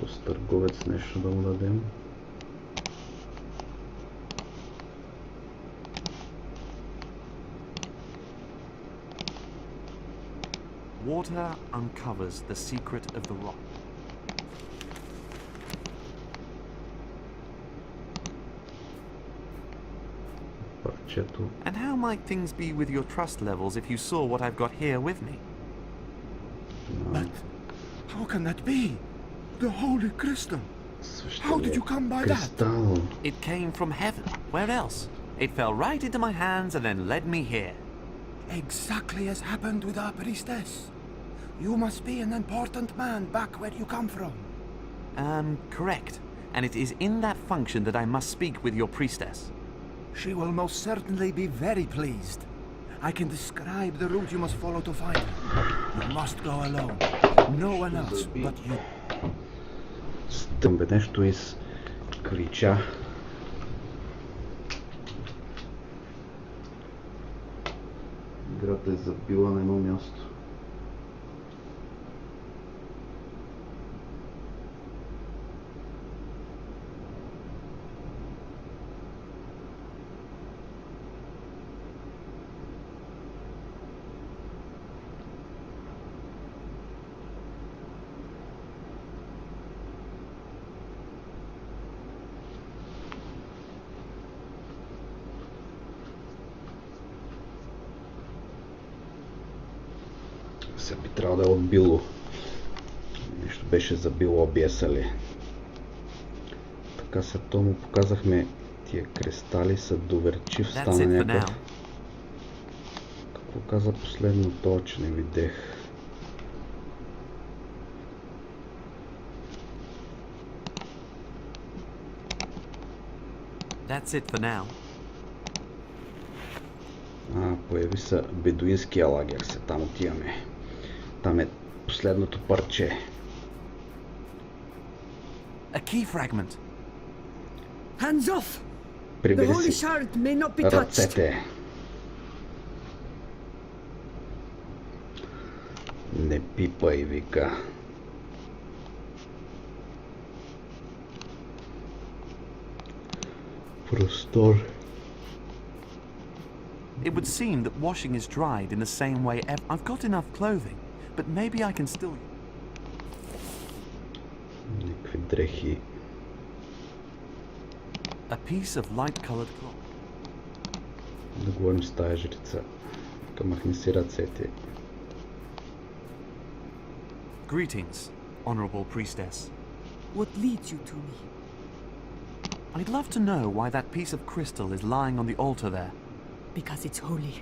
С търговец нещо да му дадем. Water uncovers the secret of the rock. Парчето. And how might things be with your trust levels if you saw what I've got here with me? But how can that be? The Holy Crystal. How did you come by that? It came from heaven. Where else? It fell right into my hands and then led me here. Exactly as happened with our priestess. You must be an important man back where you come from. Correct. And it is in that function that I must speak with your priestess. She will most certainly be very pleased. I can describe the route you must follow to find her. You must go alone. No one else but you. Там бе нещо из крича. Играта е забила на едно място. Се би трябвало да е отбило. Нещо беше забило обеса ли. Така след това му показахме тия кристали са доверчив стана някакъв. Какво каза последно това, че не видях? That's it for now. Появи се бедуинския лагер, се там отиваме. Там е последното парче. A key fragment. Hands off! The Прибери holy си shard may not be touched. ръцете. Не пипай, вика. Простор. It would seem that washing is dried in the same way. I've got enough clothing, but maybe I can still... Някакви дрехи. A piece of light-colored cloth. Да говорим с тая жрица. Махни си ръцете. Greetings, honorable priestess. What leads you to me? I'd love to know why that piece of crystal is lying on the altar there. Because it's holy,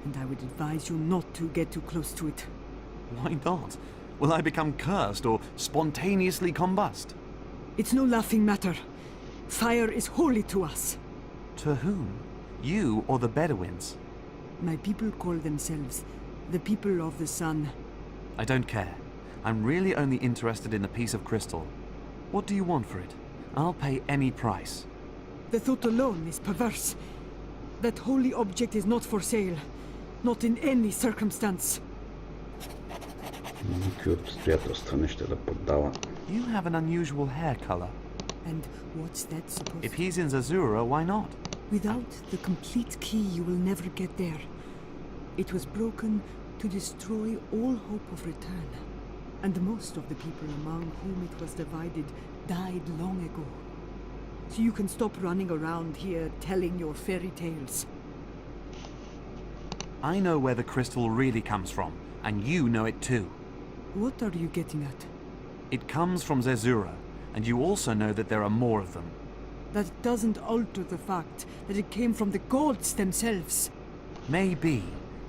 and I would advise you not to get too close to it. Why not? Will I become cursed or spontaneously combust? It's no laughing matter. Fire is holy to us. To whom? You or the Bedouins? My people call themselves the people of the sun. I don't care. I'm really only interested in the piece of crystal. What do you want for it? I'll pay any price. The thought alone is perverse. That holy object is not for sale. Not in any circumstance. Никакви обстоятелства не ще да продава. You have an unusual hair color. And what's that supposed to... If he's in Zerzura, why not? Without the complete key, you will never get there. It was broken to destroy all hope of return. And most of the people among whom it was divided died long ago. So you can stop running around here telling your fairy tales. I know where the crystal really comes from, and you know it too. What are you getting at? It comes from Zerzura, and you also know that there are more of them. That doesn't alter the fact that it came from the gods themselves. Maybe,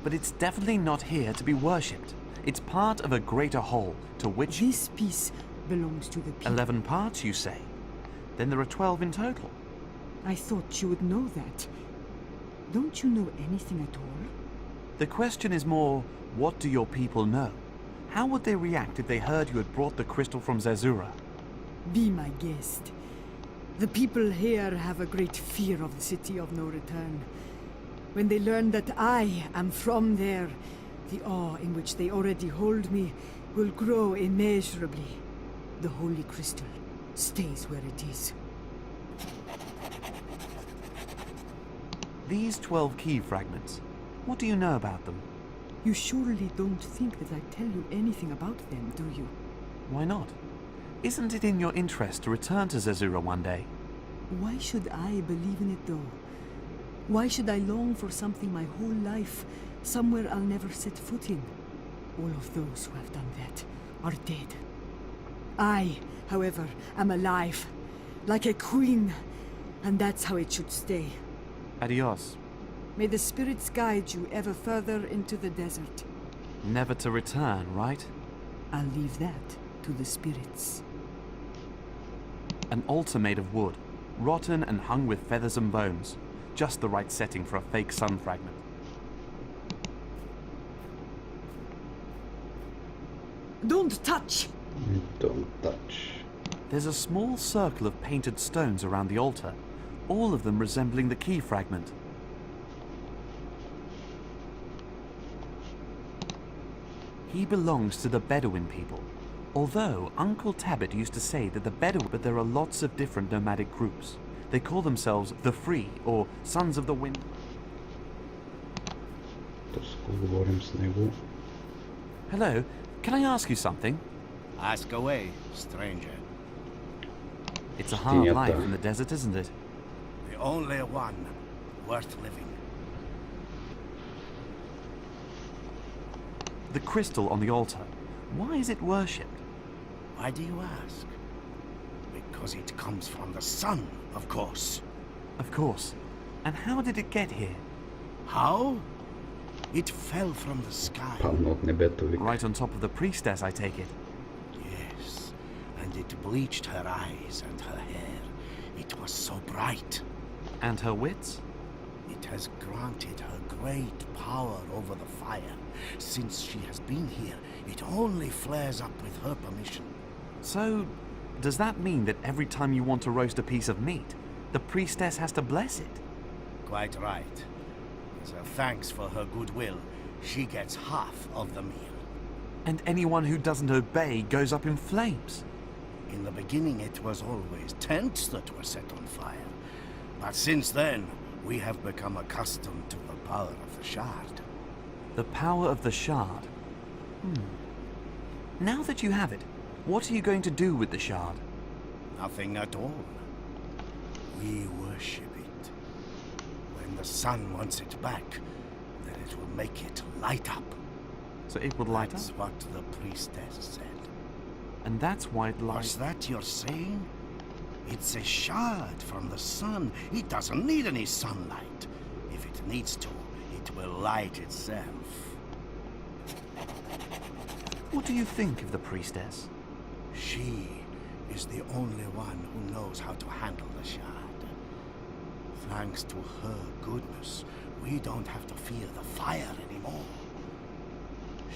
but it's definitely not here to be worshipped. It's part of a greater whole, to which... This piece belongs to the people. 11 parts, you say? Then there are 12 in total. I thought you would know that. Don't you know anything at all? The question is more, what do your people know? How would they react if they heard you had brought the crystal from Zerzura? Be my guest. The people here have a great fear of the city of no return. When they learn that I am from there, the awe in which they already hold me will grow immeasurably. The holy crystal stays where it is. These 12 key fragments, what do you know about them? You surely don't think that I tell you anything about them, do you? Why not? Isn't it in your interest to return to Zerzura one day? Why should I believe in it, though? Why should I long for something my whole life, somewhere I'll never set foot in? All of those who have done that are dead. I, however, am alive, like a queen, and that's how it should stay. Adios. May the spirits guide you ever further into the desert. Never to return, right? I'll leave that to the spirits. An altar made of wood, rotten and hung with feathers and bones. Just the right setting for a fake sun fragment. Don't touch! Don't touch. There's a small circle of painted stones around the altar, all of them resembling the key fragment. He belongs to the Bedouin people. Although Uncle Tabit used to say that the Bedouin, but there are lots of different nomadic groups. They call themselves the Free or Sons of the Wind. Hello, can I ask you something? Ask away, stranger. It's a hard life in the desert, isn't it? The only one worth living. The crystal on the altar. Why is it worshipped? Why do you ask? Because it comes from the sun, of course. Of course. And how did it get here? How? It fell from the sky. Right on top of the priestess, I take it. Yes, and it bleached her eyes and her hair. It was so bright. And her wits? It has granted her great power over the fire. Since she has been here, it only flares up with her permission. So, does that mean that every time you want to roast a piece of meat, the priestess has to bless it? Quite right. As a thanks for her goodwill, she gets half of the meal. And anyone who doesn't obey goes up in flames? In the beginning, it was always tents that were set on fire. But since then, we have become accustomed to the power of the shard. The power of the shard? Now that you have it, what are you going to do with the shard? Nothing at all. We worship it. When the sun wants it back, then it will make it light up. So it would light That's up? what the priestess said. And that's why it lights... Was that your saying? It's a shard from the sun. It doesn't need any sunlight. If it needs to, it will light itself. What do you think of the priestess? She is the only one who knows how to handle the shard. Thanks to her goodness, we don't have to fear the fire anymore.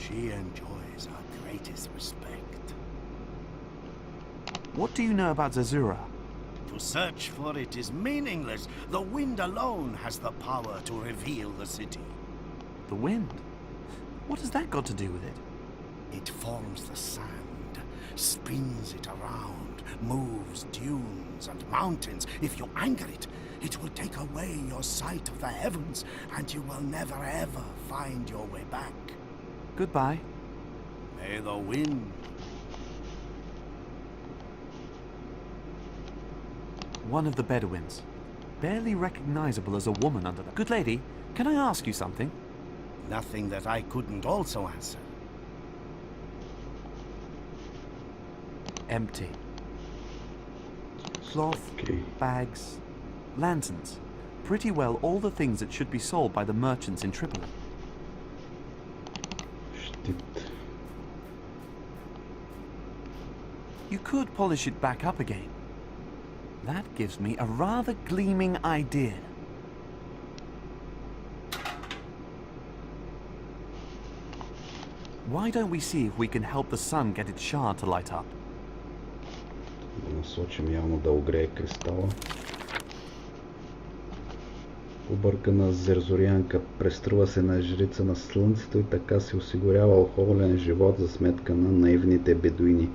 She enjoys our greatest respect. What do you know about Zerzura? To search for it is meaningless. The wind alone has the power to reveal the city. The wind? What has that got to do with it? It forms the sand, spins it around, moves dunes and mountains. If you anger it, it will take away your sight of the heavens, and you will never ever find your way back. Goodbye. May the wind... One of the Bedouins. Barely recognizable as a woman under that. Good lady, can I ask you something? Nothing that I couldn't also answer. Empty. Cloth, bags, lanterns. Pretty well all the things that should be sold by the merchants in Tripoli. You could polish it back up again. That gives me a rather gleaming idea. Why don't we see if we can help the sun get its shard to light up? Да насочим явно да огрее кристала. Объркана зерзорианка преструва се на жрица на слънцето и така се осигурява охолен живот за сметка на наивните бедуини.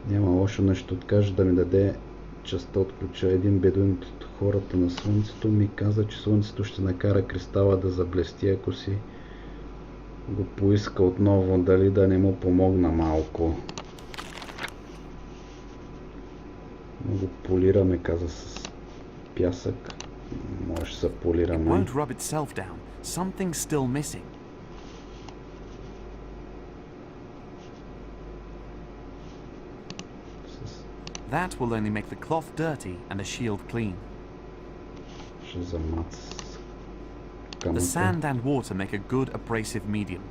Няма лошо нещо, откаже да ми даде частта от ключа. Един бедуин от хората на слънцето ми каза, че слънцето ще накара кристала да заблести, ако си го поиска отново, дали да не му помогна малко. Много полираме, каза, с пясък. Може да се полираме. It won't rub itself down. Something's still missing. That will only make the cloth dirty and the shield clean. Ще замацкаме. The sand and water make a good abrasive medium.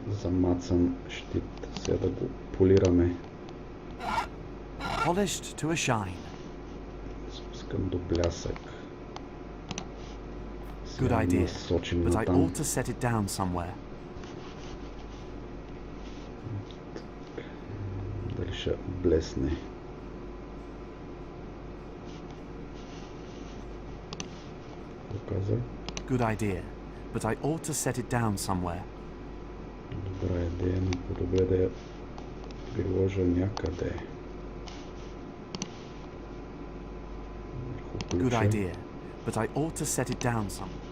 Замацан щит. Сега да го полираме. Polished to a shine. Спускам до блясък. Good idea, насочим but I натам. ought to set it down somewhere. Дали ще блесне. Показа. Good idea, but I ought to set it down somewhere. Добра идея, но по-добре да я приложа някъде. Good idea, but I ought to set it down somewhere.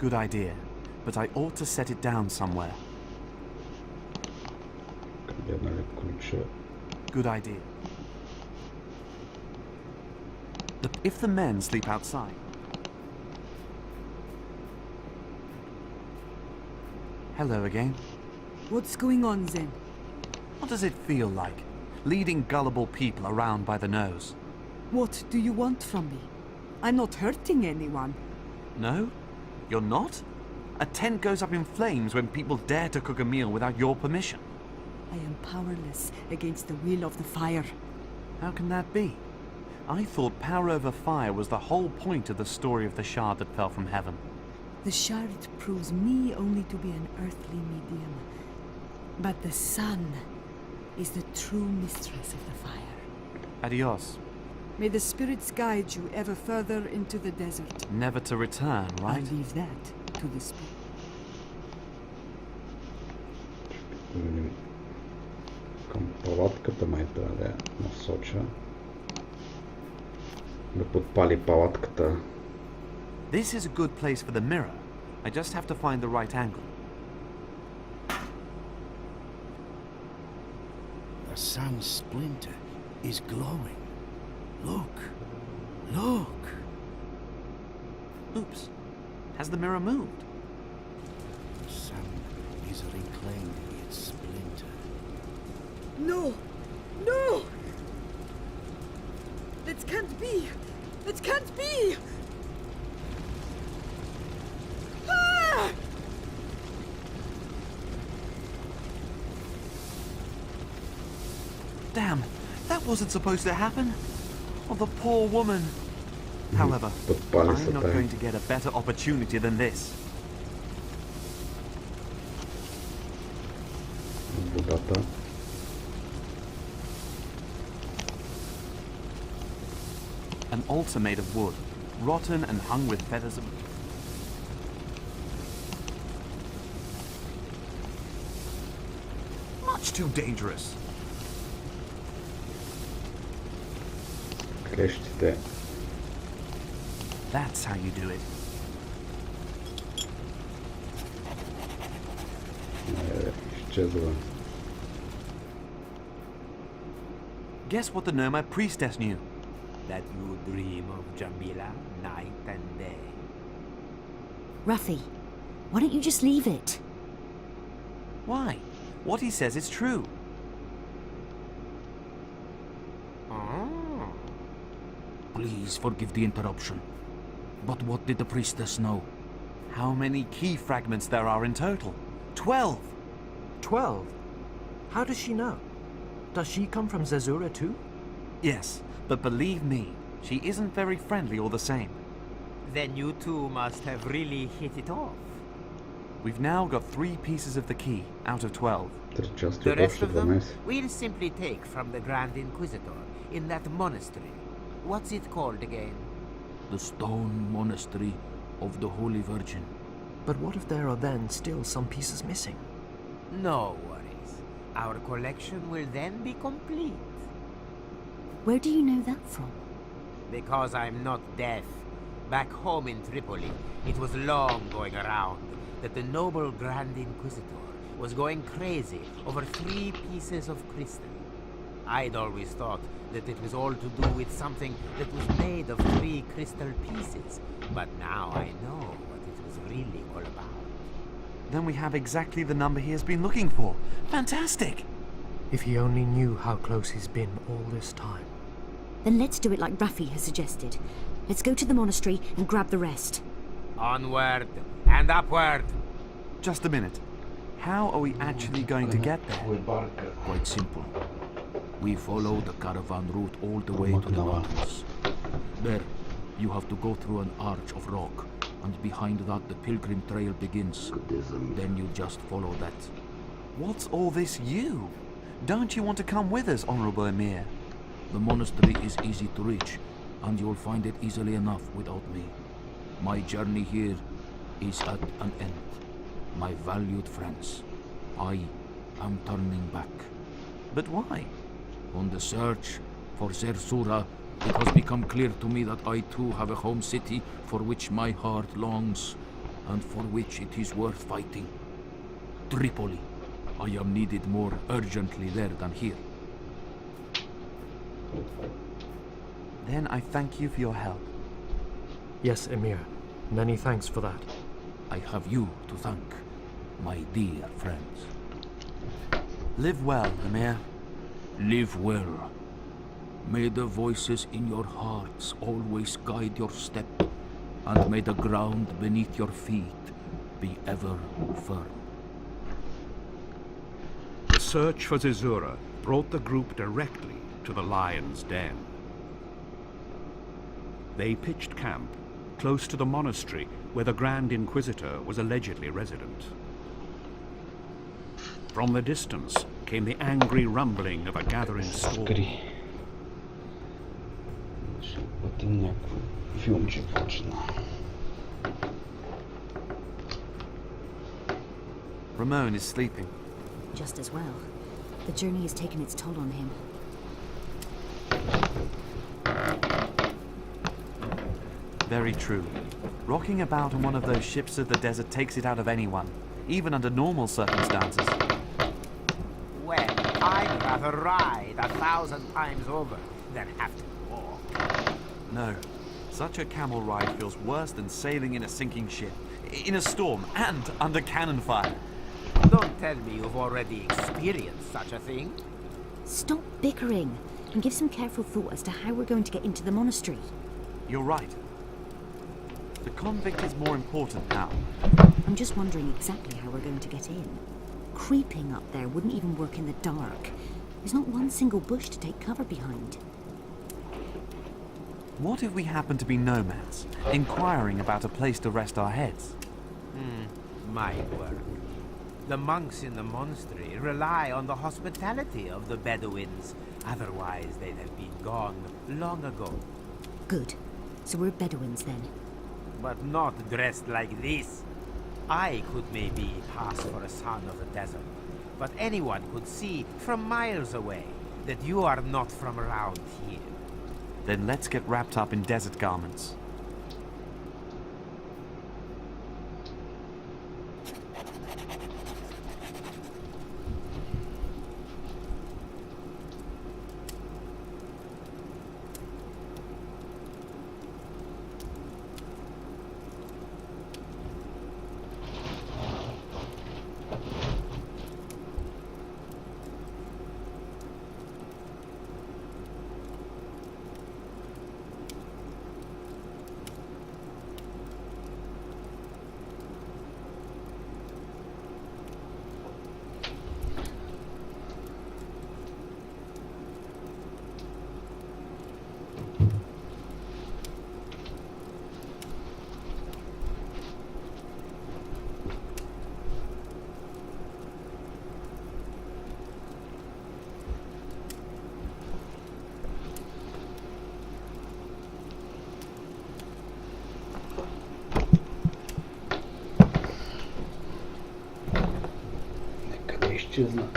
Good idea, but I ought to set it down somewhere. Good idea. If the men sleep outside... Hello again. What's going on, Zen? What does it feel like, leading gullible people around by the nose? What do you want from me? I'm not hurting anyone. No? You're not? A tent goes up in flames when people dare to cook a meal without your permission. I am powerless against the will of the fire. How can that be? I thought power over fire was the whole point of the story of the shard that fell from heaven. The shard proves me only to be an earthly medium. But the sun is the true mistress of the fire. Adios. May the spirits guide you ever further into the desert. Never to return, right? I leave that to the spirit. Към палатката май трябва да я насоча. Да подпали палатката. This is a good place for the mirror. I just have to find the right angle. The sun splinter is glowing. Look! Look! Oops. Has the mirror moved? The sun is reclaiming its splinter. No! No! That can't be! It can't be! Ah! Damn, that wasn't supposed to happen. Oh, the poor woman. However, I'm not going to get a better opportunity than this. Водата. An altar made of wood, rotten and hung with feathers of... Much too dangerous. Клещите. That's how you do it. Изчезва. Guess what the Nomad priestess knew? That you dream of Jamila night and day. Ruffy, why don't you just leave it? Why? What he says is true. Please forgive the interruption. But what did the priestess know? How many key fragments there are in total? 12! 12? How does she know? Does she come from Zerzura too? Yes, but believe me, she isn't very friendly all the same. Then you two must have really hit it off. We've now got 3 pieces of the key out of 12. The rest of them we'll simply take from the Grand Inquisitor in that monastery. What's it called again? The Stone Monastery of the Holy Virgin. But what if there are then still some pieces missing? No worries. Our collection will then be complete. Where do you know that from? Because I'm not deaf. Back home in Tripoli, it was long going around that the noble Grand Inquisitor was going crazy over 3 pieces of crystal. I'd always thought that it was all to do with something that was made of 3 crystal pieces, but now I know what it was really all about. Then we have exactly the number he has been looking for. Fantastic! If he only knew how close he's been all this time. Then let's do it like Rafi has suggested. Let's go to the monastery and grab the rest. Onward and upward! Just a minute. How are we actually going to get there? Quite simple. We follow the caravan route all the way to the mountains. There, you have to go through an arch of rock, and behind that the pilgrim trail begins. Then you just follow that. What's all this you? Don't you want to come with us, Honorable Emir? The monastery is easy to reach, and you'll find it easily enough without me. My journey here is at an end. My valued friends, I am turning back. But why? On the search for Zerzura, it has become clear to me that I too have a home city for which my heart longs, and for which it is worth fighting. Tripoli. I am needed more urgently there than here. Then I thank you for your help. Yes, Emir. Many thanks for that. I have you to thank, my dear friends. Live well, Emir. Live well. May the voices in your hearts always guide your step, and may the ground beneath your feet be ever firm. The search for Zerzura brought the group directly to the Lion's Den. They pitched camp close to the monastery where the Grand Inquisitor was allegedly resident. From the distance came the angry rumbling of a gathering storm. Ramon is sleeping. Just as well. The journey has taken its toll on him. Very true. Rocking about on one of those ships of the desert takes it out of anyone, even under normal circumstances. Well, I'd rather ride 1,000 times over than have to walk. No. Such a camel ride feels worse than sailing in a sinking ship, in a storm, and under cannon fire. Don't tell me you've already experienced such a thing. Stop bickering and give some careful thought as to how we're going to get into the monastery. You're right. The convict is more important now. I'm just wondering exactly how we're going to get in. Creeping up there wouldn't even work in the dark. There's not one single bush to take cover behind. What if we happen to be nomads, inquiring about a place to rest our heads? Might work. The monks in the monastery rely on the hospitality of the Bedouins. Otherwise, they'd have been gone long ago. Good. So we're Bedouins then. But not dressed like this. I could maybe pass for a son of the desert, but anyone could see from miles away that you are not from around here. Then let's get wrapped up in desert garments. изчезна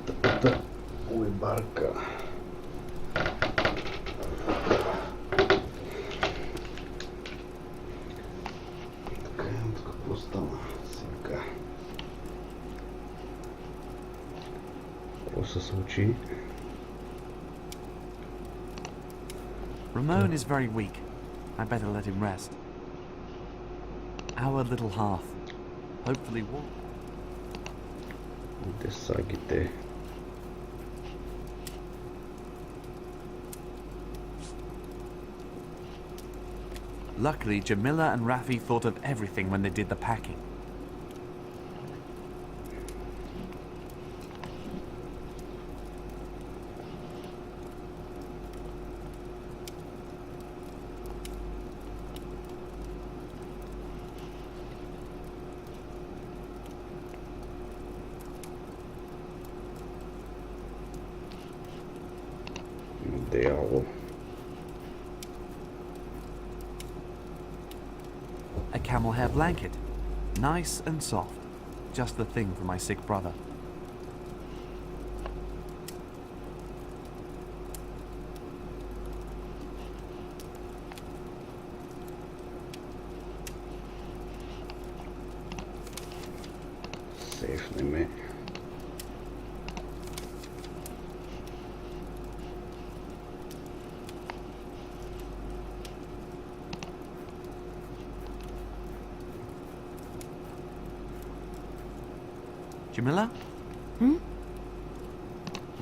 тъпата уебарка. Така, тук какво стана сега? Какво се случи? Ramon is very weak. I better let him rest. Our little hearth. Hopefully warm. Де сагите? Luckily, Jamila and Rafi thought of everything when they did the packing. Дявол. A camel hair blanket. Nice and soft. Just the thing for my sick brother. Сейфни ме. Jamila?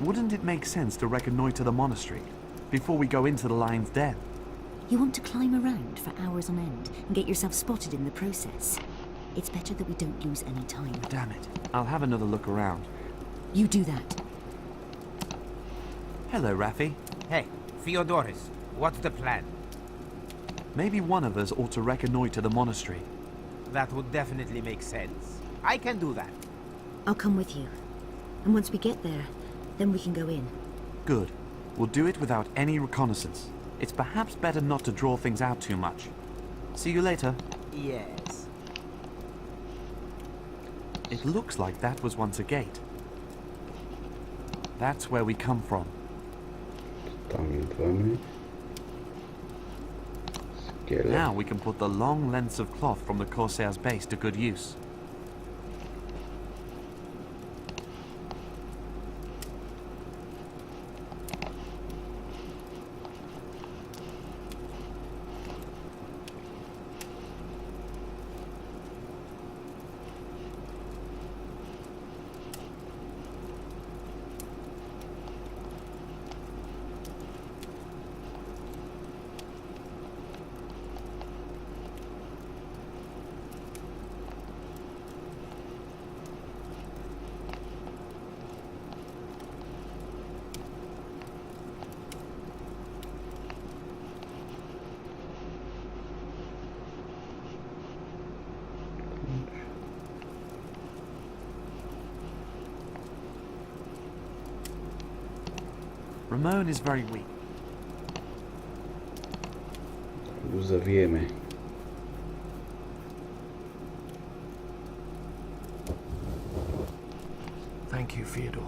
Wouldn't it make sense to reconnoiter the monastery before we go into the lion's den? You want to climb around for hours on end and get yourself spotted in the process. It's better that we don't lose any time. Damn it. I'll have another look around. You do that. Hello, Rafi. Hey, Theodorus, what's the plan? Maybe one of us ought to reconnoiter the monastery. That would definitely make sense. I can do that. I'll come with you. And once we get there, then we can go in. Good. We'll do it without any reconnaissance. It's perhaps better not to draw things out too much. See you later. Yes. It looks like that was once a gate. That's where we come from. Now we can put the long lengths of cloth from the Corsair's base to good use. Ramon is very weak. Го завиеме. Thank you, Fyodor.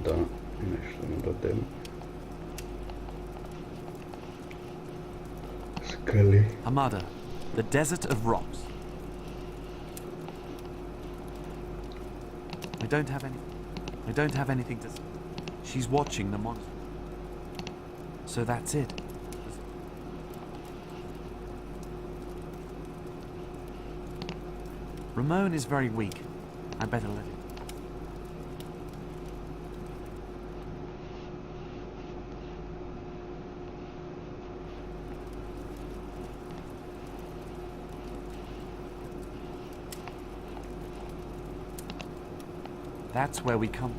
Да, нещо не дадем. Скали. Amada, the desert of rocks. I don't have anything to say. She's watching the monster. So that's it. Ramon is very weak. I better let him. That's where we come.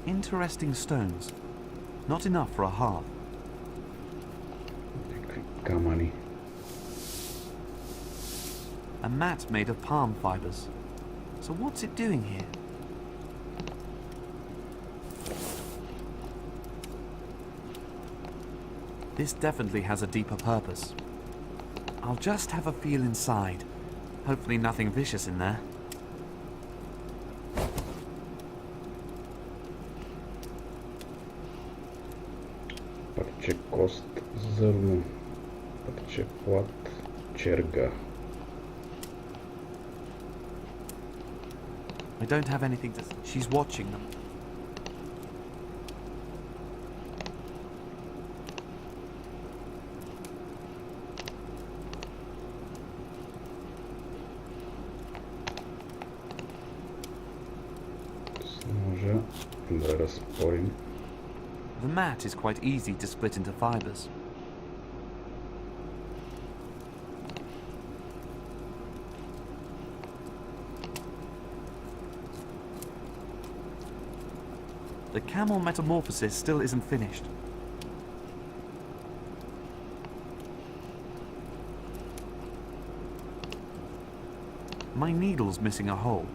Interesting stones. Not enough for a hearth. Камъни. A mat made of palm fibers. So what's it doing here? This definitely has a deeper purpose. I'll just have a feel inside. Hopefully nothing vicious in there. Парче кост, зърно, парче плат, черга. I don't have anything to... She's watching them. Може да разпорим. The mat is quite easy to split into fibers. The camel metamorphosis still isn't finished. My needle's missing a hole.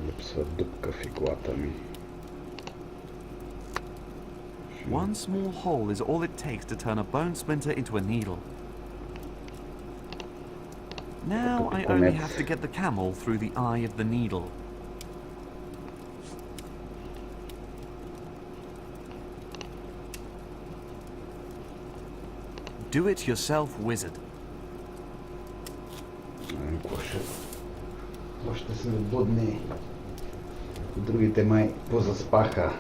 Липсва дупка в иглата ми. One small hole is all it takes to turn a bone splinter into a needle. Now I only have to get the camel through the eye of the needle. Do it yourself, wizard. Още сме будни. Другите май позаспаха.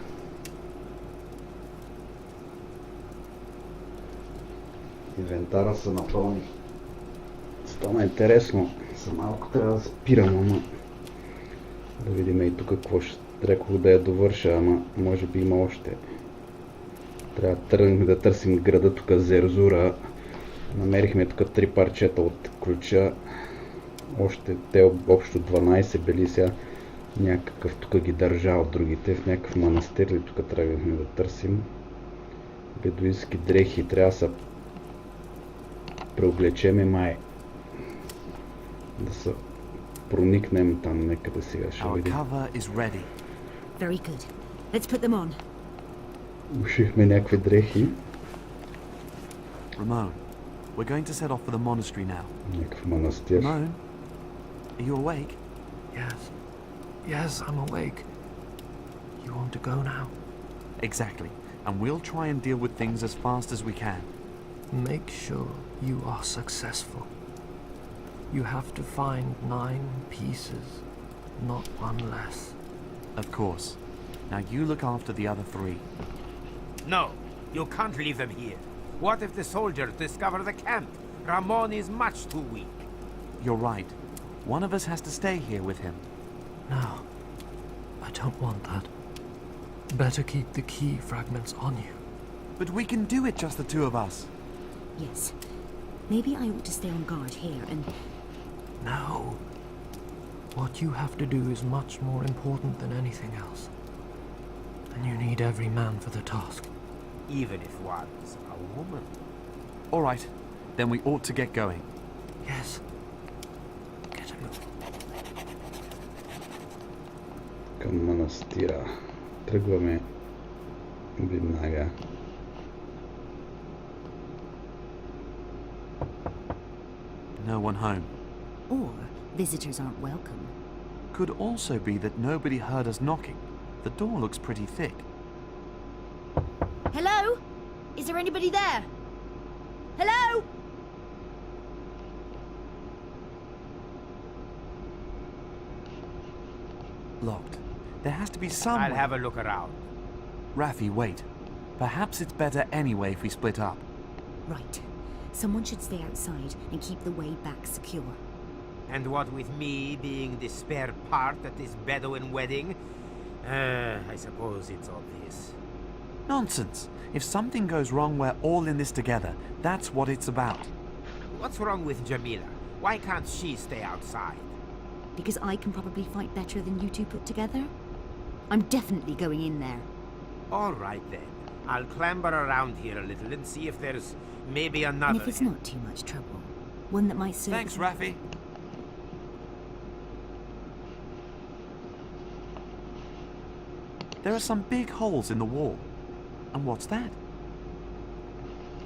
Инвентара се напълни. Стана интересно. За малко трябва да спирам, ама... Да видим и тук какво ще... Рекох да я довърша, ама може би има още. Трябва да тръгнем да търсим града тук Зерзура. Намерихме тук 3 парчета от ключа. Още те общо 12 били сега. Някакъв тук ги държа от другите. В някакъв манастир ли тук тръгнахме да търсим. Бедуински дрехи. Трябва да се преоблечеме май. Да се проникнем там некъде сега. Ще видим. Very good. Let's put them on. Ушихме някакви дрехи. Ramon, we're going to set off for the monastery now. Някакъв манастир. Ramon, are you awake? Yes. Yes, I'm awake. You want to go now? Exactly. And we'll try and deal with things as fast as we can. Make sure you are successful. You have to find 9 pieces, not one less. Of course. Now you look after the other 3. No, you can't leave them here. What if the soldiers discover the camp? Ramon is much too weak. You're right. One of us has to stay here with him. No, I don't want that. Better keep the key fragments on you. But we can do it, just the 2 of us. Yes. Maybe I ought to stay on guard here and... No. What you have to do is much more important than anything else. And you need every man for the task. Even if one's a woman. All right. Then we ought to get going. Yes. Get a move. Към манастира. Тръгваме веднага. No one home. Or visitors aren't welcome. Could also be that nobody heard us knocking. The door looks pretty thick. Hello? Is there anybody there? Hello? Locked. There has to be some... I'll have a look around. Raffi, wait. Perhaps it's better anyway if we split up. Right. Someone should stay outside and keep the way back secure. And what with me being the spare part at this Bedouin wedding, I suppose it's obvious. Nonsense. If something goes wrong, we're all in this together. That's what it's about. What's wrong with Jamila? Why can't she stay outside? Because I can probably fight better than you two put together? I'm definitely going in there. All right then. I'll clamber around here a little and see if there's maybe another. And if it's not too much trouble, one that might serve. Thanks, Raffi. There are some big holes in the wall. And what's that?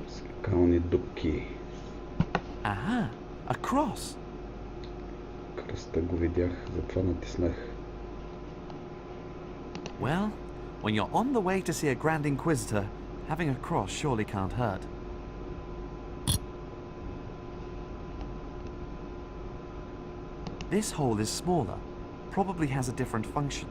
Скални дупки. Aha, a cross. Кръста го видях, затова натиснах. Well, when you're on the way to see a Grand Inquisitor, having a cross surely can't hurt. This hole is smaller, probably has a different function.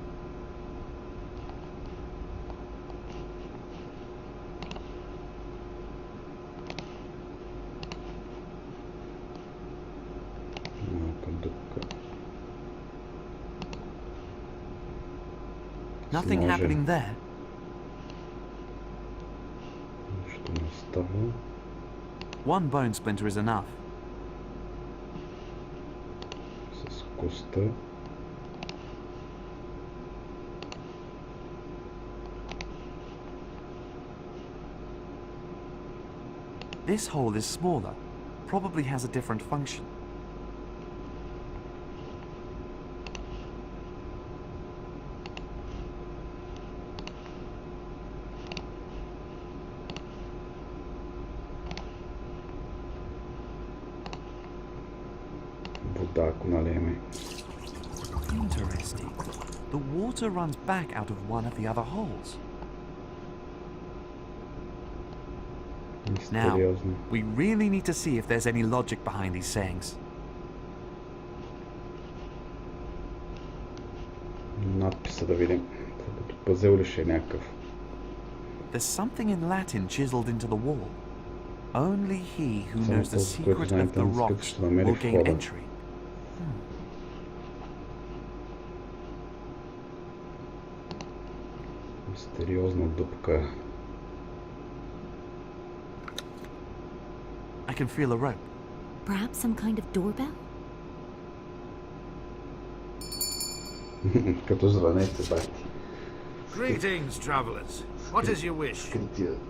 Nothing happening there. One bone splinter is enough. С коста. This hole is smaller, probably has a different function. Interesting. The water runs back out of one of the other holes. Now, we really need to see if there's any logic behind these sayings. Надписа да видим. Като пъзел ли ще е някакъв? There's something in Latin chiseled into the wall. Only he who knows the secret of the rocks will gain entry. Мистериозна дупка. I can feel a rope. Perhaps some kind of doorbell? Като звънете, бати. Greetings, travelers. What is your wish?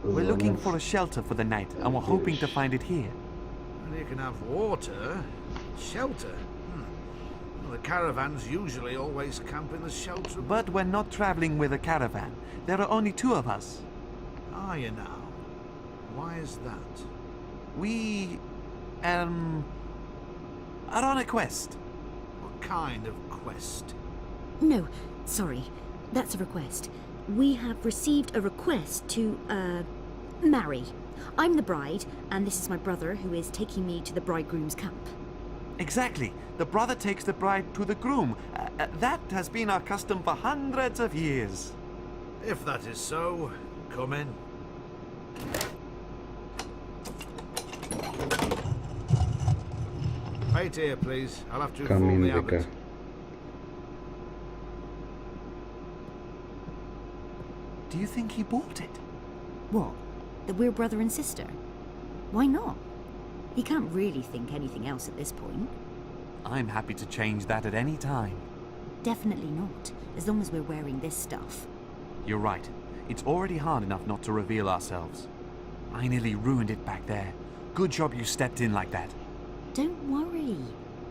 We're looking for a shelter for the night, and we're hoping to find it here. Well, you can have water, shelter. Well, the caravans usually always camp in the shelter. But we're not traveling with a caravan. There are only two of us. Are you now? Why is that? We, are on a quest. What kind of quest? No, sorry. That's a request. We have received a request to, marry. I'm the bride, and this is my brother who is taking me to the bridegroom's camp. Exactly. The brother takes the bride to the groom. That has been our custom for hundreds of years. If that is so, come in. Wait here, please. I'll have to inform the abbot. Do you think he bought it? What? That we're brother and sister? Why not? He can't really think anything else at this point. I'm happy to change that at any time. Definitely not, as long as we're wearing this stuff. You're right. It's already hard enough not to reveal ourselves. I nearly ruined it back there. Good job you stepped in like that. Don't worry.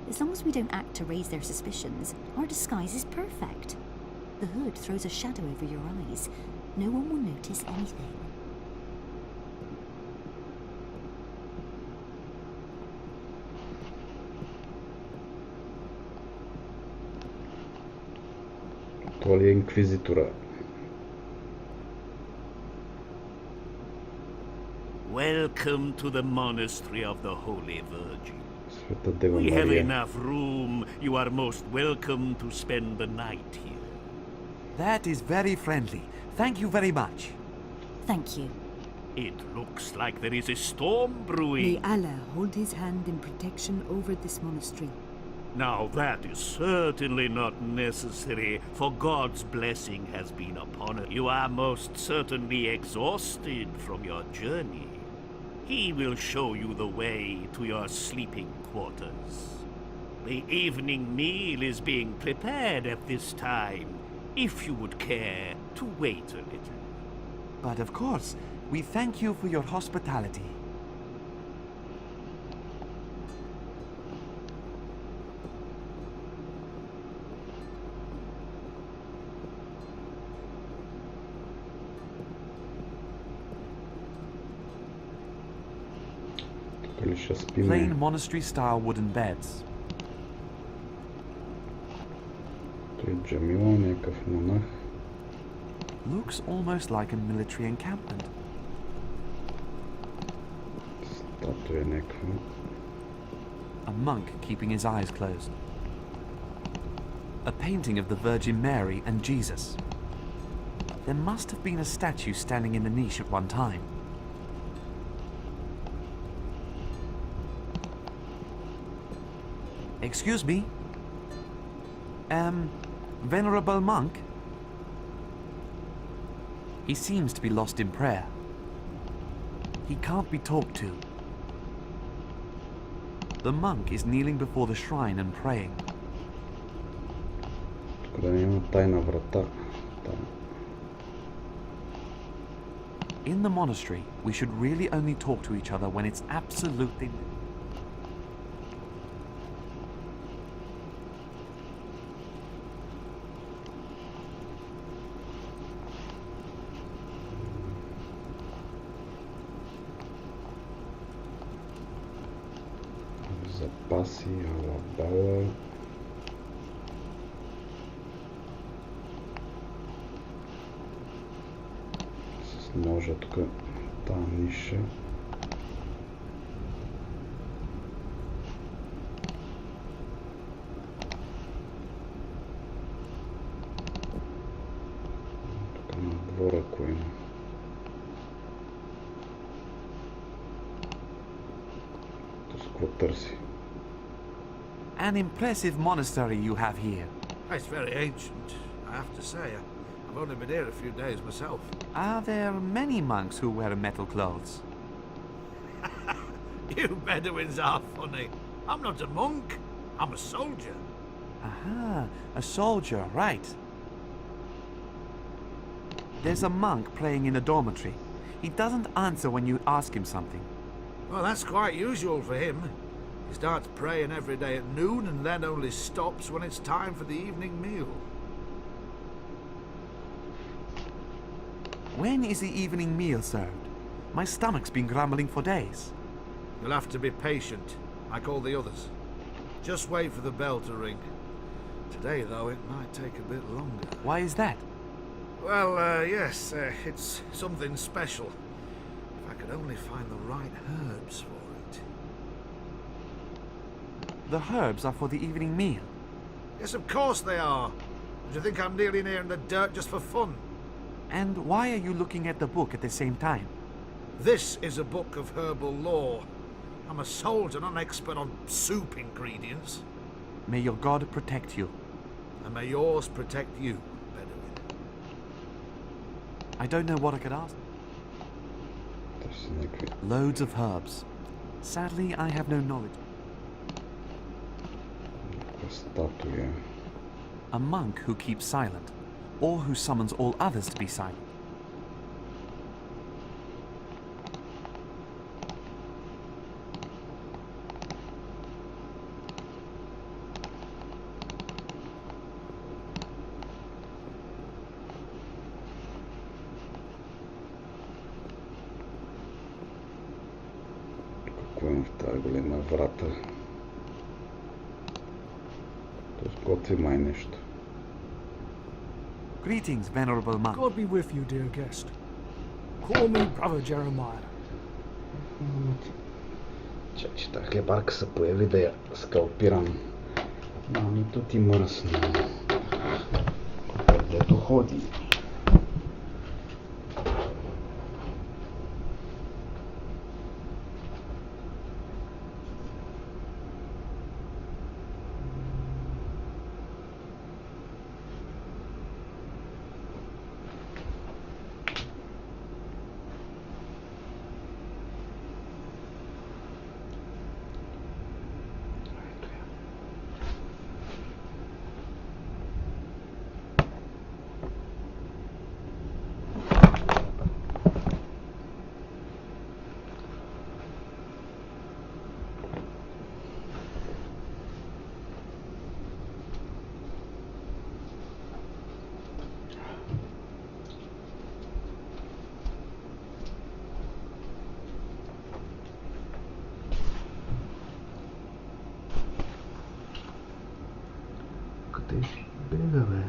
As long as we don't act to raise their suspicions, our disguise is perfect. The hood throws a shadow over your eyes. No one will notice anything. Това ли е инквизитора? Welcome to the monastery of the Holy Virgin. Света Дева We have Мария. enough room. You are most welcome to spend the night here. That is very friendly. Thank you very much. Thank you. It looks like there is a storm brewing. May Allah hold his hand in protection over this monastery. Now that is certainly not necessary, for God's blessing has been upon it. You are most certainly exhausted from your journey. He will show you the way to your sleeping quarters. The evening meal is being prepared at this time, if you would care to wait a little. But of course, we thank you for your hospitality. Plain monastery-style wooden beds. Той Джамила, някакъв монах. Looks almost like a military encampment. Статуя някаква. A monk keeping his eyes closed. A painting of the Virgin Mary and Jesus. There must have been a statue standing in the niche at one time. Excuse me? Venerable monk? He seems to be lost in prayer. He can't be talked to. The monk is kneeling before the shrine and praying. In the monastery, we should really only talk to each other when it's absolutely... Запаси, алабала. С ножа тук, тази ниша. Тук на двора кое има. Какво търси? An impressive monastery you have here. It's very ancient, I have to say. I've only been here a few days myself. Are there many monks who wear metal clothes? You Bedouins are funny. I'm not a monk. I'm a soldier. Aha, a soldier, right. There's a monk praying in a dormitory. He doesn't answer when you ask him something. Well, that's quite usual for him. He starts praying every day at noon and then only stops when it's time for the evening meal. When is the evening meal served? My stomach's been grumbling for days. You'll have to be patient, like all the others. Just wait for the bell to ring. Today, though, it might take a bit longer. Why is that? Well, yes, it's something special. If I could only find the right herbs for it. The herbs are for the evening meal. Yes, of course they are. Do you think I'm kneeling here in the dirt just for fun? And why are you looking at the book at the same time? This is a book of herbal lore. I'm a soldier, not an expert on soup ingredients. May your God protect you. And may yours protect you, Bedouin. I don't know what I could ask. Loads of herbs. Sadly, I have no knowledge. A monk who keeps silent, or who summons all others to be silent. Какво има в тази голема врата? То сготви май нещо. Greetings, venerable monk. God be with you, dear guest. Call me Brother Jeremiah. Че та хлебарка се появи да я скалпирам. Мамито ти мръсна. Където ходи. Стига, бе.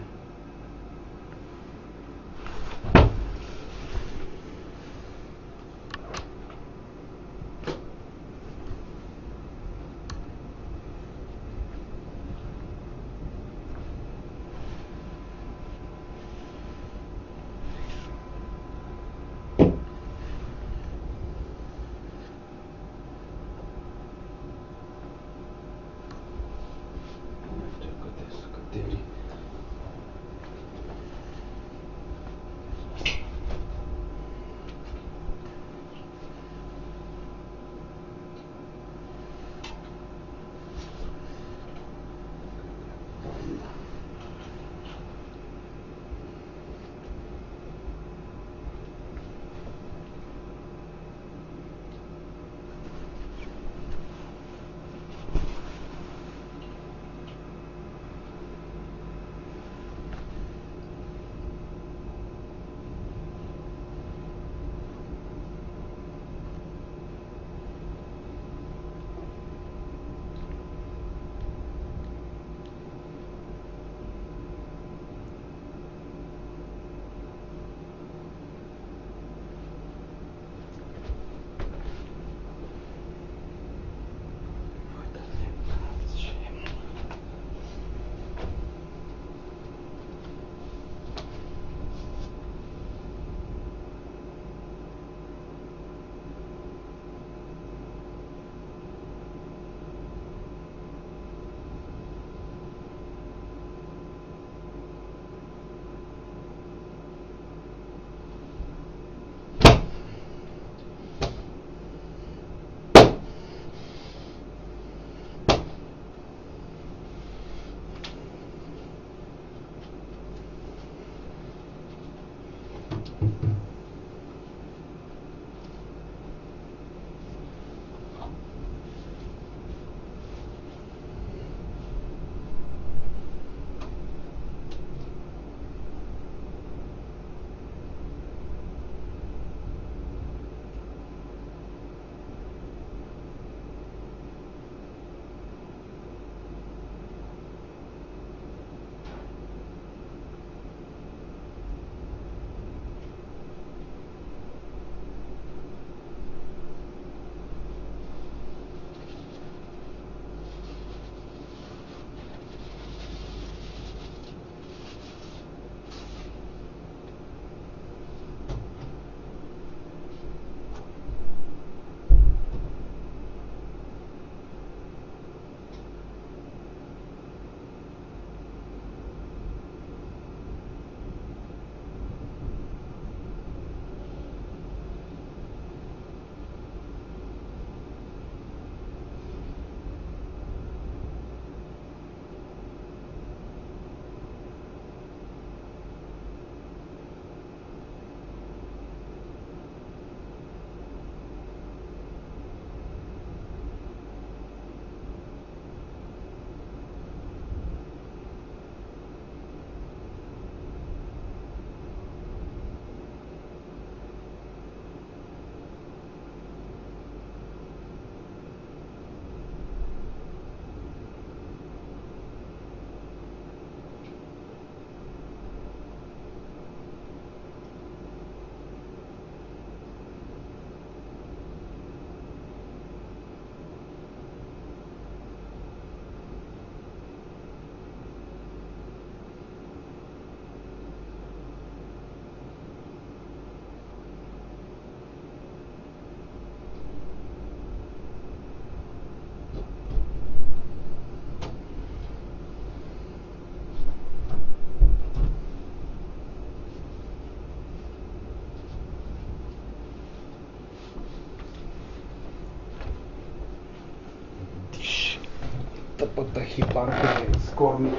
тъпата хибарка с корни.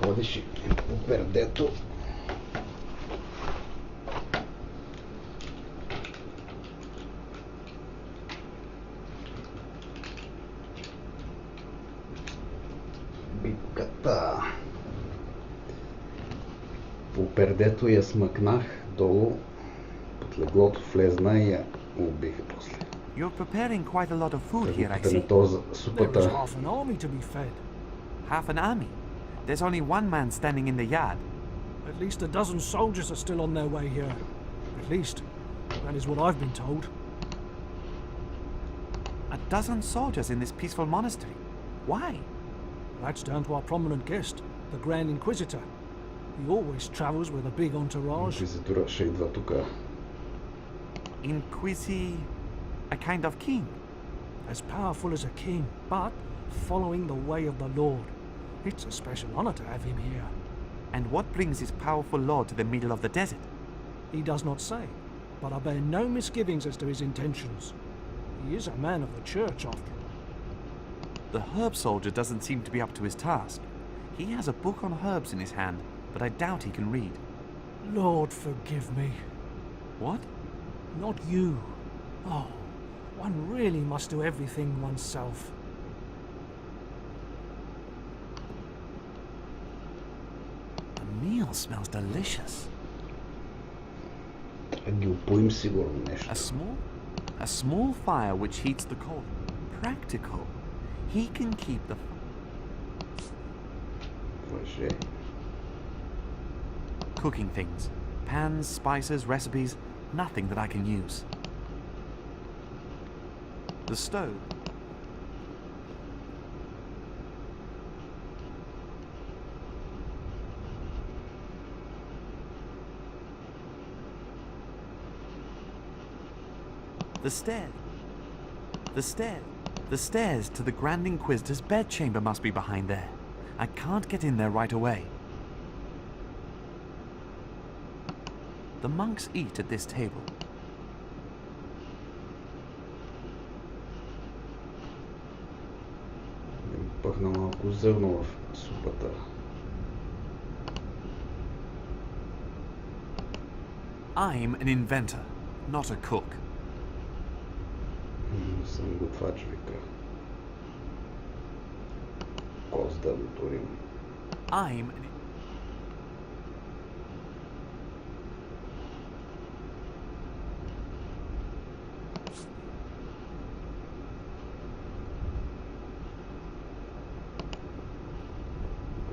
Ходиш по пердето. Бибката. По пердето я смъкнах долу, под леглото влезна и я убих после. You're preparing quite a lot of food here, I see. There was half an army to be fed. Half an army? There's only one man standing in the yard. At least a dozen soldiers are still on their way here. At least, that is what I've been told. A dozen soldiers in this peaceful monastery? Why? That's down to our prominent guest, the Grand Inquisitor. He always travels with a big entourage. Инквизитора ще идва тука. A kind of king? As powerful as a king, but following the way of the Lord. It's a special honor to have him here. And what brings this powerful lord to the middle of the desert? He does not say, but I bear no misgivings as to his intentions. He is a man of the church, after all. The herb soldier doesn't seem to be up to his task. He has a book on herbs in his hand, but I doubt he can read. Lord, forgive me. What? Not you. Oh, one really must do everything oneself. The meal smells delicious. Ги упоим сигурно нещо. A small fire which heats the coal. Practical. He can keep the... Въже. Cooking things. Pans, spices, recipes. Nothing that I can use. The stove. The stairs to the Grand Inquisitor's bedchamber must be behind there. I can't get in there right away. The monks eat at this table. Пъхна малко зърно в супата. I'm an inventor, not a cook. Съм готвач, вика. Коз да моторим. I'm an...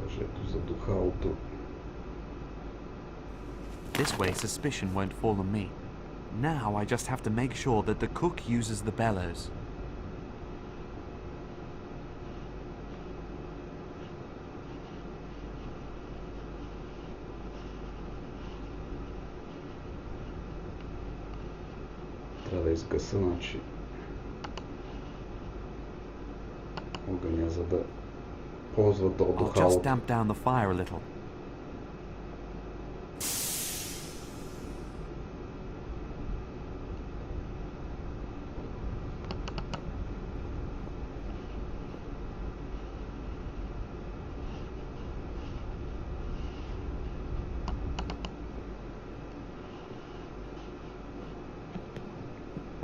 Кажето за духалото. This way suspicion won't fall on me. Now I just have to make sure that the cook uses the bellows. Трябва да изгаса, значи, огъня, за да ползва до духалото. I'll just damp down the fire a little.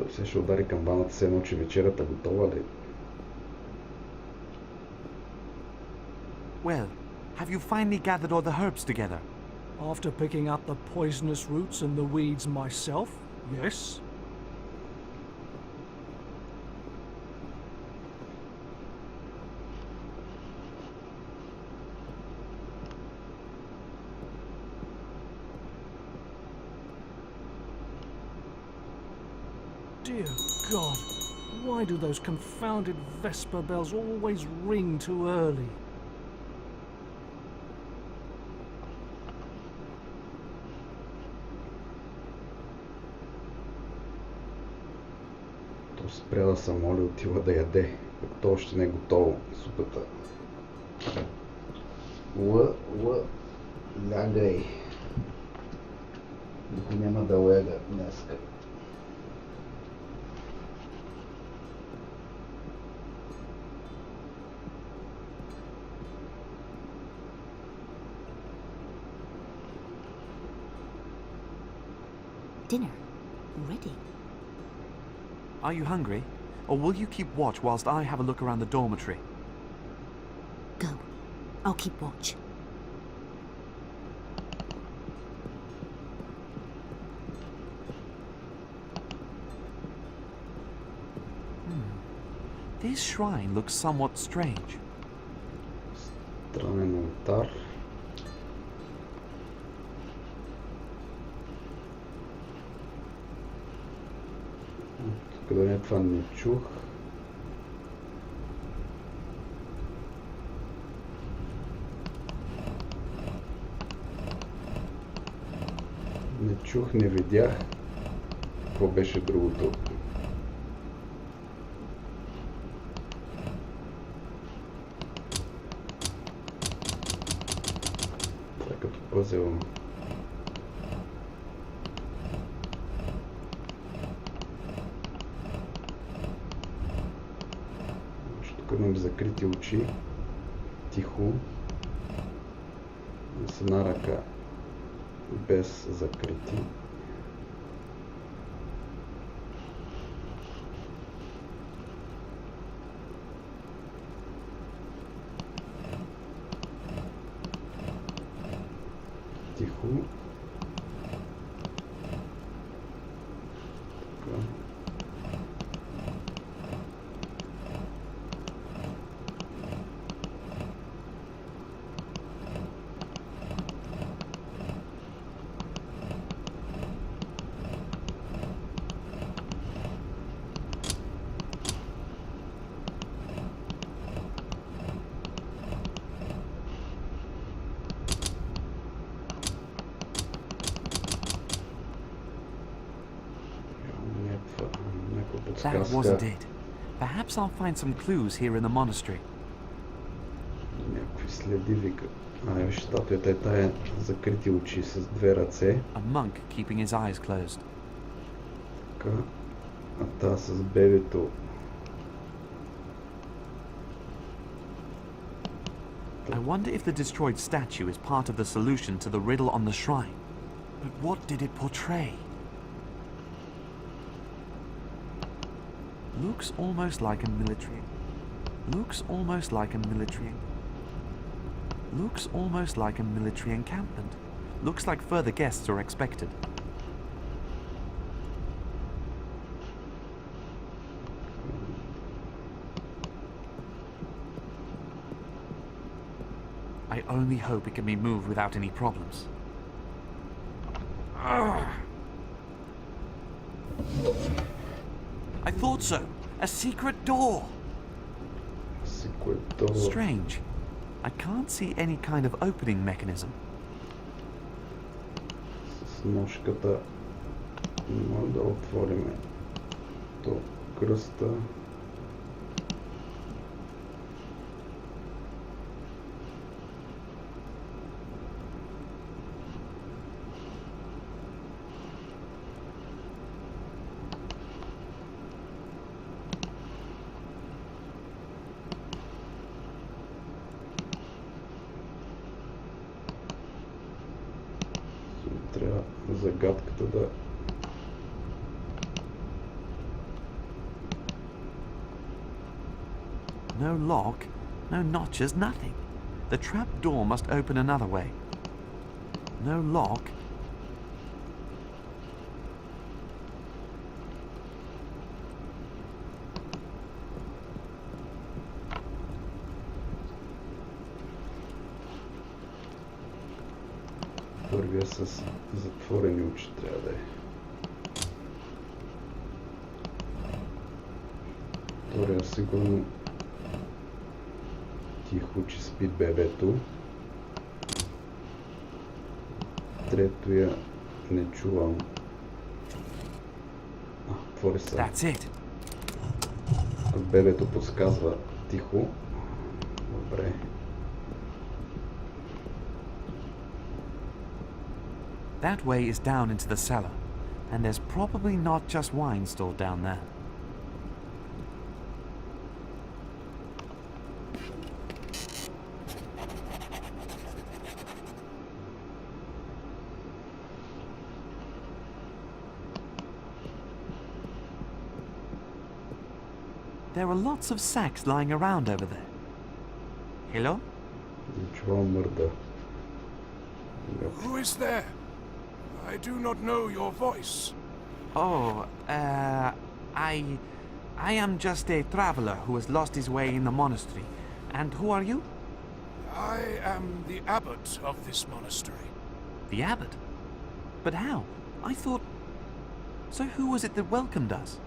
Все ще удари камбаната, се едно, че вечерята готова ли? Well, have you finally gathered all the herbs together? After picking up the poisonous roots and the weeds myself, yes. Dear God, why do those confounded Vesper bells always ring too early? То спря да се моли, отива да яде. То още не е готово, супата. Лягай. Никой няма да лега днеска. Dinner already. Are you hungry? Or will you keep watch whilst I have a look around the dormitory? Go. I'll keep watch. This shrine looks somewhat strange. Странен алтар. Тук да не, това не чух. Не чух, не видях. Какво беше другото? Това е като пъзел. Тук имам закрити очи. Тихо. С една ръка. Без закрити. Тихо. Така. That wasn't it. Perhaps I'll find some clues here in the monastery. Някакви следи вика. Виж, статуята е тая закрити очи с две ръце. A monk keeping his eyes closed. Така. А та с бебето. I wonder if the destroyed statue is part of the solution to the riddle on the shrine. But what did it portray? Looks almost like a military. Looks almost like a military. Looks almost like a military encampment. Looks like further guests are expected. I only hope it can be moved without any problems. I thought so. A secret door. Secret door. Strange. I can't see any kind of opening mechanism. С ножката може да отвориме до кръста. Трябва загадката да... No lock, no notches, nothing. The trap door must open another way. No lock. Първия с затворени очи трябва да е. Втория сигурно тихо, че спи бебето. Трето я не чувам. Отвори се. Бебето подсказва тихо. Добре. That way is down into the cellar, and there's probably not just wine stored down there. There are lots of sacks lying around over there. Hello? Who is there? I do not know your voice. Oh, I am just a traveler who has lost his way in the monastery. And who are you? I am the abbot of this monastery. The abbot? But how? I thought... So who was it that welcomed us?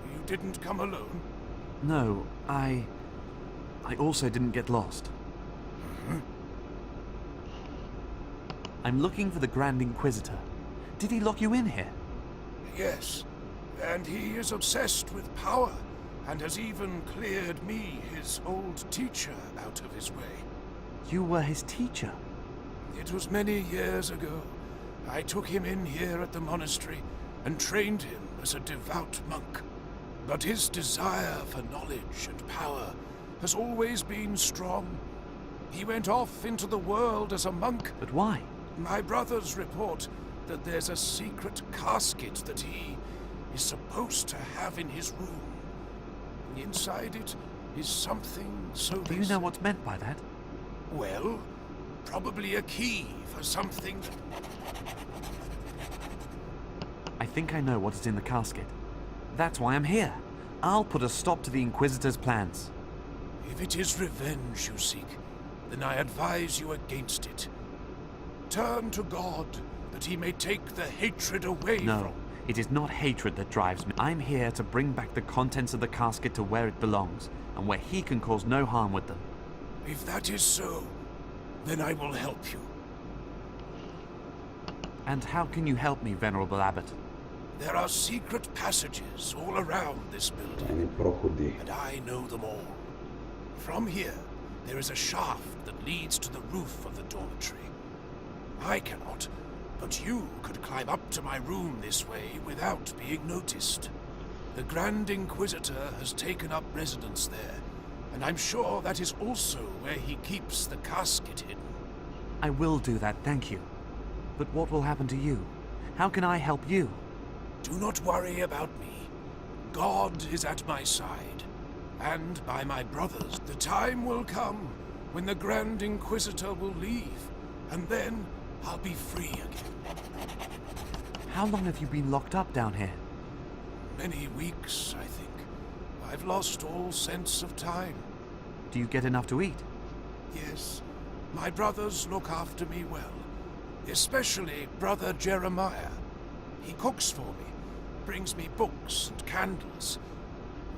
You didn't come alone? No, I also didn't get lost. I'm looking for the Grand Inquisitor. Did he lock you in here? Yes, and he is obsessed with power, and has even cleared me, his old teacher, out of his way. You were his teacher? It was many years ago. I took him in here at the monastery and trained him as a devout monk. But his desire for knowledge and power has always been strong. He went off into the world as a monk. But why? My brothers report that there's a secret casket that he is supposed to have in his room. Inside it is something so... Do you know what's meant by that? Well, probably a key for something... I think I know what is in the casket. That's why I'm here. I'll put a stop to the Inquisitor's plans. If it is revenge you seek, then I advise you against it. Turn to God, that he may take the hatred away from... No, it is not hatred that drives me. I'm here to bring back the contents of the casket to where it belongs, and where he can cause no harm with them. If that is so, then I will help you. And how can you help me, Venerable Abbot? There are secret passages all around this building, and I know them all. From here, there is a shaft that leads to the roof of the dormitory. I cannot, but you could climb up to my room this way without being noticed. The Grand Inquisitor has taken up residence there, and I'm sure that is also where he keeps the casket hidden. I will do that, thank you. But what will happen to you? How can I help you? Do not worry about me. God is at my side. And by my brothers, the time will come when the Grand Inquisitor will leave, and then I'll be free again. How long have you been locked up down here? Many weeks, I think. I've lost all sense of time. Do you get enough to eat? Yes, my brothers look after me well. Especially Brother Jeremiah. He cooks for me, brings me books and candles.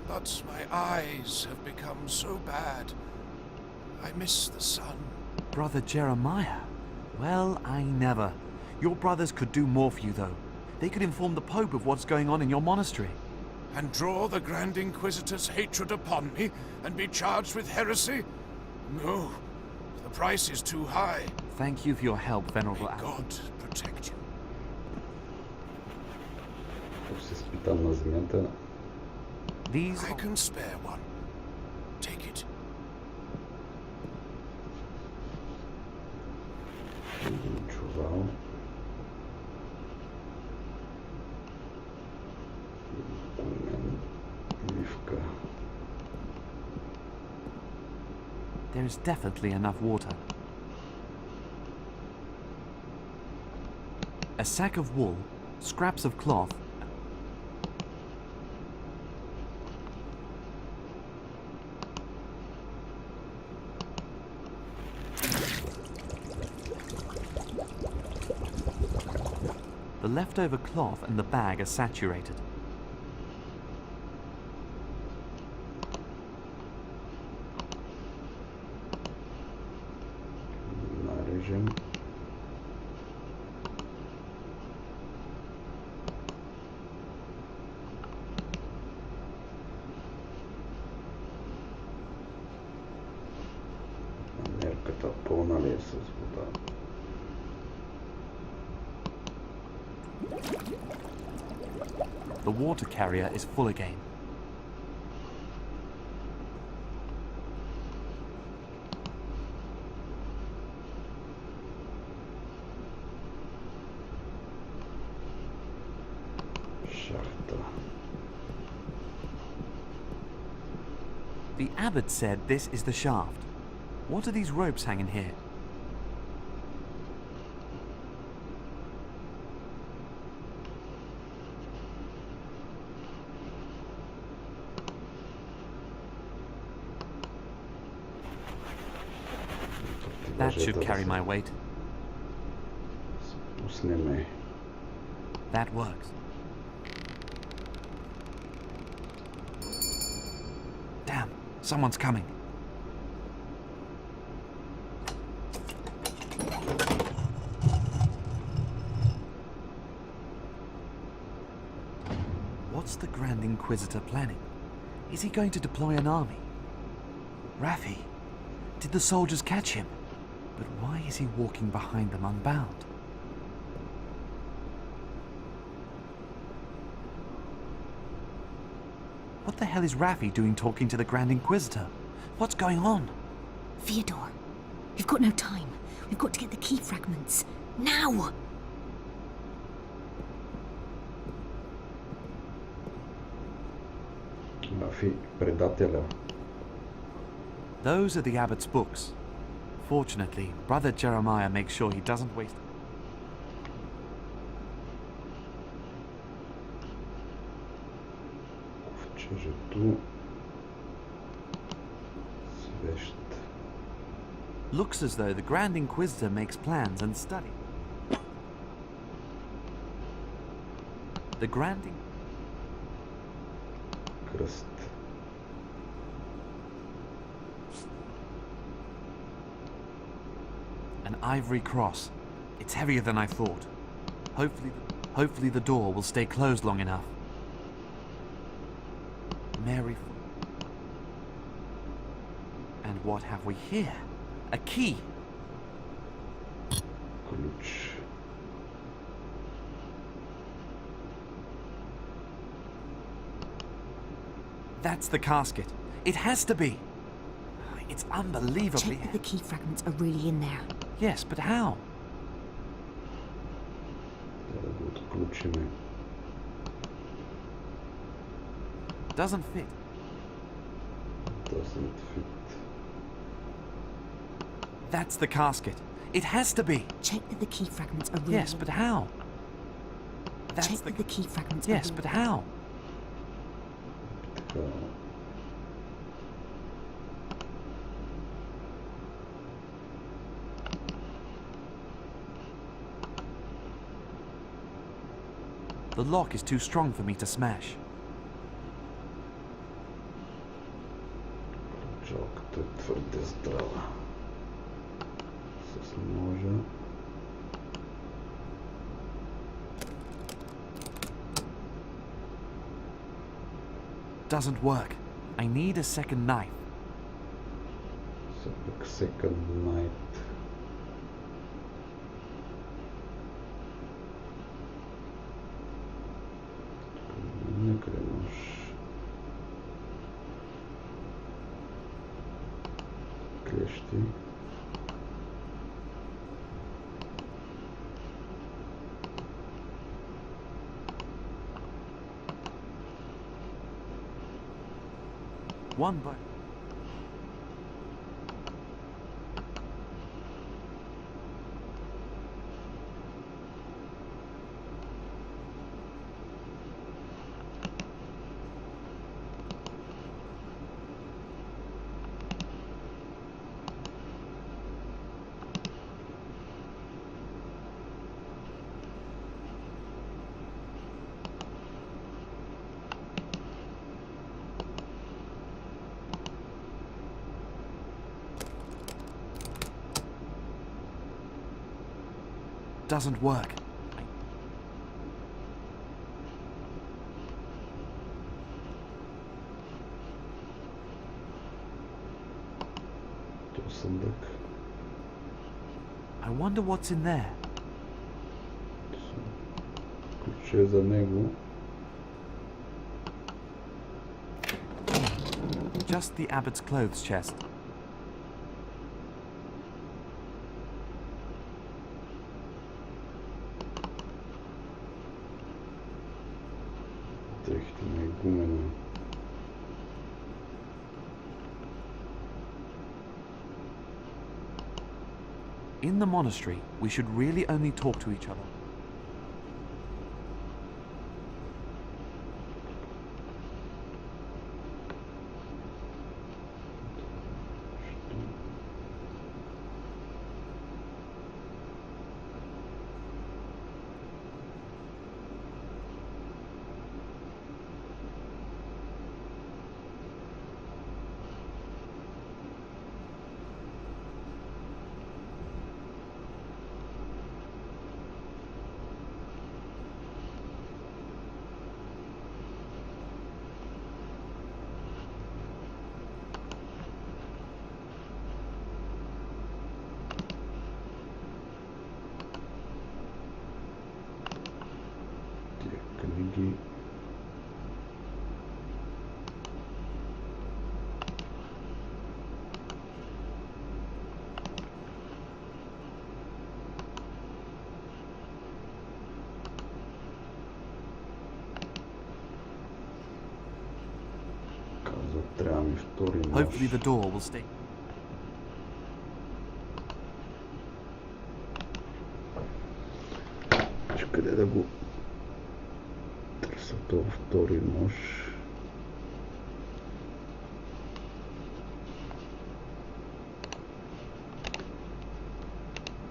But my eyes have become so bad. I miss the sun. Brother Jeremiah? Well, I never. Your brothers could do more for you, though. They could inform the Pope of what's going on in your monastery. And draw the Grand Inquisitor's hatred upon me and be charged with heresy? No, the price is too high. Thank you for your help, Venerable Abbot. God protect you. These... I can spare one. Take it. There is definitely enough water. A sack of wool, scraps of cloth, the leftover cloth and the bag are saturated. The water carrier is full again. The abbot said this is the shaft. What are these ropes hanging here? That should carry my weight. Спуснеме. That works. Damn, someone's coming. What's the Grand Inquisitor planning? Is he going to deploy an army? Raffi, did the soldiers catch him? But why is he walking behind them unbound? What the hell is Raffi doing talking to the Grand Inquisitor? What's going on? Theodore, we've got no time. We've got to get the key fragments. Now! Raffi, предателя. Those are the abbot's books. Fortunately, Brother Jeremiah makes sure he doesn't waste. Ковчежето. Свещ. Looks as though the Grand Inquisitor makes plans and study. The Grand Кръст. An ivory cross. It's heavier than I thought. Hopefully the door will stay closed long enough. Mary. And what have we here? A key. Ключ. That's the casket. It has to be. It's unbelievably. Check that the key fragments are really in there. Yes, but how? Трябва да го отключиме. Doesn't fit. Doesn't fit. That's the casket. It has to be. Check that the key fragments are really. Yes, but how? Check that the key fragments are Yes, really. but how? Така. The lock is too strong for me to smash. Жалката е твърде здрава. С ножа. Doesn't work. I need a second knife. Second night. Някъде нож. Клещи. One boat. Doesn't work. I wonder what's in there. Ключе за него. Just the abbot's clothes chest. Дрехтина е гумена. In the monastery, we should really only talk to each other. Трябва ми втори нож. Hopefully the door will stay. Къде да го търся този втори нож?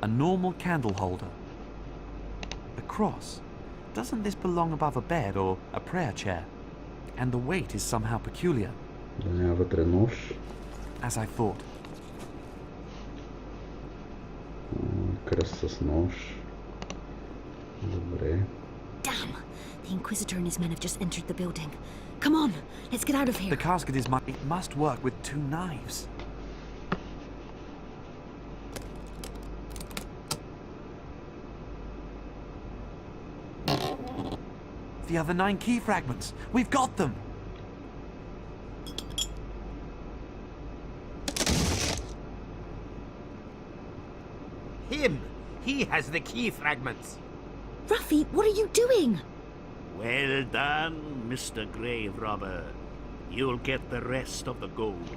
A normal candle holder. A cross. Doesn't this belong above a bed or a prayer chair? And the weight is somehow peculiar. Да няма вътре нож. As I thought. Кръст с нож. Добре. Damn! The Inquisitor and his men have just entered the building. Come on, let's get out of here. The casket is it must work with 2 knives. The other 9 key fragments. We've got them! Him! He has the key fragments. Ruffy, what are you doing? Well done, Mr. Grave Robber. You'll get the rest of the gold.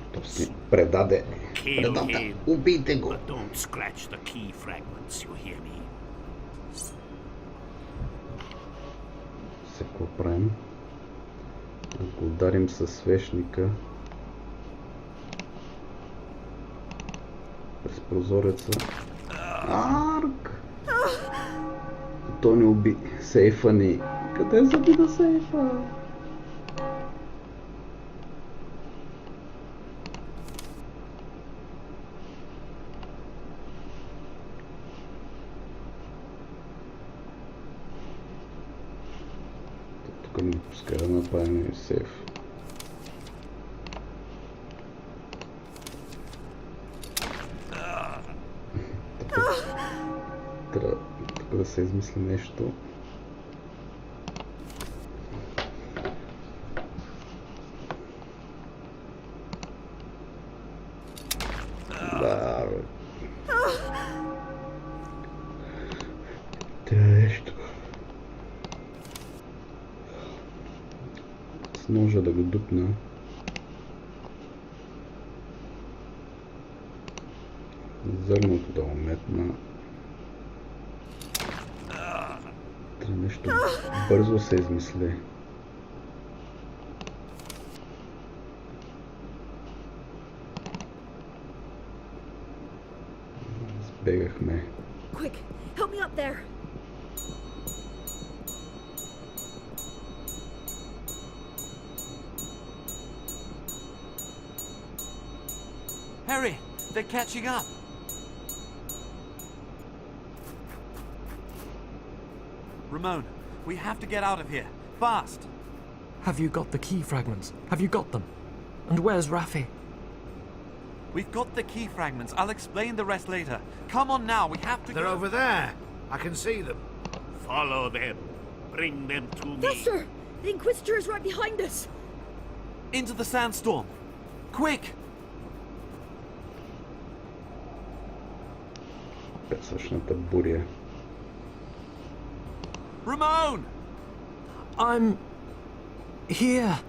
Предаде. Kill Предател. him, Убийте го. but don't scratch the key fragments, you hear me? Сега какво правим? Ако ударим със свещника през прозореца. Арк! То ни уби. Сейфа ни. Къде забида сейфа? Тук ми пуска да направим сейф. Трябва тук да се измисли нещо. Да, бе. Трябва нещо. С ножа да го дупна. Зърното да го метна. Трябва нещо бързо се измисли. Сбегахме. Quick, help me up there. Hurry! They're catching up! Ramon, we have to get out of here. Fast! Have you got the key fragments? Have you got them? And where's Raffi? We've got the key fragments. I'll explain the rest later. Come on now, we have to They're go. over there. I can see them. Follow them. Bring them to me. Faster! The Inquisitor is right behind us. Into the sandstorm. Quick! Песъчната буря. Ramon! I'm here.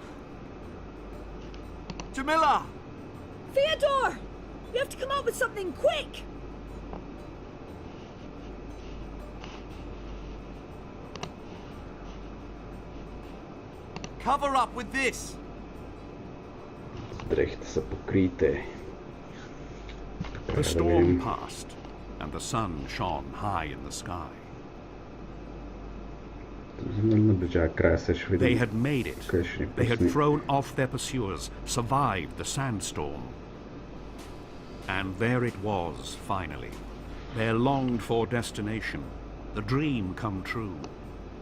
Jamila! Theodore! You have to come up with something quick! Cover up with this! Дрехите са покрийте. The storm passed, and the sun shone high in the sky. They had made it. They had thrown off their pursuers, survived the sandstorm. And there it was, finally. Their longed-for destination, the dream come true,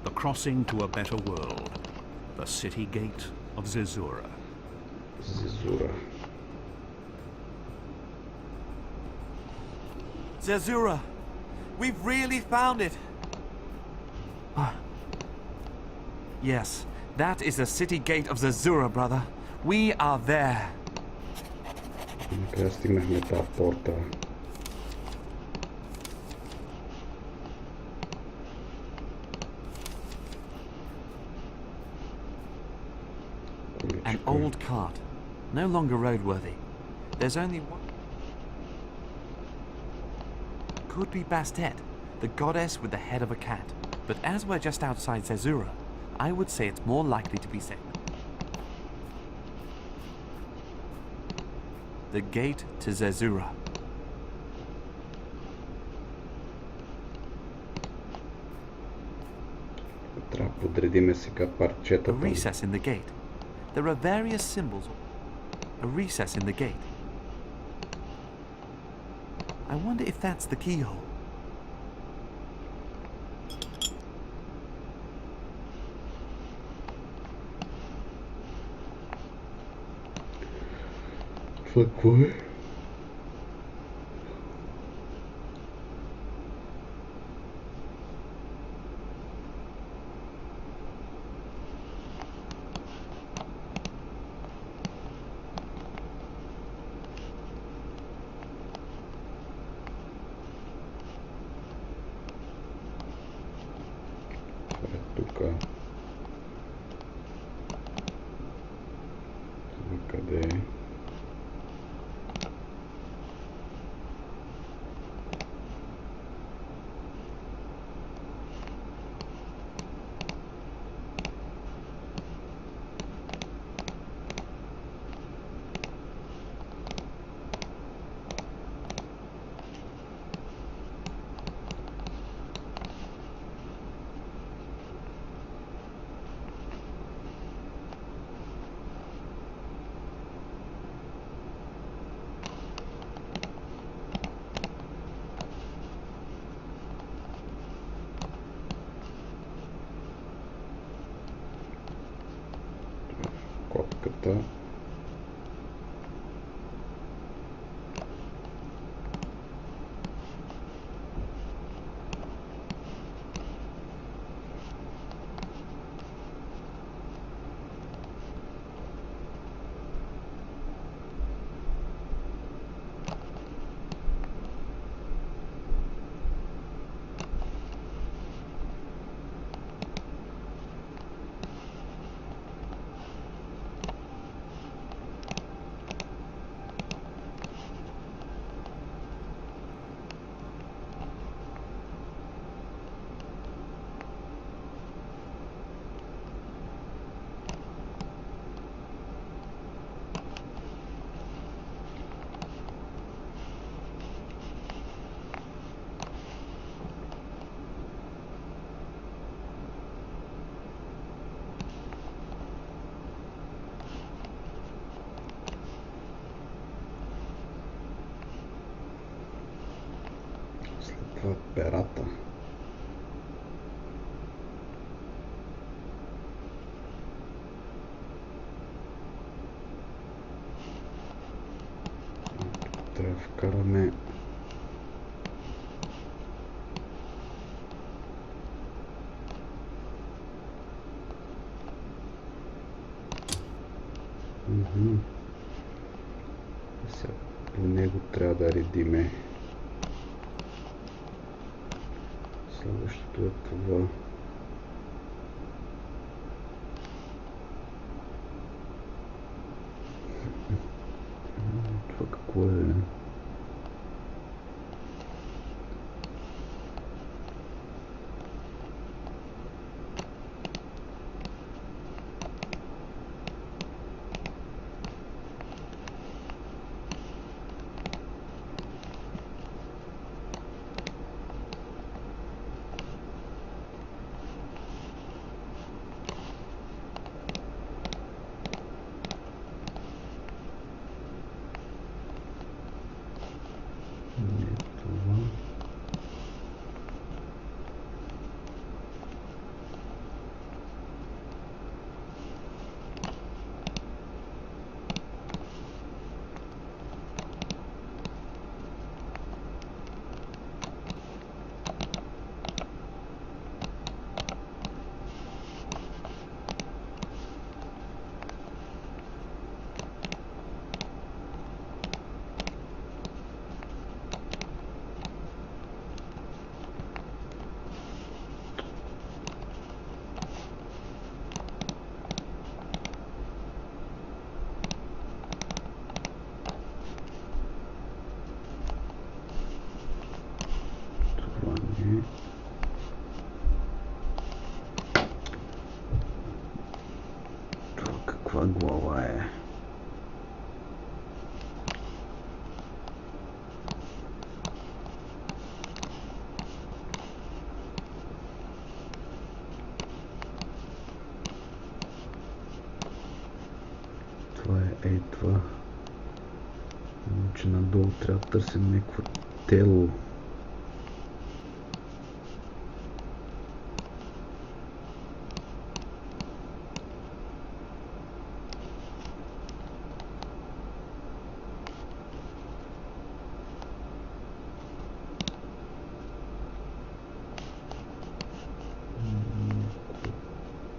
the crossing to a better world, the city gate of Zerzura. Zerzura! We've really found it! Yes, that is the city gate of Zerzura, brother. We are there. Накрая стигнахме тази порта. An old cart. no longer roadworthy. There's only one. Could be Bastet, the goddess with the head of a cat. But as we're just outside Zerzura, I would say it's more likely to be Set. The gate to Zerzura. Трябва да подредиме сега парчетата. A recess in the gate. There are various symbols. A recess in the gate. I wonder if that's the keyhole. Това какво е? Тука. Къде е? Котката. Това перата. Трябва да вкараме сега по него трябва да редиме. Следващото е това. Това какво е? Значи надолу трябва да търсим някакво тело.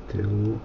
Тело.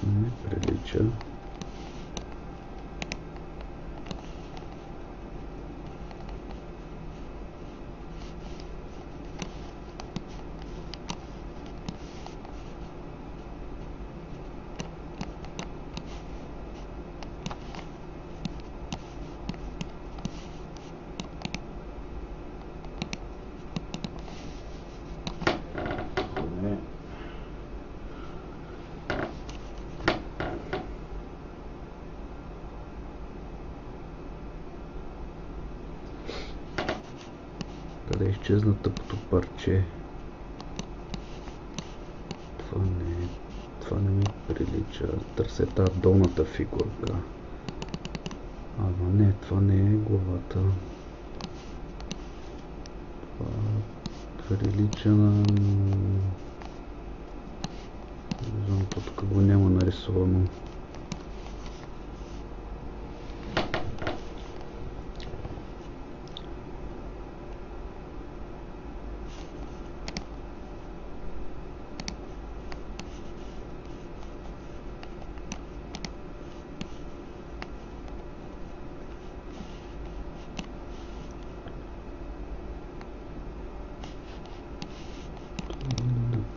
Не прилича. Къде изчезна тъпото парче? Това не ми прилича. Търся тази долната фигурка. Ама не, това не е главата. Това прилича на... Не знам, тук го няма нарисувано.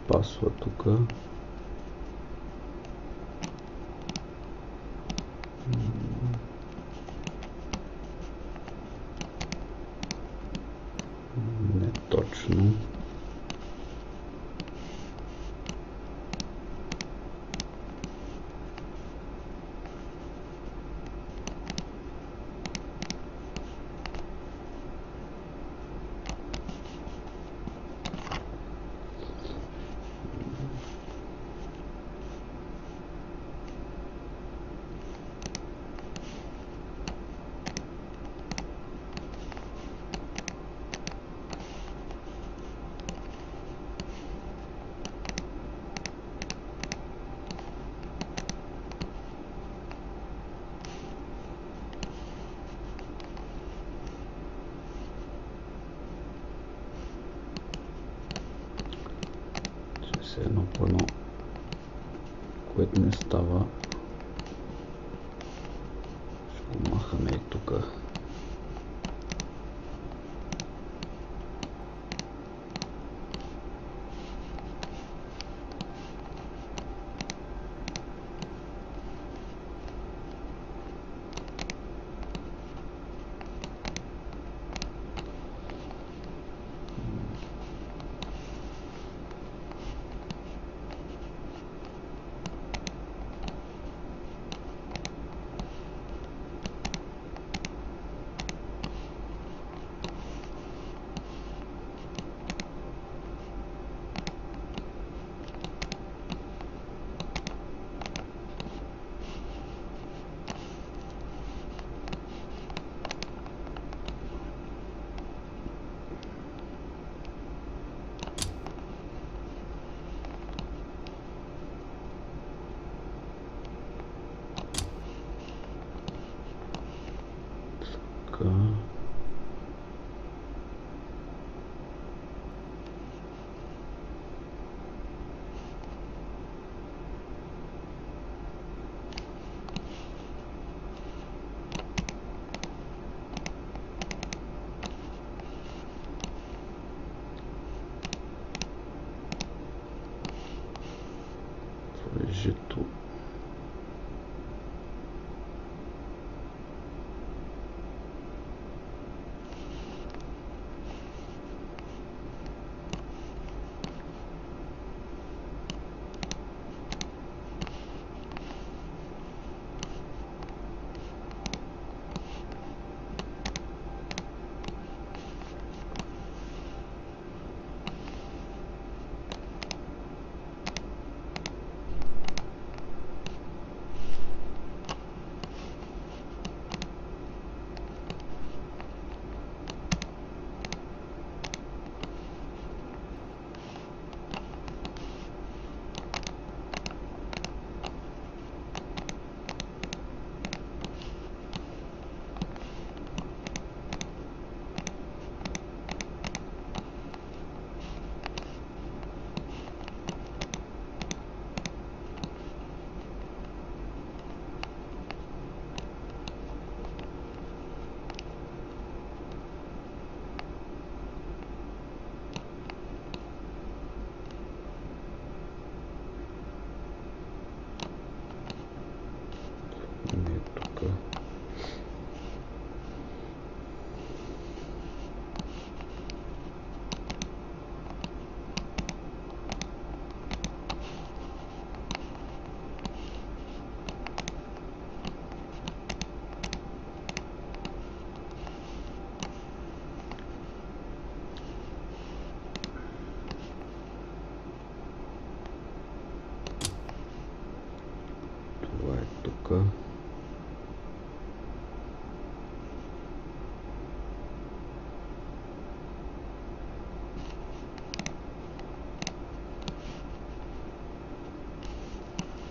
Пасва тук. Не точно. Едно по едно, което не става, ще го махаме и тук. тук.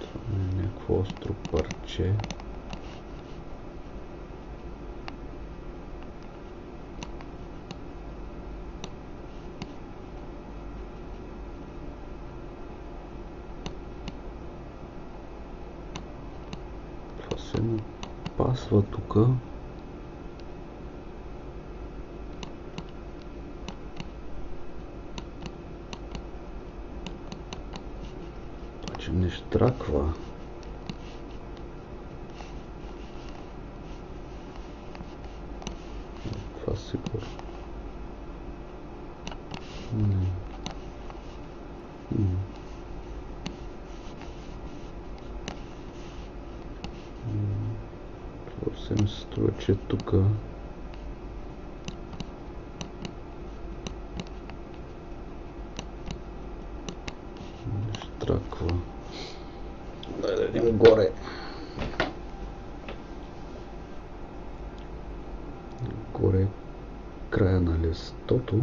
Това е някакво остро парче. Се напасва тук. Обаче не щраква. Това сигурно. Се ми се струва, че тук не щраква. Дай да видим горе. Горе е края на листото.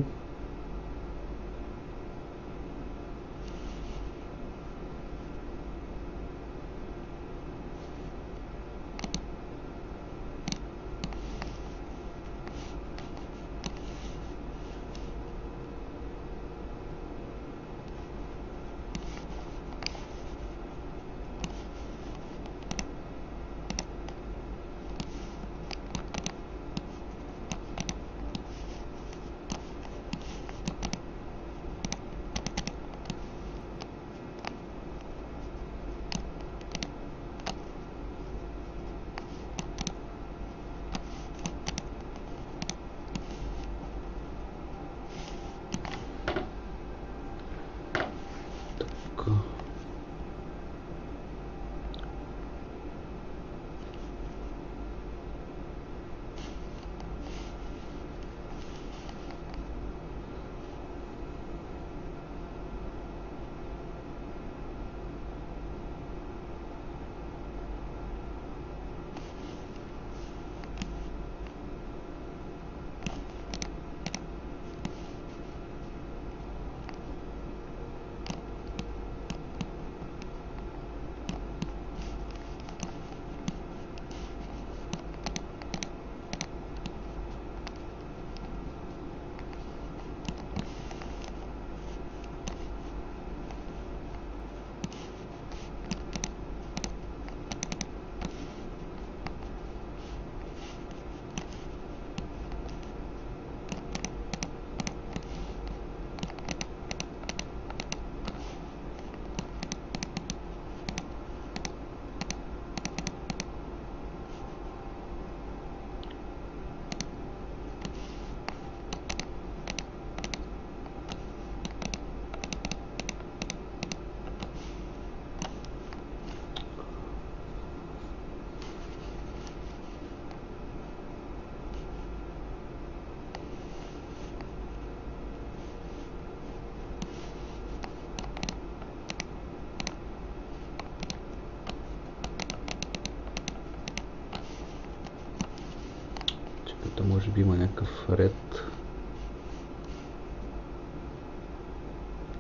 Може би има някакъв ред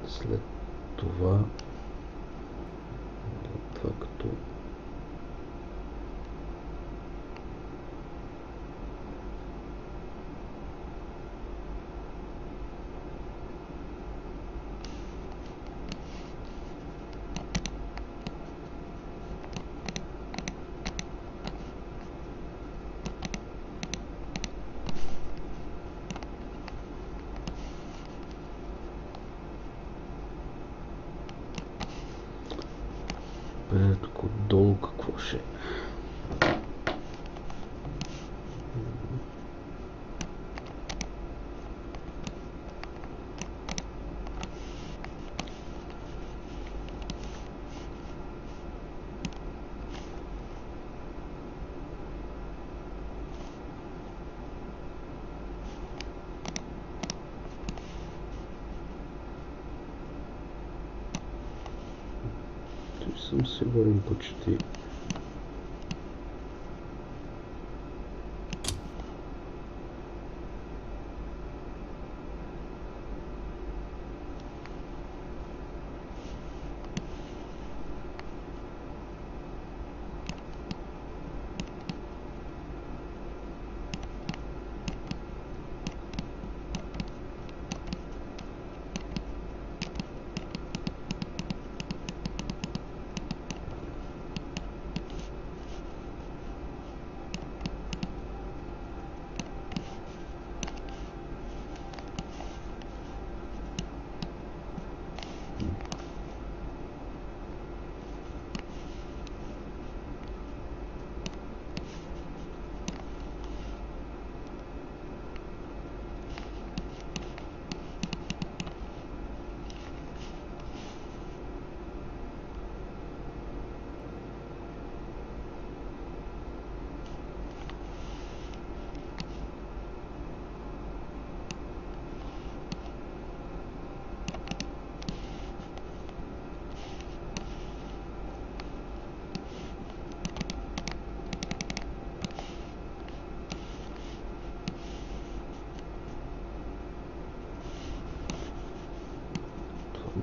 след това като тук отдолу какво ще е? Съм сигурен почти.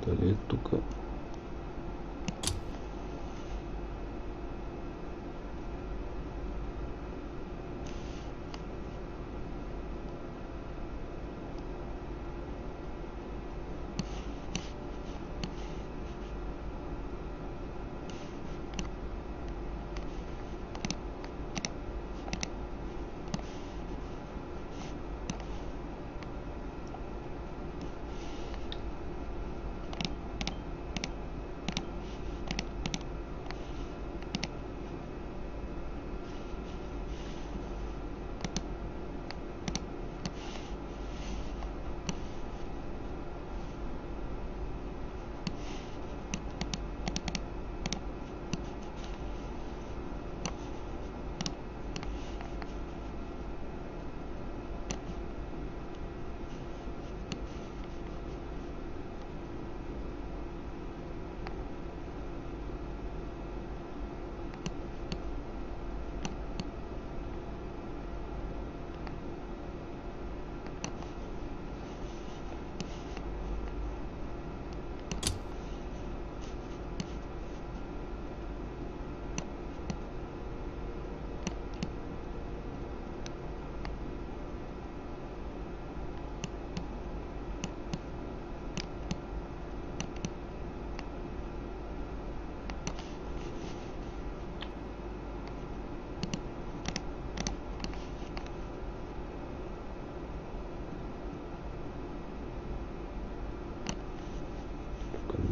Дали е тук?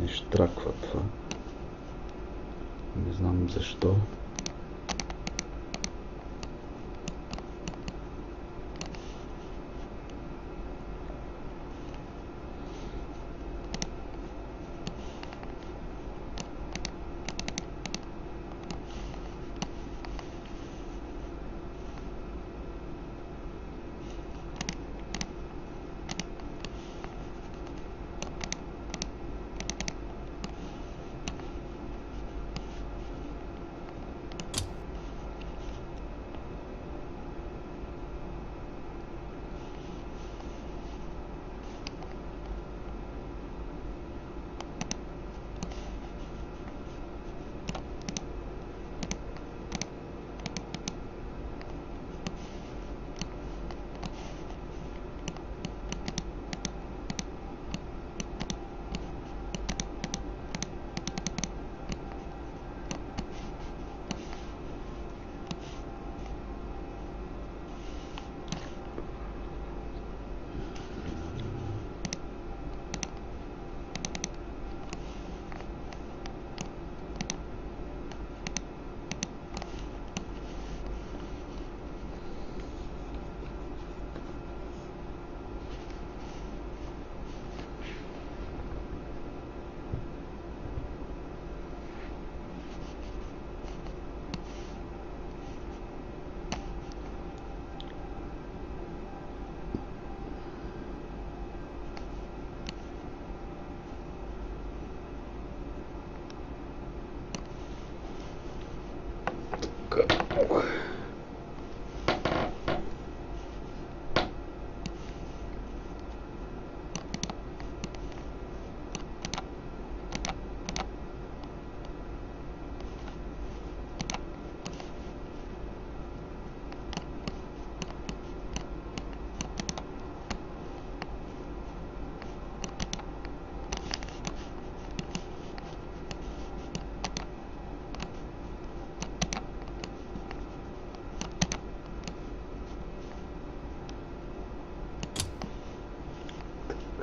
Не щраква това. Не знам защо.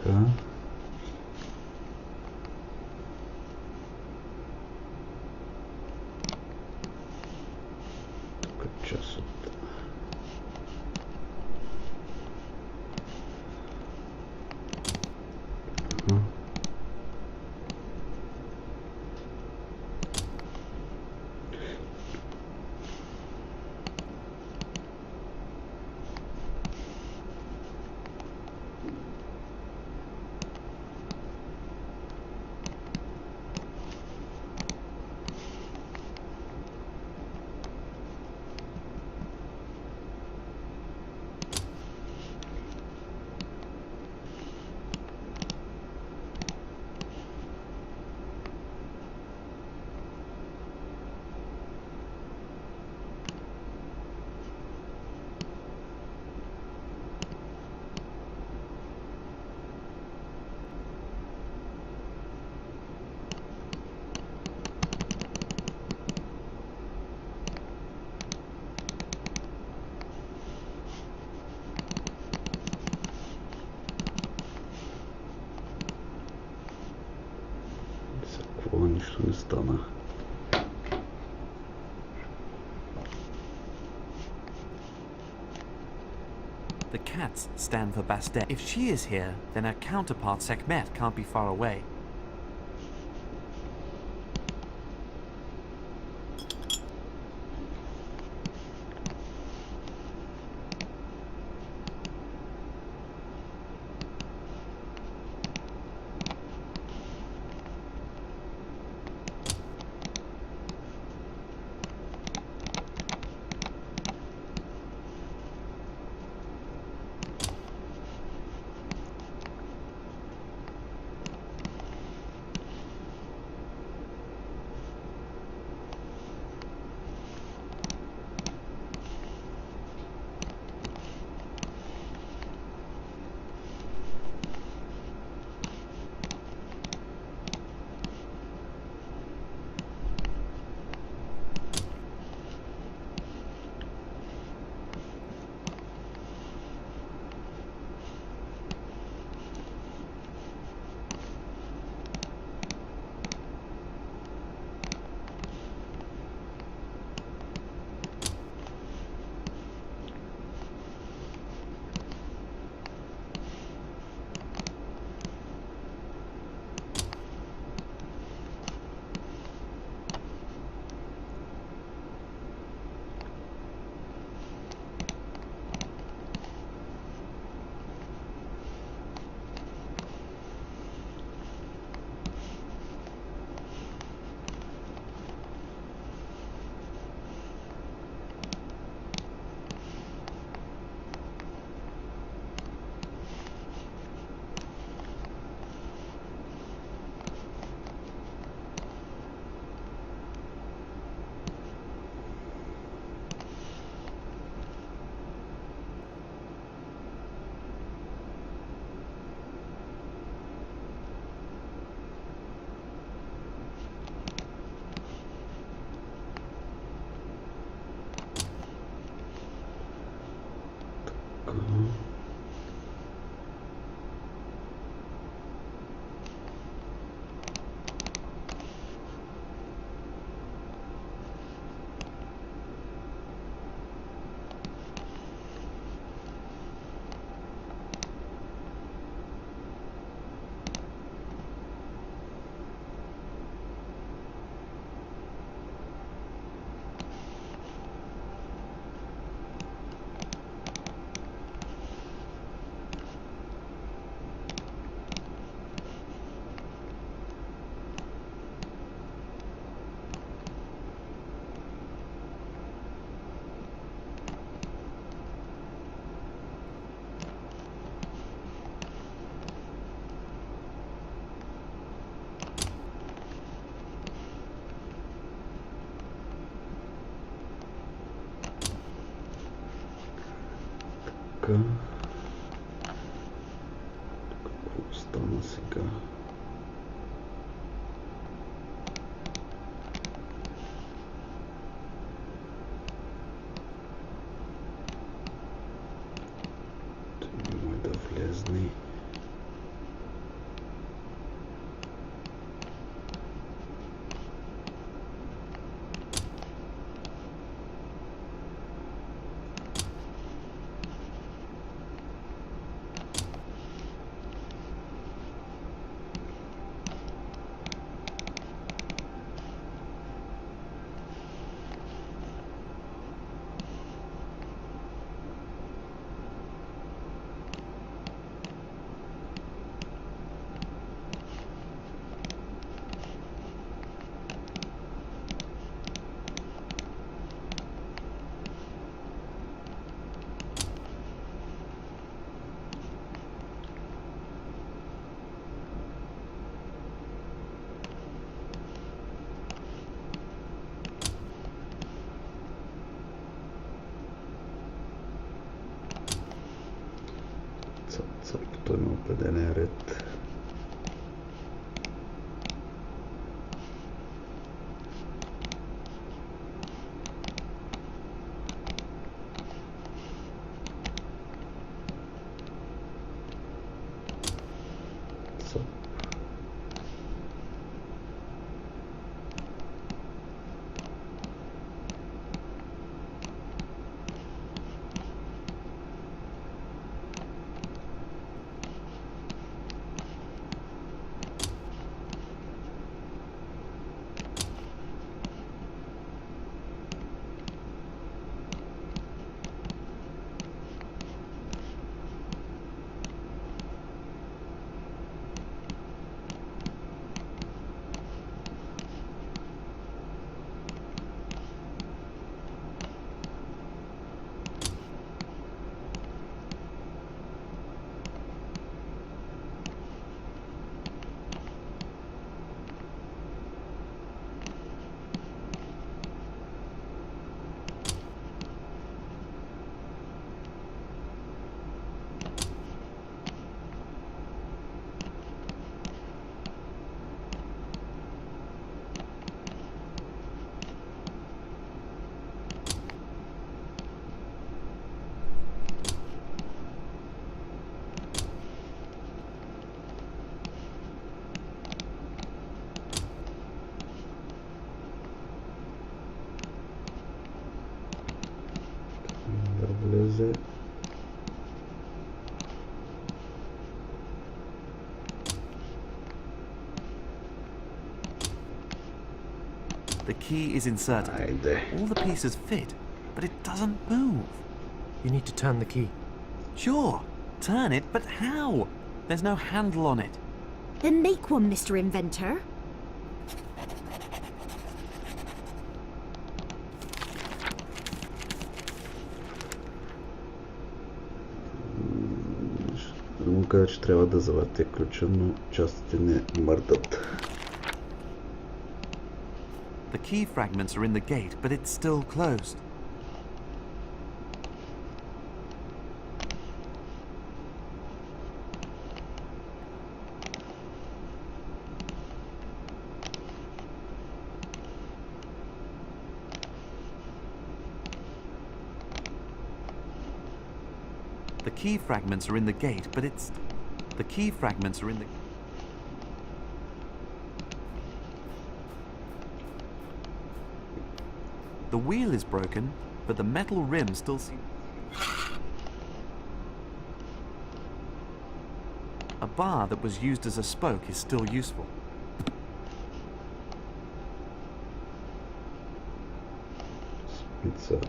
Така. Тук е част от... Нищо не стана. The cats stand for Bastet. If she is here, then her counterpart Sekhmet can't be far away. Така. Какво стана сега? Той няма да влезне. Той има определен ред. влезе. The key is inserted. All the pieces fit, but it doesn't move. You need to turn the key. Sure, turn it, but how? There's no handle on it. Then make one, Mr. Inventor. Му каза, че трябва да завъртя ключа, но частите не мърдат. The key fragments are in the gate, but it's still closed. The key fragments are in the gate, but it's... The key fragments are in the... The wheel is broken, but the metal rim still seems... A bar that was used as a spoke is still useful. Спица.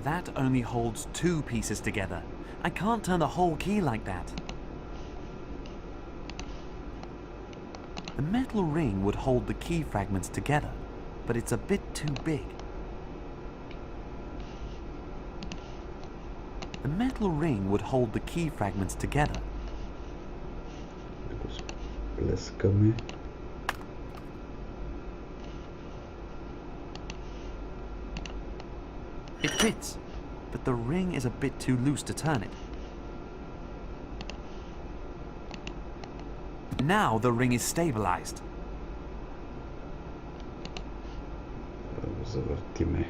That only holds 2 pieces together. I can't turn the whole key like that. The metal ring would hold the key fragments together, but it's a bit too big. The metal ring would hold the key fragments together. Плескаме. It fits, but the ring is a bit too loose to turn it. Now the ring is stabilized. Завъртиме.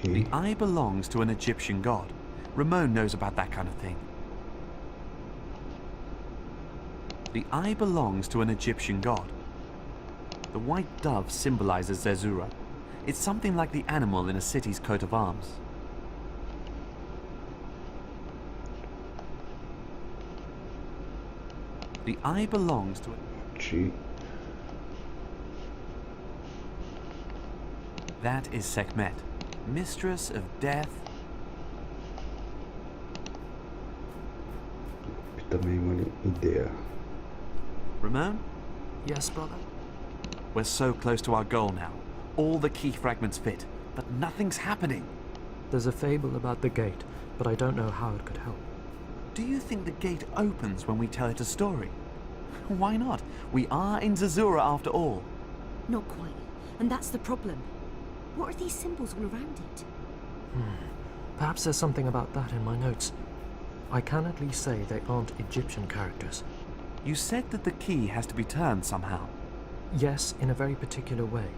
The eye belongs to an Egyptian god. Ramon knows about that kind of thing. The eye belongs to an Egyptian god. The white dove symbolizes Zerzura. It's something like the animal in a city's coat of arms. The eye belongs to a... That is Sekhmet, mistress of death. Питаме има ли идея? Ramon? Yes, brother? We're so close to our goal now. All the key fragments fit, but nothing's happening. There's a fable about the gate, but I don't know how it could help. Do you think the gate opens when we tell it a story? Why not? We are in Zerzura after all. Not quite. And that's the problem. What are these symbols all around it? Perhaps there's something about that in my notes. I can at least say they aren't Egyptian characters. You said that the key has to be turned somehow. Yes, in a very particular way.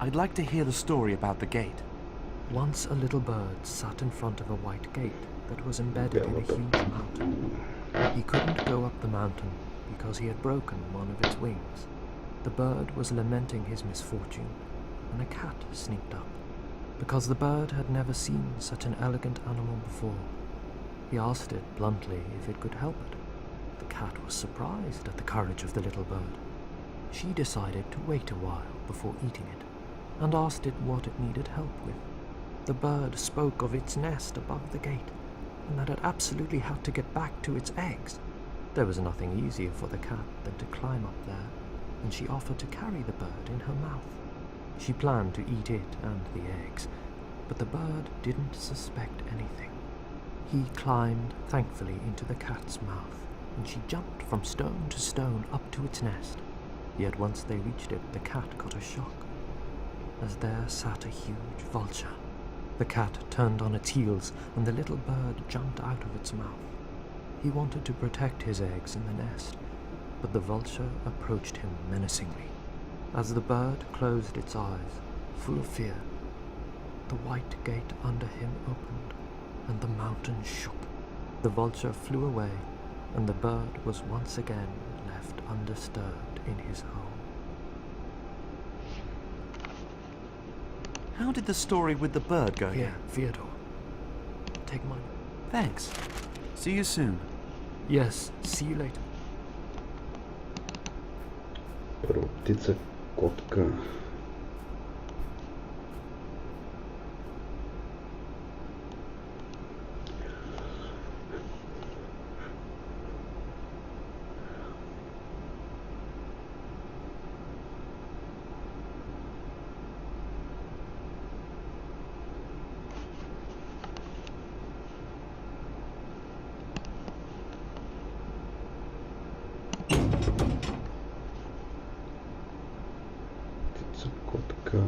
I'd like to hear the story about the gate. Once a little bird sat in front of a white gate that was embedded in a huge mountain. He couldn't go up the mountain because he had broken one of its wings. The bird was lamenting his misfortune, and a cat sneaked up. Because the bird had never seen such an elegant animal before, he asked it bluntly if it could help it. The cat was surprised at the courage of the little bird. She decided to wait a while before eating it, and asked it what it needed help with. The bird spoke of its nest above the gate, and that it absolutely had to get back to its eggs. There was nothing easier for the cat than to climb up there, and she offered to carry the bird in her mouth. She planned to eat it and the eggs, but the bird didn't suspect anything. He climbed thankfully into the cat's mouth, and she jumped from stone to stone up to its nest. Yet once they reached it, the cat got a shock, as there sat a huge vulture. The cat turned on its heels, and the little bird jumped out of its mouth. He wanted to protect his eggs in the nest, but the vulture approached him menacingly. As the bird closed its eyes, full of fear, the white gate under him opened, and the mountain shook. The vulture flew away, and the bird was once again left undisturbed in his home. How did the story with the bird go? Here, Fyodor. Take mine. Thanks. See you soon. Yes, see you later. Първо птица, котка. Котка.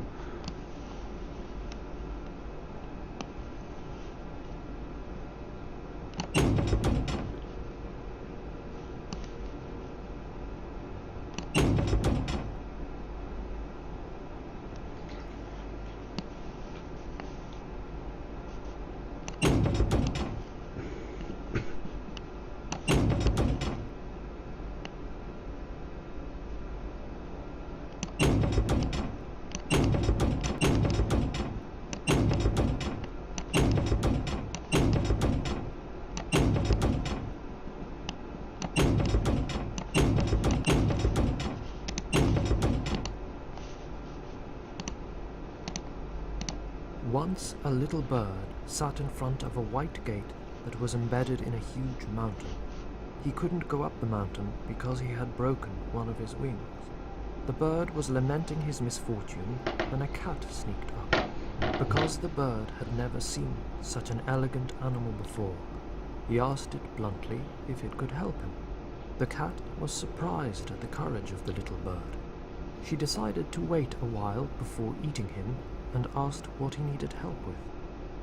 Once a little bird sat in front of a white gate that was embedded in a huge mountain. He couldn't go up the mountain because he had broken one of his wings. The bird was lamenting his misfortune when a cat sneaked up. Because the bird had never seen such an elegant animal before, he asked it bluntly if it could help him. The cat was surprised at the courage of the little bird. She decided to wait a while before eating him and asked what he needed help with.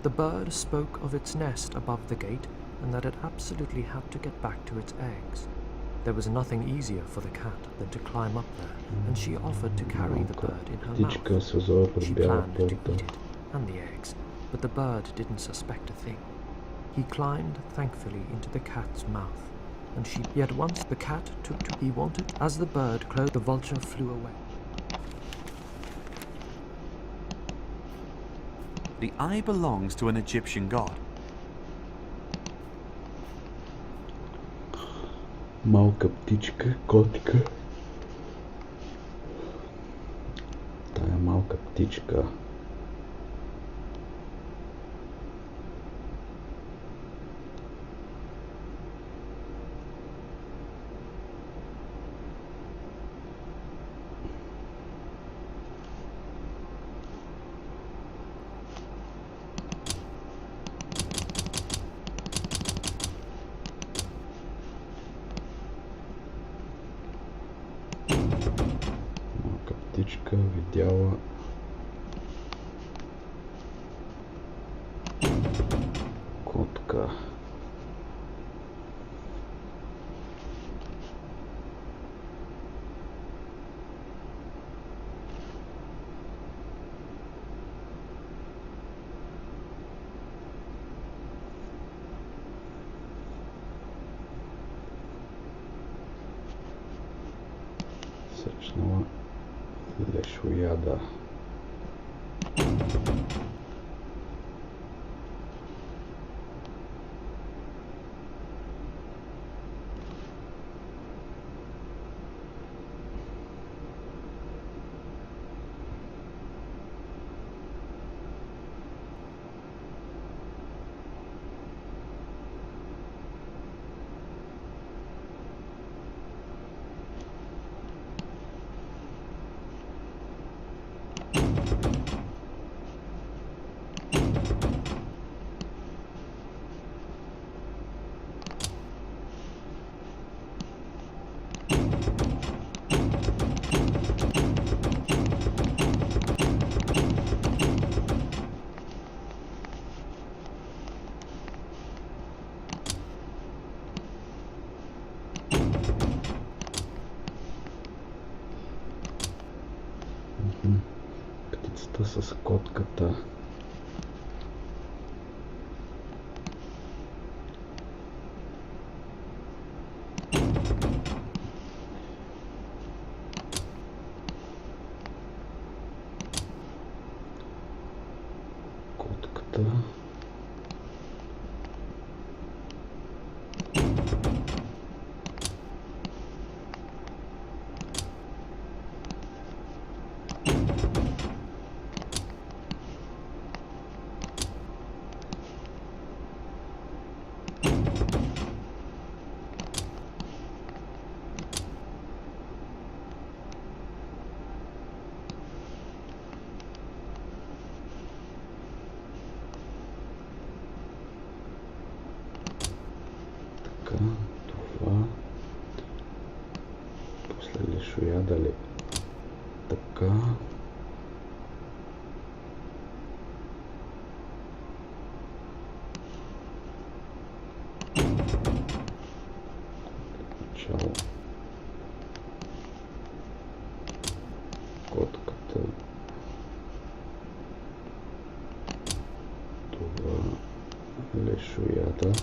The bird spoke of its nest above the gate and that it absolutely had to get back to its eggs. There was nothing easier for the cat than to climb up there, and she offered to carry the bird in her mouth. She planned to eat it and the eggs, but the bird didn't suspect a thing. He climbed thankfully into the cat's mouth, and yet once the cat took to he wanted. As the bird closed, the vulture flew away. The eye belongs to an Egyptian god. Малка птичка, котка. Тая малка птичка. Дяла. Котка. Сечнала лешояда. Птицата с котката. Котката. Така, това. После лешояда ли? Така. Начало. Котката. Това лешояда.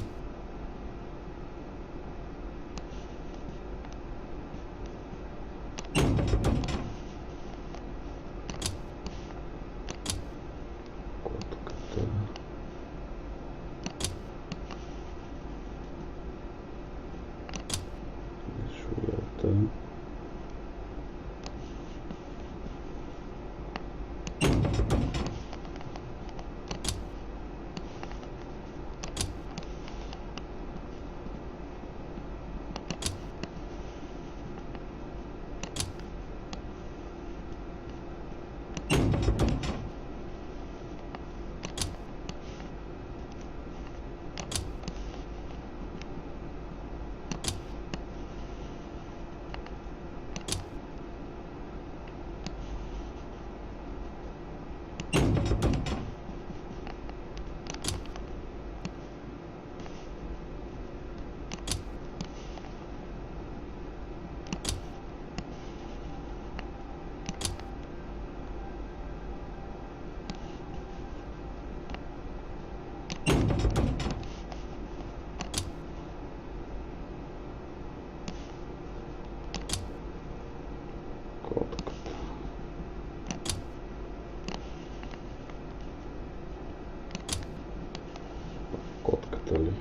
Котката ли?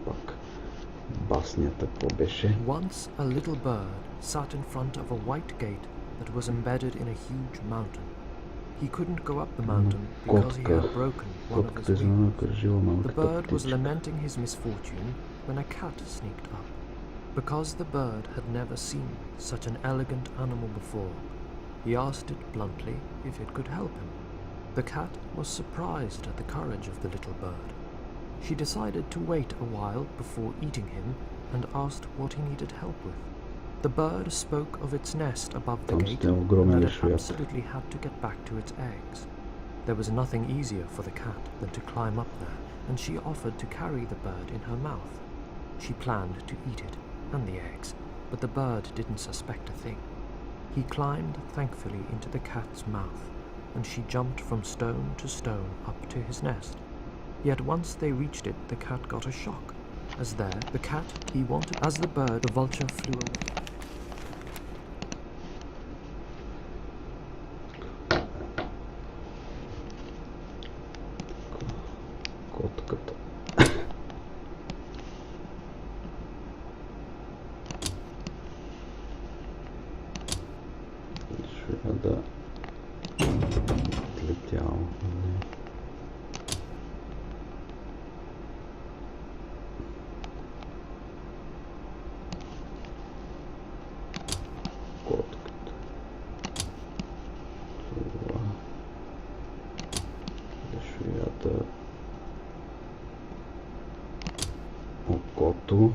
Пак баснята какво беше? Once a little bird sat in front of a white gate that was embedded in a huge mountain. He couldn't go up the mountain because he had broken one of his wings. The bird was lamenting his misfortune when a cat sneaked up. Because the bird had never seen such an elegant animal before, he asked it bluntly if it could help him. The cat was surprised at the courage of the little bird. She decided to wait a while before eating him and asked what he needed help with. The bird spoke of its nest above the Там gate стоял and огромный that it швед. absolutely had to get back to its eggs. There was nothing easier for the cat than to climb up there, and she offered to carry the bird in her mouth. She planned to eat it and the eggs, but the bird didn't suspect a thing. He climbed thankfully into the cat's mouth, and she jumped from stone to stone up to his nest. Yet once they reached it, the cat got a shock. As there, the cat he wanted, as the bird, the vulture flew away. Котката. Шведа отлетял. Котката. Това. Шведа. Окото.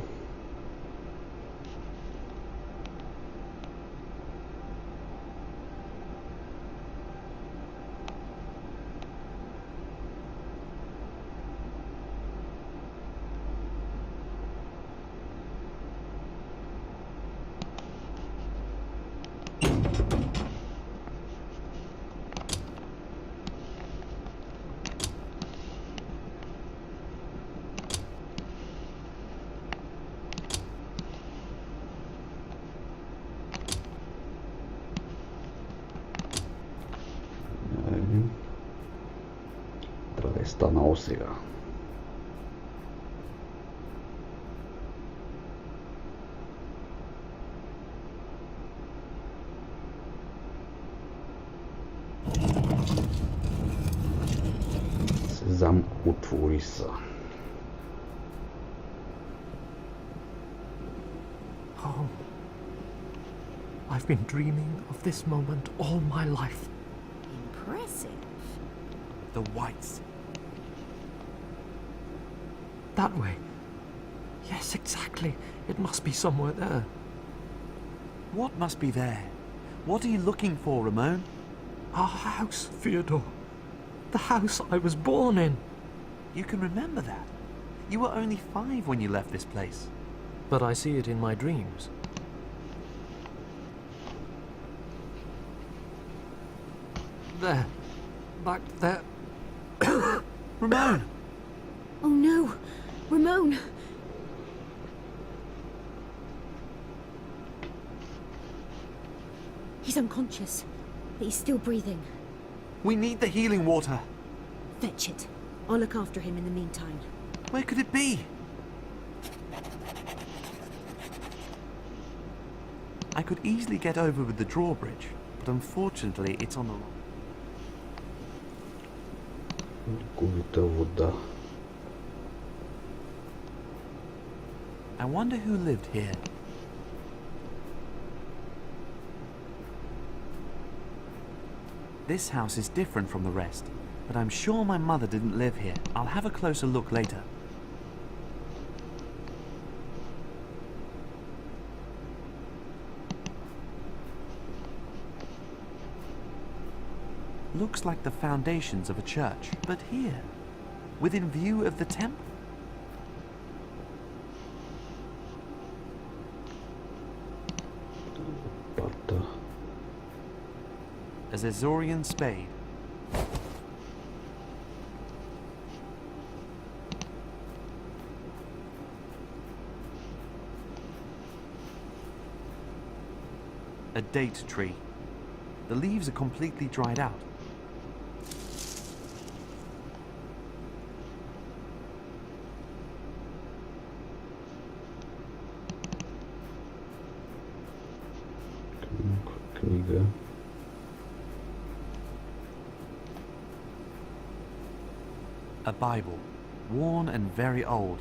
Трябва да е станало сега. Сезам, отвори се. Oh, I've been dreaming of this moment all my life. Impressive. The whites. That way. Yes, exactly. It must be somewhere there. What must be there? What are you looking for, Ramon? Our house, Theodore. The house I was born in. You can remember that. You were only 5 when you left this place. But I see it in my dreams. There. Back there. Ramon! Oh no! Ramon! He's unconscious, but he's still breathing. We need the healing water. Fetch it. I'll look after him in the meantime. Where could it be? I could easily get over with the drawbridge, but unfortunately it's on the wrong. Ликовита вода. I wonder who lived here. This house is different from the rest, but I'm sure my mother didn't live here. I'll have a closer look later. Looks like the foundations of a church, but here, within view of the temple. A Zerzura spade. A date tree. The leaves are completely dried out. Книга. A Bible, worn and very old.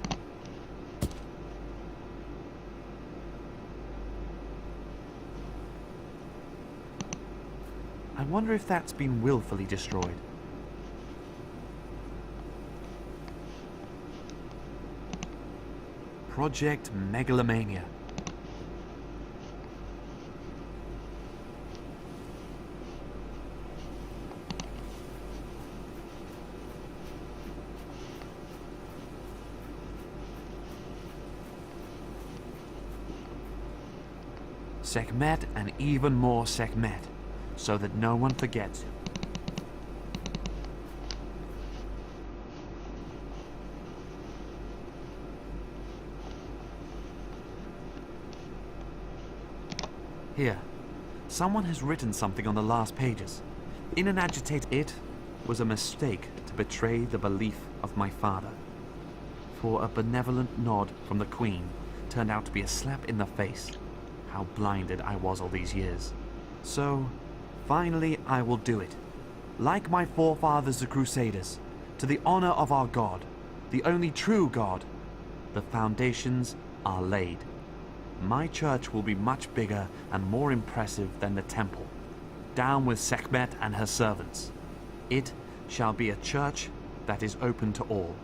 I wonder if that's been willfully destroyed. Project Megalomania. Sekhmet and even more Sekhmet, so that no one forgets him. Here, someone has written something on the last pages. In an agitated, it was a mistake to betray the belief of my father. For a benevolent nod from the Queen turned out to be a slap in the face. How blinded I was all these years. So, finally I will do it. Like my forefathers the Crusaders, to the honor of our God, the only true God, the foundations are laid. My church will be much bigger and more impressive than the temple. Down with Sekhmet and her servants. It shall be a church that is open to all.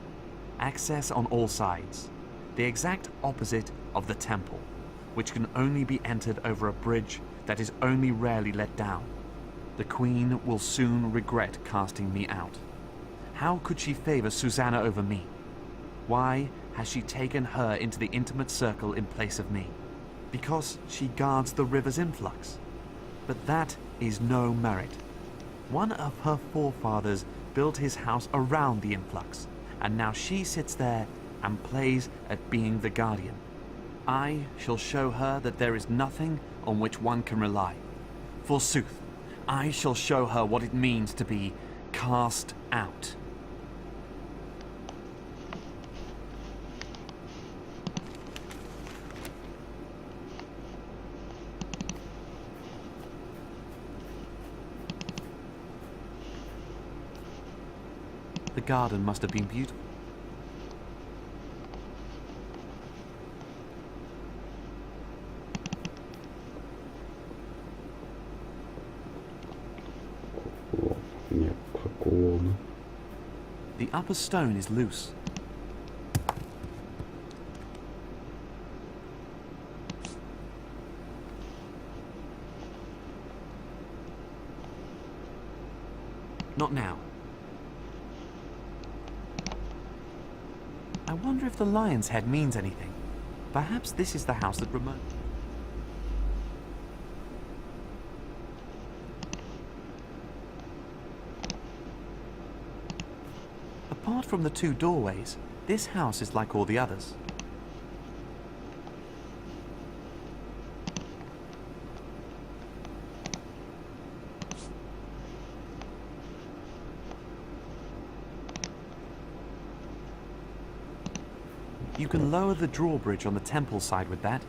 Access on all sides. The exact opposite of the temple, which can only be entered over a bridge that is only rarely let down. The Queen will soon regret casting me out. How could she favor Susanna over me? Why has she taken her into the intimate circle in place of me? Because she guards the river's influx. But that is no merit. One of her forefathers built his house around the influx, and now she sits there and plays at being the guardian. I shall show her that there is nothing on which one can rely. Forsooth, I shall show her what it means to be cast out. The garden must have been beautiful. The upper stone is loose. Not now. I wonder if the lion's head means anything. Perhaps this is the house that Ramon... Apart from the two doorways, this house is like all the others. You can lower the drawbridge on the temple side with that.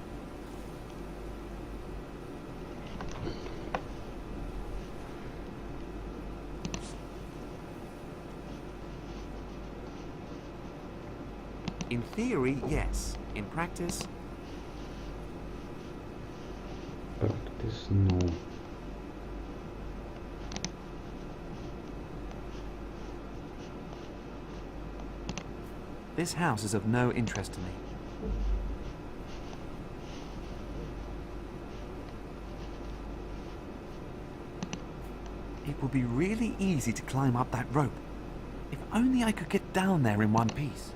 In theory, yes. In practice... Practice, no. This house is of no interest to me. It would be really easy to climb up that rope. If only I could get down there in one piece.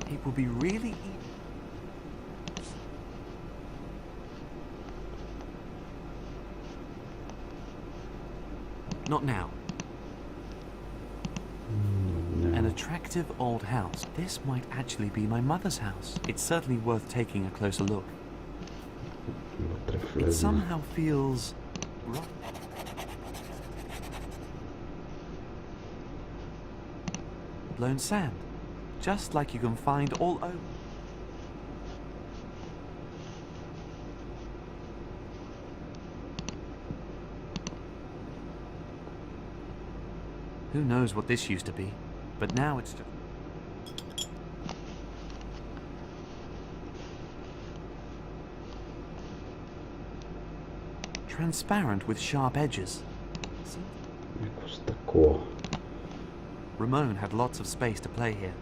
It would be really easy. Not now. An attractive old house. This might actually be my mother's house. It's certainly worth taking a closer look. It somehow feels wrong. Blown sand. Just like you can find all over. Who knows what this used to be, but now it's just... transparent with sharp edges. Якось такого. Ramon had lots of space to play here.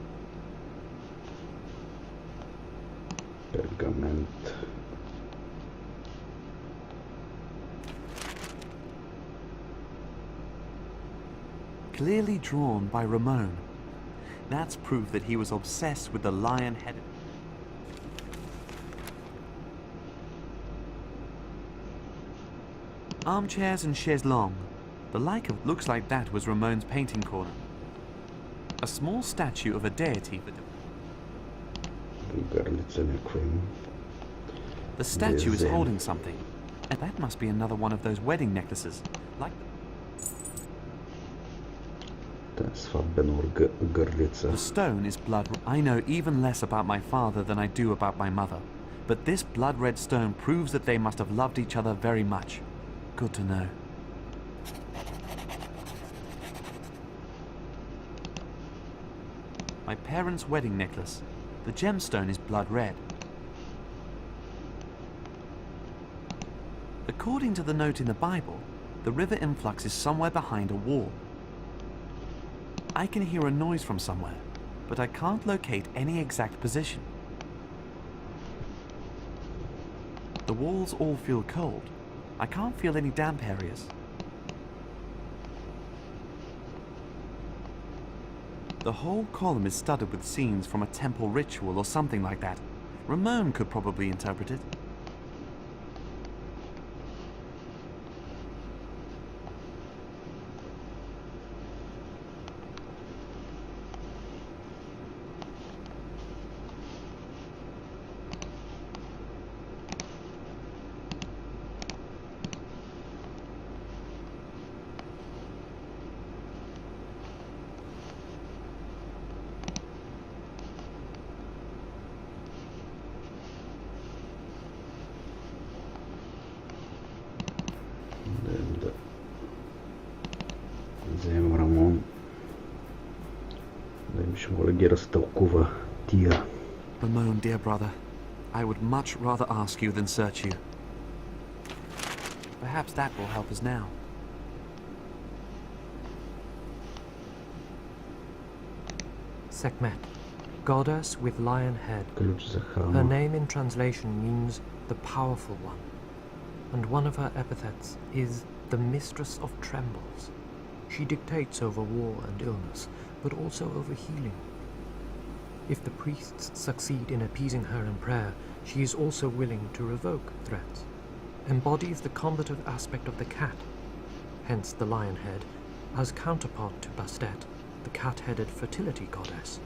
Пергамент. Clearly drawn by Ramon. That's proof that he was obsessed with the lion-headed... Armchairs and chaises long. The like of looks like that was Ramon's painting corner. A small statue of a deity. The statue is holding something. And that must be another one of those wedding necklaces. Like the stone is blood. I know even less about my father than I do about my mother. But this blood-red stone proves that they must have loved each other very much. Good to know. My parents' wedding necklace. The gemstone is blood red. According to the note in the Bible, the river influx is somewhere behind a wall. I can hear a noise from somewhere, but I can't locate any exact position. The walls all feel cold. I can't feel any damp areas. The whole column is studded with scenes from a temple ritual or something like that. Ramon could probably interpret it. Вземем Рамон. Да им ще моля ги разтълкува тия. Ramon, dear brother, I would much rather ask you than search you. Perhaps that will help us now. Sekhmet, goddess with lion head. Her name in translation means the powerful one, and one of her epithets is the mistress of trembles. She dictates over war and illness, but also over healing. If the priests succeed in appeasing her in prayer, she is also willing to revoke threats. Embodies the combative aspect of the cat, hence the lion head, as counterpart to Bastet, the cat-headed fertility goddess.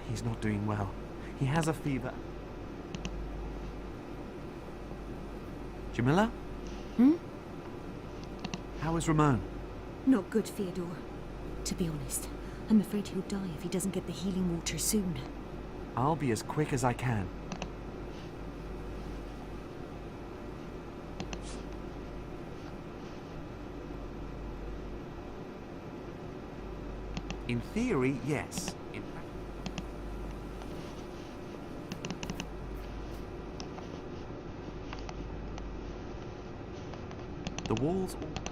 He's not doing well. He has a fever. Jamila? How is Ramon? Not good, Fyodor. To be honest, I'm afraid he'll die if he doesn't get the healing water soon. I'll be as quick as I can. In theory, yes. In fact,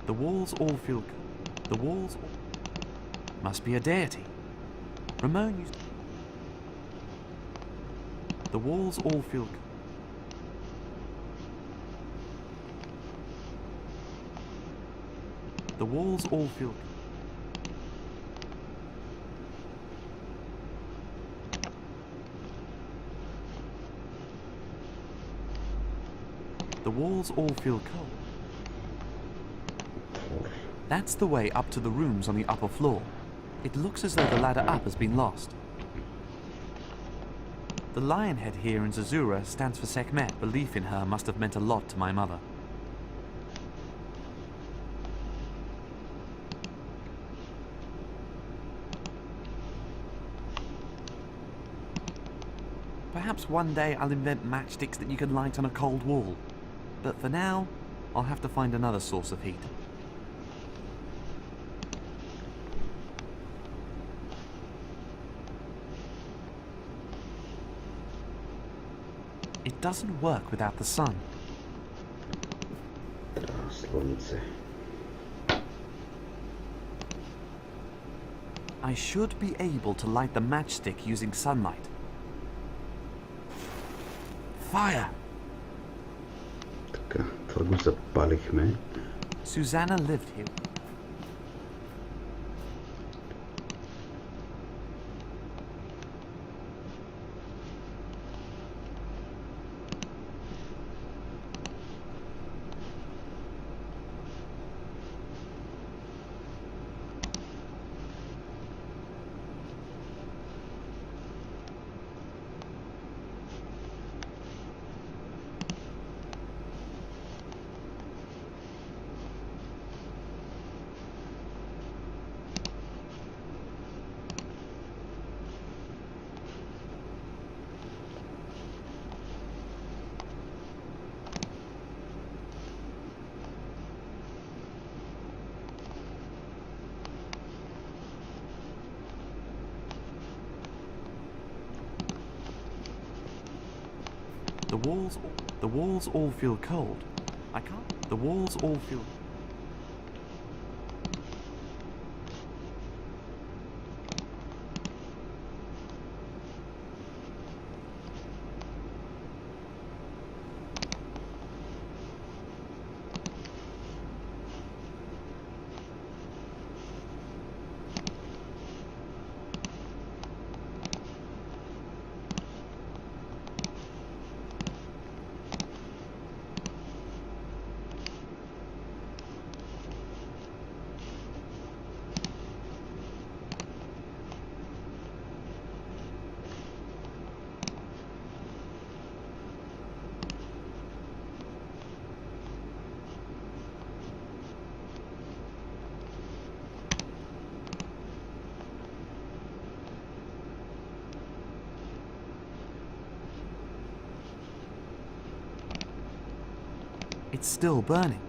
the walls all feel. The walls all must be a deity. Ramon used. The walls all feel. The walls all feel. The walls all feel cold. That's the way up to the rooms on the upper floor. It looks as though the ladder up has been lost. The lion head here in Zerzura stands for Sekhmet. Belief in her must have meant a lot to my mother. Perhaps one day I'll invent matchsticks that you can light on a cold wall. But for now, I'll have to find another source of heat. It doesn't work without the sun. Слънце. I should be able to light the matchstick using sunlight. Fire! Така, това го запалихме. Susanna lived here. The walls all feel cold. I can't. The walls all feel. It's still burning.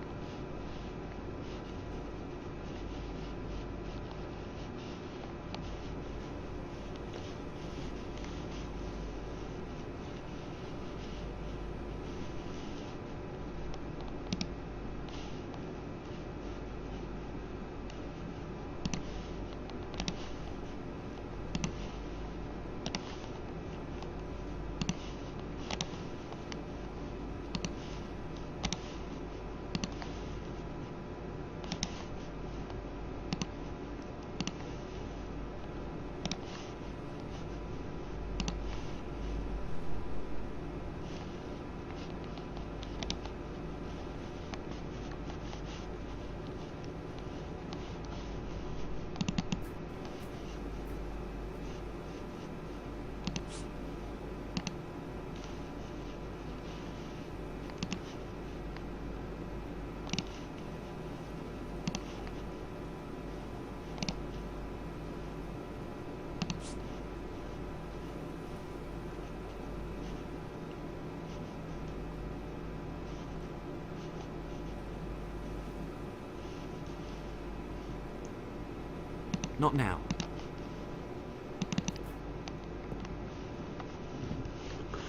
Not now.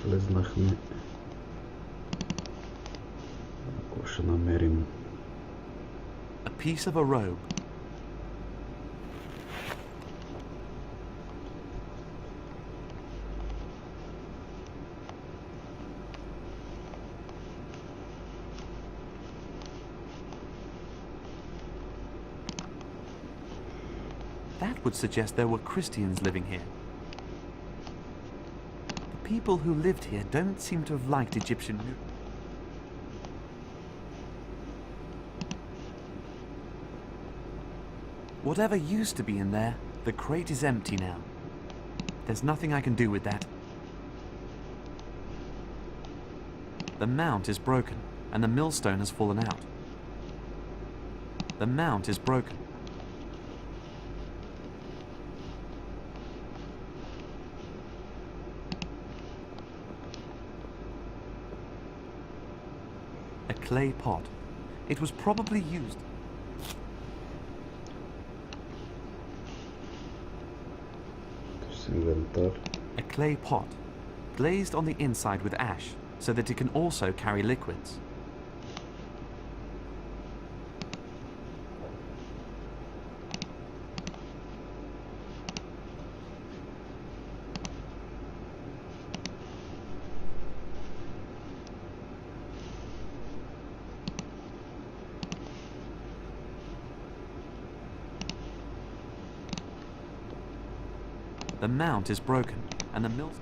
Влезнахме. Ако ще намерим. A piece of a robe. That would suggest there were Christians living here. The people who lived here don't seem to have liked Egyptian music. Whatever used to be in there, the crate is empty now. There's nothing I can do with that. The mount is broken, and the millstone has fallen out. The mount is broken. A clay pot. It was probably used. A clay pot, glazed on the inside with ash, so that it can also carry liquids. The mount is broken, and the mill...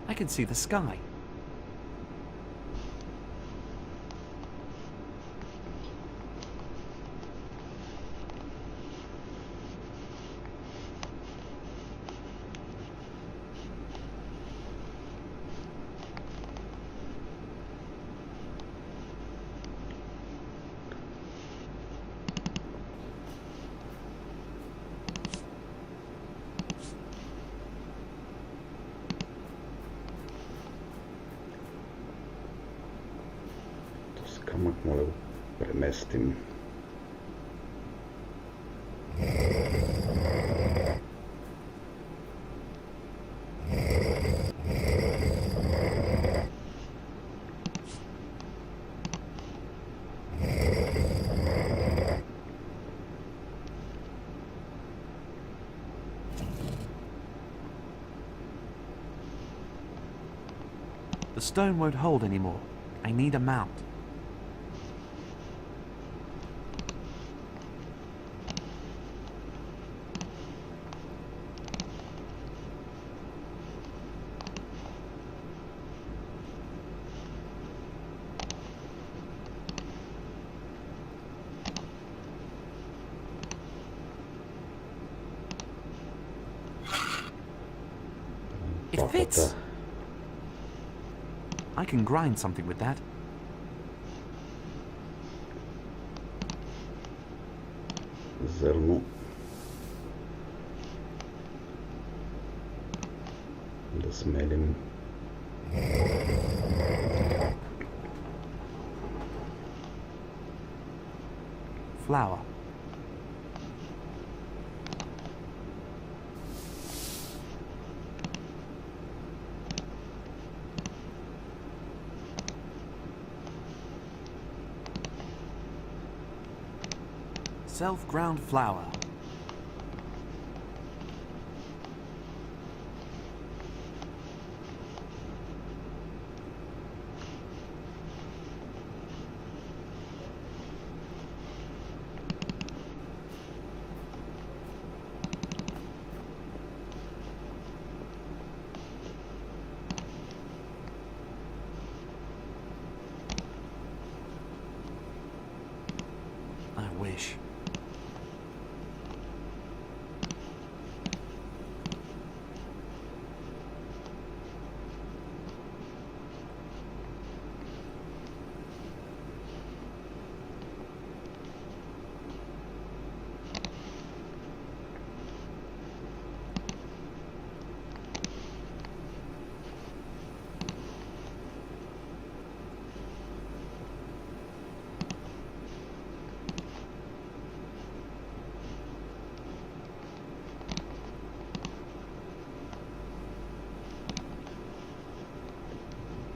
I can see the sky. Камък може да го преместим. The stone won't hold anymore. I need a mount. It fits! I can grind something with that. Зърно. Да смелим. Flour. Self-ground flour. I wish.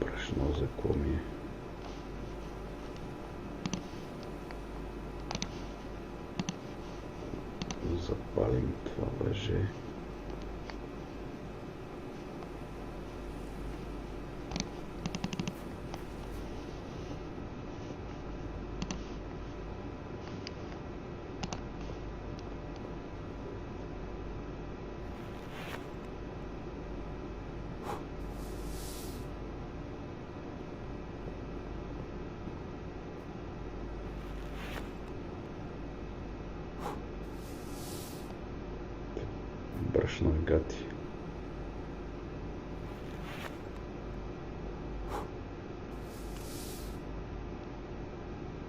Брашно за коми. Запалим това въже. Брашно е гати.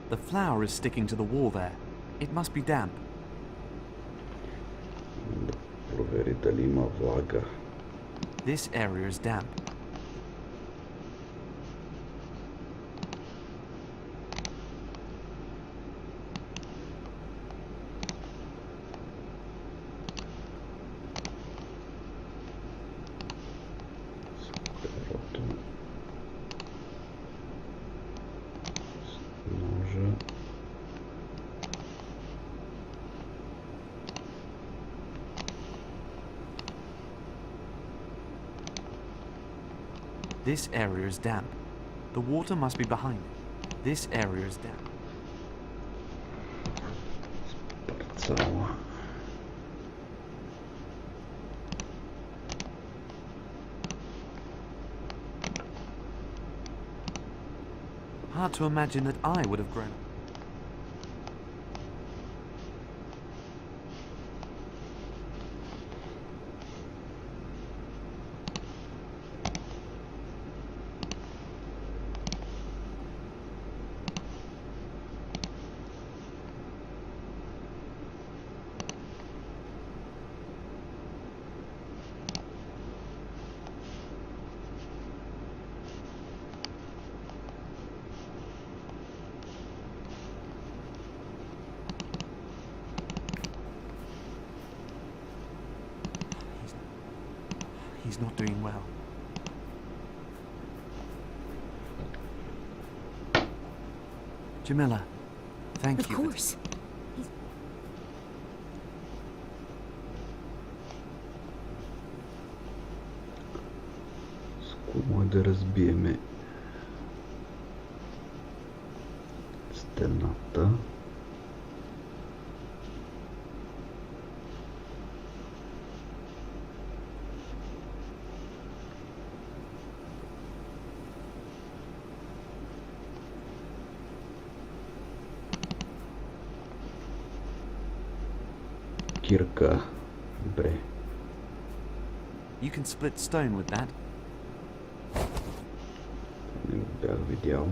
The flour is sticking to the wall there. It must be damp. Да провери дали има влага. This area is damp. This area is damp. The water must be behind it. This area is damp. Spărțau. Hard to imagine that I would have grown up. He's not doing well. Jamila, thank you. Of course. Скоро да разбиеме стената. Кирка. Добре. You can split stone with that. Не го бях видял.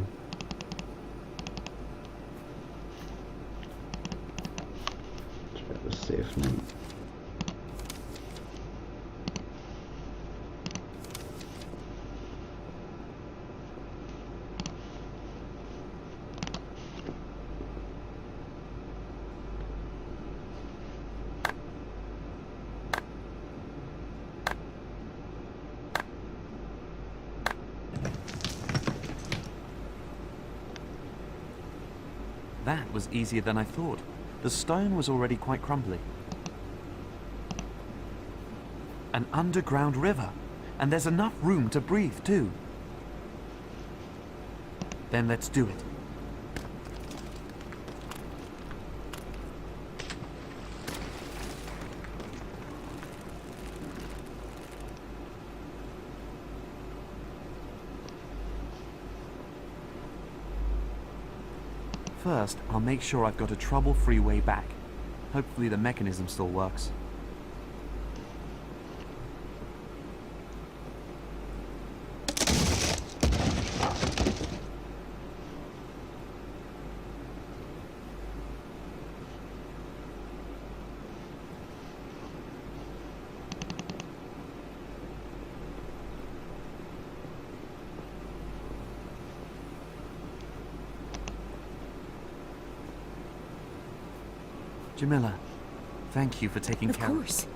Трябва да сейфнем. That was easier than I thought. The stone was already quite crumbly. An underground river, and there's enough room to breathe too. Then let's do it. First, I'll make sure I've got a trouble-free way back. Hopefully the mechanism still works. Jamila, thank you for taking care of... Of course.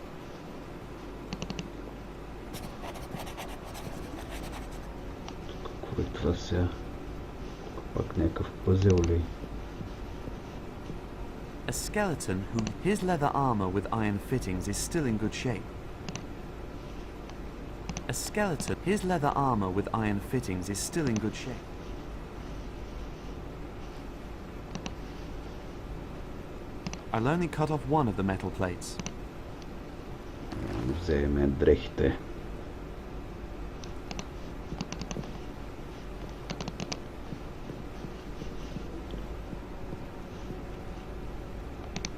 Какво е това сега? Пак някакъв пъзел ли? A skeleton who... His leather armor with iron fittings is still in good shape. A skeleton... His leather armor with iron fittings is still in good shape. I'll only cut off one of the metal plates. Вземе дрехите.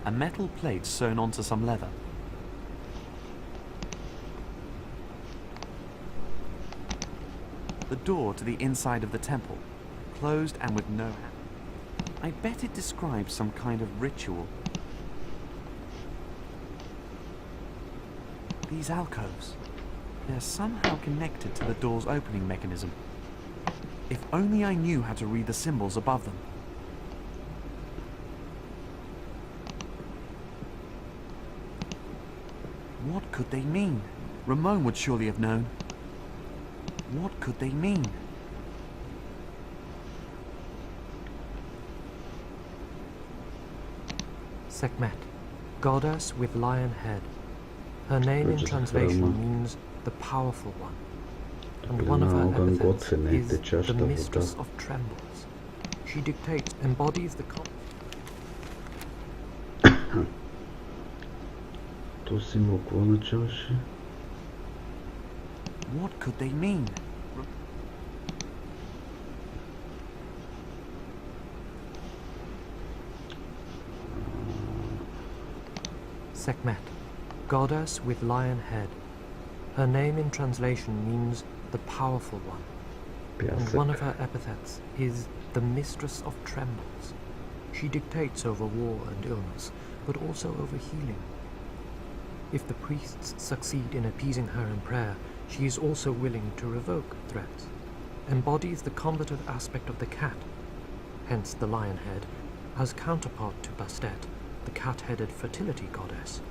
A metal plate sewn onto some leather. The door to the inside of the temple, closed and with no handle. I bet it describes some kind of ritual. These alcoves, they're somehow connected to the door's opening mechanism. If only I knew how to read the symbols above them. What could they mean? Ramon would surely have known. What could they mean? Sekhmet, goddess with lion head. Her name in translation means the powerful one. and one of her огън epithets готвене, is the течаща вода. Mistress of Trembles. She dictates, embodies the То символ какво означаваше? What could they mean? Sekhmet, goddess with lion head. Her name in translation means the powerful one. And one of her epithets is the Mistress of Trembles. She dictates over war and illness, but also over healing. If the priests succeed in appeasing her in prayer, she is also willing to revoke threats. Embodies the combative aspect of the cat, hence the lion head, as counterpart to Bastet, the cat-headed fertility goddess.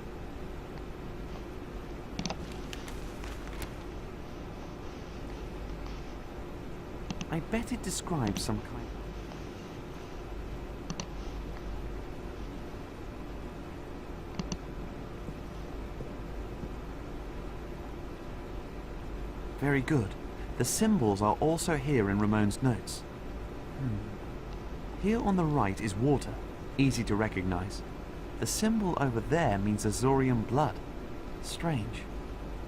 I bet it describes some kind. Very good. The symbols are also here in Ramon's notes. Here on the right is water, easy to recognize. The symbol over there means Azorian blood. Strange.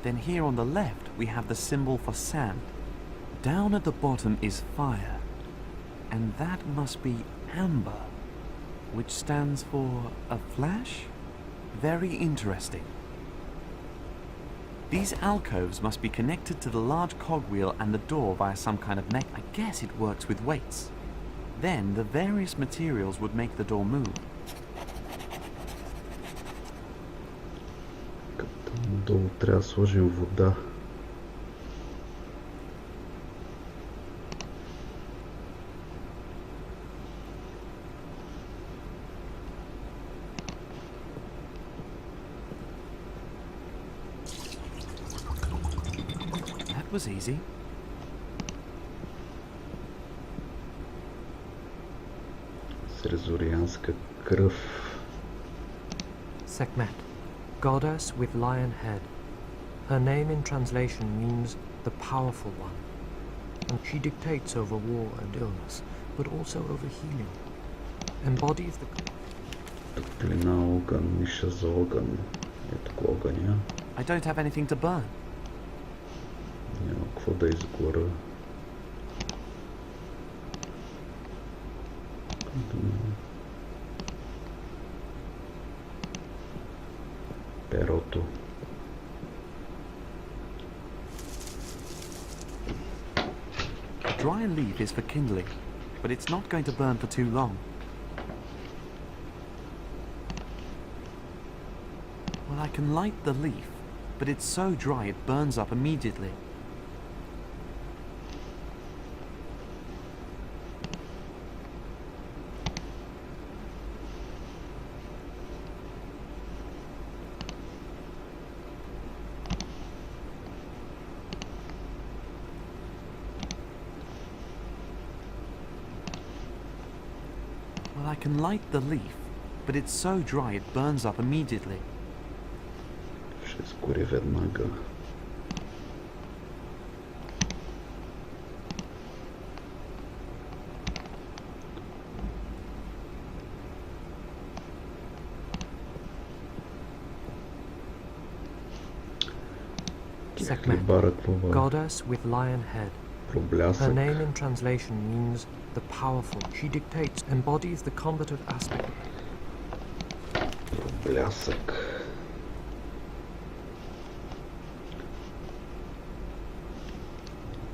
Then here on the left we have the symbol for sand. Down at the bottom is fire, and that must be amber, which stands for a flash? Very interesting. These alcoves must be connected to the large cogwheel and the door via some kind of I guess it works with weights. Then the various materials would make the door move. Долу трябва да сложим вода. That was easy. Зерзурианска кръв. Sekhmet, goddess with lion head. Her name in translation means the powerful one, and she dictates over war and illness, but also over healing. Embodies the... Топлина, огън, ниша за огън. Ето огъня. I don't have anything to burn. Няма какво да изгоря. Перото. Dry leaf is for kindling, but it's not going to burn for too long. Well, I can light the leaf, but it's so dry it burns up immediately. Well, I can light the leaf, but it's so dry it burns up immediately. Ще изгори веднага. Sekhmet, goddess with lion head. Her name in translation means the powerful. She dictates, embodies the combative aspect. Блясък.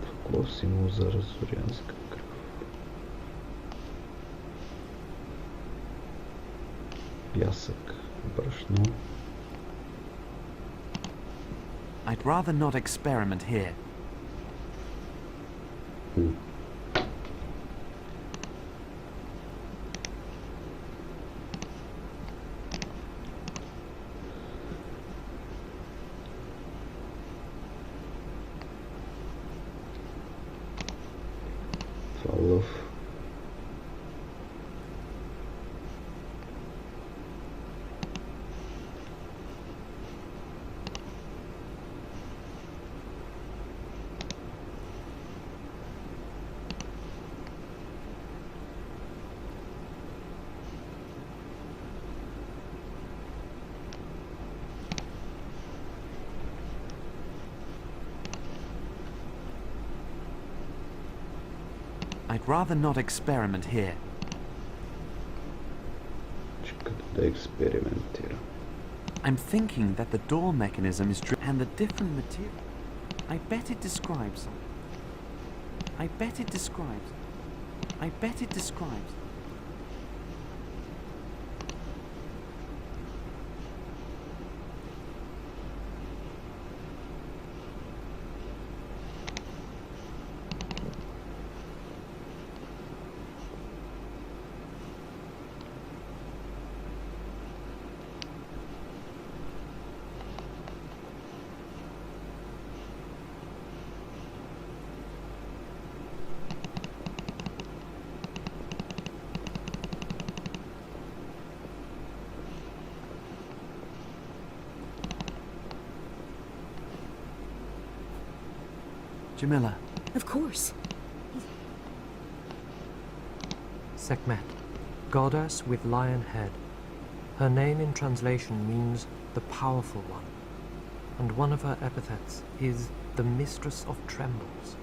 Какво символ за разорянска кръв? Пясък, брашно. I'd rather not experiment here. Фалов. I'd rather not experiment here. Да експериментира. I'm thinking that the door mechanism is and the different material. I bet it describes something. I bet it describes. I bet it describes. Jamila. Of course. Sekhmet, goddess with lion head. Her name in translation means the powerful one, and one of her epithets is the mistress of trembles.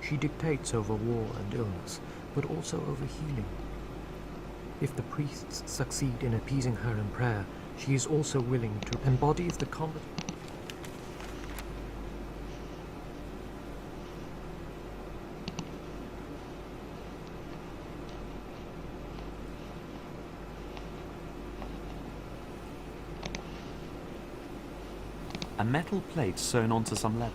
She dictates over war and illness, but also over healing. If the priests succeed in appeasing her in prayer, she is also willing to embody the combat. A metal plate sewn onto some leather.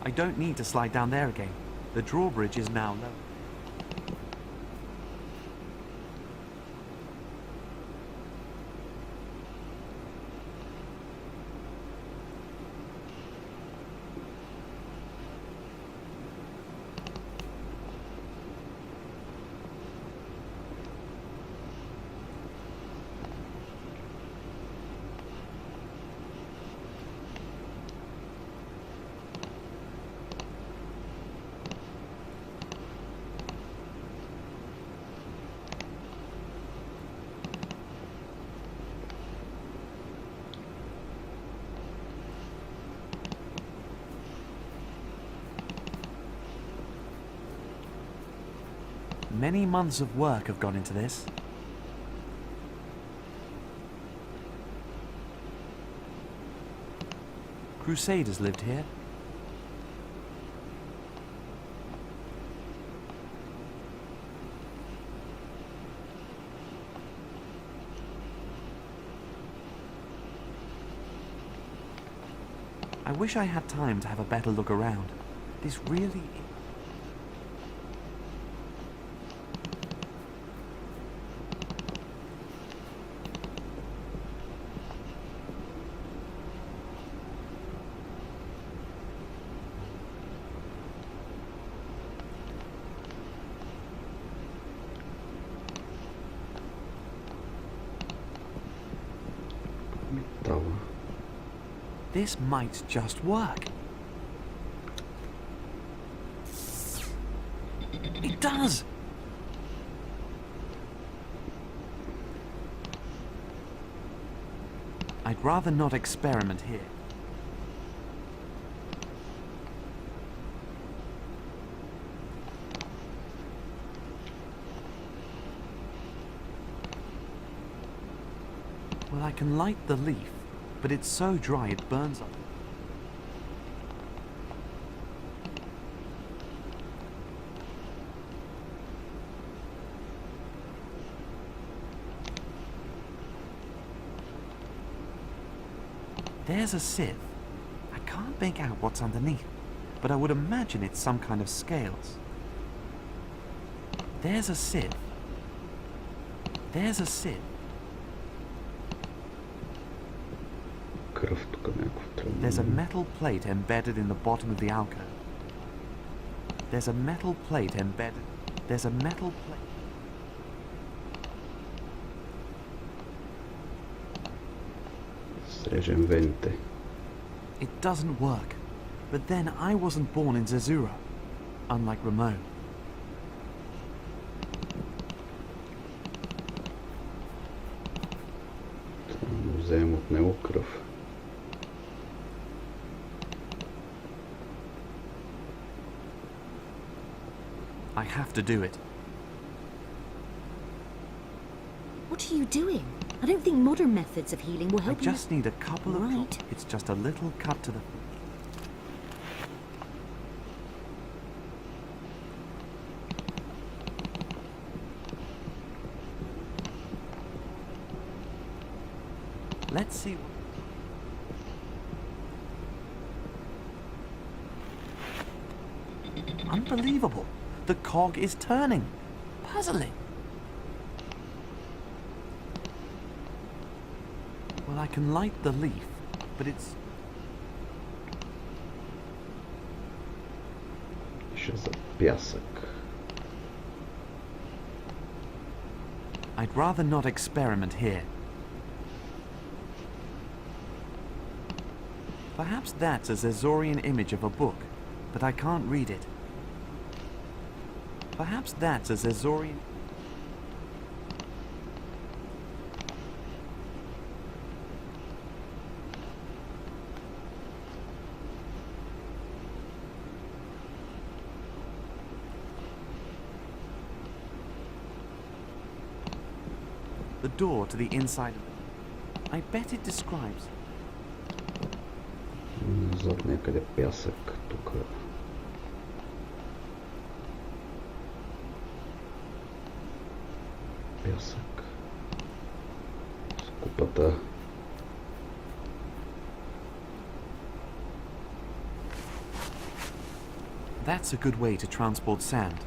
I don't need to slide down there again. The drawbridge is now low. Many months of work have gone into this. Crusaders lived here. I wish I had time to have a better look around. This really... This might just work. It does! I'd rather not experiment here. Well, I can light the leaf, but it's so dry it burns up. There's a sieve. I can't make out what's underneath, but I would imagine it's some kind of scales. There's a sieve. There's a sieve. There's a metal plate embedded in the bottom of the alcove. There's a metal plate embedded. There's a metal plate. It doesn't work. But then I wasn't born in Zerzura, unlike Ramon. Вземем от него кръв. I have to do it. What are you doing? I don't think modern methods of healing will I help just need a couple of... Right. It's just a little cut to the... Let's see... Unbelievable! The cog is turning. Puzzling. Well, I can light the leaf, but it's... Ще за пясък. I'd rather not experiment here. Perhaps that's a Zerzurian image of a book, but I can't read it. Perhaps that's a Zerzurian... The door to the inside of it. I bet it describes... Назад някъде пясък, тук. Пясък. С купата. That's a good way to transport sand.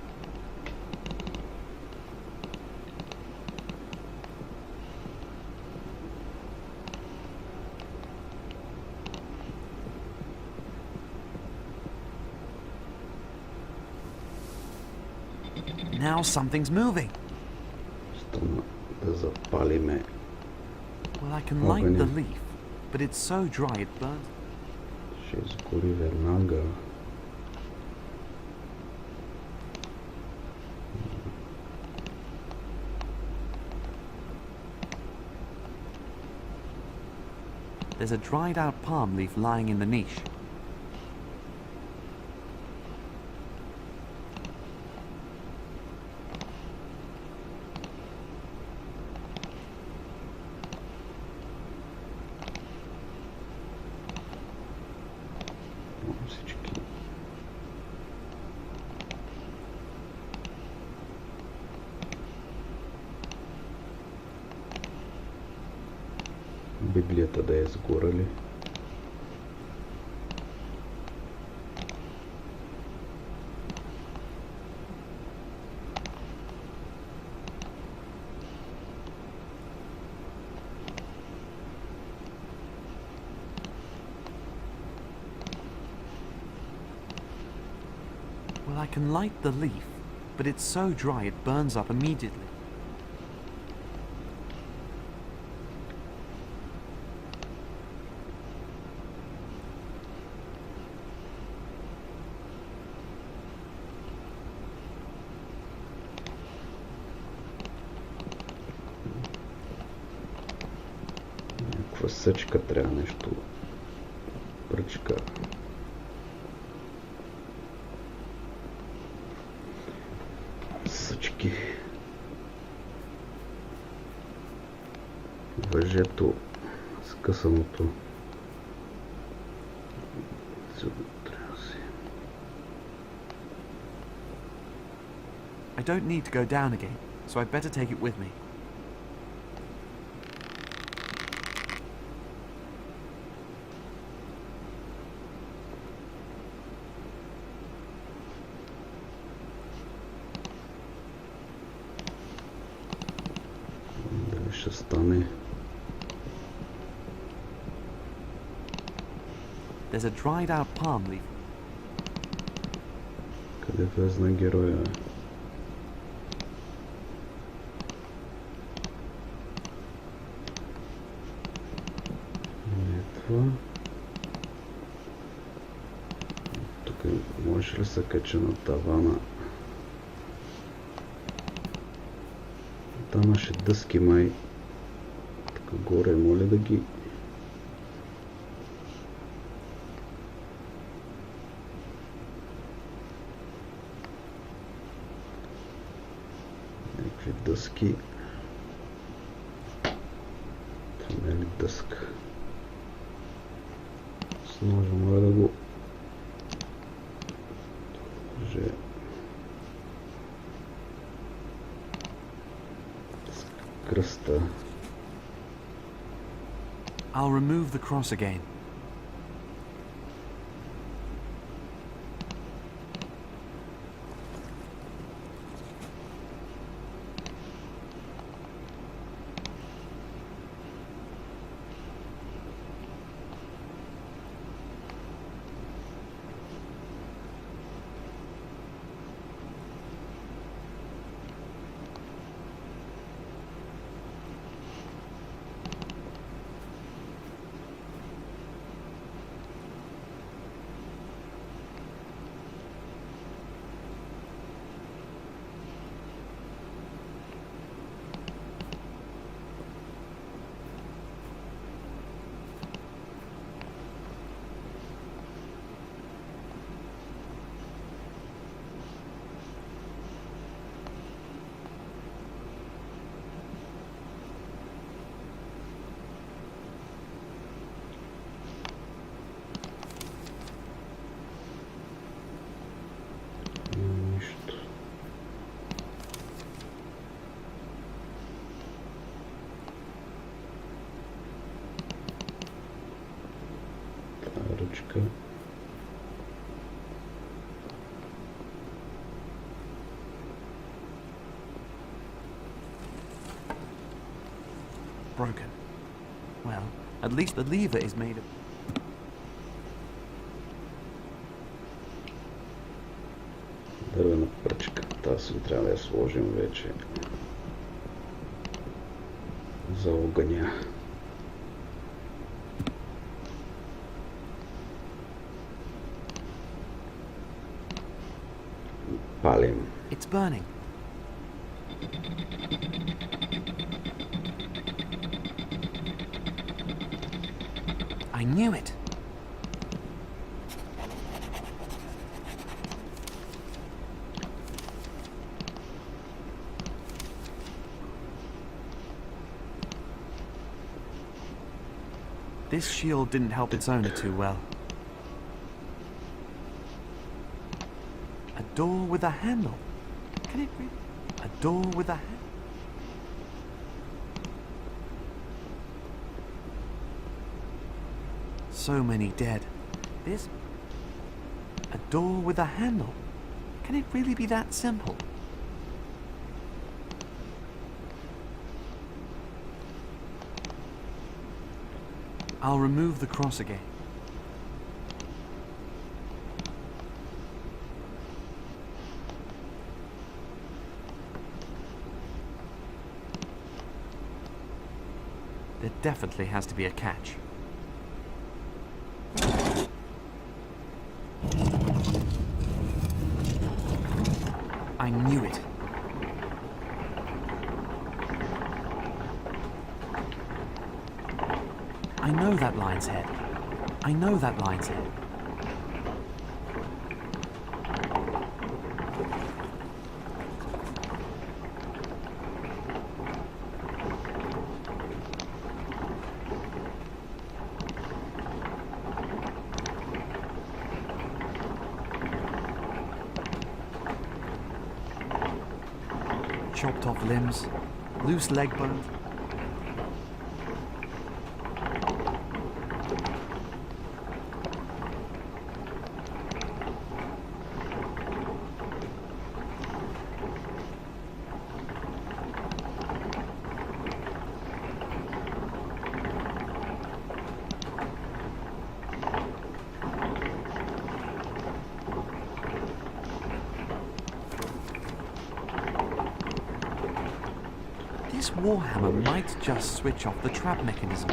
Now something's moving. Стана да запалиме. Well, I can light the leaf, but it's so dry it burns. Ще изгори веднага. There's a dried out palm leaf lying in the niche. Библията да е сгорали. Well, I can light the leaf, but it's so dry it burns up immediately. Някаква съчка трябва, нещо. Пръчка. Съчки. Въжето скъсаното. I don't need to go down again, so I'd better take it with me. Дали ще стане? There's a dried out palm leaf. Къде влезна героя? Ще ли се кача на тавана? Там имаше дъски май. Така горе, моля да ги... Някакви дъски. Това не е ли дъска? С ножа моля да го... Кръста. I'll remove the cross again. Ръчка. Broken. Well, at least the lever is made of... Дървена пръчка. Тази трябва да я сложим вече за огъня. Палим. It's burning. I knew it. This shield didn't help its owner too well. A door with a handle. Can it be? A door with a handle? So many dead. This? A door with a handle. Can it really be that simple? I'll remove the cross again. There definitely has to be a catch. I knew it. I know that lion's head. I know that lion's head. Chopped off limbs, loose leg bones. This warhammer might just switch off the trap mechanism.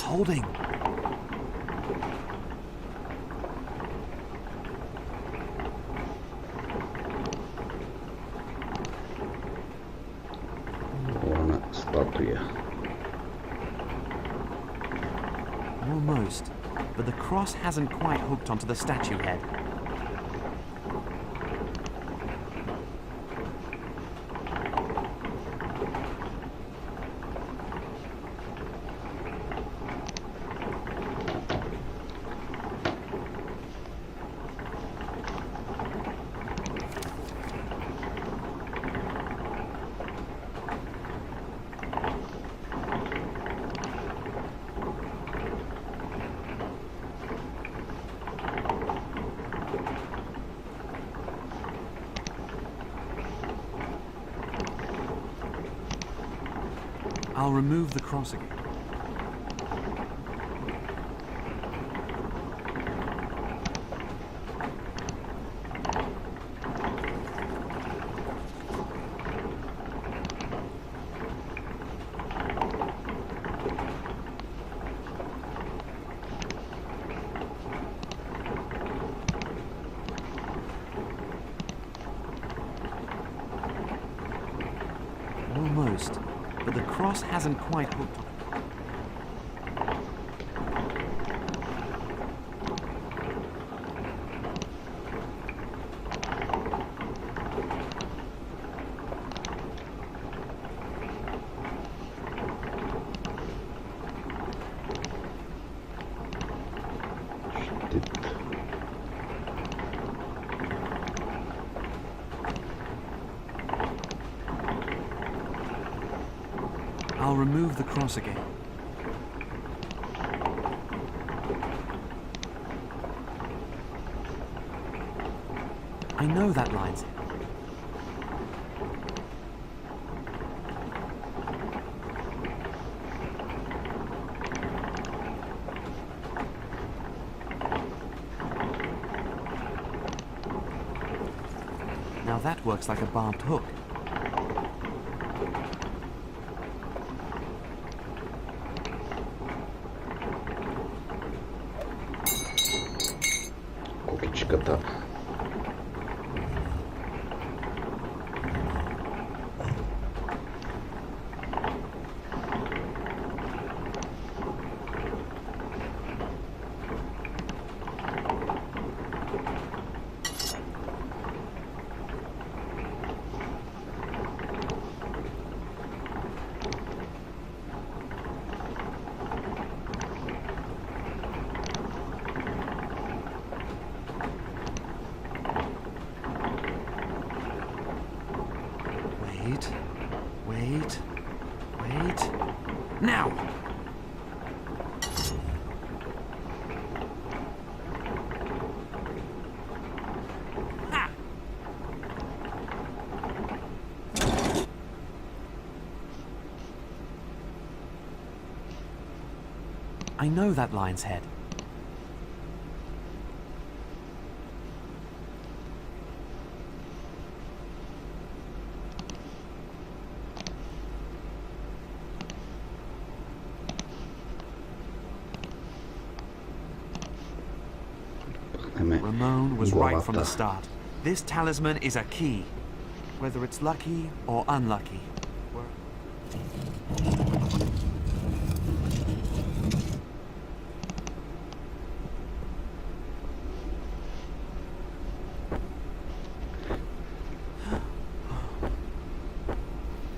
holding. Ona statuja. Almost, but the cross hasn't quite hooked onto the statue head. I'll remove the cross again. Almost. But the cross hasn't quite hooked on it. I'll remove the cross again. I know that line's it. Now that works like a barbed hook. Кукичката. Wait. Now! Ha! I know that lion's head. Ramon was right from the start. This talisman is a key, whether it's lucky or unlucky.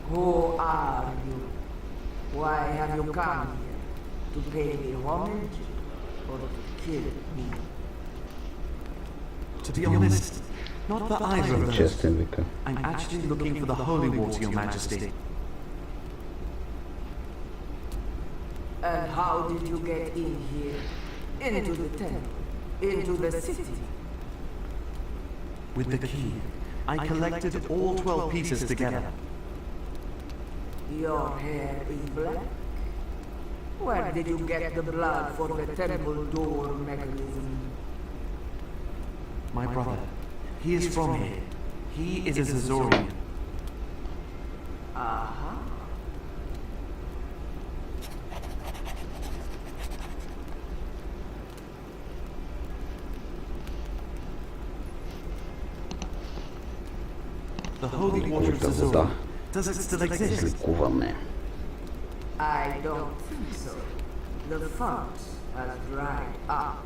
Who are you? Why have you come here? To pay me homage or to kill me? To be honest, not for either of those. I'm actually looking for the holy water, Your Majesty. And how did you get in here? Into the temple? Into the city? With the key, I collected all 12 pieces together. Your hair is black? Where did you get the blood for the temple door mechanism? My brother, he is from here. He is a Zerzurian. The holy water of Zerzura. Does it still exist? Излекуване. I don't think so. The font has dried up.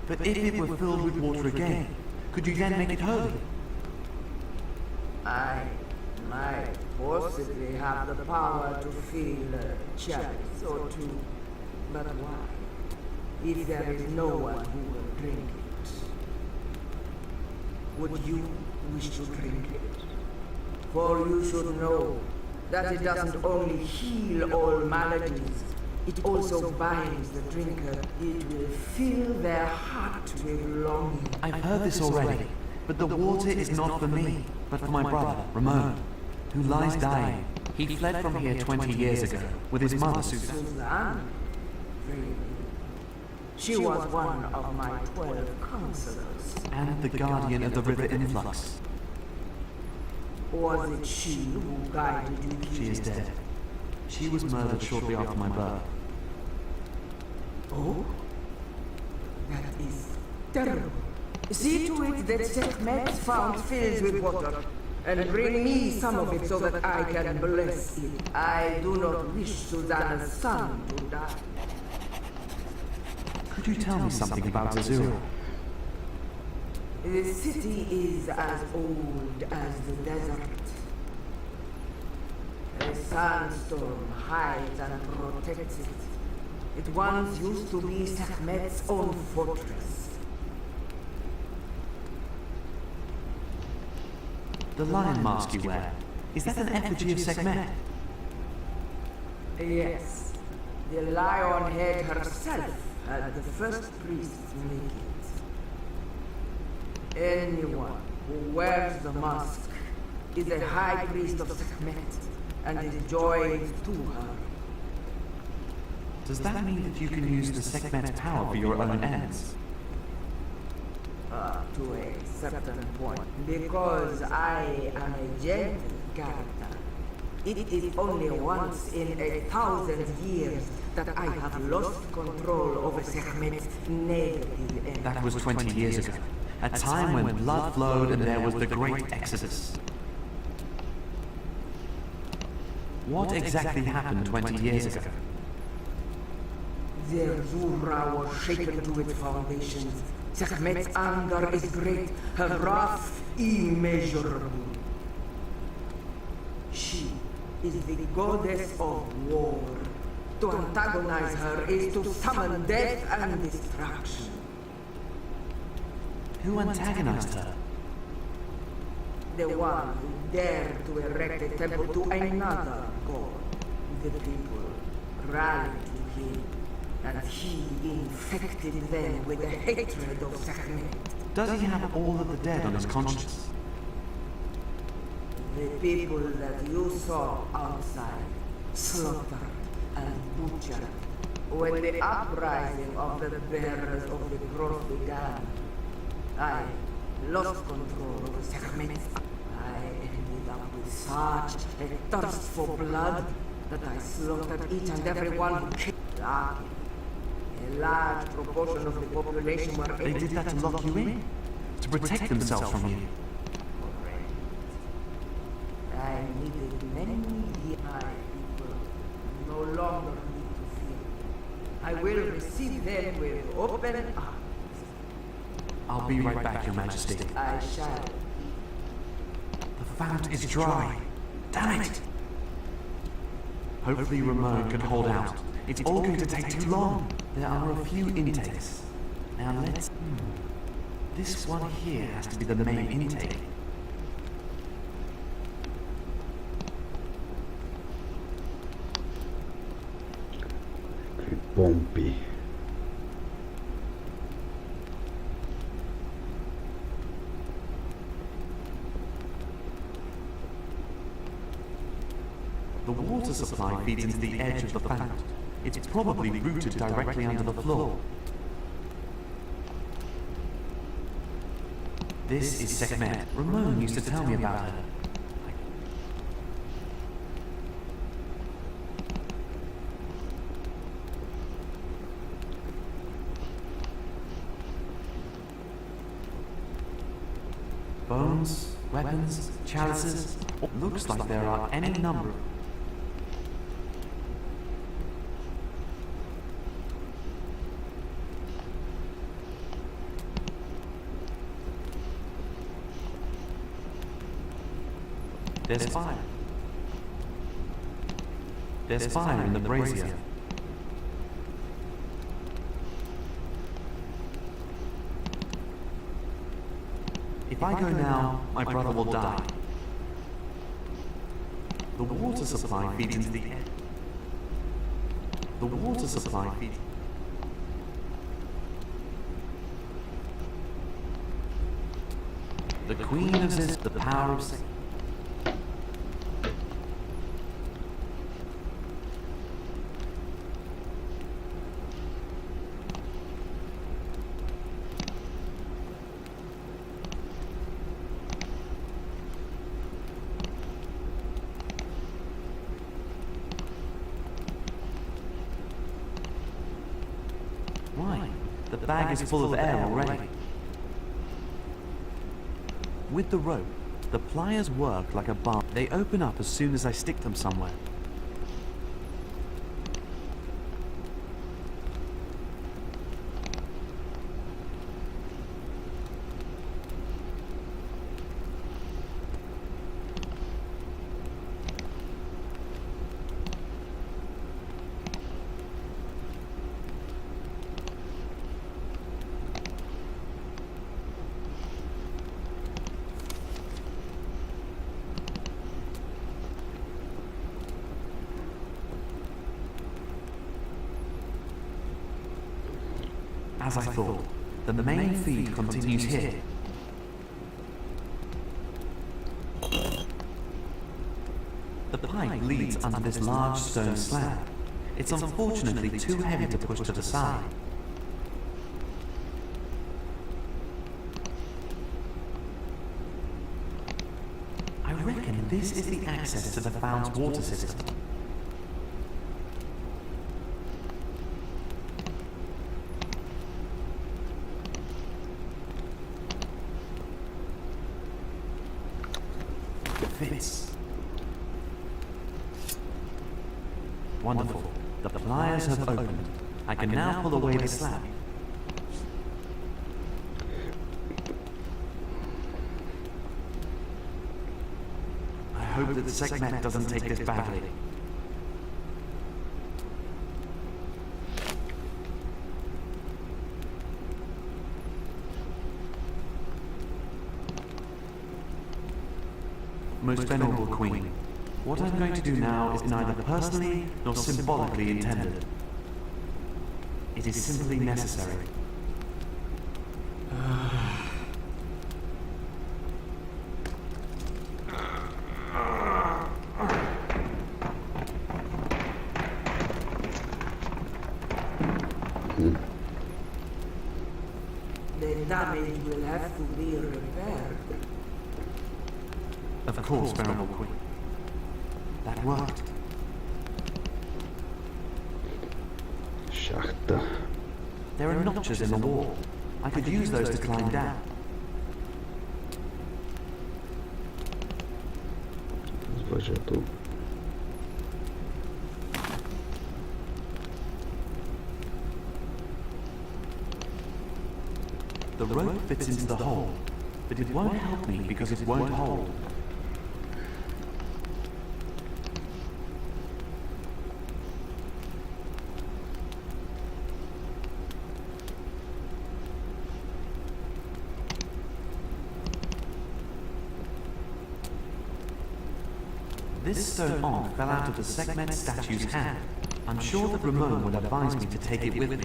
But if it were filled with water again, could you then make it holy? I might possibly have the power to fill a chalice or two. But why? If there is no one who will drink it, would you wish to drink it? For you should know that it doesn't only heal all maladies, it also binds the drinker. It will fill their heart with longing. I've heard this already, but the water is not for me, but for my brother, Ramon, who lies dying. He fled from here 20 years ago with his mother, Suzanne. Suzanne? Really? She was one of my 12 counselors. And the guardian of the river influx. Was it she who guided you here? She is dead. She was murdered shortly after my birth. Oh? That is terrible. See to it that Sekhmet's fount fills with water, and bring me some of it so that I can bless it. I do not wish Susanna's son to die. Could you tell me something about Zerzura? The city is as old as the desert. A sandstorm hides and protects it. It once used to be Sekhmet's own fortress. The lion mask you wear, is that an effigy of Sekhmet? Yes. The lion head herself had the first priest make it. Anyone who wears the mask is a high priest of Sekhmet and is joined to her. Does that mean that you can use the Sekhmet's power for your own ends? To a certain point. Because I am a gentle character. It is only once in 1,000 years that I have lost control over Sekhmet's negative end. That was 20 years ago. A time when blood flowed and there was the great exodus. What exactly happened 20 years ago? Zerzura was shaken to its foundations. Sekhmet's anger is great, her wrath immeasurable. She is the goddess of war. To antagonize her is to summon death and destruction. Who antagonized her? The one who dared to erect a temple to another god. The people rallied to him, and he infected them with the hatred of Sekhmet. Does he have all of the dead on his conscience? The people that you saw outside, slaughtered and butchered, when the uprising of the bearers of the cross began, I lost control over Sekhmet. I ended up with such a thirst for blood that I slaughtered each and every one who came. A large proportion of the population were able. They did that to lock you in? To protect themselves from you? Correct. I needed many high people no longer need to fear. I will receive them with open arms. I'll be right back, Your Majesty. I shall. The fount is dry. Damn it! Hopefully Ramon can hold out. It's all going to take too long. There are a few intakes. Now let's... This one here has to be the main intake. Pompi. The water supply feeds into the edge of the fount. It's probably routed directly under the floor. This is Sekhmet. Ramon used to tell me about her. Bones, Weapons, chalices, looks like there are any number. There's fire. There's fire in the brazier. If I go now, my brother will die. The water supply feeds into the air. The water supply feeds... The Queen of Zerzura, the power of Satan. Why? The bag is full of air already. With the rope, the pliers work like a bar. They open up as soon as I stick them somewhere. As I thought, the main feed continues here. The pipe leads under this large stone slab. It's unfortunately too heavy to push to the side. I reckon this is the access to the Fount's water system. Fits. Wonderful. The pliers have opened. I can now pull away the slab. I hope that the Sekhmet doesn't take this badly. Most Venerable Queen, what I'm going to do now is neither personally nor symbolically intended. It is simply necessary. The damage will have to be repaired. Of course, Venerable Queen. That worked. Шахта. There are notches in the wall. I could use those to climb down. Звъжето. The rope fits into the hole, but it won't help me because it won't hold. This stone arm fell out of the Sekhmet statue's hand. I'm sure that Ramon would advise me to take it with me.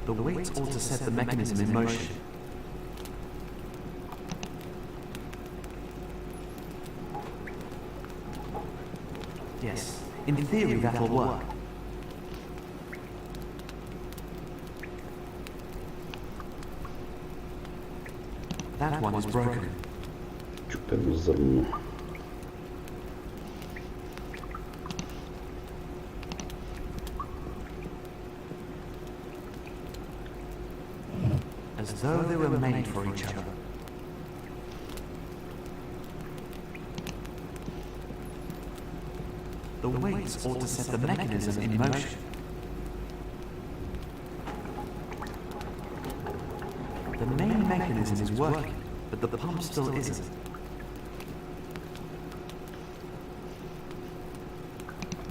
The weights ought to set the mechanism in motion. Yes, in theory that'll work. That one is broken. Чупено зърно. As though they were made for each other. The weights ought to set the mechanism in motion. The main mechanism is working, but the pump still isn't.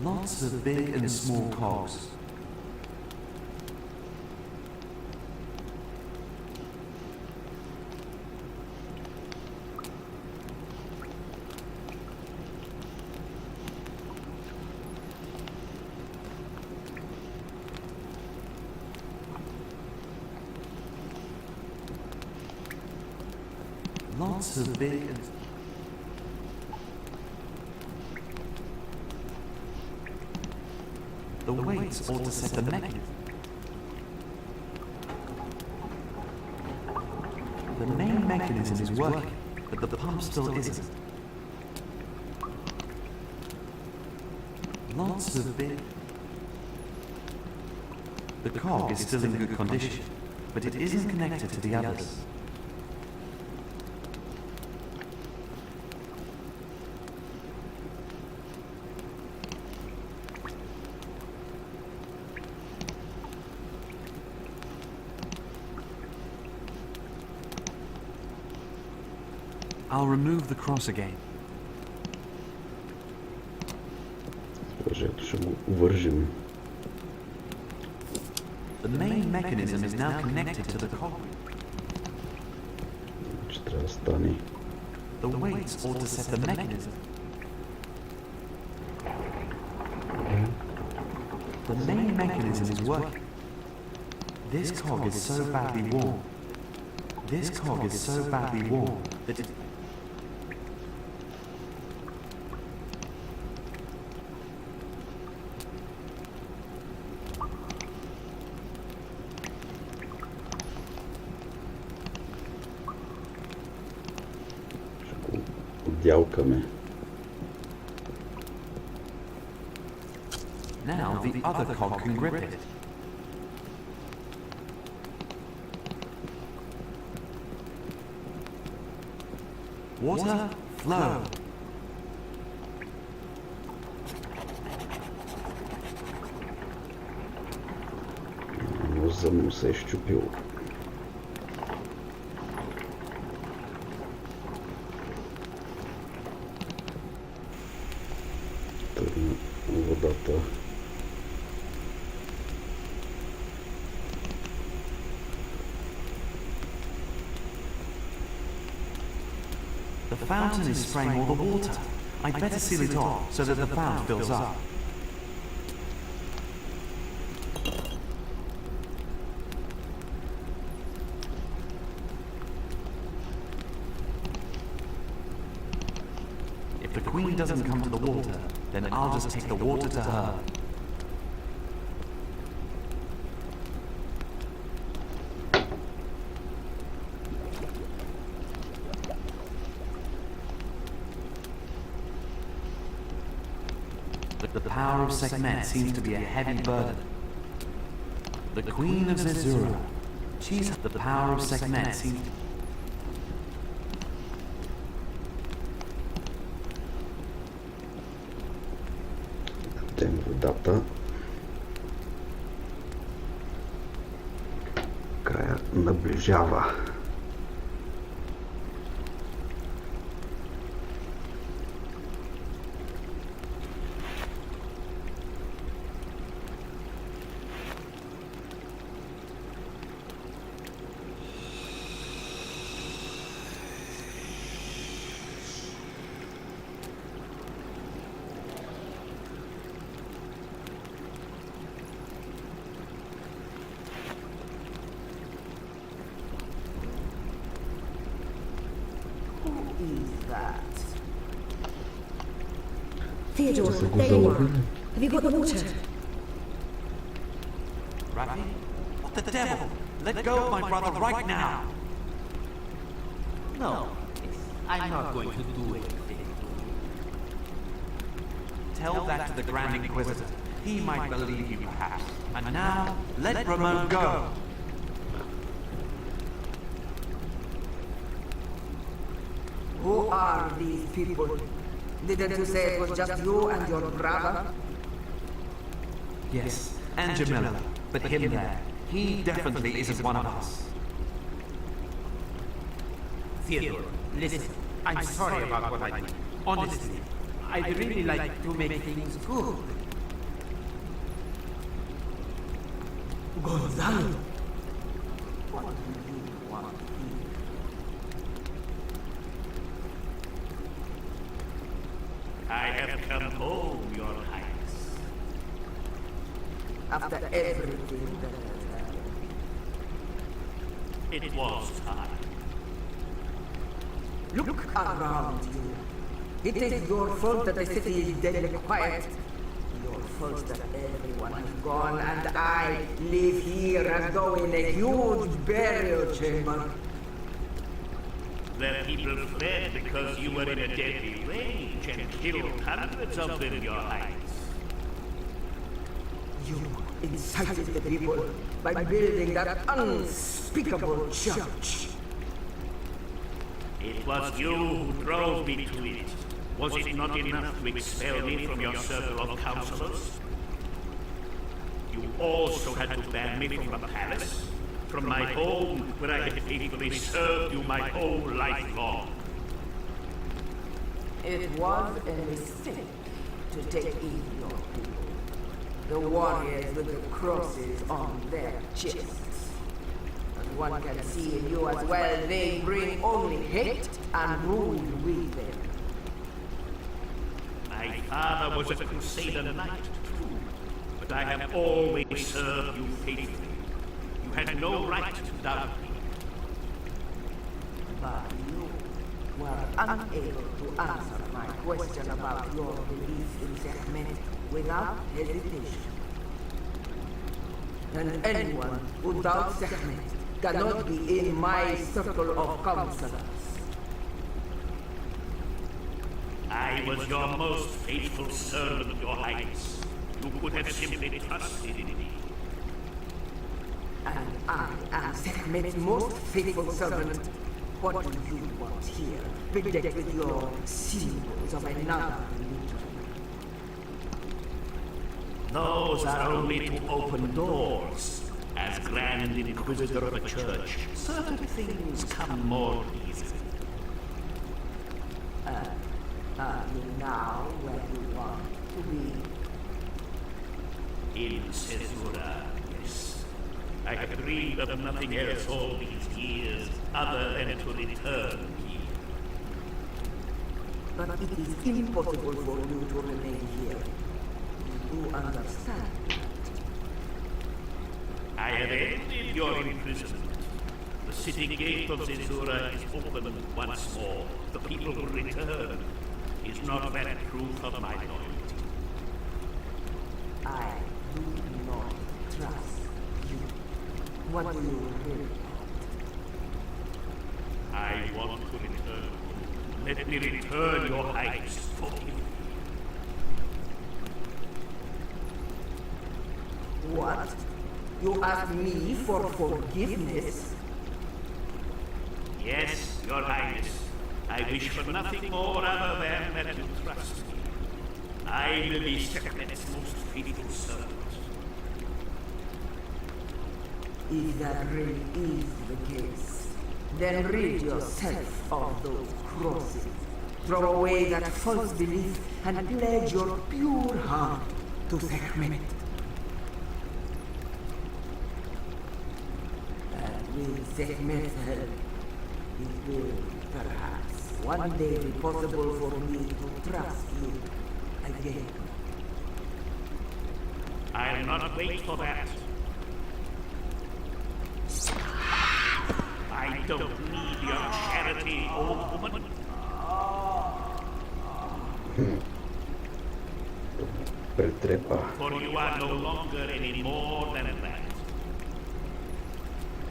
Lots of big and small cogs. Lots of big and... The weights ought to set the mechanism. The main mechanism is working, but the pump still isn't. Lots of big... The cog is still in good condition, but it isn't connected to the others. I'll remove the cross again. Ще го вържим. The main mechanism is now connected to the cog. Ще трябва да стане. The weights ought to set the mechanism. The main mechanism is working. This cog is so badly worn. This cog is so badly worn that it... Отдялкаме. Now the other cog can grip it. Water, flow. Возът му се е щупил. Тръгна водата. The fountain is spraying all the water. I'd better seal it off so that the fount fills up. If the Queen doesn't come to the water, then I'll just take the water to her. The power of Sekhmet seems to be a heavy burden. The Queen of Zerzura. She's the power of Sekhmet seems to... Дадем водата. Края наближава. Theodore, there you are. Have you got the water? Rafi? What the devil? Let go of my brother right now! No, I'm not going to do anything. Tell that to the Grand Inquisitor. He might believe you, perhaps. And now, let Ramon go! Who are these people? Didn't you say it was just you and your brother? Yes, and Jamila. But him there, he definitely isn't one of us. Theodore, listen. I'm sorry about what I did. Honestly, I'd really like to make things good. Gonzalo! I have come home, Your Highness. After everything that has happened. It was time. Look around you. It is your fault that the city is deadly quiet. Your fault that everyone has gone and I live here as though in a huge burial chamber. The people fled because you were in a deadly rage and killed hundreds of them, Your Highness. You incited the people by building that unspeakable church. It was you who drove me to it. Was it not enough to expel me from your circle of counselors? You also had to ban me from the palace, from my home, where I had faithfully served you my whole life long. It was a mistake to take in your people. The warriors with the crosses on their chests. And one can see in you as well, they bring only hate and rule with them. My father was a Crusader knight, too, but I have always served you faithfully. You had no right to doubt me. But you were unable to answer my question about your belief in Sekhmet without hesitation. And anyone who doubts Sekhmet cannot be in my circle of counselors. I was your most faithful servant, Your Highness. You could have simply trusted in me. And I am Sekhmet's most faithful servant. What do you want here? Bedecked with your symbols of another religion. Those are only to open doors. As Grand Inquisitor of the Church, certain things come more easily. Are you now where you want to be? In Zerzura, yes. I have dreamed of nothing else all these years other than to return here. But it is impossible for you to remain here. You do understand? I have ended your imprisonment. The city gate of Zerzura is open once more. The people will return. Is not that proof of my loyalty? I do not trust you. What do you really want? I want to return. Let me return, Your Highness. Forgive me. What? You ask me for forgiveness? Yes, Your Highness. I wish for nothing more other than that you trust me. I will be Sekhmet's most faithful servant. If that really is the case, then rid yourself of those crosses. Throw away that false belief and pledge your pure heart to Sekhmet. And with Sekhmet's help, it will perhaps one day be possible for me to trust you again. I'll not wait for that. I don't need your charity, old woman. trepa. For you are no longer any more than that.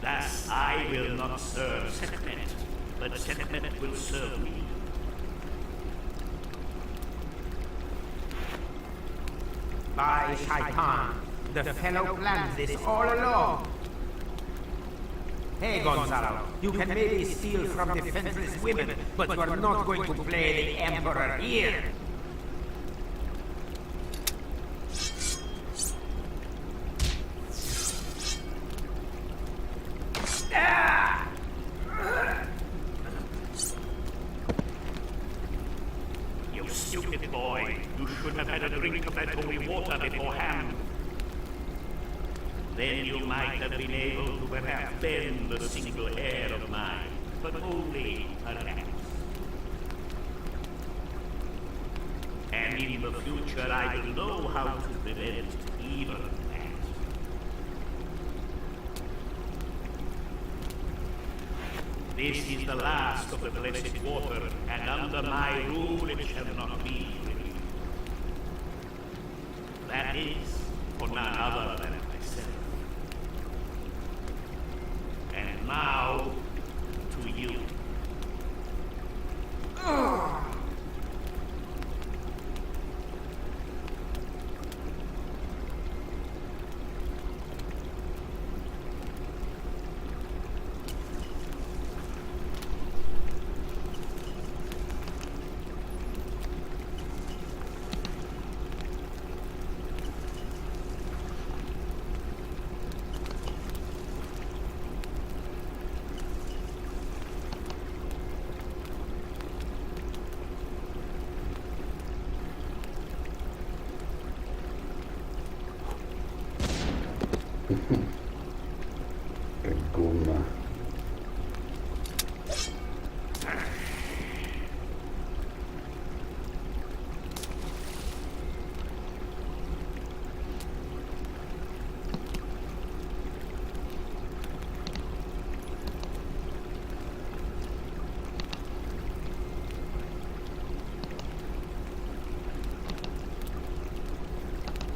Thus, I will not serve Sekhmet, but Sekhmet will serve me. By Shaitan, the fellow planned this all along. Hey, Gonzalo, you can maybe steal from defenseless women, but you are not going to play the Emperor here. You stupid boy. You should have had a drink of that holy water beforehand. Then you might have been able to perhaps bend a single hair of mine, but only perhaps. And in the future I will know how to prevent even that. This is the last of the blessed water, and under my rule it shall not be repeated. That is for none other than myself. And now, to you. Che gomma.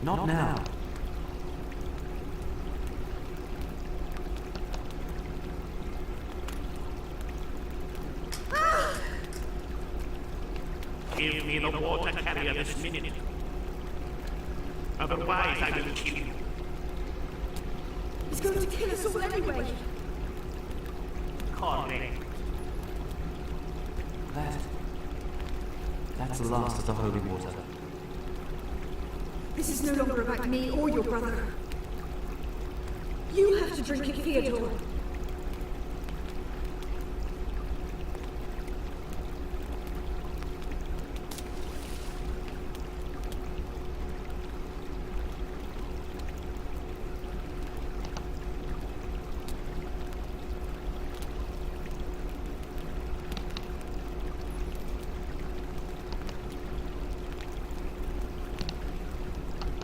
Not now. Give me the water carrier this minute. Otherwise I will kill you. He's going to kill us all anyway. Correct. That's the last of the holy water. This is no longer about me or your brother. You have to drink it, Theodore.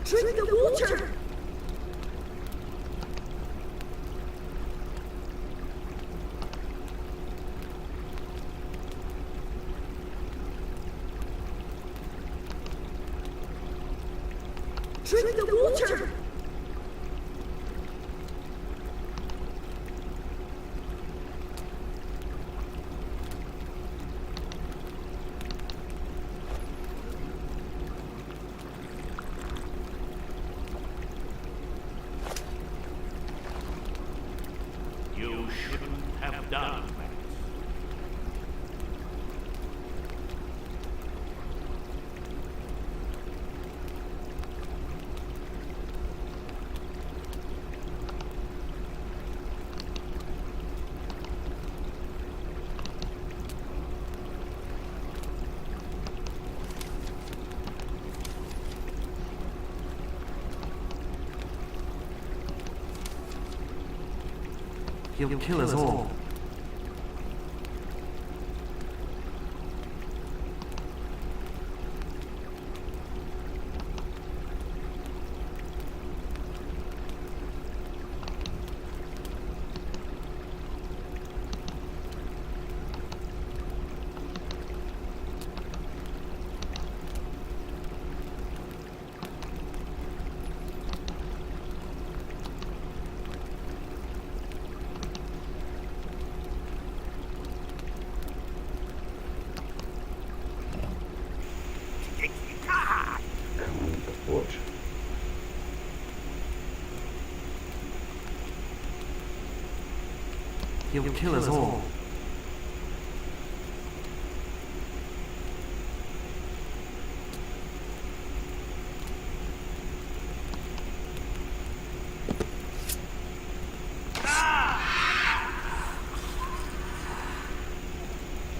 Drink the water! Drink the water! You shouldn't have done that. He'll kill us all. He'll kill us all.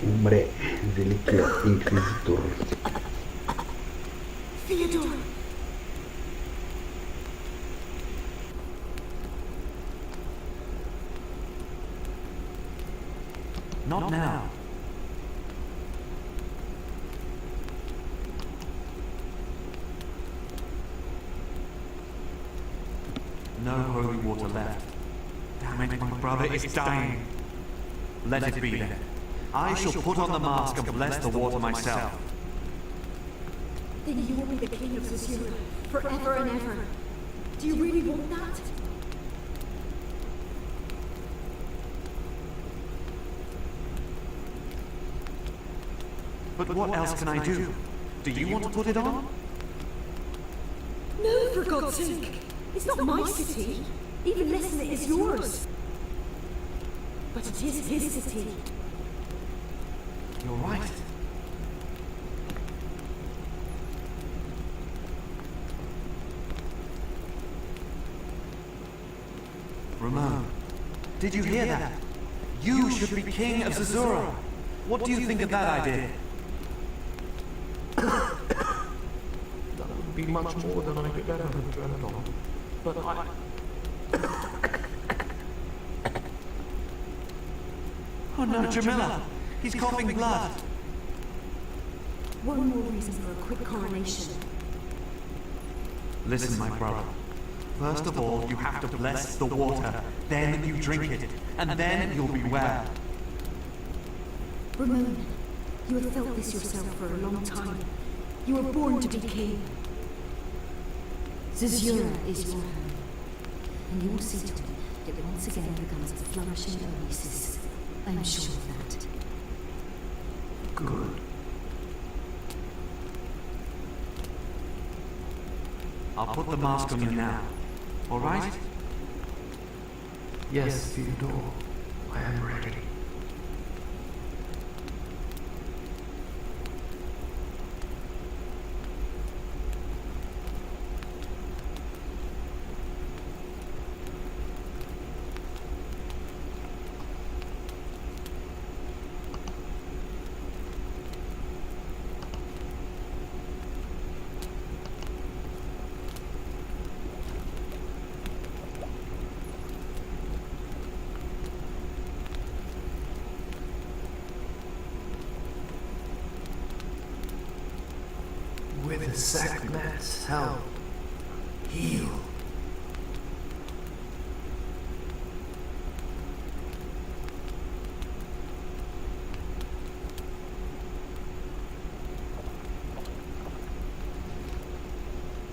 Умре великият инквизитор. Theodore! Not now. No holy water left. Damn it, my brother is dying. Let it be then. I shall put on the mask and bless the water myself. Then you will be the king of Zerzura, forever and ever. Do you really want that? But what else can I do? Do you want to put it on? No, for God's sake! It's not my city. Even less than it is yours. But it is his city. You're right. Ramon, did you hear that? You should be king of Zerzura. What do you think of that idea? That would be much more than I could ever have dreamt of. But I... Oh no, Jamila! He's coughing blood! One more reason for a quick coronation. Listen, my brother. First of all, you have to bless the water. Then you drink it. And then you'll be well. Ramon, you have felt this yourself for a long time. You were born to be king. Zerzura is your home. And you will see to it that it once again becomes a flourishing oasis. I'm sure of that. Good. I'll put the mask on you now. All right? Yes, Theodore. I am ready. With Sekhmet's help, heal.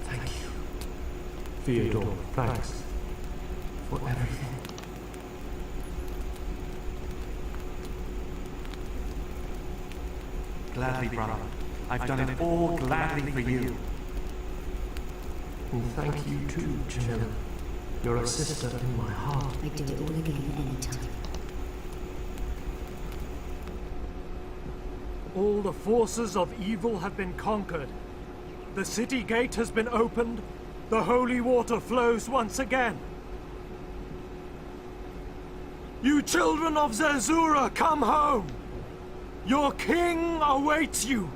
Thank you. Theodore, thanks for everything. Gladly, brother. I've done it all gladly for you. And thank you too, Jamila. You're a sister in my heart. I'd do it all again anytime. All the forces of evil have been conquered. The city gate has been opened. The holy water flows once again. You children of Zerzura, come home! Your king awaits you!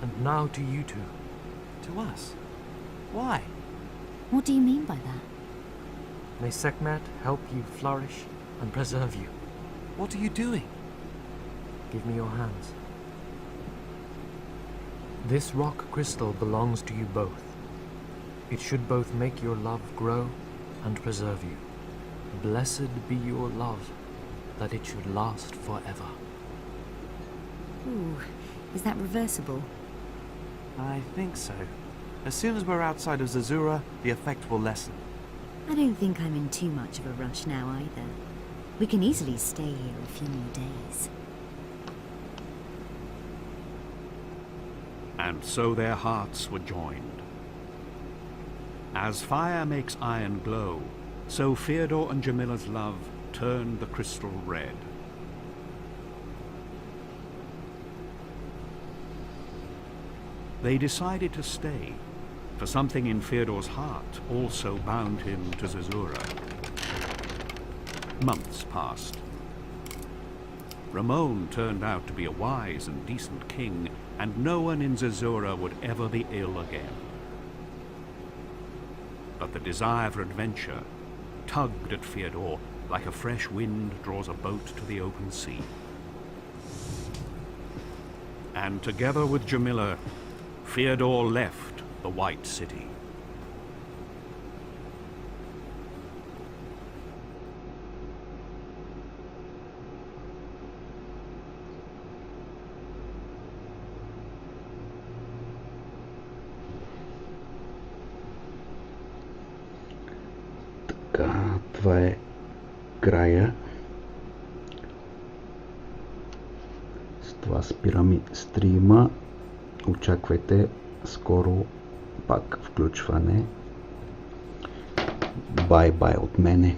And now to you two. To us? Why? What do you mean by that? May Sekhmet help you flourish and preserve you. What are you doing? Give me your hands. This rock crystal belongs to you both. It should both make your love grow and preserve you. Blessed be your love, that it should last forever. Ooh, is that reversible? I think so. As soon as we're outside of Zerzura, the effect will lessen. I don't think I'm in too much of a rush now either. We can easily stay here a few more days. And so their hearts were joined. As fire makes iron glow, so Theodore and Jamila's love turned the crystal red. They decided to stay, for something in Theodore's heart also bound him to Zerzura. Months passed. Ramon turned out to be a wise and decent king, and no one in Zerzura would ever be ill again. But the desire for adventure tugged at Theodore like a fresh wind draws a boat to the open sea. And together with Jamila, Theodore left the White City. Така, това е края. С това спираме стрима. Очаквайте скоро пак включване. Бай-бай от мене.